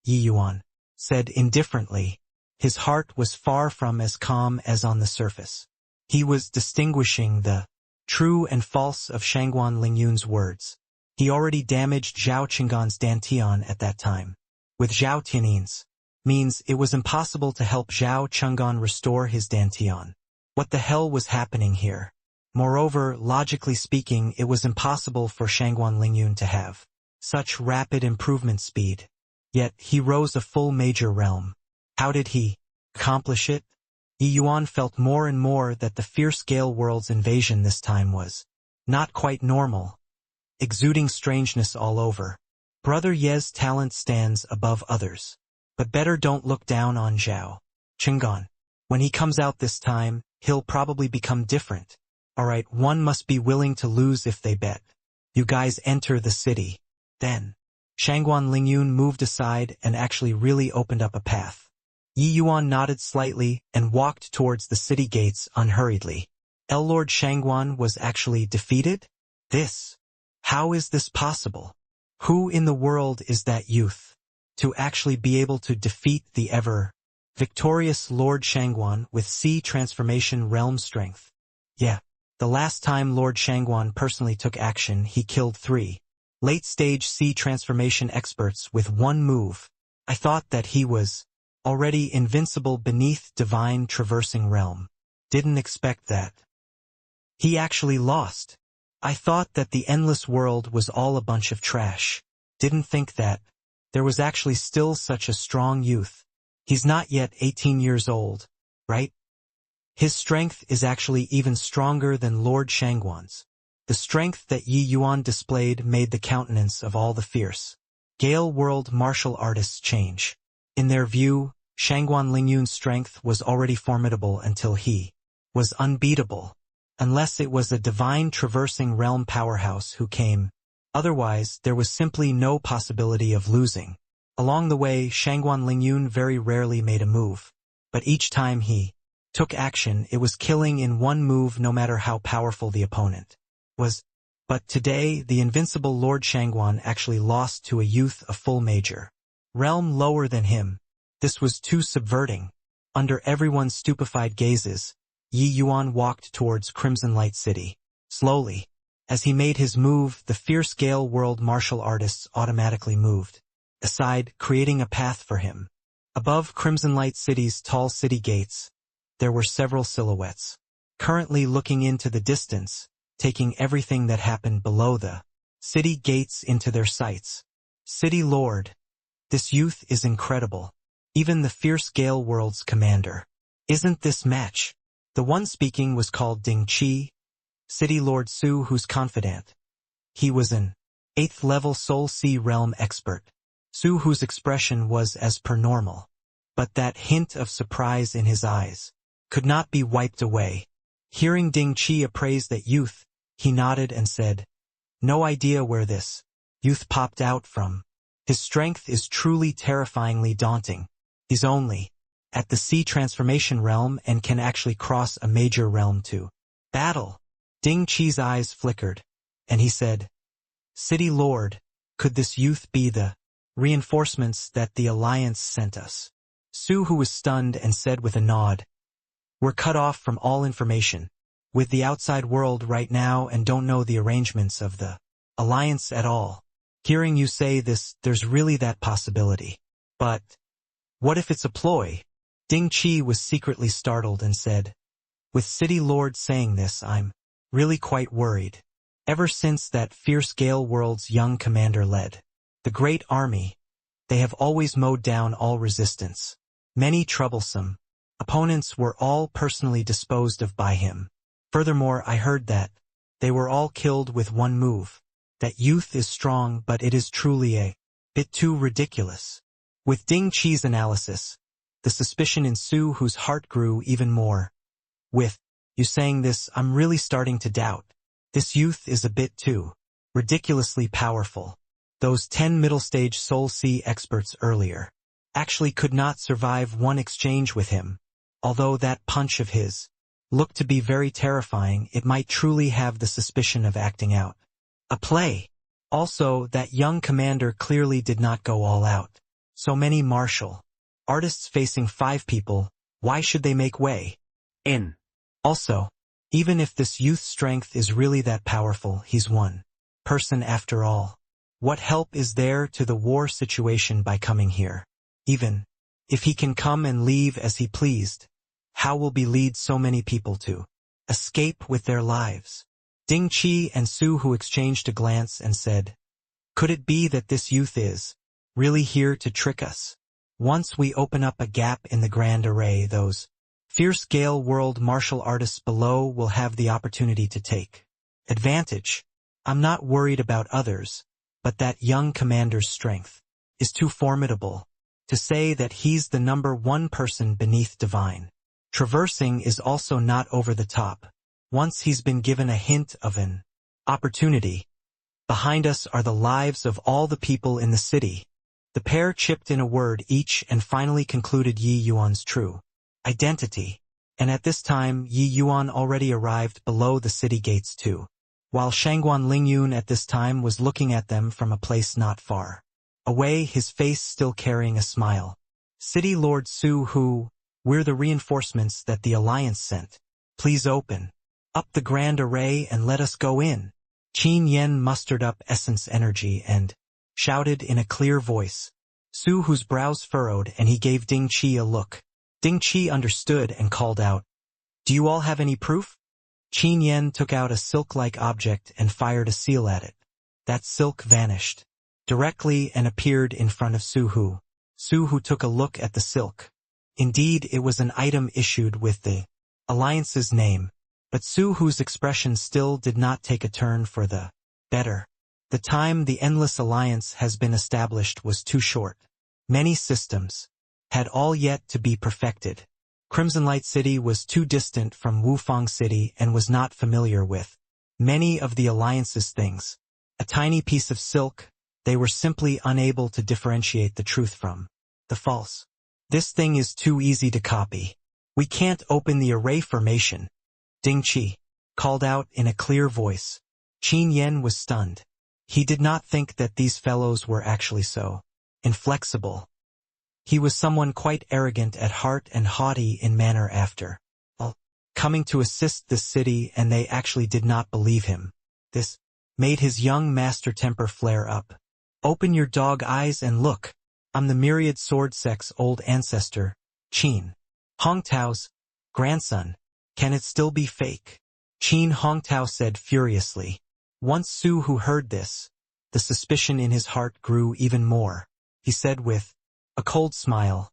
Yi Yuan said indifferently. His heart was far from as calm as on the surface. He was distinguishing the true and false of Shangguan Lingyun's words. He already damaged Zhao Chenggan's dantian at that time. With Zhao Tiannin's means it was impossible to help Zhao Chenggan restore his dantian. What the hell was happening here? Moreover, logically speaking, it was impossible for Shangguan Lingyun to have such rapid improvement speed. Yet, he rose a full major realm. How did he accomplish it? Yi Yuan felt more and more that the fierce Gale world's invasion this time was not quite normal, exuding strangeness all over. Brother Ye's talent stands above others. But better don't look down on Zhao Chingon. When he comes out this time, he'll probably become different. Alright, one must be willing to lose if they bet. You guys enter the city. Then, Shangguan Lingyun moved aside and actually really opened up a path. Yi Yuan nodded slightly and walked towards the city gates unhurriedly. Lord Shangguan was actually defeated? How is this possible? Who in the world is that youth? To actually be able to defeat the ever-victorious Lord Shangguan with C transformation realm strength. Yeah, the last time Lord Shangguan personally took action, he killed 3 late-stage C transformation experts with one move. I thought that he was already invincible beneath divine traversing realm. Didn't expect that. He actually lost. I thought that the endless world was all a bunch of trash. Didn't think that there was actually still such a strong youth. He's not yet 18 years old, right? His strength is actually even stronger than Lord Shangguan's. The strength that Yi Yuan displayed made the countenance of all the fierce Gale world martial artists change. In their view, Shangguan Lingyun's strength was already formidable until he was unbeatable. Unless it was a divine traversing realm powerhouse who came. Otherwise, there was simply no possibility of losing. Along the way, Shangguan Lingyun very rarely made a move. But each time he took action, it was killing in one move no matter how powerful the opponent was. But today, the invincible Lord Shangguan actually lost to a youth a full major realm lower than him. This was too subverting. Under everyone's stupefied gazes, Yi Yuan walked towards Crimson Light City. Slowly. As he made his move, the fierce Gale world martial artists automatically moved aside, creating a path for him. Above Crimson Light City's tall city gates, there were several silhouettes, currently looking into the distance, taking everything that happened below the city gates into their sights. City Lord. This youth is incredible. Even the fierce Gale world's commander. Isn't this match? The one speaking was called Ding Qi, City Lord Su, who's confident. He was an 8th level Soul Sea realm expert. Su, whose expression was as per normal. But that hint of surprise in his eyes could not be wiped away. Hearing Ding Qi appraise that youth, he nodded and said, "No idea where this youth popped out from. His strength is truly terrifyingly daunting. He's only at the sea transformation realm and can actually cross a major realm to battle." Ding Qi's eyes flickered, and he said, "City Lord, could this youth be the reinforcements that the Alliance sent us?" Su, who was stunned, and said with a nod, "We're cut off from all information with the outside world right now and don't know the arrangements of the Alliance at all. Hearing you say this, there's really that possibility. But what if it's a ploy?" Ding Qi was secretly startled and said, "With City Lord saying this, I'm really quite worried. Ever since that fierce Gale world's young commander led the great army, they have always mowed down all resistance. Many troublesome opponents were all personally disposed of by him. Furthermore, I heard that they were all killed with one move. That youth is strong, but it is truly a bit too ridiculous." With Ding Qi's analysis, the suspicion in Su, whose heart grew even more. "With you saying this, I'm really starting to doubt. This youth is a bit too ridiculously powerful. Those 10 middle-stage Soul Sea experts earlier actually could not survive one exchange with him. Although that punch of his looked to be very terrifying, it might truly have the suspicion of acting out a play. Also, that young commander clearly did not go all out. So many martial artists facing 5 people, why should they make way in? Also, even if this youth's strength is really that powerful, he's one person after all. What help is there to the war situation by coming here? Even if he can come and leave as he pleased, how will he lead so many people to escape with their lives?" Ding Qi and Su, who exchanged a glance and said, "Could it be that this youth is really here to trick us? Once we open up a gap in the grand array, those fierce Gale world martial artists below will have the opportunity to take advantage. I'm not worried about others. but that young commander's strength is too formidable to say that he's the number one person beneath divine. Traversing is also not over the top. Once he's been given a hint of an opportunity. Behind us are the lives of all the people in the city. The pair chipped in a word each and finally concluded Yi Yuan's true identity. And at this time Yi Yuan already arrived below the city gates too, while Shangguan Lingyun at this time was looking at them from a place not far away, his face still carrying a smile. City Lord Su Hu, we're the reinforcements that the Alliance sent. Please open up the grand array and let us go in. Qin Yen mustered up essence energy and shouted in a clear voice. Su Hu's brows furrowed and he gave Ding Qi a look. Ding Qi understood and called out, "Do you all have any proof?" Qin Yen took out a silk-like object and fired a seal at it. That silk vanished directly and appeared in front of Su Hu. Su Hu took a look at the silk. Indeed, it was an item issued with the Alliance's name, but Su Hu's expression still did not take a turn for the better. The time the Endless Alliance has been established was too short. Many systems had all yet to be perfected. Crimson Light City was too distant from Wufang City and was not familiar with many of the Alliance's things. A tiny piece of silk, they were simply unable to differentiate the truth from the false. This thing is too easy to copy. We can't open the array formation. Ding Qi called out in a clear voice. Qin Yen was stunned. He did not think that these fellows were actually so inflexible. He was someone quite arrogant at heart and haughty in manner after all, coming to assist this city, and they actually did not believe him. This made his young master temper flare up. Open your dog eyes and look. I'm the myriad sword sect's old ancestor, Qin Hongtao's grandson. Can it still be fake? Qin Hongtao said furiously. Once Su Hu heard this, the suspicion in his heart grew even more. He said with a cold smile,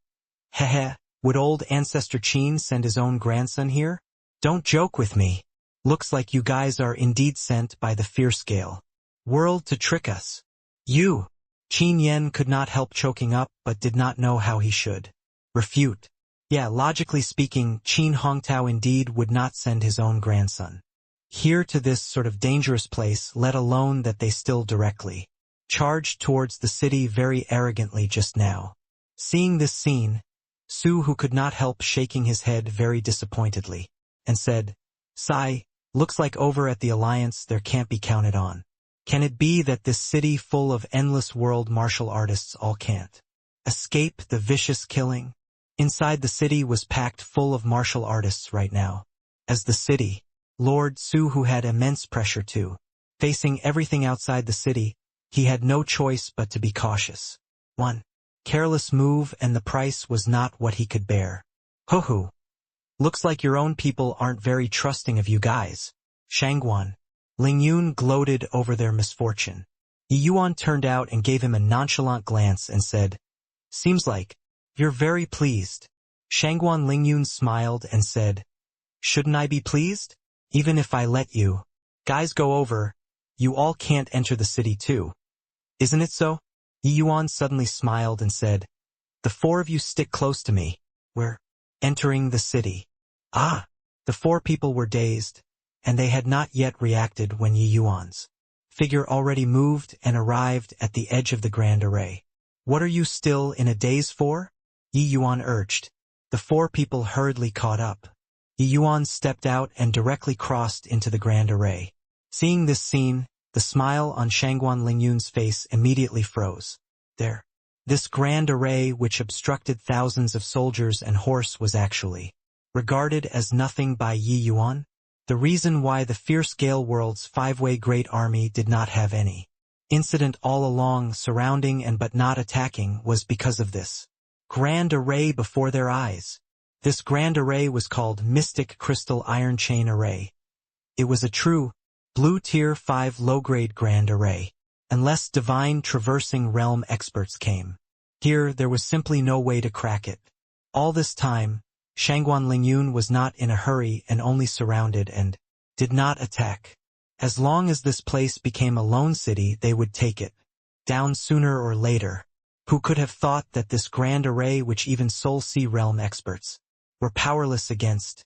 "Heh, would old ancestor Qin send his own grandson here? Don't joke with me. Looks like you guys are indeed sent by the fierce scale world to trick us." You! Qin Yen could not help choking up but did not know how he should refute. Yeah, logically speaking, Qin Hongtao indeed would not send his own grandson here to this sort of dangerous place, let alone that they still directly charged towards the city very arrogantly just now. Seeing this scene, Su Hu could not help shaking his head very disappointedly, and said, "Sigh, looks like over at the Alliance there can't be counted on. Can it be that this city full of endless world martial artists all can't escape the vicious killing?" Inside the city was packed full of martial artists right now. As the city Lord Su Hu had immense pressure too. Facing everything outside the city, he had no choice but to be cautious. One careless move and the price was not what he could bear. Hu. Looks like your own people aren't very trusting of you guys. Shangguan Lingyun gloated over their misfortune. Yi Yuan turned out and gave him a nonchalant glance and said, "Seems like you're very pleased." Shangguan Lingyun smiled and said, "Shouldn't I be pleased? Even if I let you guys go over, you all can't enter the city too. Isn't it so?" Yi Yuan suddenly smiled and said, "The four of you stick close to me. We're entering the city." Ah! The four people were dazed, and they had not yet reacted when Yi Yuan's figure already moved and arrived at the edge of the grand array. "What are you still in a daze for?" Yi Yuan urged. The four people hurriedly caught up. Yi Yuan stepped out and directly crossed into the grand array. Seeing this scene, the smile on Shangguan Lingyun's face immediately froze. There. This grand array which obstructed thousands of soldiers and horse was actually regarded as nothing by Yi Yuan. The reason why the fierce Gale World's five-way great army did not have any incident all along surrounding and but not attacking was because of this grand array before their eyes. This grand array was called Mystic Crystal Iron Chain Array. It was a true Blue Tier 5 low-grade grand array. Unless divine traversing realm experts came here, there was simply no way to crack it. All this time, Shangguan Lingyun was not in a hurry and only surrounded and did not attack. As long as this place became a lone city, they would take it. down sooner or later. Who could have thought that this grand array which even Soul Sea realm experts were powerless against?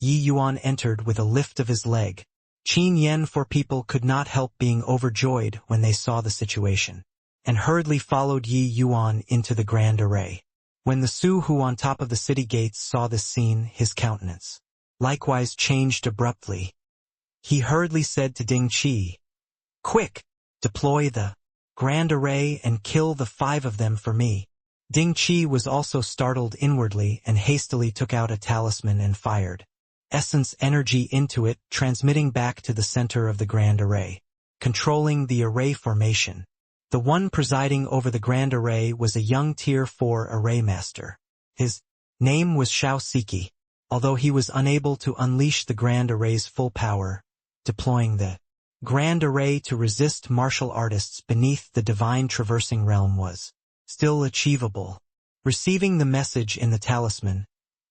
Yi Yuan entered with a lift of his leg. Qin Yen for people could not help being overjoyed when they saw the situation, and hurriedly followed Yi Yuan into the grand array. When the Su Hu on top of the city gates saw this scene, his countenance likewise changed abruptly. He hurriedly said to Ding Qi, "Quick, deploy the grand array and kill the 5 of them for me." Ding Qi was also startled inwardly and hastily took out a talisman and fired essence energy into it, transmitting back to the center of the grand array, controlling the array formation. The one presiding over the grand array was a young Tier 4 array master. His name was Shao Siki. Although he was unable to unleash the grand array's full power, deploying the grand array to resist martial artists beneath the divine traversing realm was still achievable. Receiving the message in the talisman,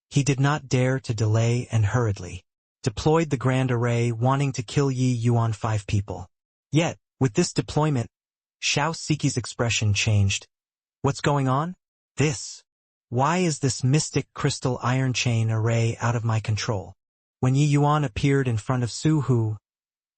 he did not dare to delay and hurriedly deployed the grand array, wanting to kill Yi Yuan 5 people. Yet, with this deployment, Shao Siki's expression changed. "What's going on? Why is this mystic crystal iron chain array out of my control?" When Yi Yuan appeared in front of Su Hu,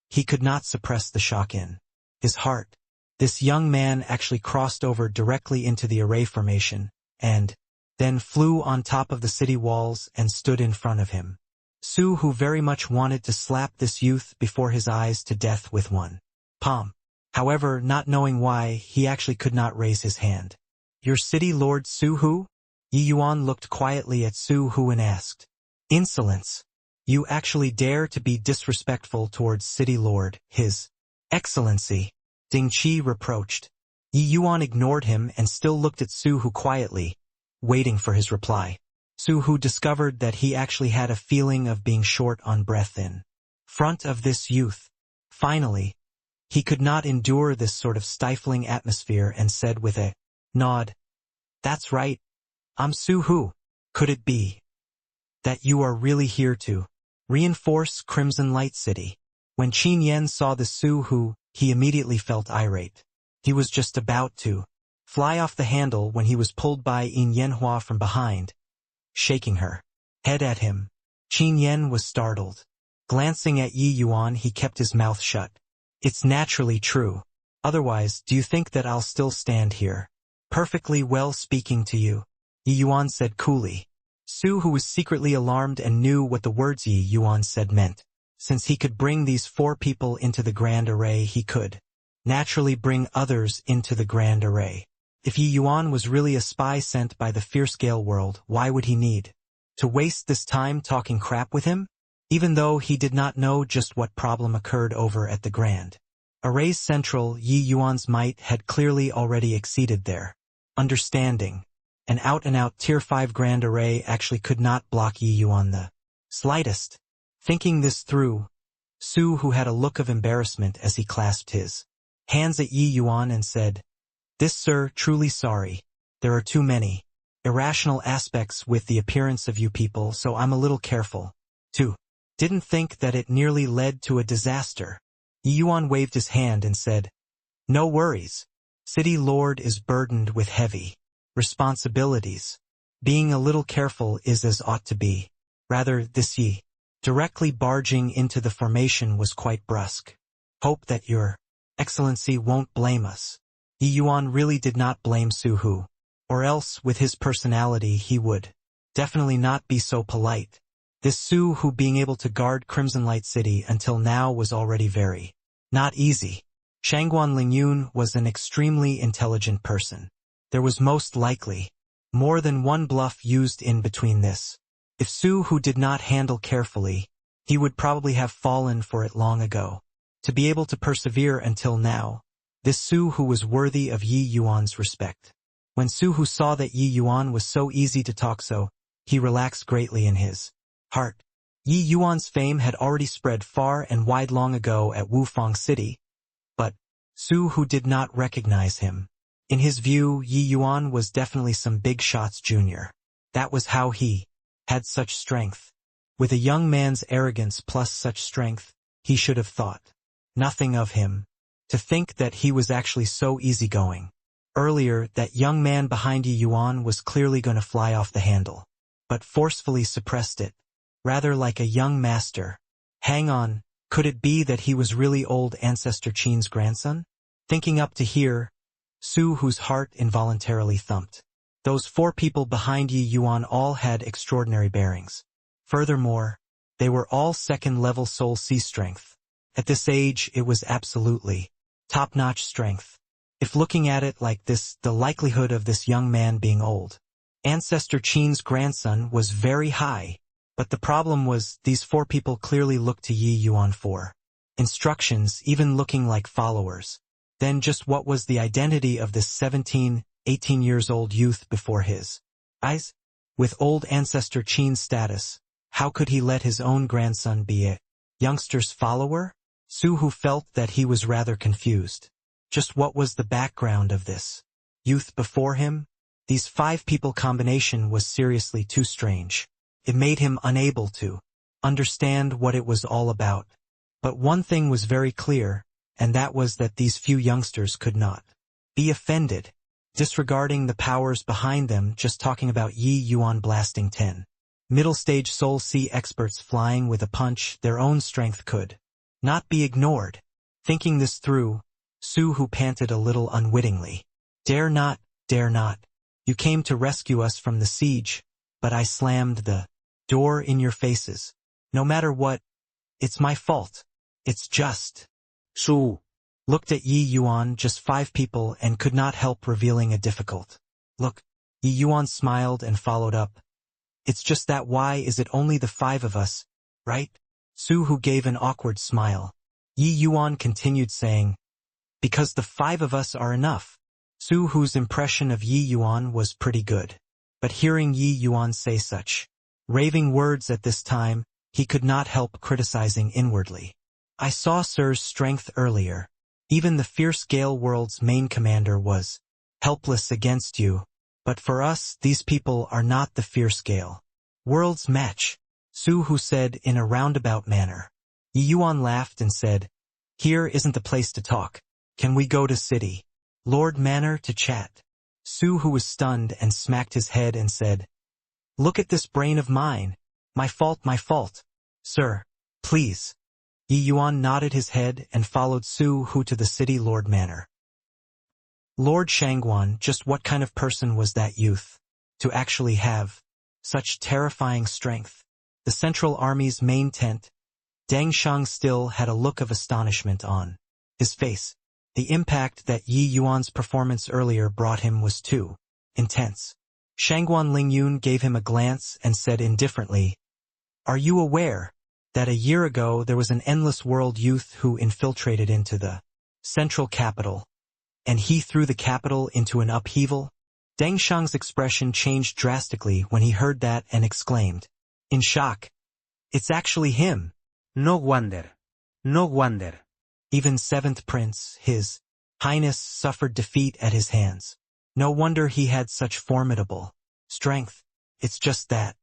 he could not suppress the shock in his heart. This young man actually crossed over directly into the array formation, and then flew on top of the city walls and stood in front of him. Su Hu very much wanted to slap this youth before his eyes to death with one palm. However, not knowing why, he actually could not raise his hand. "Your city lord Su Hu?" Yi Yuan looked quietly at Su Hu and asked, "Insolence! You actually dare to be disrespectful towards City Lord, His Excellency?" Ding Qi reproached. Yi Yuan ignored him and still looked at Su Hu quietly, waiting for his reply. Su Hu discovered that he actually had a feeling of being short on breath in front of this youth. Finally, he could not endure this sort of stifling atmosphere and said with a nod, "That's right. I'm Su Hu. Could it be that you are really here to reinforce Crimson Light City?" When Qin Yen saw the Su Hu, he immediately felt irate. He was just about to fly off the handle when he was pulled by Yin Yanhua from behind, shaking her head at him. Qin Yen was startled. Glancing at Yi Yuan, he kept his mouth shut. "It's naturally true. Otherwise, do you think that I'll still stand here, perfectly well speaking to you?" Yi Yuan said coolly. Su Hu was secretly alarmed and knew what the words Yi Yuan said meant. Since he could bring these 4 people into the grand array, he could naturally bring others into the grand array. If Yi Yuan was really a spy sent by the Fierce Gale world, why would he need to waste this time talking crap with him? Even though he did not know just what problem occurred over at the grand array's central, Yi Yuan's might had clearly already exceeded their understanding. An out-and-out Tier 5 grand array actually could not block Yi Yuan the slightest. Thinking this through, Su Hu had a look of embarrassment as he clasped his hands at Yi Yuan and said, "This, sir, truly sorry. There are too many irrational aspects with the appearance of you people, so I'm a little careful, too. Didn't think that it nearly led to a disaster." Yi Yuan waved his hand and said, "No worries. City Lord is burdened with heavy responsibilities. Being a little careful is as ought to be. Rather, this Yi directly barging into the formation was quite brusque. Hope that your Excellency won't blame us." Yi Yuan really did not blame Su Hu, or else with his personality he would definitely not be so polite. This Su Hu being able to guard Crimson Light City until now was already very not easy. Shangguan Lingyun was an extremely intelligent person. There was most likely more than one bluff used in between this. If Su Hu did not handle carefully, he would probably have fallen for it long ago. To be able to persevere until now, this Su Hu was worthy of Yi Yuan's respect. When Su Hu saw that Yi Yuan was so easy to talk so, he relaxed greatly in his heart. Yi Yuan's fame had already spread far and wide long ago at Wufang City, but Su Hu did not recognize him. In his view, Yi Yuan was definitely some big shots junior. That was how he had such strength. With a young man's arrogance plus such strength, he should have thought nothing of him. To think that he was actually so easygoing. Earlier, that young man behind Yi Yuan was clearly going to fly off the handle, but forcefully suppressed it, rather like a young master. Hang on, could it be that he was really old ancestor Qin's grandson? Thinking up to here, Su Hu's heart involuntarily thumped. Those 4 people behind Yi Yuan all had extraordinary bearings. Furthermore, they were all second-level Soul C strength. At this age, it was absolutely top-notch strength. If looking at it like this, the likelihood of this young man being old ancestor Qin's grandson was very high. But the problem was, these 4 people clearly looked to Yi Yuan for instructions, even looking like followers. Then just what was the identity of this 17, 18 years old youth before his eyes? With old ancestor Qin's status, how could he let his own grandson be a youngster's follower? Su Hu felt that he was rather confused. Just what was the background of this youth before him? These 5 people combination was seriously too strange. It made him unable to understand what it was all about. But one thing was very clear, and that was that these few youngsters could not be offended, disregarding the powers behind them, just talking about Yi Yuan blasting 10 middle-stage Soul C experts flying with a punch. Their own strength could not be ignored. Thinking this through, Su Hu panted a little unwittingly. Dare not, dare not. You came to rescue us from the siege, but I slammed the door in your faces. No matter what, it's my fault. It's just. Su Looked at Yi Yuan, just 5 people, and could not help revealing a difficult look. Yi Yuan smiled and followed up. It's just that. Why is it only the 5 of us, right? Su Hu gave an awkward smile. Yi Yuan continued saying, because the 5 of us are enough. Su Hu's impression of Yi Yuan was pretty good. But hearing Yi Yuan say such raving words at this time, he could not help criticizing inwardly. I saw Sir's strength earlier. Even the fierce Gale World's main commander was helpless against you. But for us, these people are not the fierce Gale World's match, Su Hu said in a roundabout manner. Yi Yuan laughed and said, here isn't the place to talk. Can we go to City Lord Manor to chat? Su Hu was stunned and smacked his head and said, look at this brain of mine. My fault. Sir, please. Yi Yuan nodded his head and followed Su Hu to the City Lord Manor. Lord Shangguan, just what kind of person was that youth to actually have such terrifying strength? The Central Army's main tent. Deng Shang still had a look of astonishment on his face. The impact that Yi Yuan's performance earlier brought him was too intense. Shangguan Lingyun gave him a glance and said indifferently, are you aware that a year ago there was an Endless World youth who infiltrated into the central capital, and he threw the capital into an upheaval? Deng Shang's expression changed drastically when he heard that and exclaimed, in shock, it's actually him. No wonder. Even 7th Prince, His Highness, suffered defeat at his hands. No wonder he had such formidable strength. It's just that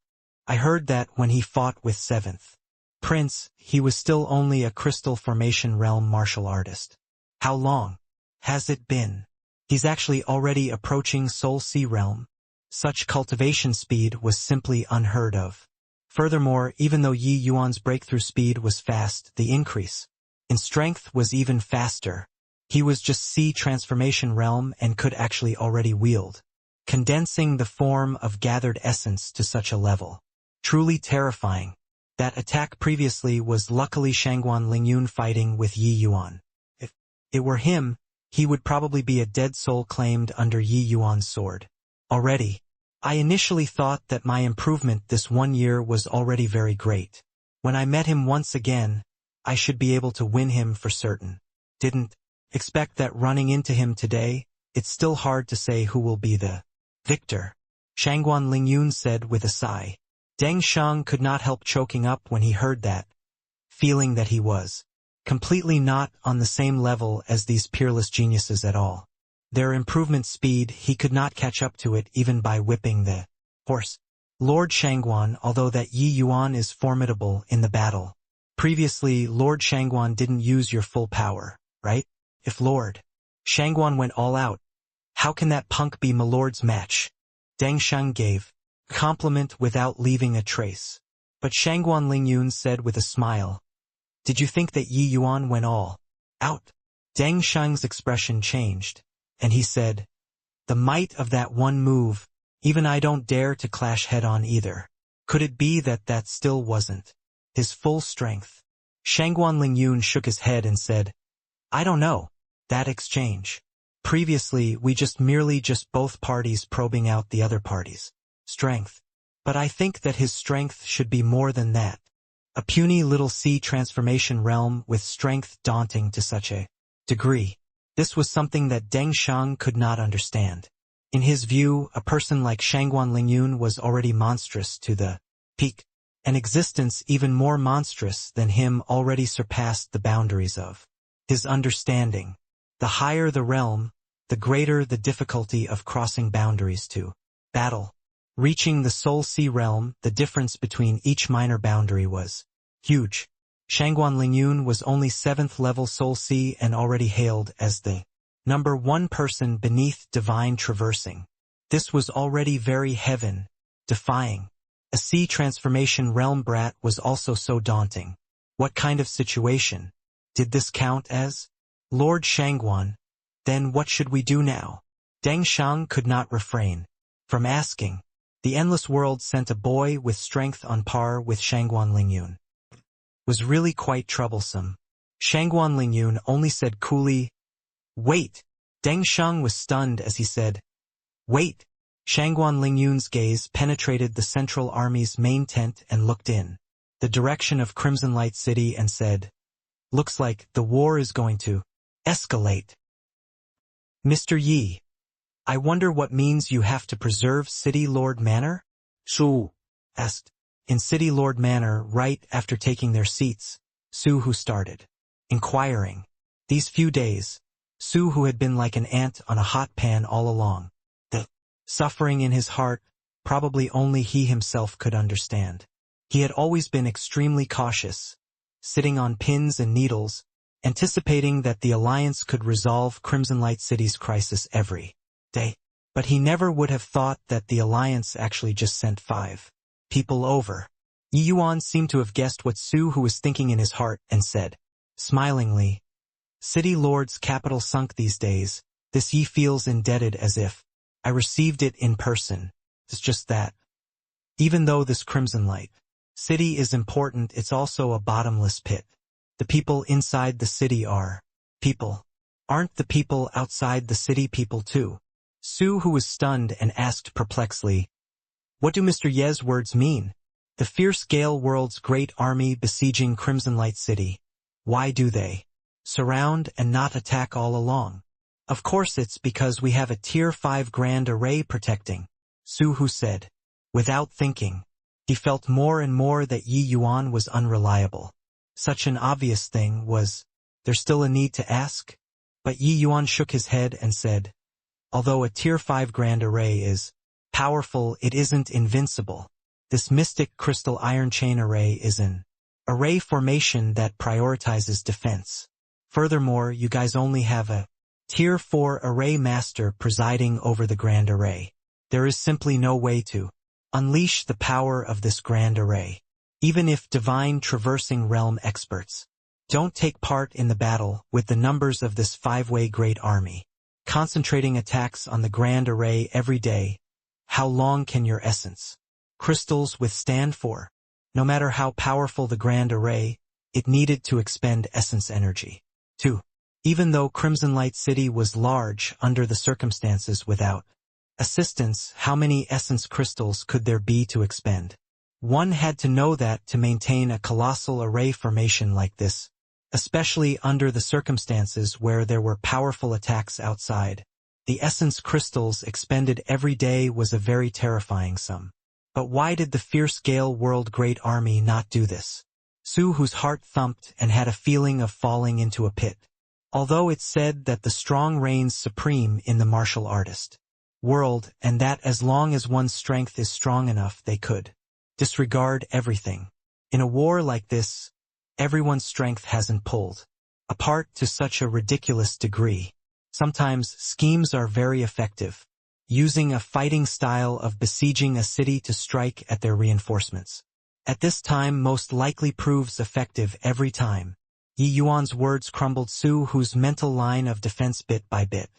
I heard that when he fought with 7th Prince, he was still only a crystal formation realm martial artist. How long has it been? He's actually already approaching Soul C realm. Such cultivation speed was simply unheard of. Furthermore, even though Yi Yuan's breakthrough speed was fast, the increase in strength was even faster. He was just C transformation realm and could actually already wield condensing the form of gathered essence to such a level. Truly terrifying. That attack previously was luckily Shangguan Lingyun fighting with Yi Yuan. If it were him, he would probably be a dead soul claimed under Yi Yuan's sword. Already, I initially thought that my improvement this 1 year was already very great. When I met him once again, I should be able to win him for certain. Didn't expect that running into him today. It's still hard to say who will be the victor, Shangguan Lingyun said with a sigh. Deng Shang could not help choking up when he heard that, feeling that he was completely not on the same level as these peerless geniuses at all. Their improvement speed, he could not catch up to it even by whipping the horse. Lord Shangguan, although that Yi Yuan is formidable in the battle. Previously, Lord Shangguan didn't use your full power, right? If Lord Shangguan went all out, how can that punk be my lord's match? Deng Sheng gave compliment without leaving a trace. But Shangguan Lingyun said with a smile, "Did you think that Yi Yuan went all out?" Deng Sheng's expression changed, and he said, "The might of that one move, even I don't dare to clash head-on either. Could it be that that still wasn't his full strength?" Shangguan Lingyun shook his head and said, "I don't know. That exchange. Previously, we merely both parties probing out the other party's strength. But I think that his strength should be more than that. A puny little sea transformation realm with strength daunting to such a degree." This was something that Deng Sheng could not understand. In his view, a person like Shangguan Lingyun was already monstrous to the peak. An existence even more monstrous than him already surpassed the boundaries of his understanding. The higher the realm, the greater the difficulty of crossing boundaries to battle. Reaching the Soul Sea realm, the difference between each minor boundary was huge. Shangguan Lingyun was only 7th level Soul Sea and already hailed as the number 1 person beneath divine traversing. This was already very heaven-defying. A sea transformation realm brat was also so daunting. What kind of situation? Did this count as? Lord Shangguan, then what should we do now? Deng Sheng could not refrain from asking. The endless world sent a boy with strength on par with Shangguan Lingyun. Was really quite troublesome. Shangguan Lingyun only said coolly, "Wait." Deng Sheng was stunned as he said, "Wait." Shangguan Lingyun's gaze penetrated the Central Army's main tent and looked in the direction of Crimson Light City and said, "Looks like the war is going to escalate." "Mr. Yi, I wonder what means you have to preserve City Lord Manor?" Su asked. In City Lord Manor, right after taking their seats, Su Hu started inquiring. These few days, Su Hu had been like an ant on a hot pan all along. The suffering in his heart, probably only he himself could understand. He had always been extremely cautious, sitting on pins and needles, anticipating that the Alliance could resolve Crimson Light City's crisis every day. But he never would have thought that the Alliance actually just sent 5 people over. Yi Yuan seemed to have guessed what Su Hu was thinking in his heart and said, smilingly, "City Lord's capital sunk these days. This Yi feels indebted as if I received it in person. It's just that. Even though this Crimson Light City is important, it's also a bottomless pit. The people inside the city are people. Aren't the people outside the city people too?" Su Hu was stunned and asked perplexedly, "What do Mr. Ye's words mean? The fierce Gale World's great army besieging Crimson Light City. Why do they surround and not attack all along?" "Of course it's because we have a Tier 5 Grand Array protecting," Su Hu said. Without thinking, he felt more and more that Yi Yuan was unreliable. Such an obvious thing. Was there still a need to ask? But Yi Yuan shook his head and said, "Although a Tier 5 Grand Array is powerful, it isn't invincible. This Mystic Crystal Iron Chain Array is an array formation that prioritizes defense. Furthermore, you guys only have a Tier 4 Array Master presiding over the Grand Array. There is simply no way to unleash the power of this Grand Array. Even if divine traversing realm experts don't take part in the battle with the numbers of this 5-way great army, concentrating attacks on the Grand Array every day, how long can your essence crystals withstand for? No matter how powerful the Grand Array, it needed to expend essence energy. 2. Even though Crimson Light City was large under the circumstances without assistance, how many essence crystals could there be to expend? One had to know that to maintain a colossal array formation like this, especially under the circumstances where there were powerful attacks outside. The essence crystals expended every day was a very terrifying sum. But why did the fierce Gale World Great Army not do this? Su Hu's heart thumped and had a feeling of falling into a pit. Although it's said that the strong reigns supreme in the martial artist world, and that as long as one's strength is strong enough they could disregard everything. In a war like this, everyone's strength hasn't pulled apart to such a ridiculous degree. Sometimes schemes are very effective, using a fighting style of besieging a city to strike at their reinforcements. At this time most likely proves effective every time. Yi Yuan's words crumbled Su Hu's mental line of defense bit by bit.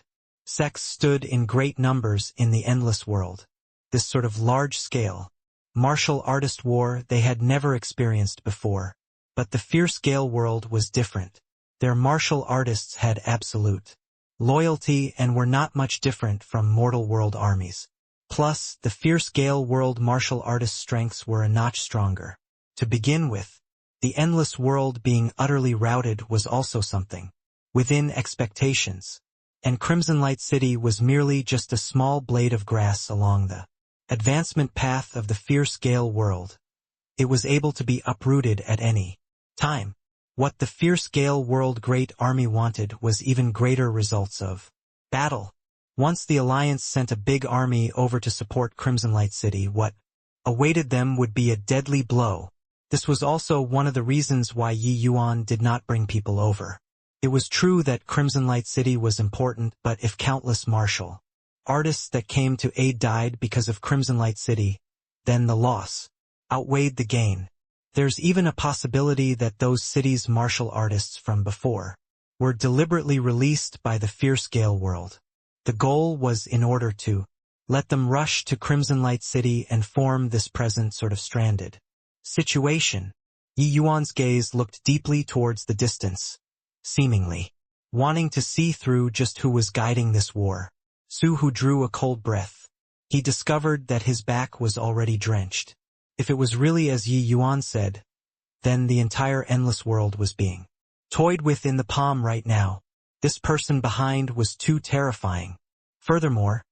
Sects stood in great numbers in the endless world. This sort of large-scale, martial artist war they had never experienced before. But the fierce-scale world was different. Their martial artists had absolute loyalty and were not much different from mortal world armies. Plus, the fierce-scale world martial artists' strengths were a notch stronger. To begin with, the endless world being utterly routed was also something within expectations. And Crimson Light City was merely just a small blade of grass along the advancement path of the fierce-scale world. It was able to be uprooted at any time. What the fierce-scale world great army wanted was even greater results of battle. Once the Alliance sent a big army over to support Crimson Light City, what awaited them would be a deadly blow. This was also one of the reasons why Yi Yuan did not bring people over. It was true that Crimson Light City was important, but if countless martial artists that came to aid died because of Crimson Light City, then the loss outweighed the gain. There's even a possibility that those cities' martial artists from before were deliberately released by the fierce-scale world. The goal was in order to let them rush to Crimson Light City and form this present sort of stranded situation. Yi Yuan's gaze looked deeply towards the distance, seemingly wanting to see through just who was guiding this war. Su Hu drew a cold breath. He discovered that his back was already drenched. If it was really as Yi Yuan said, then the entire endless world was being toyed with in the palm right now. This person behind was too terrifying. Furthermore,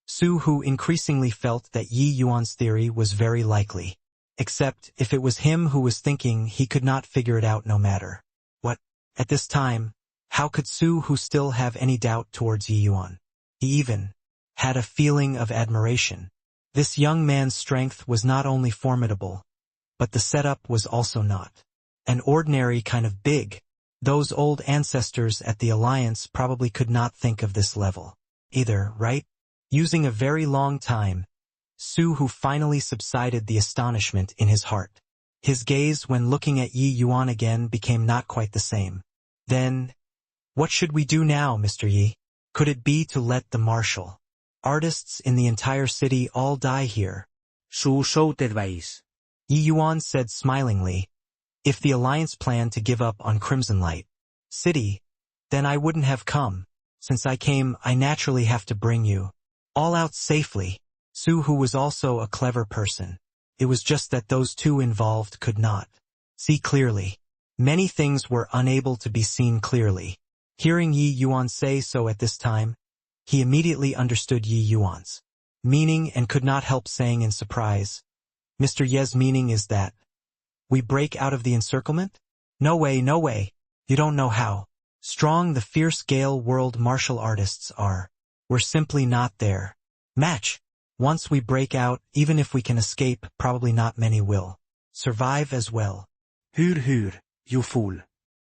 Su Hu increasingly felt that Yi Yuan's theory was very likely. Except, if it was him who was thinking, he could not figure it out no matter what. At this time, how could Su Hu still have any doubt towards Yi Yuan? He even had a feeling of admiration. This young man's strength was not only formidable, but the setup was also not an ordinary kind of big. Those old ancestors at the Alliance probably could not think of this level either, right? Using a very long time, Su Hu finally subsided the astonishment in his heart. His gaze when looking at Yi Yuan again became not quite the same. Then, what should we do now, Mr. Yi? Could it be to let the martial artists in the entire city all die here? Su showed advice. Yi Yuan said smilingly, if the Alliance planned to give up on Crimson Light City, then I wouldn't have come. Since I came, I naturally have to bring you all out safely. Su Hu was also a clever person. It was just that those two involved could not see clearly. Many things were unable to be seen clearly. Hearing Yi Yuan say so at this time, he immediately understood Yi Yuan's meaning and could not help saying in surprise, Mr. Ye's meaning is that we break out of the encirclement? No way, no way. You don't know how strong the fierce-scale world martial artists are. We're simply not there. Match. Once we break out, even if we can escape, probably not many will survive as well. Hur, you fool.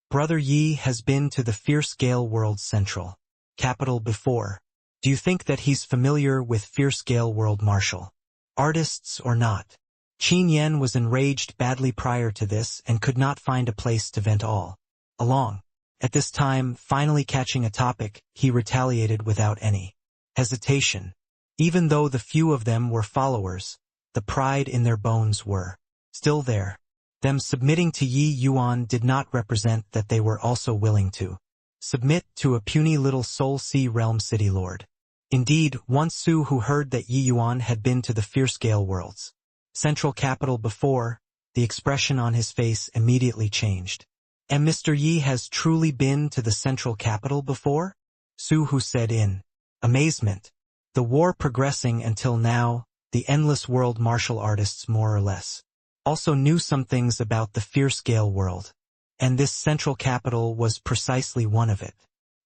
Brother Yi has been to the fierce-scale world's central capital before. Do you think that he's familiar with fierce-scale world martial artists or not? Qin Yen was enraged badly prior to this and could not find a place to vent all along. At this time, finally catching a topic, he retaliated without any hesitation. Even though the few of them were followers, the pride in their bones were still there. Them submitting to Yi Yuan did not represent that they were also willing to submit to a puny little Soul Sea Realm City Lord. Indeed, once Su Hu heard that Yi Yuan had been to the fierce-scale world's central capital before, the expression on his face immediately changed. And Mr. Yi has truly been to the central capital before? Su Hu said in amazement. The war progressing until now, the endless world martial artists more or less also knew some things about the fierce-scale world. And this central capital was precisely one of it.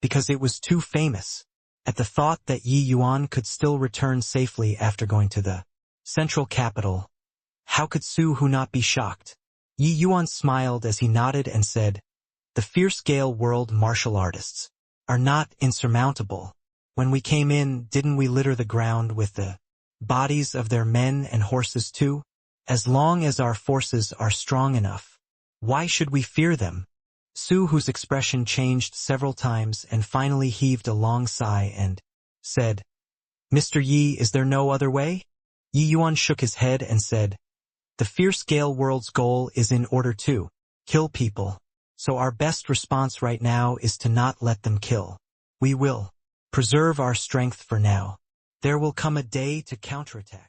Because it was too famous. At the thought that Yi Yuan could still return safely after going to the central capital, how could Su Hu not be shocked? Yi Yuan smiled as he nodded and said, The fierce Gale world martial artists are not insurmountable. When we came in, didn't we litter the ground with the bodies of their men and horses too? As long as our forces are strong enough, why should we fear them? Su, whose expression changed several times and finally heaved a long sigh and said, Mr. Yi, is there no other way? Yi Yuan shook his head and said, the fierce Gale world's goal is in order to kill people, so our best response right now is to not let them kill. We will preserve our strength for now. There will come a day to counterattack.